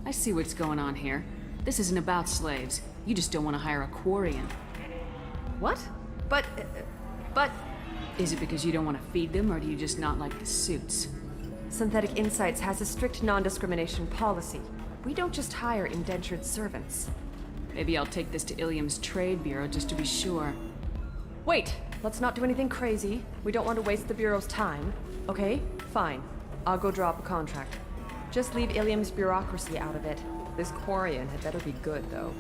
I see what's going on here. This isn't about slaves. You just don't want to hire a Quarian. What? But... Is it because you don't want to feed them, or do you just not like the suits? Synthetic Insights has a strict non-discrimination policy. We don't just hire indentured servants. Maybe I'll take this to Ilium's Trade Bureau just to be sure. Wait! Let's not do anything crazy. We don't want to waste the Bureau's time. Okay? Fine. I'll go draw up a contract. Just leave Ilium's bureaucracy out of it. This Quarian had better be good, though.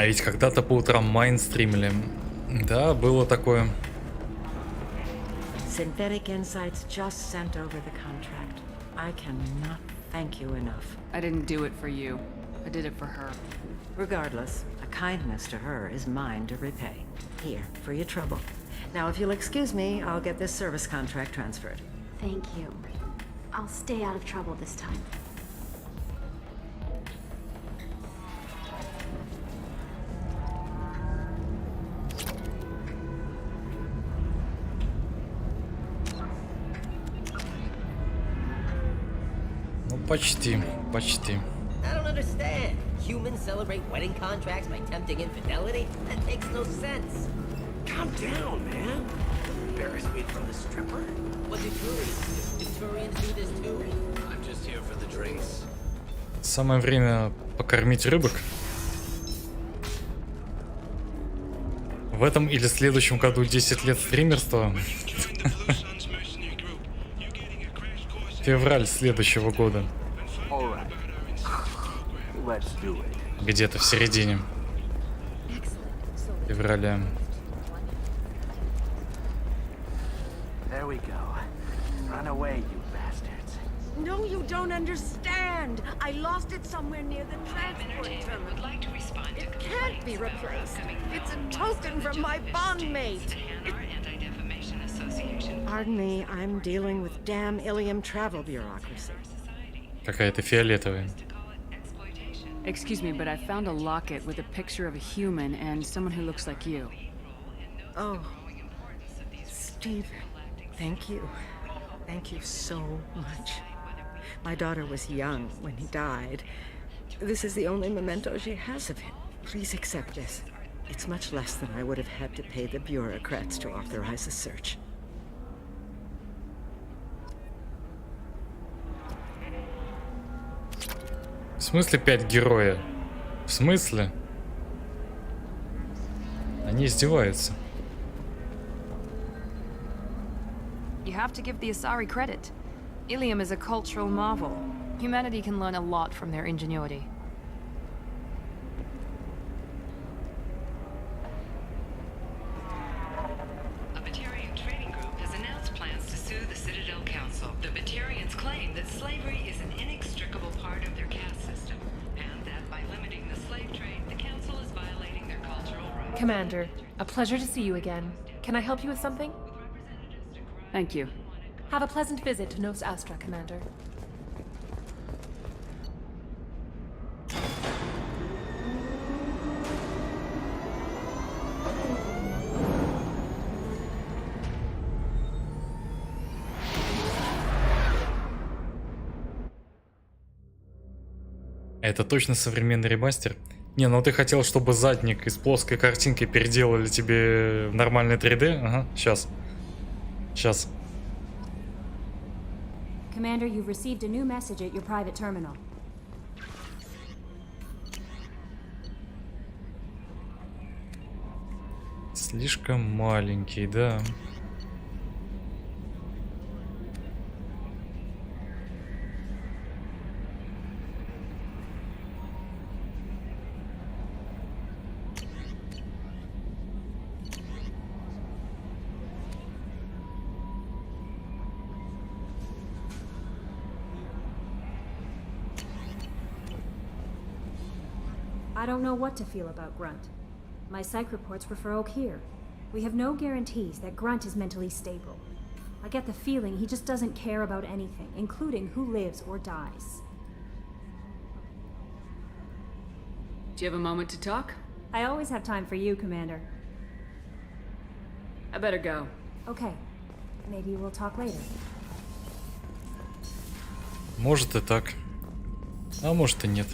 А ведь когда-то по утрам Майн стримили. Да, было такое. Synthetic Insights just sent over the contract. I cannot thank you enough. I didn't do it for you. I did it for her. Regardless, a kindness to her is mine to repay. Here, for your trouble. Now, if you'll excuse me, I'll get this service contract transferred. Thank you. I'll stay out of trouble this time. Ну, почти, почти. I don't understand. Humans celebrate wedding contracts by tempting infidelity? That makes no sense. Calm down, man. Embarrass me from the stripper? What do Turians do? Do Turians do this too? I'm just here for the drinks. Самое время покормить рыбок. В этом или следующем году 10 лет стримерства. Февраль следующего года. Где-то в середине февраля. There we go. Run away, you bastards. No, you don't understand. I lost it somewhere near the transport terminal. It can't be replaced. It's a token from my bondmate. Pardon me, I'm dealing with damn Ilium travel bureaucracy. Какая-то фиолетовая. Excuse me, but I found a locket with a picture of a human and someone who looks like you. Oh, Stephen, thank you. Thank you so much. My daughter was young when he died. This is the only memento she has of him. Please accept this. It's much less than I would have had to pay the bureaucrats to authorize a search. В смысле 5 героя? В смысле? Они издеваются. You have to give the Asari credit. Ilium is a cultural marvel. Humanity can learn a lot from their ingenuity. A Batarian trading group has announced plans to sue the Citadel Council. The Batarians claim that slavery is an inextricable part of their caste system, and that by limiting the slave trade, the Council is violating their cultural rights. Commander, a pleasure to see you again. Can I help you with something? Thank you. Have a pleasant visit to Nos Astra, Commander. Это точно современный ремастер? Не, ну ты хотел, чтобы задник из плоской картинки переделали тебе в нормальный 3D? Ага, сейчас. Сейчас. Commander, you've received a new message at your private terminal. Слишком маленький, да. I don't know what to feel about Grunt. My psych reports refer Oak here. We have no guarantees that Grunt is mentally stable. I get the feeling he just doesn't care about anything, including who lives or dies. Do you have a moment to talk? I always have time for you, Commander. I better go. Okay. Maybe we'll talk later. Может и так. А может и нет.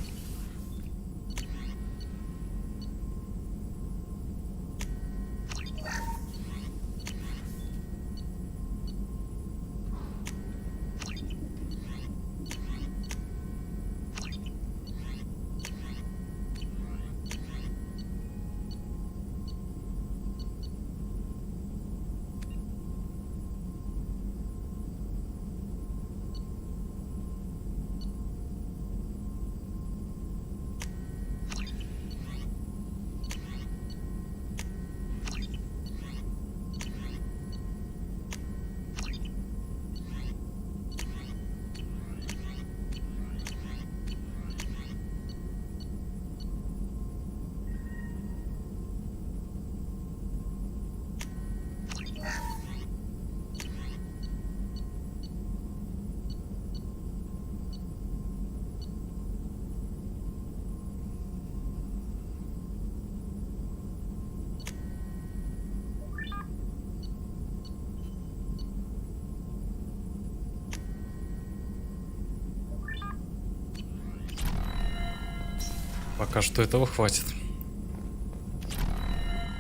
Пока что этого хватит.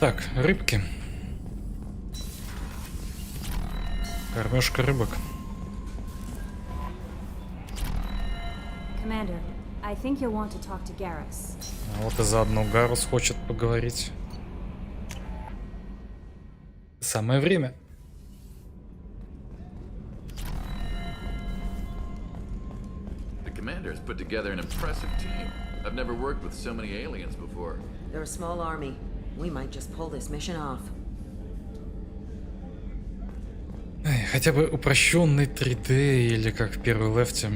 Так, рыбки. Кормежка рыбок. Commander, I think you'll want to talk to Garrus. А вот и заодно Гарус хочет поговорить. Самое время. The commander has put together an impressive team. I've never worked with so many aliens before. They're a small army. We might just pull this mission off. Эй, хотя бы упрощенный 3D или как в первой лефте.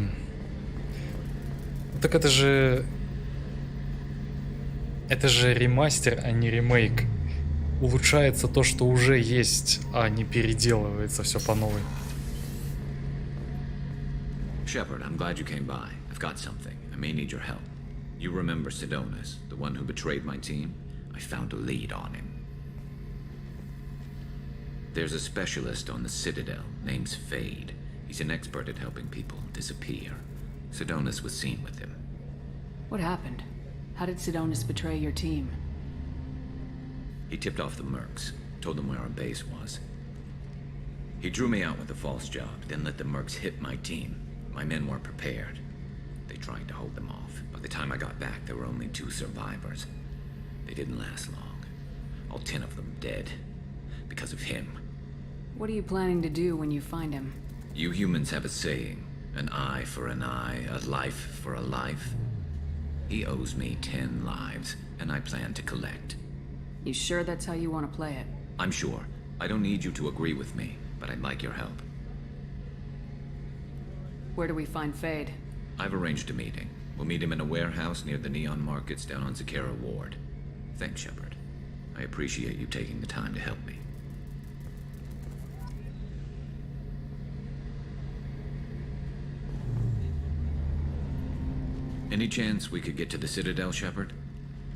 Так это же... Это же ремастер, а не ремейк. Улучшается то, что уже есть, а не переделывается все по новой. Shepard, I'm glad you came by. I've got something. I may need your help. You remember Sidonus, the one who betrayed my team? I found a lead on him. There's a specialist on the Citadel, name's Fade. He's an expert at helping people disappear. Sidonus was seen with him. What happened? How did Sidonus betray your team? He tipped off the Mercs, told them where our base was. He drew me out with a false job, then let the Mercs hit my team. My men weren't prepared. They tried to hold them off. By the time I got back, there were only 2 survivors. They didn't last long. All 10 of them dead. Because of him. What are you planning to do when you find him? You humans have a saying. An eye for an eye, a life for a life. He owes me 10 lives, and I plan to collect. You sure that's how you want to play it? I'm sure. I don't need you to agree with me, but I'd like your help. Where do we find Fade? I've arranged a meeting. We'll meet him in a warehouse near the Neon Markets down on Zakera Ward. Thanks, Shepard. I appreciate you taking the time to help me. Any chance we could get to the Citadel, Shepard?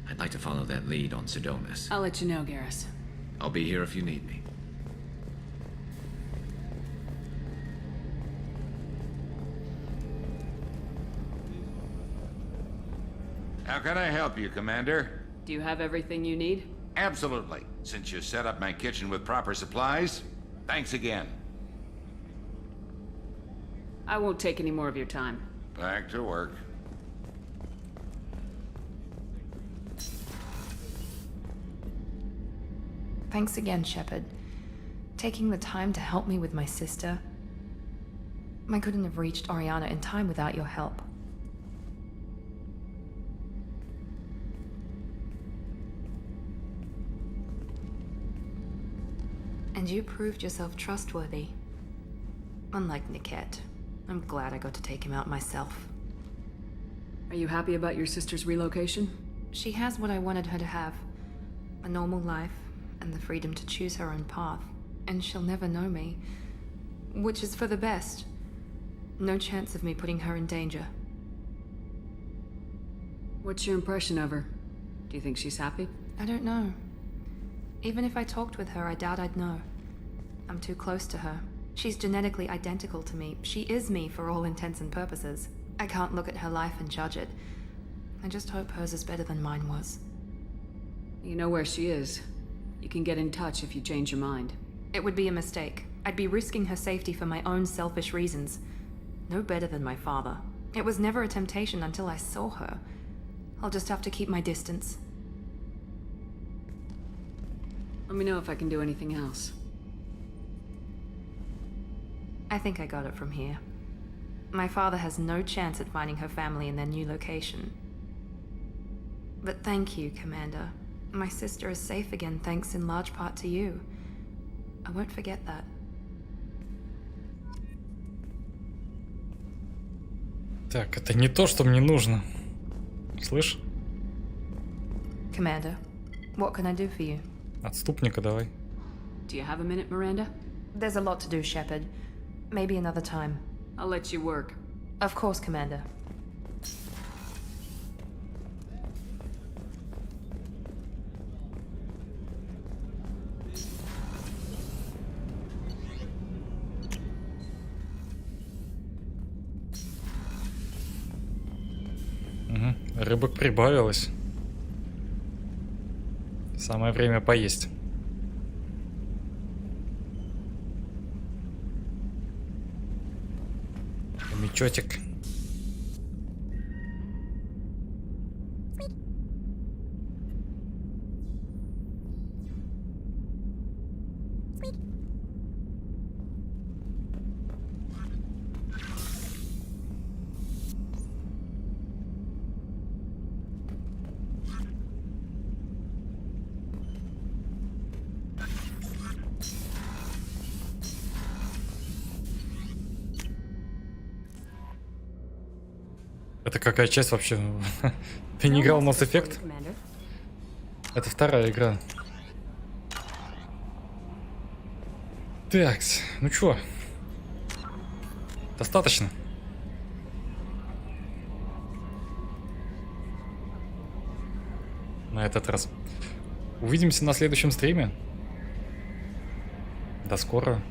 I'd like to follow that lead on Sidonus. I'll let you know, Garrus. I'll be here if you need me. How can I help you, Commander? Do you have everything you need? Absolutely. Since you set up my kitchen with proper supplies, thanks again. I won't take any more of your time. Back to work. Thanks again, Shepard. Taking the time to help me with my sister. I couldn't have reached Oriana in time without your help. And you proved yourself trustworthy. Unlike Niket, I'm glad I got to take him out myself. Are you happy about your sister's relocation? She has what I wanted her to have. A normal life, and the freedom to choose her own path. And she'll never know me. Which is for the best. No chance of me putting her in danger. What's your impression of her? Do you think she's happy? I don't know. Even if I talked with her, I doubt I'd know. I'm too close to her. She's genetically identical to me. She is me for all intents and purposes. I can't look at her life and judge it. I just hope hers is better than mine was. You know where she is. You can get in touch if you change your mind. It would be a mistake. I'd be risking her safety for my own selfish reasons. No better than my father. It was never a temptation until I saw her. I'll just have to keep my distance. Let me know if I can do anything else. I think I got it from here. My father has no chance at finding her family in their new location. But thank you, Commander. My sister is safe again thanks in large part to you. I won't forget that. Так, это не то, что мне нужно. Слышь? Commander, what can I do for you? Отступника давай. Do you have a minute, Miranda? There's a lot to do, Shepard. Maybe another time. I'll let you work. Of course, Commander. Рыбок прибавилось. Самое время поесть. Мечетик. Это какая часть вообще? Ты не играл в Mass Effect? Это вторая игра. Так, ну чё? Достаточно. На этот раз. Увидимся на следующем стриме. До скорого.